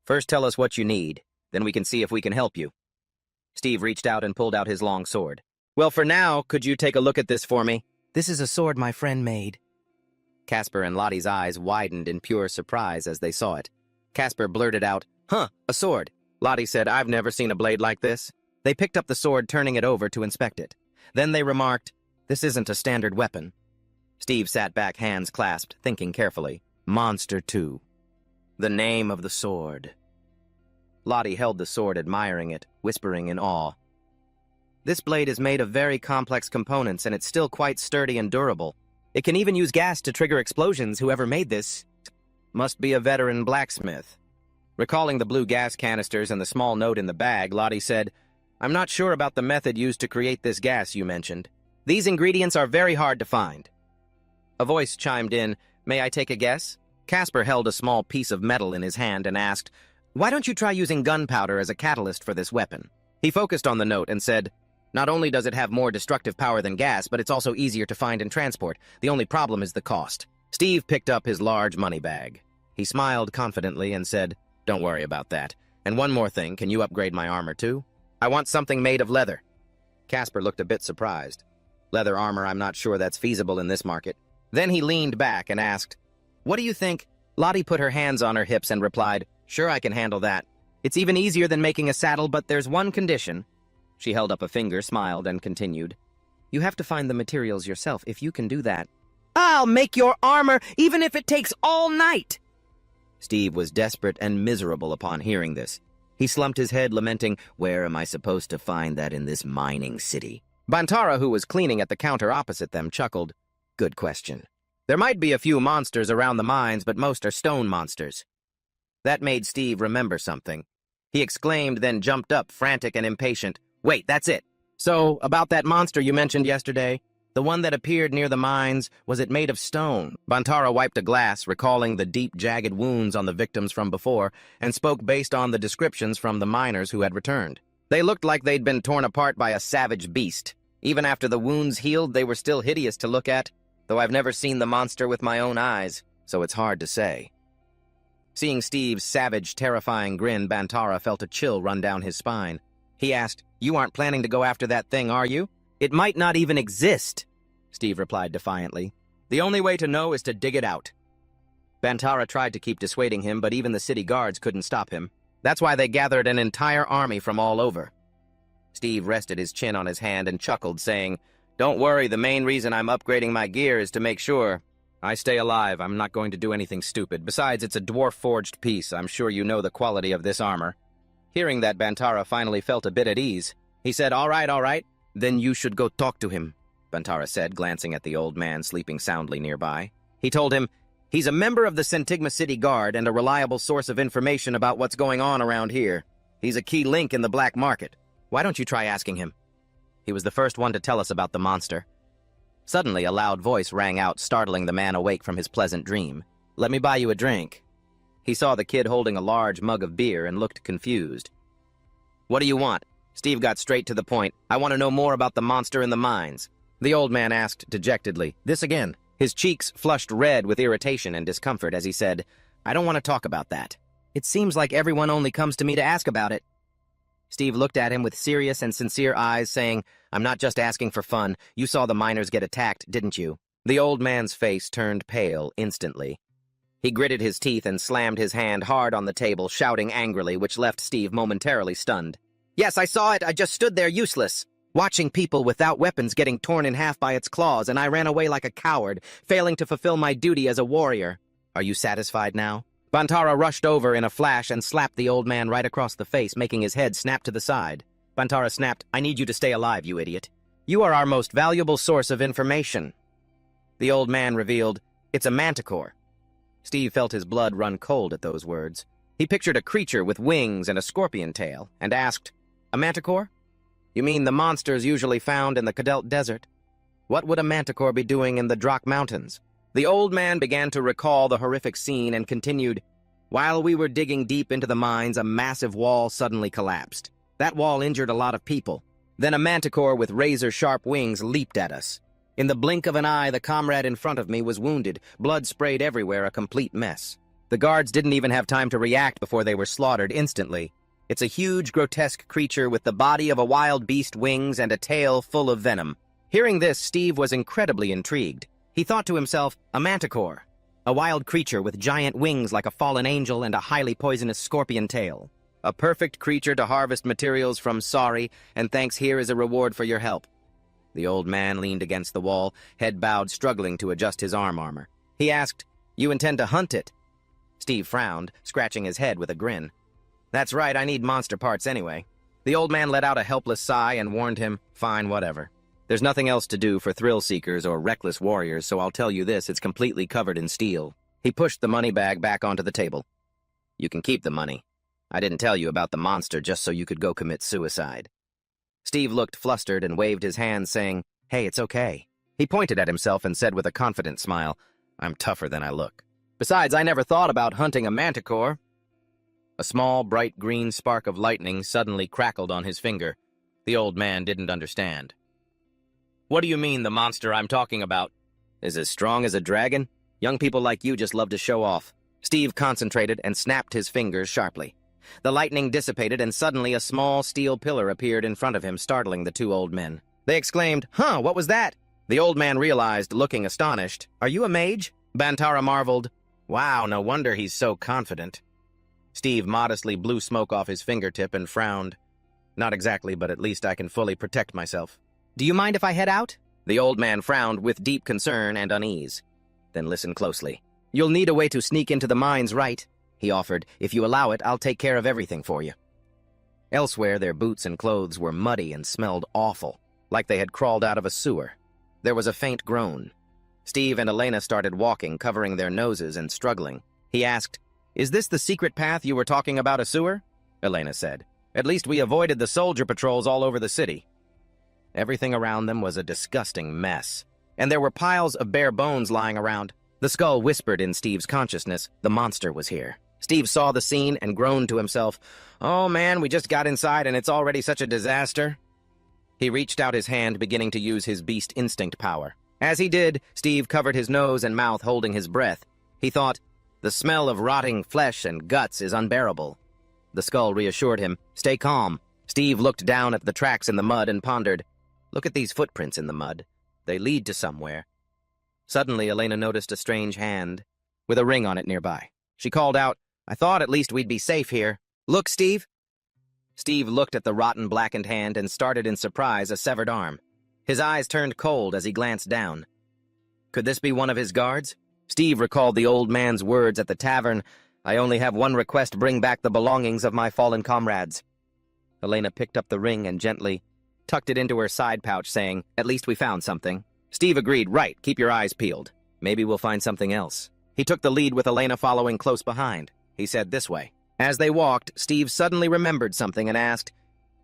A: First tell us what you need, then we can see if we can help you. Steve reached out and pulled out his long sword. Well, for now, could you take a look at this for me? This is a sword my friend made. Casper and Lottie's eyes widened in pure surprise as they saw it. Casper blurted out, Huh, a sword. Lottie said, I've never seen a blade like this. They picked up the sword, turning it over to inspect it. Then they remarked, This isn't a standard weapon. Steve sat back, hands clasped, thinking carefully. Monster 2. The name of the sword. Lottie held the sword, admiring it, whispering in awe. This blade is made of very complex components, and it's still quite sturdy and durable. It can even use gas to trigger explosions. Whoever made this must be a veteran blacksmith. Recalling the blue gas canisters and the small note in the bag, Lottie said, I'm not sure about the method used to create this gas you mentioned. These ingredients are very hard to find. A voice chimed in, May I take a guess? Casper held a small piece of metal in his hand and asked, Why don't you try using gunpowder as a catalyst for this weapon? He focused on the note and said, Not only does it have more destructive power than gas, but it's also easier to find and transport. The only problem is the cost. Steve picked up his large money bag. He smiled confidently and said, Don't worry about that. And one more thing, can you upgrade my armor too? I want something made of leather. Casper looked a bit surprised. Leather armor, I'm not sure that's feasible in this market. Then he leaned back and asked, What do you think? Lottie put her hands on her hips and replied, Sure, I can handle that. It's even easier than making a saddle, but there's one condition. She held up a finger, smiled, and continued. You have to find the materials yourself. If you can do that, I'll make your armor, even if it takes all night. Steve was desperate and miserable upon hearing this. He slumped his head, lamenting, Where am I supposed to find that in this mining city? Bantara, who was cleaning at the counter opposite them, chuckled. Good question. There might be a few monsters around the mines, but most are stone monsters. That made Steve remember something. He exclaimed, then jumped up, frantic and impatient. Wait, that's it. So, about that monster you mentioned yesterday, the one that appeared near the mines, was it made of stone? Bantara wiped a glass, recalling the deep, jagged wounds on the victims from before, and spoke based on the descriptions from the miners who had returned. They looked like they'd been torn apart by a savage beast. Even after the wounds healed, they were still hideous to look at, though I've never seen the monster with my own eyes, so it's hard to say. Seeing Steve's savage, terrifying grin, Bantara felt a chill run down his spine. He asked, You aren't planning to go after that thing, are you? It might not even exist, Steve replied defiantly. The only way to know is to dig it out. Bantara tried to keep dissuading him, but even the city guards couldn't stop him. That's why they gathered an entire army from all over. Steve rested his chin on his hand and chuckled, saying, "Don't worry, the main reason I'm upgrading my gear is to make sure I stay alive. I'm not going to do anything stupid. Besides, it's a dwarf-forged piece. I'm sure you know the quality of this armor." Hearing that, Bantara finally felt a bit at ease. He said, all right. Then you should go talk to him," Bantara said, glancing at the old man sleeping soundly nearby. He told him, "He's a member of the Centigma City Guard and a reliable source of information about what's going on around here. He's a key link in the black market. Why don't you try asking him?" He was the first one to tell us about the monster. Suddenly, a loud voice rang out, startling the man awake from his pleasant dream. "Let me buy you a drink." He saw the kid holding a large mug of beer and looked confused. "What do you want?" Steve got straight to the point. "I want to know more about the monster in the mines." The old man asked dejectedly, "This again?" His cheeks flushed red with irritation and discomfort as he said, "I don't want to talk about that. It seems like everyone only comes to me to ask about it." Steve looked at him with serious and sincere eyes, saying, "I'm not just asking for fun. You saw the miners get attacked, didn't you?" The old man's face turned pale instantly. He gritted his teeth and slammed his hand hard on the table, shouting angrily, which left Steve momentarily stunned. "Yes, I saw it. I just stood there useless, watching people without weapons getting torn in half by its claws, and I ran away like a coward, failing to fulfill my duty as a warrior. Are you satisfied now?" Bantara rushed over in a flash and slapped the old man right across the face, making his head snap to the side. Bantara snapped, "I need you to stay alive, you idiot. You are our most valuable source of information." The old man revealed, "It's a manticore." Steve felt his blood run cold at those words. He pictured a creature with wings and a scorpion tail, and asked, "A manticore? You mean the monsters usually found in the Kadelt Desert? What would a manticore be doing in the Drak Mountains?" The old man began to recall the horrific scene and continued, "While we were digging deep into the mines, a massive wall suddenly collapsed. That wall injured a lot of people. Then a manticore with razor-sharp wings leaped at us. In the blink of an eye, the comrade in front of me was wounded, blood sprayed everywhere, a complete mess. The guards didn't even have time to react before they were slaughtered instantly. It's a huge, grotesque creature with the body of a wild beast, wings, and a tail full of venom." Hearing this, Steve was incredibly intrigued. He thought to himself, a manticore, a wild creature with giant wings like a fallen angel and a highly poisonous scorpion tail. A perfect creature to harvest materials from. Sorry, and thanks. Here is a reward for your help. The old man leaned against the wall, head bowed, struggling to adjust his arm armor. He asked, "You intend to hunt it?" Steve frowned, scratching his head with a grin. "That's right, I need monster parts anyway." The old man let out a helpless sigh and warned him, "Fine, whatever. There's nothing else to do for thrill-seekers or reckless warriors, so I'll tell you this, it's completely covered in steel." He pushed the money bag back onto the table. "You can keep the money. I didn't tell you about the monster just so you could go commit suicide." Steve looked flustered and waved his hand, saying, "Hey, it's okay." He pointed at himself and said with a confident smile, "I'm tougher than I look. Besides, I never thought about hunting a manticore." A small, bright green spark of lightning suddenly crackled on his finger. The old man didn't understand. "What do you mean the monster I'm talking about is as strong as a dragon? Young people like you just love to show off." Steve concentrated and snapped his fingers sharply. The lightning dissipated, and suddenly a small steel pillar appeared in front of him, startling the two old men. They exclaimed, "Huh, what was that?" The old man realized, looking astonished. "Are you a mage?" Bantara marveled. "Wow, no wonder he's so confident." Steve modestly blew smoke off his fingertip and frowned. "Not exactly, but at least I can fully protect myself." "Do you mind if I head out?" The old man frowned with deep concern and unease. "Then listen closely. You'll need a way to sneak into the mines, right?" he offered. "If you allow it, I'll take care of everything for you." Elsewhere, their boots and clothes were muddy and smelled awful, like they had crawled out of a sewer. There was a faint groan. Steve and Elena started walking, covering their noses and struggling. He asked, "Is this the secret path you were talking about, a sewer?" Elena said, "At least we avoided the soldier patrols all over the city." Everything around them was a disgusting mess, and there were piles of bare bones lying around. The skull whispered in Steve's consciousness, the monster was here. Steve saw the scene and groaned to himself, "Oh man, we just got inside and it's already such a disaster." He reached out his hand, beginning to use his beast instinct power. As he did, Steve covered his nose and mouth, holding his breath. He thought, "The smell of rotting flesh and guts is unbearable." The skull reassured him, "Stay calm." Steve looked down at the tracks in the mud and pondered, Look at these footprints in the mud. They lead to somewhere. Suddenly, Elena noticed a strange hand with a ring on it nearby. She called out, I thought at least we'd be safe here. Look, Steve. Steve looked at the rotten, blackened hand and started in surprise a severed arm. His eyes turned cold as he glanced down. Could this be one of his guards? Steve recalled the old man's words at the tavern, I only have one request, bring back the belongings of my fallen comrades. Elena picked up the ring and gently tucked it into her side pouch, saying, At least we found something. Steve agreed, Right, keep your eyes peeled. Maybe we'll find something else. He took the lead with Elena following close behind. He said, This way. As they walked, Steve suddenly remembered something and asked,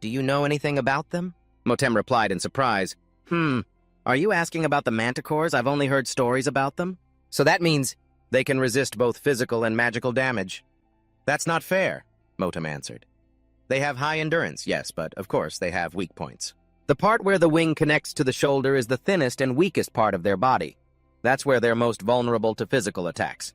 A: Do you know anything about them? Motem replied in surprise, Are you asking about the manticores? I've only heard stories about them. So that means they can resist both physical and magical damage. That's not fair, Motem answered. They have high endurance, yes, but of course they have weak points. The part where the wing connects to the shoulder is the thinnest and weakest part of their body. That's where they're most vulnerable to physical attacks.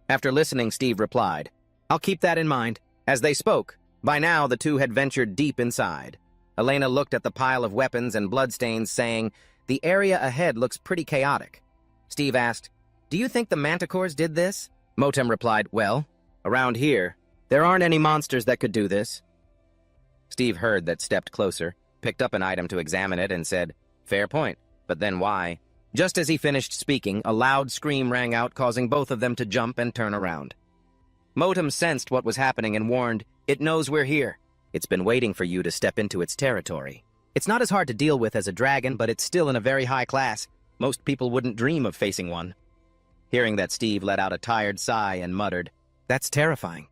A: After listening, Steve replied, I'll keep that in mind. As they spoke, by now the two had ventured deep inside. Elena looked at the pile of weapons and bloodstains, saying, The area ahead looks pretty chaotic. Steve asked, Do you think the manticores did this? Motem replied, Well, around here, there aren't any monsters that could do this. Steve heard that, stepped closer, picked up an item to examine it, and said, Fair point, but then why? Just as he finished speaking, a loud scream rang out, causing both of them to jump and turn around. Motem sensed what was happening and warned, It knows we're here. It's been waiting for you to step into its territory. It's not as hard to deal with as a dragon, but it's still in a very high class. Most people wouldn't dream of facing one. Hearing that, Steve let out a tired sigh and muttered, That's terrifying.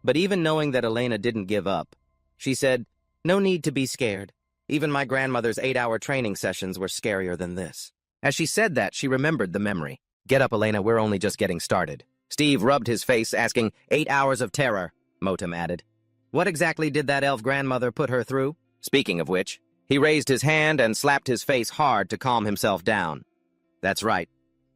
A: But even knowing that Elena didn't give up, she said, No need to be scared. Even my grandmother's 8-hour training sessions were scarier than this. As she said that, she remembered the memory. Get up, Elena, we're only just getting started. Steve rubbed his face, asking, 8 hours of terror, Motem added. What exactly did that elf grandmother put her through? Speaking of which, he raised his hand and slapped his face hard to calm himself down. That's right.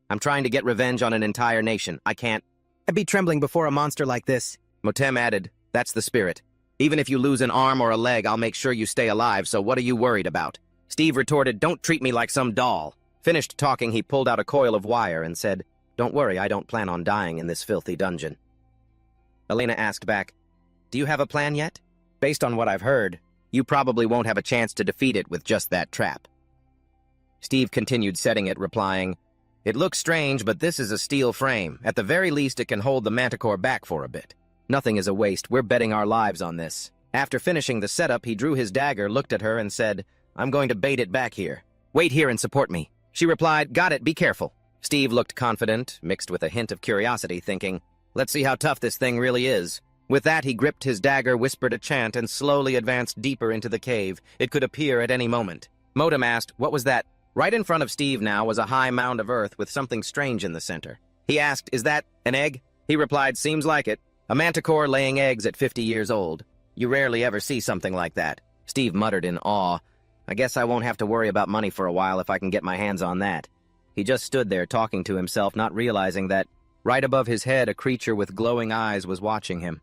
A: I'm trying to get revenge on an entire nation. I can't. I'd be trembling before a monster like this. Motem added, That's the spirit. Even if you lose an arm or a leg, I'll make sure you stay alive, so what are you worried about? Steve retorted, Don't treat me like some doll. Finished talking, he pulled out a coil of wire and said, Don't worry, I don't plan on dying in this filthy dungeon. Elena asked back, Do you have a plan yet? Based on what I've heard, you probably won't have a chance to defeat it with just that trap. Steve continued setting it, replying, It looks strange, but this is a steel frame. At the very least, it can hold the manticore back for a bit. Nothing is a waste. We're betting our lives on this. After finishing the setup, he drew his dagger, looked at her, and said, I'm going to bait it back here. Wait here and support me. She replied, Got it, be careful. Steve looked confident, mixed with a hint of curiosity, thinking, Let's see how tough this thing really is. With that, he gripped his dagger, whispered a chant, and slowly advanced deeper into the cave. It could appear at any moment. Motem asked, What was that? Right in front of Steve now was a high mound of earth with something strange in the center. He asked, Is that an egg? He replied, Seems like it. A manticore laying eggs at 50 years old. You rarely ever see something like that. Steve muttered in awe. I guess I won't have to worry about money for a while if I can get my hands on that. He just stood there talking to himself, not realizing that, right above his head, a creature with glowing eyes was watching him.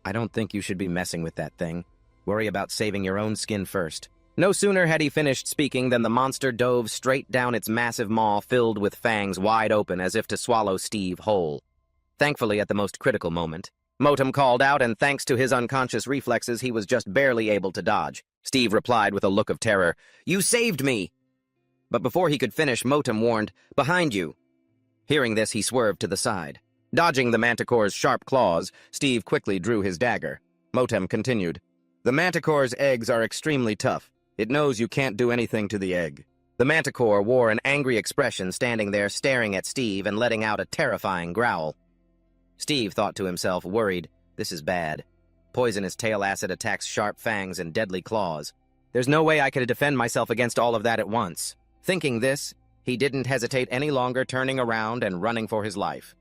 A: I don't think you should be messing with that thing. Worry about saving your own skin first. No sooner had he finished speaking than the monster dove straight down its massive maw filled with fangs wide open as if to swallow Steve whole. Thankfully, at the most critical moment, Motem called out, and thanks to his unconscious reflexes, he was just barely able to dodge. Steve replied with a look of terror, You saved me! But before he could finish, Motem warned, Behind you! Hearing this, he swerved to the side. Dodging the manticore's sharp claws, Steve quickly drew his dagger. Motem continued, The manticore's eggs are extremely tough. It knows you can't do anything to the egg. The manticore wore an angry expression, standing there staring at Steve and letting out a terrifying growl. Steve thought to himself, worried, This is bad. Poisonous tail acid attacks sharp fangs and deadly claws. There's no way I could defend myself against all of that at once. Thinking this, he didn't hesitate any longer, turning around and running for his life.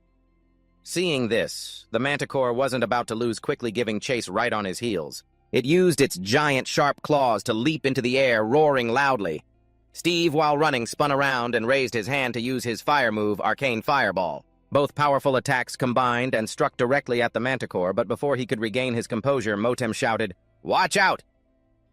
A: Seeing this, the manticore wasn't about to lose, quickly giving chase right on his heels. It used its giant sharp claws to leap into the air, roaring loudly. Steve, while running, spun around and raised his hand to use his fire move, Arcane Fireball. Both powerful attacks combined and struck directly at the manticore, but before he could regain his composure, Motem shouted, Watch out!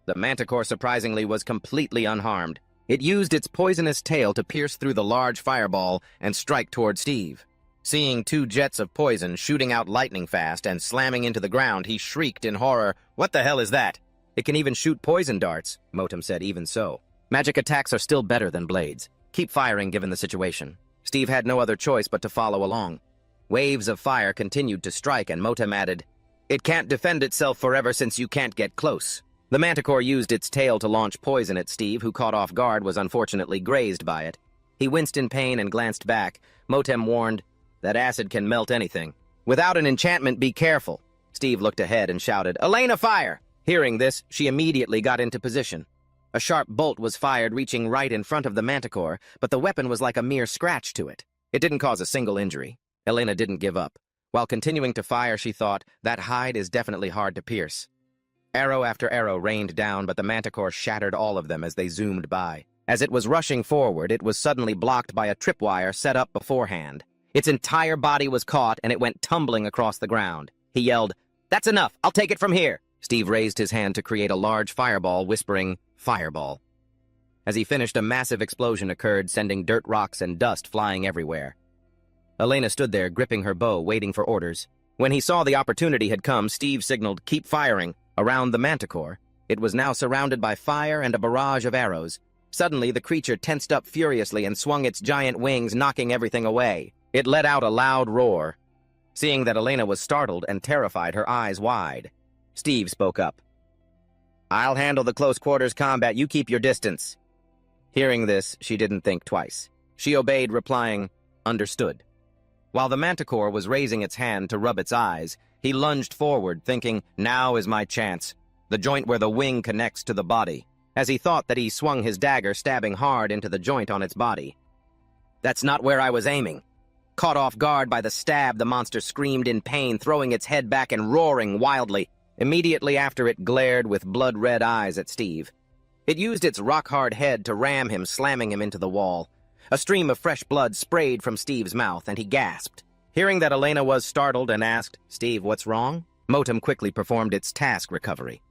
A: The manticore surprisingly was completely unharmed. It used its poisonous tail to pierce through the large fireball and strike toward Steve. Seeing two jets of poison shooting out lightning fast and slamming into the ground, he shrieked in horror, "What the hell is that?" "It can even shoot poison darts," Motem said. "Even so, magic attacks are still better than blades. Keep firing given the situation." Steve had no other choice but to follow along. Waves of fire continued to strike, and Motem added, "It can't defend itself forever since you can't get close." The manticore used its tail to launch poison at Steve, who, caught off guard, was unfortunately grazed by it. He winced in pain and glanced back. Motem warned, "That acid can melt anything. Without an enchantment, be careful." Steve looked ahead and shouted, "Elena, fire!" Hearing this, she immediately got into position. A sharp bolt was fired, reaching right in front of the manticore, but the weapon was like a mere scratch to it. It didn't cause a single injury. Elena didn't give up. While continuing to fire, she thought, "That hide is definitely hard to pierce." Arrow after arrow rained down, but the manticore shattered all of them as they zoomed by. As it was rushing forward, it was suddenly blocked by a tripwire set up beforehand. Its entire body was caught, and it went tumbling across the ground. He yelled, "That's enough! I'll take it from here!" Steve raised his hand to create a large fireball, whispering, "Fireball." As he finished, a massive explosion occurred, sending dirt, rocks, and dust flying everywhere. Elena stood there, gripping her bow, waiting for orders. When he saw the opportunity had come, Steve signaled, "Keep firing." Around the manticore, it was now surrounded by fire and a barrage of arrows. Suddenly, the creature tensed up furiously and swung its giant wings, knocking everything away. It let out a loud roar. Seeing that Elena was startled and terrified, her eyes wide, Steve spoke up. "I'll handle the close-quarters combat. You keep your distance." Hearing this, she didn't think twice. She obeyed, replying, "Understood." While the manticore was raising its hand to rub its eyes, he lunged forward, thinking, "Now is my chance," the joint where the wing connects to the body. As he thought that, he swung his dagger, stabbing hard into the joint on its body. "That's not where I was aiming." Caught off guard by the stab, the monster screamed in pain, throwing its head back and roaring wildly. Immediately after, it glared with blood-red eyes at Steve. It used its rock-hard head to ram him, slamming him into the wall. A stream of fresh blood sprayed from Steve's mouth, and he gasped. Hearing that Elena was startled and asked, "Steve, what's wrong?" Motem quickly performed its task recovery.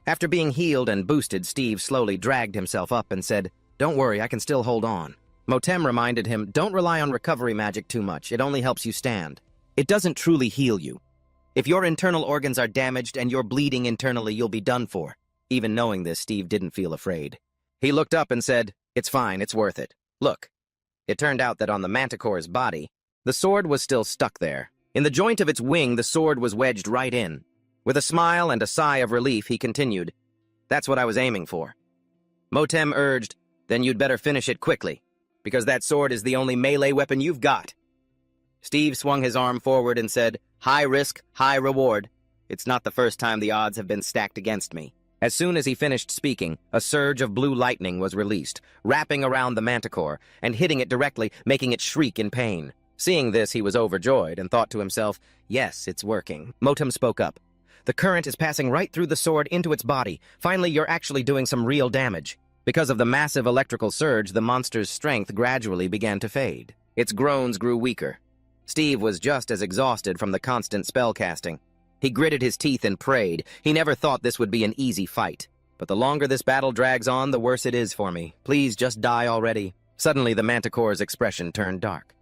A: After being healed and boosted, Steve slowly dragged himself up and said, "Don't worry, I can still hold on." Motem reminded him, "Don't rely on recovery magic too much. It only helps you stand. It doesn't truly heal you. If your internal organs are damaged and you're bleeding internally, you'll be done for." Even knowing this, Steve didn't feel afraid. He looked up and said, "It's fine, it's worth it. Look." It turned out that on the manticore's body, the sword was still stuck there. In the joint of its wing, the sword was wedged right in. With a smile and a sigh of relief, he continued, "That's what I was aiming for." Motem urged, "Then you'd better finish it quickly, because that sword is the only melee weapon you've got." Steve swung his arm forward and said, "High risk, high reward. It's not the first time the odds have been stacked against me." As soon as he finished speaking, a surge of blue lightning was released, wrapping around the manticore and hitting it directly, making it shriek in pain. Seeing this, he was overjoyed and thought to himself, "Yes, it's working." Motem spoke up. "The current is passing right through the sword into its body. Finally, you're actually doing some real damage." Because of the massive electrical surge, the monster's strength gradually began to fade. Its groans grew weaker. Steve was just as exhausted from the constant spellcasting. He gritted his teeth and prayed. He never thought this would be an easy fight. "But the longer this battle drags on, the worse it is for me. Please just die already." Suddenly, the manticore's expression turned dark.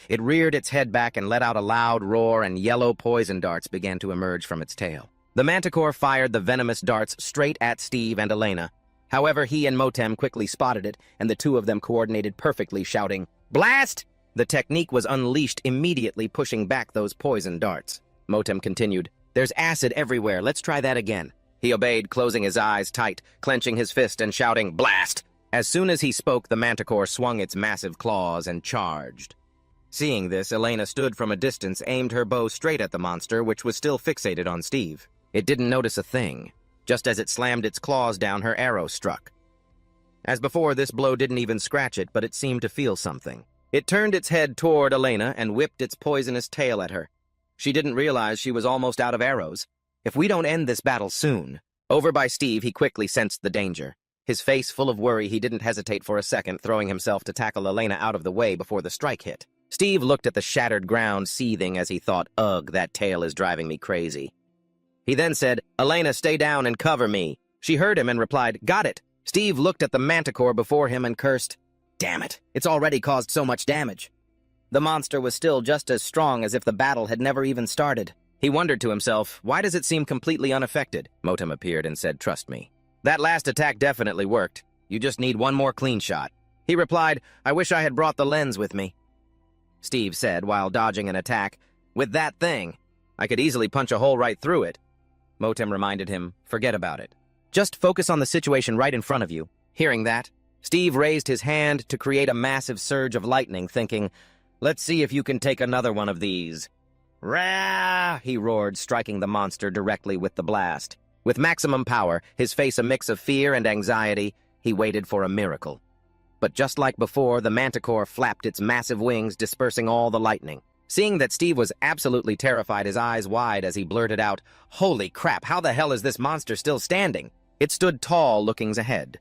A: It reared its head back and let out a loud roar, and yellow poison darts began to emerge from its tail. The manticore fired the venomous darts straight at Steve and Elena. However, he and Motem quickly spotted it, and the two of them coordinated perfectly, shouting, "Blast!" The technique was unleashed, immediately pushing back those poison darts. Motem continued, "There's acid everywhere. Let's try that again." He obeyed, closing his eyes tight, clenching his fist and shouting, "Blast!" As soon as he spoke, the manticore swung its massive claws and charged. Seeing this, Elena stood from a distance, aimed her bow straight at the monster, which was still fixated on Steve. It didn't notice a thing. Just as it slammed its claws down, her arrow struck. As before, this blow didn't even scratch it, but it seemed to feel something. It turned its head toward Elena and whipped its poisonous tail at her. She didn't realize she was almost out of arrows. "If we don't end this battle soon..." Over by Steve, he quickly sensed the danger. His face full of worry, he didn't hesitate for a second, throwing himself to tackle Elena out of the way before the strike hit. Steve looked at the shattered ground, seething as he thought, "Ugh, that tail is driving me crazy." He then said, "Elena, stay down and cover me." She heard him and replied, "Got it." Steve looked at the manticore before him and cursed, "Damn it, it's already caused so much damage." The monster was still just as strong as if the battle had never even started. He wondered to himself, why does it seem completely unaffected? Motem appeared and said, "Trust me. That last attack definitely worked. You just need one more clean shot." He replied, "I wish I had brought the lens with me." Steve said while dodging an attack, "With that thing, I could easily punch a hole right through it." Motem reminded him, "Forget about it. Just focus on the situation right in front of you." Hearing that, Steve raised his hand to create a massive surge of lightning, thinking, "Let's see if you can take another one of these." "Rah!" he roared, striking the monster directly with the blast. With maximum power, his face a mix of fear and anxiety, he waited for a miracle. But just like before, the manticore flapped its massive wings, dispersing all the lightning. Seeing that Steve was absolutely terrified, his eyes wide as he blurted out, "Holy crap, how the hell is this monster still standing?" It stood tall, looking ahead.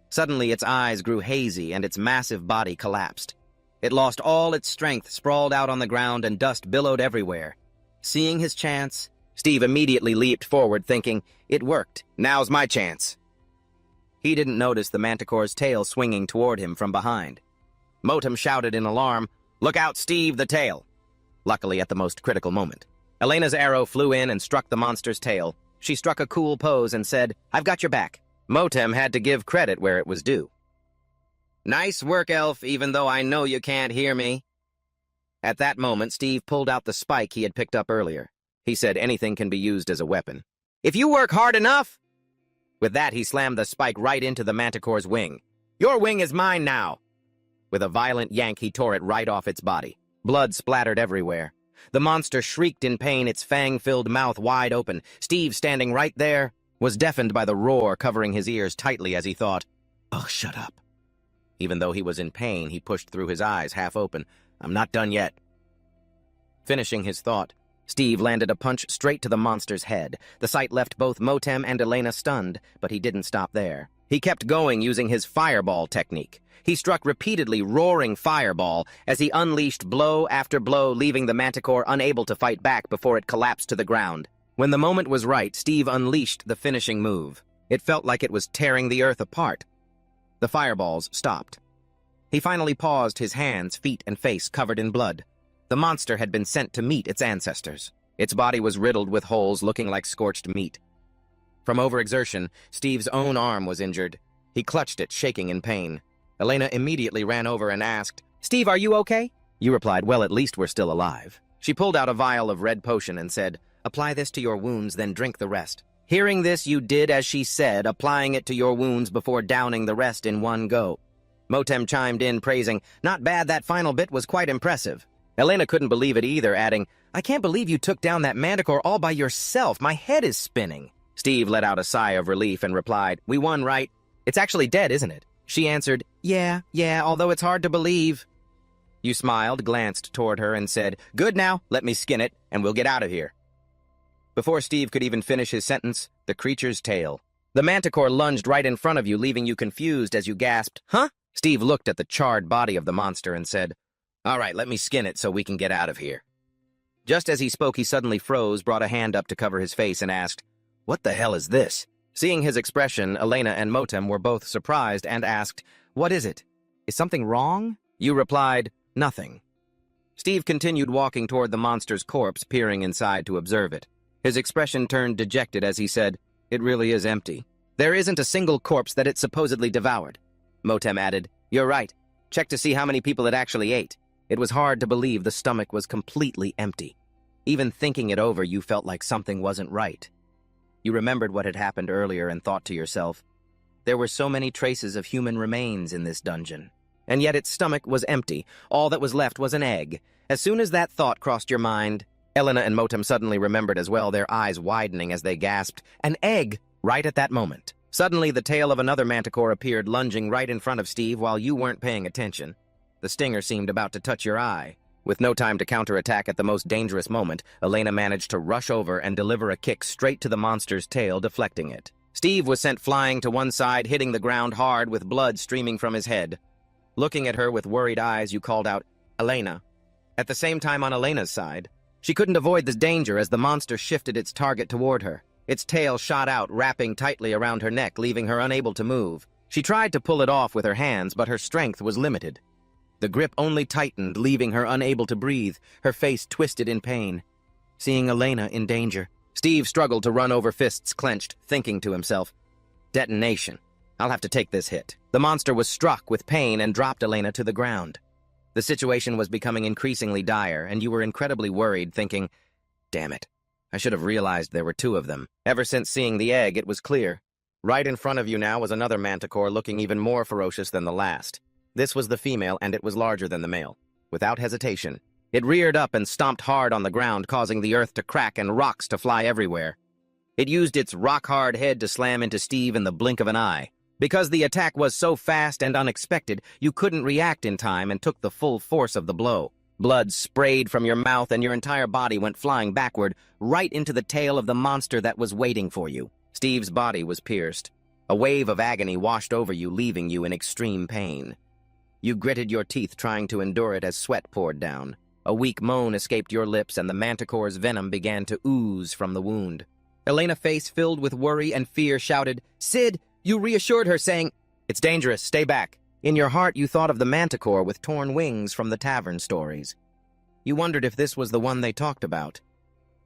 A: Suddenly, its eyes grew hazy and its massive body collapsed. It lost all its strength, sprawled out on the ground, and dust billowed everywhere. Seeing his chance, Steve immediately leaped forward, thinking, "It worked. Now's my chance." He didn't notice the manticore's tail swinging toward him from behind. Motem shouted in alarm, "Look out, Steve, the tail!" Luckily, at the most critical moment, Elena's arrow flew in and struck the monster's tail. She struck a cool pose and said, "I've got your back." Motem had to give credit where it was due. "Nice work, Elf, even though I know you can't hear me." At that moment, Steve pulled out the spike he had picked up earlier. He said anything can be used as a weapon. "If you work hard enough!" With that, he slammed the spike right into the manticore's wing. "Your wing is mine now!" With a violent yank, he tore it right off its body. Blood splattered everywhere. The monster shrieked in pain, its fang-filled mouth wide open. Steve, standing right there, was deafened by the roar covering his ears tightly as he thought, "Oh, shut up." Even though he was in pain, he pushed through his eyes, half open. "I'm not done yet." Finishing his thought, Steve landed a punch straight to the monster's head. The sight left both Motem and Elena stunned, but he didn't stop there. He kept going using his fireball technique. He struck repeatedly, roaring fireball, as he unleashed blow after blow, leaving the manticore unable to fight back before it collapsed to the ground. When the moment was right, Steve unleashed the finishing move. It felt like it was tearing the earth apart. The fireballs stopped. He finally paused, his hands, feet, and face covered in blood. The monster had been sent to meet its ancestors. Its body was riddled with holes looking like scorched meat. From overexertion, Steve's own arm was injured. He clutched it, shaking in pain. Elena immediately ran over and asked, "Steve, are you okay?" You replied, "Well, at least we're still alive." She pulled out a vial of red potion and said, "Apply this to your wounds, then drink the rest." Hearing this, you did as she said, applying it to your wounds before downing the rest in one go. Motem chimed in, praising, "Not bad, that final bit was quite impressive." Elena couldn't believe it either, adding, "I can't believe you took down that manticore all by yourself. My head is spinning." Steve let out a sigh of relief and replied, "We won, right? It's actually dead, isn't it?" She answered, Yeah, although it's hard to believe." You smiled, glanced toward her, and said, "Good now, let me skin it, and we'll get out of here." Before Steve could even finish his sentence, the creature's tail. The manticore lunged right in front of you, leaving you confused as you gasped, "Huh?" Steve looked at the charred body of the monster and said, "All right, let me skin it so we can get out of here." Just as he spoke, he suddenly froze, brought a hand up to cover his face, and asked, "What the hell is this?" Seeing his expression, Elena and Motem were both surprised and asked, "What is it? Is something wrong?" You replied, "Nothing." Steve continued walking toward the monster's corpse, peering inside to observe it. His expression turned dejected as he said, "It really is empty. There isn't a single corpse that it supposedly devoured." Motem added, "You're right. Check to see how many people it actually ate." It was hard to believe the stomach was completely empty. Even thinking it over, you felt like something wasn't right. You remembered what had happened earlier and thought to yourself, there were so many traces of human remains in this dungeon. And yet its stomach was empty. All that was left was an egg. As soon as that thought crossed your mind, Elena and Motem suddenly remembered as well, their eyes widening as they gasped, "An egg!" Right at that moment. Suddenly, the tail of another manticore appeared, lunging right in front of Steve while you weren't paying attention. The stinger seemed about to touch your eye. With no time to counterattack at the most dangerous moment, Elena managed to rush over and deliver a kick straight to the monster's tail, deflecting it. Steve was sent flying to one side, hitting the ground hard with blood streaming from his head. Looking at her with worried eyes, you called out, "Elena." At the same time on Elena's side, she couldn't avoid this danger as the monster shifted its target toward her. Its tail shot out, wrapping tightly around her neck, leaving her unable to move. She tried to pull it off with her hands, but her strength was limited. The grip only tightened, leaving her unable to breathe, her face twisted in pain. Seeing Elena in danger, Steve struggled to run over, fists clenched, thinking to himself, "Detonation. I'll have to take this hit." The monster was struck with pain and dropped Elena to the ground. The situation was becoming increasingly dire, and you were incredibly worried, thinking, "Damn it. I should have realized there were two of them." Ever since seeing the egg, it was clear. Right in front of you now was another manticore looking even more ferocious than the last. This was the female, and it was larger than the male. Without hesitation, it reared up and stomped hard on the ground, causing the earth to crack and rocks to fly everywhere. It used its rock-hard head to slam into Steve in the blink of an eye. Because the attack was so fast and unexpected, you couldn't react in time and took the full force of the blow. Blood sprayed from your mouth and your entire body went flying backward, right into the tail of the monster that was waiting for you. Steve's body was pierced. A wave of agony washed over you, leaving you in extreme pain. You gritted your teeth, trying to endure it as sweat poured down. A weak moan escaped your lips, and the manticore's venom began to ooze from the wound. Elena, face filled with worry and fear, shouted, "Sid!" You reassured her, saying, "It's dangerous, stay back." In your heart, you thought of the manticore with torn wings from the tavern stories. You wondered if this was the one they talked about.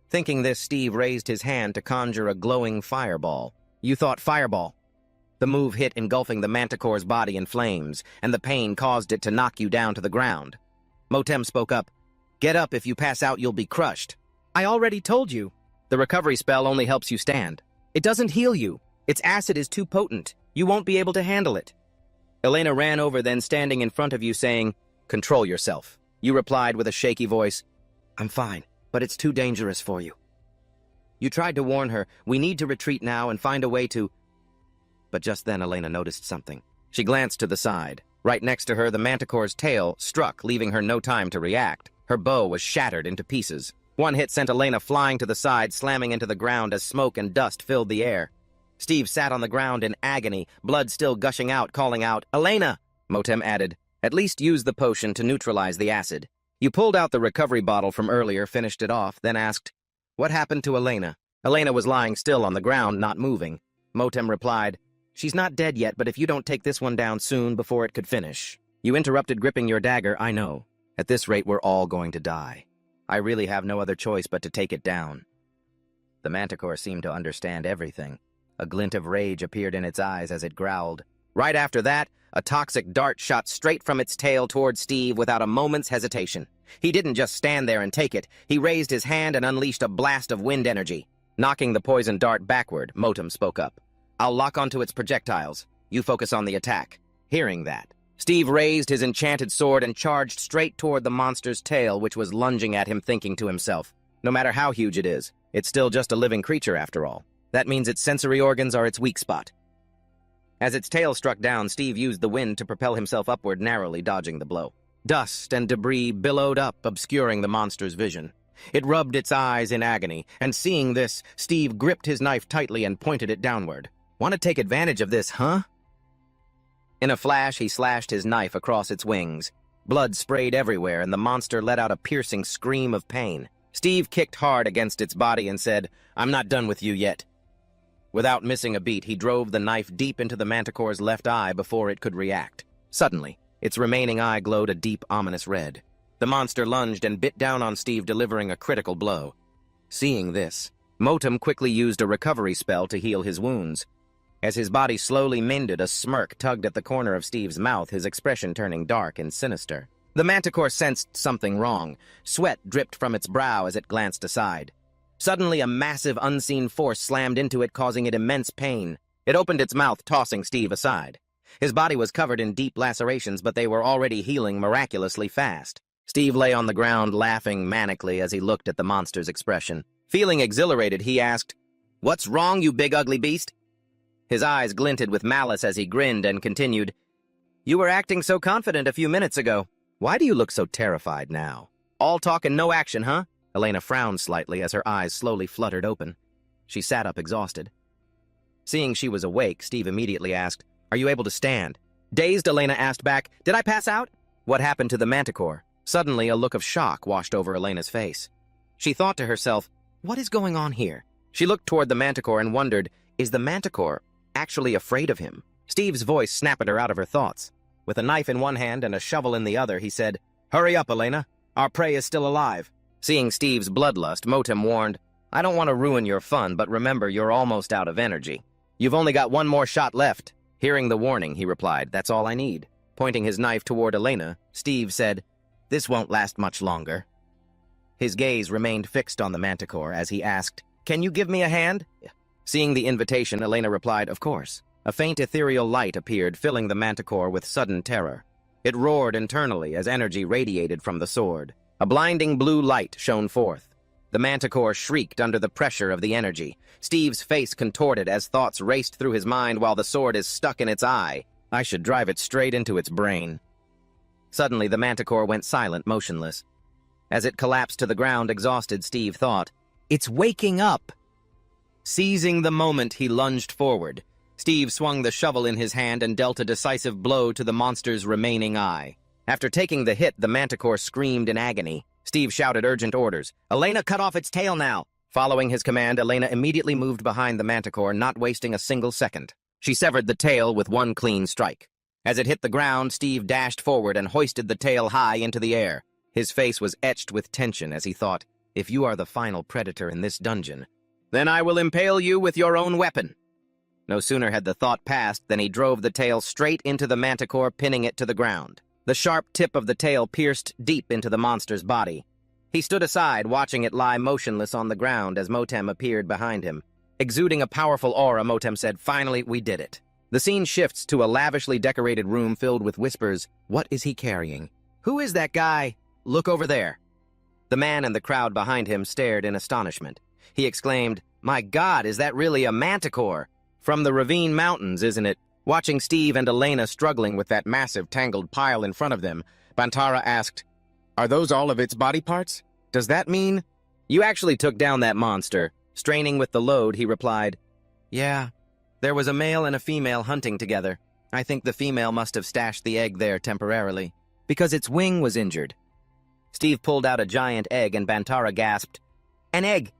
A: Thinking this, Steve raised his hand to conjure a glowing fireball. You thought fireball. The move hit, engulfing the manticore's body in flames, and the pain caused it to knock you down to the ground. Motem spoke up, "Get up, if you pass out you'll be crushed." "I already told you." "The recovery spell only helps you stand. It doesn't heal you. Its acid is too potent. You won't be able to handle it." Elena ran over, then standing in front of you, saying, "Control yourself." You replied with a shaky voice, "I'm fine, but it's too dangerous for you." You tried to warn her, "We need to retreat now and find a way to—" But just then Elena noticed something. She glanced to the side. Right next to her, the manticore's tail struck, leaving her no time to react. Her bow was shattered into pieces. One hit sent Elena flying to the side, slamming into the ground as smoke and dust filled the air. Steve sat on the ground in agony, blood still gushing out, calling out, "Elena!" Motem added, "At least use the potion to neutralize the acid." You pulled out the recovery bottle from earlier, finished it off, then asked, "What happened to Elena?" Elena was lying still on the ground, not moving. Motem replied, "She's not dead yet, but if you don't take this one down soon before it could finish." You interrupted, gripping your dagger. "I know. At this rate, we're all going to die. I really have no other choice but to take it down." The manticore seemed to understand everything. A glint of rage appeared in its eyes as it growled. Right after that, a toxic dart shot straight from its tail toward Steve without a moment's hesitation. He didn't just stand there and take it. He raised his hand and unleashed a blast of wind energy. Knocking the poison dart backward, Motem spoke up, "I'll lock onto its projectiles. You focus on the attack." Hearing that, Steve raised his enchanted sword and charged straight toward the monster's tail, which was lunging at him, thinking to himself, "No matter how huge it is, it's still just a living creature after all. That means its sensory organs are its weak spot." As its tail struck down, Steve used the wind to propel himself upward, narrowly dodging the blow. Dust and debris billowed up, obscuring the monster's vision. It rubbed its eyes in agony, and seeing this, Steve gripped his knife tightly and pointed it downward. "Want to take advantage of this, huh?" In a flash, he slashed his knife across its wings. Blood sprayed everywhere, and the monster let out a piercing scream of pain. Steve kicked hard against its body and said, "I'm not done with you yet." Without missing a beat, he drove the knife deep into the manticore's left eye before it could react. Suddenly, its remaining eye glowed a deep, ominous red. The monster lunged and bit down on Steve, delivering a critical blow. Seeing this, Motem quickly used a recovery spell to heal his wounds. As his body slowly mended, a smirk tugged at the corner of Steve's mouth, his expression turning dark and sinister. The manticore sensed something wrong. Sweat dripped from its brow as it glanced aside. Suddenly, a massive, unseen force slammed into it, causing it immense pain. It opened its mouth, tossing Steve aside. His body was covered in deep lacerations, but they were already healing miraculously fast. Steve lay on the ground, laughing manically as he looked at the monster's expression. Feeling exhilarated, he asked, "What's wrong, you big ugly beast?" His eyes glinted with malice as he grinned and continued, "You were acting so confident a few minutes ago. Why do you look so terrified now? All talk and no action, huh?" Elena frowned slightly as her eyes slowly fluttered open. She sat up, exhausted. Seeing she was awake, Steve immediately asked, "Are you able to stand?" Dazed, Elena asked back, "Did I pass out?" What happened to the manticore? Suddenly, a look of shock washed over Elena's face. She thought to herself, "What is going on here?" She looked toward the manticore and wondered, is the manticore actually afraid of him? Steve's voice snapped her out of her thoughts. With a knife in one hand and a shovel in the other, he said, "Hurry up, Elena. Our prey is still alive." Seeing Steve's bloodlust, Motem warned, "I don't want to ruin your fun, but remember you're almost out of energy. You've only got one more shot left." Hearing the warning, he replied, "That's all I need." Pointing his knife toward Elena, Steve said, "This won't last much longer." His gaze remained fixed on the manticore as he asked, "Can you give me a hand?" Seeing the invitation, Elena replied, "Of course." A faint ethereal light appeared, filling the manticore with sudden terror. It roared internally as energy radiated from the sword. A blinding blue light shone forth. The manticore shrieked under the pressure of the energy. Steve's face contorted as thoughts raced through his mind while the sword is stuck in its eye. I should drive it straight into its brain. Suddenly, the manticore went silent, motionless. As it collapsed to the ground, exhausted, Steve thought, "It's waking up!" Seizing the moment, he lunged forward. Steve swung the shovel in his hand and dealt a decisive blow to the monster's remaining eye. After taking the hit, the manticore screamed in agony. Steve shouted urgent orders. "Elena, cut off its tail now!" Following his command, Elena immediately moved behind the manticore, not wasting a single second. She severed the tail with one clean strike. As it hit the ground, Steve dashed forward and hoisted the tail high into the air. His face was etched with tension as he thought, "If you are the final predator in this dungeon, then I will impale you with your own weapon." No sooner had the thought passed than he drove the tail straight into the manticore, pinning it to the ground. The sharp tip of the tail pierced deep into the monster's body. He stood aside, watching it lie motionless on the ground as Motem appeared behind him. Exuding a powerful aura, Motem said, "Finally, we did it." The scene shifts to a lavishly decorated room filled with whispers. "What is he carrying? Who is that guy? Look over there." The man and the crowd behind him stared in astonishment. He exclaimed, "My God, is that really a manticore? From the Ravine Mountains, isn't it?" Watching Steve and Elena struggling with that massive tangled pile in front of them, Bantara asked, "Are those all of its body parts? Does that mean—" "You actually took down that monster." Straining with the load, he replied, "Yeah. There was a male and a female hunting together. I think the female must have stashed the egg there temporarily, because its wing was injured." Steve pulled out a giant egg and Bantara gasped, "An egg!"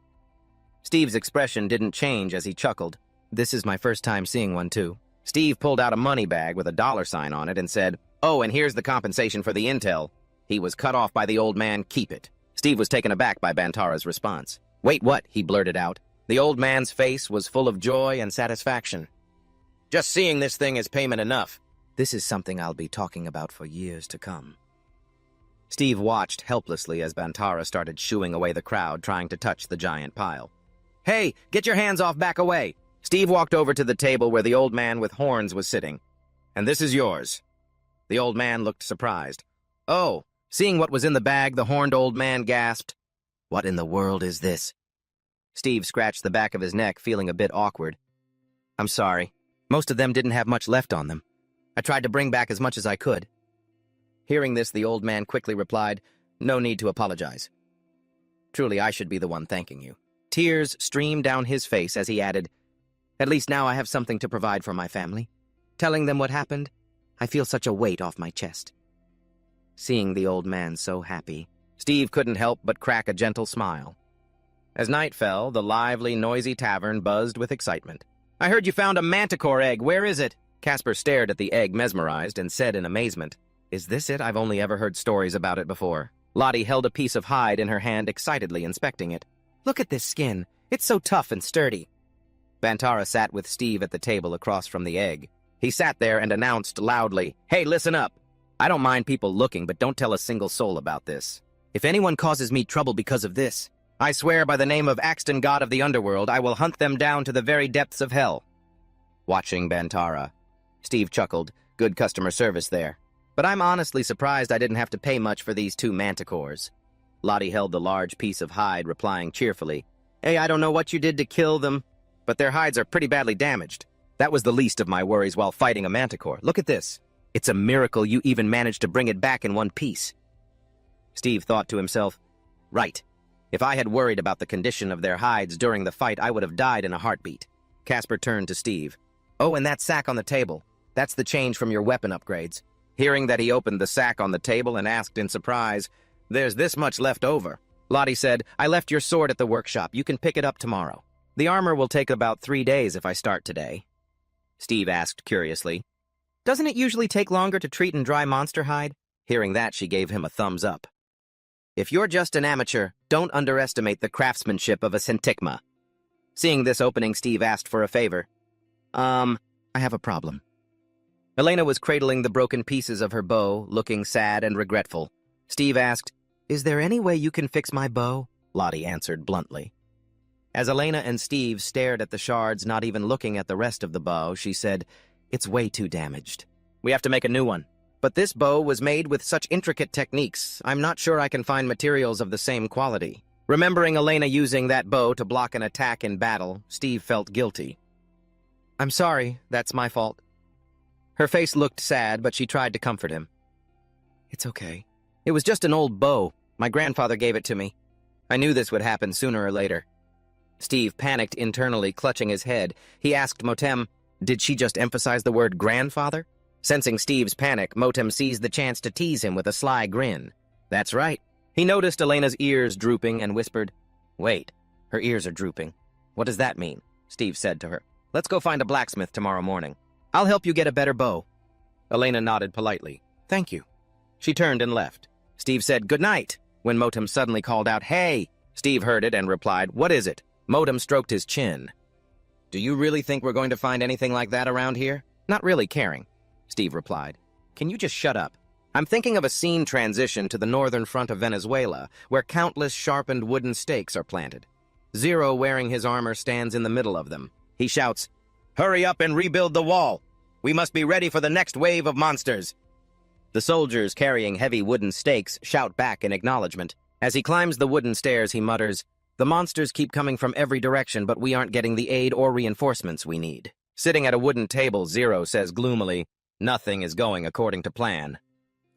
A: Steve's expression didn't change as he chuckled. "This is my first time seeing one, too." Steve pulled out a money bag with a $sign on it and said, "Oh, and here's the compensation for the intel." He was cut off by the old man. "Keep it." Steve was taken aback by Bantara's response. "Wait, what?" he blurted out. The old man's face was full of joy and satisfaction. "Just seeing this thing is payment enough. This is something I'll be talking about for years to come." Steve watched helplessly as Bantara started shooing away the crowd, trying to touch the giant pile. "Hey, get your hands off, back away!" Steve walked over to the table where the old man with horns was sitting. "And this is yours." The old man looked surprised. "Oh." Seeing what was in the bag, the horned old man gasped, "What in the world is this?" Steve scratched the back of his neck, feeling a bit awkward. "I'm sorry. Most of them didn't have much left on them. I tried to bring back as much as I could." Hearing this, the old man quickly replied, "No need to apologize. Truly, I should be the one thanking you." Tears streamed down his face as he added, "At least now I have something to provide for my family. Telling them what happened, I feel such a weight off my chest." Seeing the old man so happy, Steve couldn't help but crack a gentle smile. As night fell, the lively, noisy tavern buzzed with excitement. "I heard you found a manticore egg. Where is it?" Casper stared at the egg mesmerized and said in amazement, "Is this it? I've only ever heard stories about it before." Lottie held a piece of hide in her hand, excitedly inspecting it. "Look at this skin. It's so tough and sturdy." Bantara sat with Steve at the table across from the egg. He sat there and announced loudly, "Hey, listen up. I don't mind people looking, but don't tell a single soul about this. If anyone causes me trouble because of this, I swear by the name of Axton, god of the underworld, I will hunt them down to the very depths of hell." Watching Bantara, Steve chuckled. Good customer service there. "But I'm honestly surprised I didn't have to pay much for these two manticores." Lottie held the large piece of hide, replying cheerfully, "Hey, I don't know what you did to kill them, but their hides are pretty badly damaged. That was the least of my worries while fighting a manticore. Look at this. It's a miracle you even managed to bring it back in one piece." Steve thought to himself, "Right. If I had worried about the condition of their hides during the fight, I would have died in a heartbeat." Casper turned to Steve. "Oh, and that sack on the table. That's the change from your weapon upgrades." Hearing that, he opened the sack on the table and asked in surprise, "There's this much left over." Lottie said, "I left your sword at the workshop. You can pick it up tomorrow." The armor will take about 3 days if I start today. Steve asked curiously. Doesn't it usually take longer to treat and dry monster hide? Hearing that, she gave him a thumbs up. If you're just an amateur, don't underestimate the craftsmanship of a centigma. Seeing this opening, Steve asked for a favor. I have a problem. Elena was cradling the broken pieces of her bow, looking sad and regretful. Steve asked, Is there any way you can fix my bow? Lottie answered bluntly. As Elena and Steve stared at the shards, not even looking at the rest of the bow, she said, It's way too damaged. We have to make a new one. But this bow was made with such intricate techniques, I'm not sure I can find materials of the same quality. Remembering Elena using that bow to block an attack in battle, Steve felt guilty. I'm sorry, that's my fault. Her face looked sad, but she tried to comfort him. It's okay. It was just an old bow. My grandfather gave it to me. I knew this would happen sooner or later. Steve panicked internally, clutching his head. He asked Motem, Did she just emphasize the word grandfather? Sensing Steve's panic, Motem seized the chance to tease him with a sly grin. That's right. He noticed Elena's ears drooping and whispered, Wait, her ears are drooping. What does that mean? Steve said to her. Let's go find a blacksmith tomorrow morning. I'll help you get a better bow. Elena nodded politely. Thank you. She turned and left. Steve said, Good night, when Motem suddenly called out, Hey! Steve heard it and replied, What is it? Motem stroked his chin. Do you really think we're going to find anything like that around here? Not really caring, Steve replied. Can you just shut up? I'm thinking of a scene transition to the northern front of Venezuela, where countless sharpened wooden stakes are planted. Zero, wearing his armor, stands in the middle of them. He shouts, Hurry up and rebuild the wall! We must be ready for the next wave of monsters! The soldiers carrying heavy wooden stakes shout back in acknowledgement. As he climbs the wooden stairs, he mutters, The monsters keep coming from every direction, but we aren't getting the aid or reinforcements we need. Sitting at a wooden table, Zero says gloomily, Nothing is going according to plan.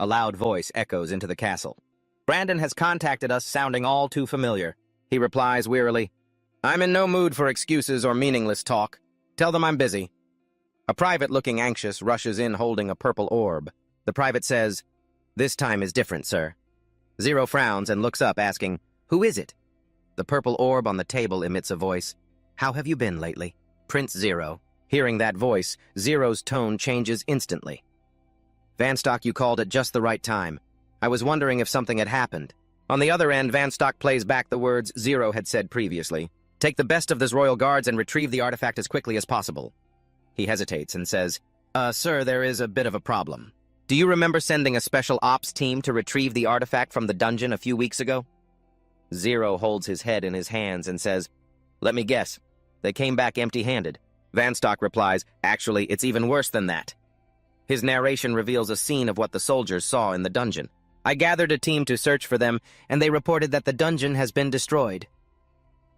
A: A loud voice echoes into the castle. Brandon has contacted us, sounding all too familiar. He replies wearily, I'm in no mood for excuses or meaningless talk. Tell them I'm busy. A private, looking anxious, rushes in holding a purple orb. The private says, This time is different, sir. Zero frowns and looks up, asking, Who is it? The purple orb on the table emits a voice. How have you been lately? Prince Zero. Hearing that voice, Zero's tone changes instantly. Vanstock, you called at just the right time. I was wondering if something had happened. On the other end, Vanstock plays back the words Zero had said previously. Take the best of those royal guards and retrieve the artifact as quickly as possible. He hesitates and says, Sir, there is a bit of a problem. Do you remember sending a special ops team to retrieve the artifact from the dungeon a few weeks ago? Zero holds his head in his hands and says, Let me guess. They came back empty-handed. Vanstock replies, Actually, it's even worse than that. His narration reveals a scene of what the soldiers saw in the dungeon. I gathered a team to search for them, and they reported that the dungeon has been destroyed.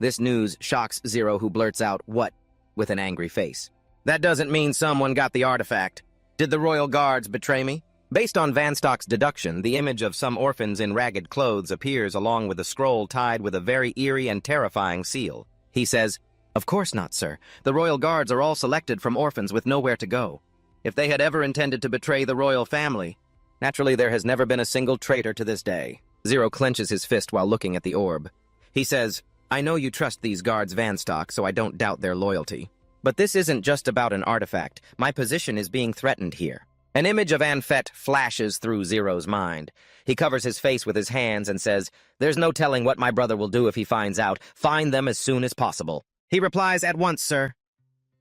A: This news shocks Zero, who blurts out, What? With an angry face. That doesn't mean someone got the artifact. Did the royal guards betray me? Based on Vanstock's deduction, the image of some orphans in ragged clothes appears along with a scroll tied with a very eerie and terrifying seal. He says, Of course not, sir. The royal guards are all selected from orphans with nowhere to go. If they had ever intended to betray the royal family, naturally there has never been a single traitor to this day. Zero clenches his fist while looking at the orb. He says, I know you trust these guards, Vanstock, so I don't doubt their loyalty. But this isn't just about an artifact. My position is being threatened here. An image of Anfet flashes through Zero's mind. He covers his face with his hands and says, There's no telling what my brother will do if he finds out. Find them as soon as possible. He replies, At once, sir.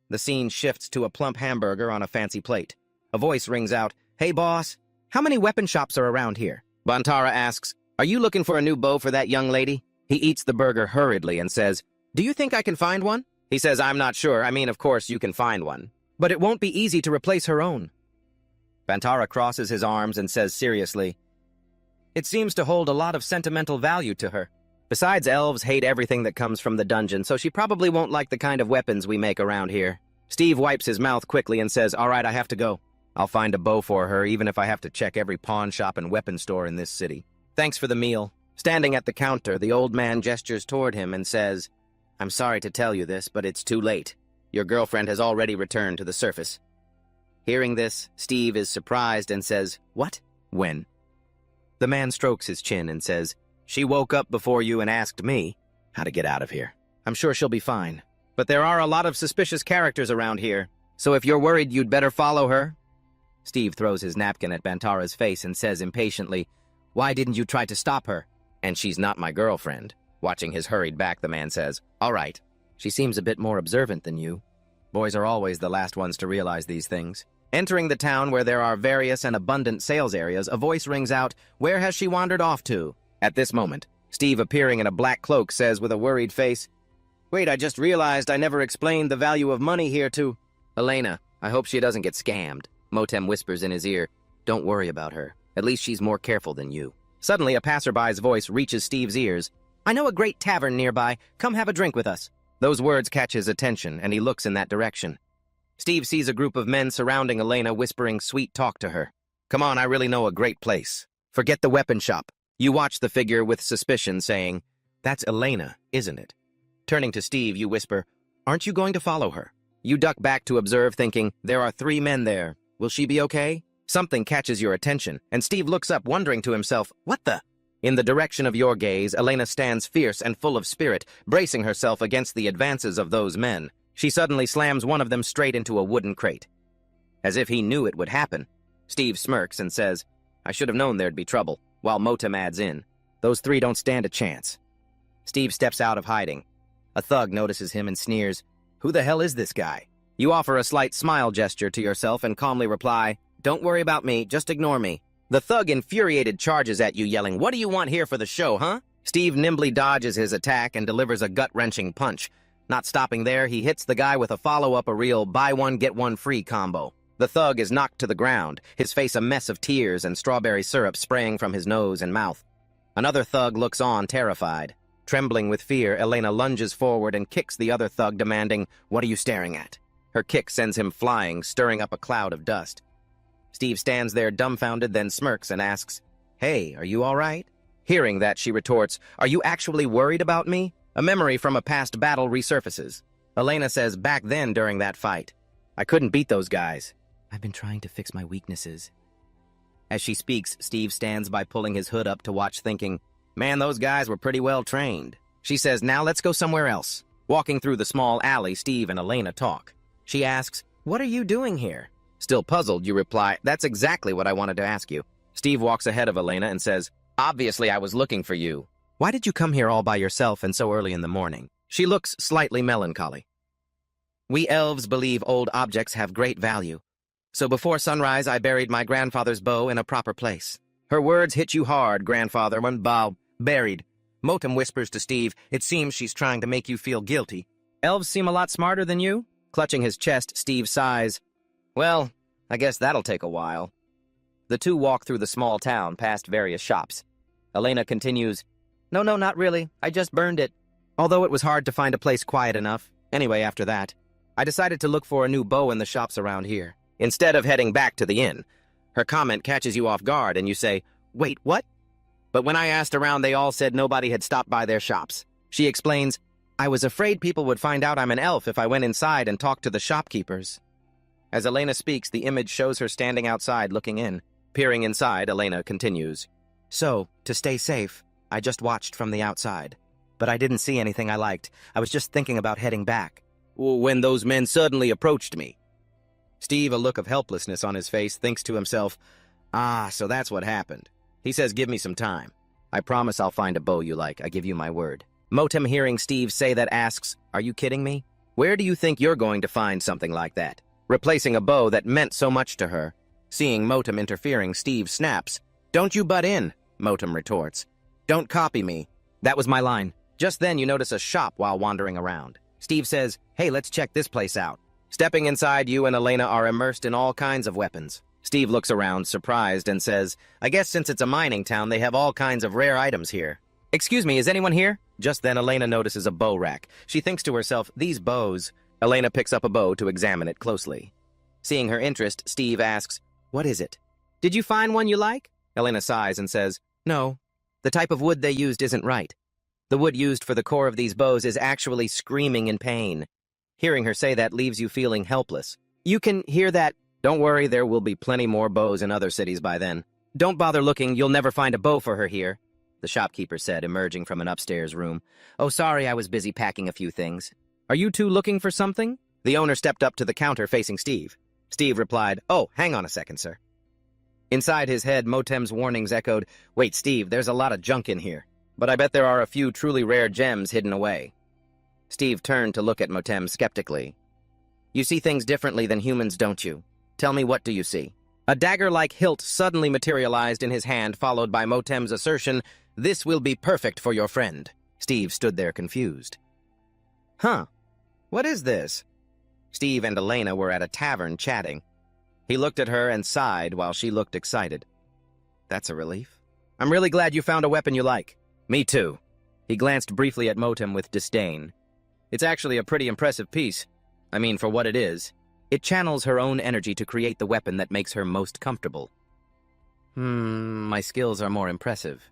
A: The scene shifts to a plump hamburger on a fancy plate. A voice rings out, Hey, boss, how many weapon shops are around here? Bantara asks, Are you looking for a new bow for that young lady? He eats the burger hurriedly and says, Do you think I can find one? He says, I'm not sure. I mean, of course you can find one. But it won't be easy to replace her own. Bantara crosses his arms and says seriously, It seems to hold a lot of sentimental value to her. Besides, elves hate everything that comes from the dungeon, so she probably won't like the kind of weapons we make around here. Steve wipes his mouth quickly and says, All right, I have to go. I'll find a bow for her, even if I have to check every pawn shop and weapon store in this city. Thanks for the meal. Standing at the counter, the old man gestures toward him and says, I'm sorry to tell you this, but it's too late. Your girlfriend has already returned to the surface. Hearing this, Steve is surprised and says, What? When? The man strokes his chin and says, She woke up before you and asked me how to get out of here. I'm sure she'll be fine. But there are a lot of suspicious characters around here, so if you're worried, you'd better follow her. Steve throws his napkin at Bantara's face and says impatiently, "Why didn't you try to stop her?" "And she's not my girlfriend." Watching his hurried back, the man says, "All right. She seems a bit more observant than you." Boys are always the last ones to realize these things. Entering the town where there are various and abundant sales areas, a voice rings out, "Where has she wandered off to?" At this moment, Steve, appearing in a black cloak, says with a worried face, "Wait, I just realized I never explained the value of money here to Elena. I hope she doesn't get scammed." Motem whispers in his ear, "Don't worry about her. At least she's more careful than you." Suddenly, a passerby's voice reaches Steve's ears. "I know a great tavern nearby. Come have a drink with us." Those words catch his attention, and he looks in that direction. Steve sees a group of men surrounding Elena, whispering sweet talk to her. "Come on, I really know a great place. Forget the weapon shop." You watch the figure with suspicion, saying, "That's Elena, isn't it?" Turning to Steve, you whisper, "Aren't you going to follow her?" You duck back to observe, thinking, "There are 3 men there. Will she be okay?" Something catches your attention, and Steve looks up, wondering to himself, "What the?" In the direction of your gaze, Elena stands fierce and full of spirit, bracing herself against the advances of those men. She suddenly slams one of them straight into a wooden crate. As if he knew it would happen, Steve smirks and says, "I should have known there'd be trouble," while Motem adds in, "Those 3 don't stand a chance." Steve steps out of hiding. A thug notices him and sneers, "Who the hell is this guy?" You offer a slight smile gesture to yourself and calmly reply, "Don't worry about me, just ignore me." The thug, infuriated, charges at you, yelling, "What do you want here for the show, huh?" Steve nimbly dodges his attack and delivers a gut-wrenching punch. Not stopping there, he hits the guy with a follow-up, a real buy-one-get-one-free combo. The thug is knocked to the ground, his face a mess of tears and strawberry syrup spraying from his nose and mouth. Another thug looks on, terrified. Trembling with fear, Elena lunges forward and kicks the other thug, demanding, "What are you staring at?" Her kick sends him flying, stirring up a cloud of dust. Steve stands there dumbfounded, then smirks and asks, "Hey, are you all right?" Hearing that, she retorts, "Are you actually worried about me?" A memory from a past battle resurfaces. Elena says, "Back then, during that fight, I couldn't beat those guys. I've been trying to fix my weaknesses." As she speaks, Steve stands by, pulling his hood up to watch, thinking, "Man, those guys were pretty well trained." She says, "Now let's go somewhere else." Walking through the small alley, Steve and Elena talk. She asks, "What are you doing here?" Still puzzled, you reply, "That's exactly what I wanted to ask you." Steve walks ahead of Elena and says, "Obviously I was looking for you. Why did you come here all by yourself and so early in the morning?" She looks slightly melancholy. "We elves believe old objects have great value. So before sunrise, I buried my grandfather's bow in a proper place." Her words hit you hard, grandfather, when bow, buried. Motem whispers to Steve, "It seems she's trying to make you feel guilty." "Elves seem a lot smarter than you?" Clutching his chest, Steve sighs, "Well, I guess that'll take a while." The two walk through the small town, past various shops. Elena continues, No, not really. I just burned it. Although it was hard to find a place quiet enough. Anyway, after that, I decided to look for a new bow in the shops around here, instead of heading back to the inn." Her comment catches you off guard, and you say, "Wait, what?" But when I asked around, they all said nobody had stopped by their shops. She explains, "I was afraid people would find out I'm an elf if I went inside and talked to the shopkeepers." As Elena speaks, the image shows her standing outside looking in. Peering inside, Elena continues, "So, to stay safe, I just watched from the outside. But I didn't see anything I liked. I was just thinking about heading back when those men suddenly approached me." Steve, a look of helplessness on his face, thinks to himself, So that's what happened." He says, "Give me some time. I promise I'll find a bow you like, I give you my word." Motem, hearing Steve say that, asks, "Are you kidding me? Where do you think you're going to find something like that?" Replacing a bow that meant so much to her. Seeing Motem interfering, Steve snaps, "Don't you butt in," Motem retorts. "Don't copy me." That was my line. Just then you notice a shop while wandering around. Steve says, "Hey, let's check this place out." Stepping inside, you and Elena are immersed in all kinds of weapons. Steve looks around, surprised, and says, "I guess since it's a mining town, they have all kinds of rare items here." "Excuse me, is anyone here?" Just then, Elena notices a bow rack. She thinks to herself, "These bows." Elena picks up a bow to examine it closely. Seeing her interest, Steve asks, "What is it?" "Did you find one you like?" Elena sighs and says, "No. The type of wood they used isn't right. The wood used for the core of these bows is actually screaming in pain." Hearing her say that leaves you feeling helpless. "You can hear that." "Don't worry, there will be plenty more bows in other cities by then." "Don't bother looking, you'll never find a bow for her here," the shopkeeper said, emerging from an upstairs room. "Oh, sorry, I was busy packing a few things." Are you two looking for something? The owner stepped up to the counter facing Steve. Steve replied, "Oh, hang on a second, sir." Inside his head, Motem's warnings echoed, "Wait, Steve, there's a lot of junk in here. But I bet there are a few truly rare gems hidden away." Steve turned to look at Motem skeptically. "You see things differently than humans, don't you? Tell me, what do you see?" A dagger-like hilt suddenly materialized in his hand, followed by Motem's assertion, "This will be perfect for your friend." Steve stood there confused. "Huh? What is this?" Steve and Elena were at a tavern chatting. He looked at her and sighed while she looked excited. "That's a relief. I'm really glad you found a weapon you like." "Me too." He glanced briefly at Motem with disdain. "It's actually a pretty impressive piece. I mean, for what it is. It channels her own energy to create the weapon that makes her most comfortable." My skills are more impressive."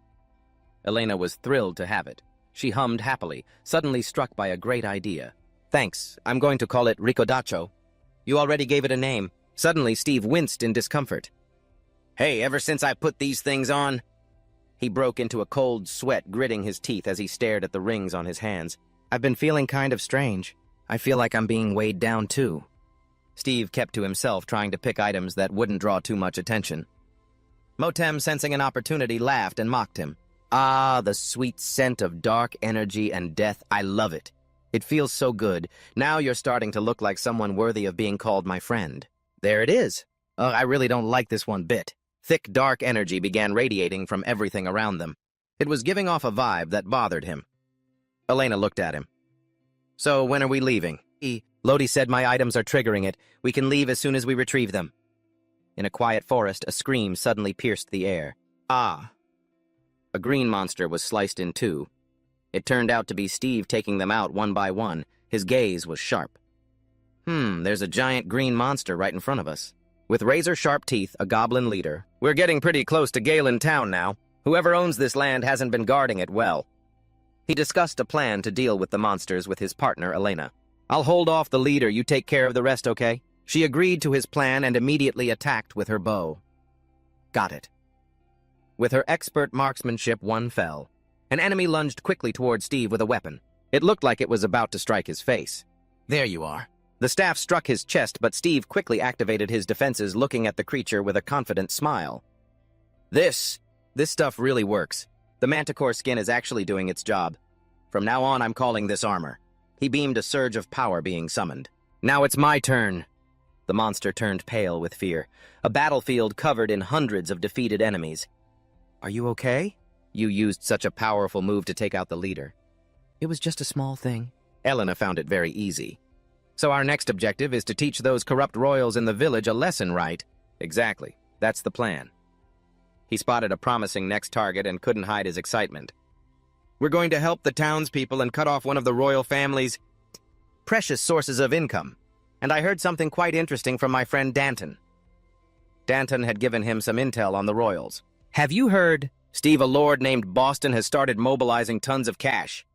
A: Elena was thrilled to have it. She hummed happily, suddenly struck by a great idea. "Thanks, I'm going to call it Rikodacho." "You already gave it a name." Suddenly, Steve winced in discomfort. "Hey, ever since I put these things on..." He broke into a cold sweat, gritting his teeth as he stared at the rings on his hands. "I've been feeling kind of strange. I feel like I'm being weighed down, too." Steve kept to himself, trying to pick items that wouldn't draw too much attention. Motem, sensing an opportunity, laughed and mocked him. "Ah, the sweet scent of dark energy and death. I love it. It feels so good. Now you're starting to look like someone worthy of being called my friend." "There it is. I really don't like this one bit." Thick, dark energy began radiating from everything around them. It was giving off a vibe that bothered him. Elena looked at him. "So, when are we leaving?" Lodi said my items are triggering it. We can leave as soon as we retrieve them." In a quiet forest, a scream suddenly pierced the air. "Ah!" A green monster was sliced in two. It turned out to be Steve taking them out one by one. His gaze was sharp. There's a giant green monster right in front of us. With razor-sharp teeth, a goblin leader. "We're getting pretty close to Galen Town now. Whoever owns this land hasn't been guarding it well." He discussed a plan to deal with the monsters with his partner, Elena. "I'll hold off the leader, you take care of the rest, okay?" She agreed to his plan and immediately attacked with her bow. Got it. With her expert marksmanship, one fell. An enemy lunged quickly toward Steve with a weapon. It looked like it was about to strike his face. "There you are." The staff struck his chest, but Steve quickly activated his defenses, looking at the creature with a confident smile. This stuff really works. The manticore skin is actually doing its job. From now on, I'm calling this armor." He beamed, a surge of power being summoned. "Now it's my turn." The monster turned pale with fear. A battlefield covered in hundreds of defeated enemies. "Are you okay? You used such a powerful move to take out the leader." "It was just a small thing." Elena found it very easy. "So our next objective is to teach those corrupt royals in the village a lesson, right?" "Exactly. That's the plan." He spotted a promising next target and couldn't hide his excitement. "We're going to help the townspeople and cut off one of the royal family's precious sources of income. And I heard something quite interesting from my friend Danton." Danton had given him some intel on the royals. "Have you heard? Steve, a lord named Boston, has started mobilizing tons of cash."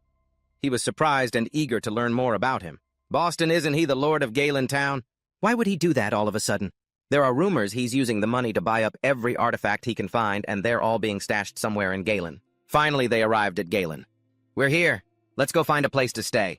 A: He was surprised and eager to learn more about him. "Boston, isn't he the lord of Galen Town? Why would he do that all of a sudden? There are rumors he's using the money to buy up every artifact he can find, and they're all being stashed somewhere in Galen." Finally, they arrived at Galen. "We're here. Let's go find a place to stay."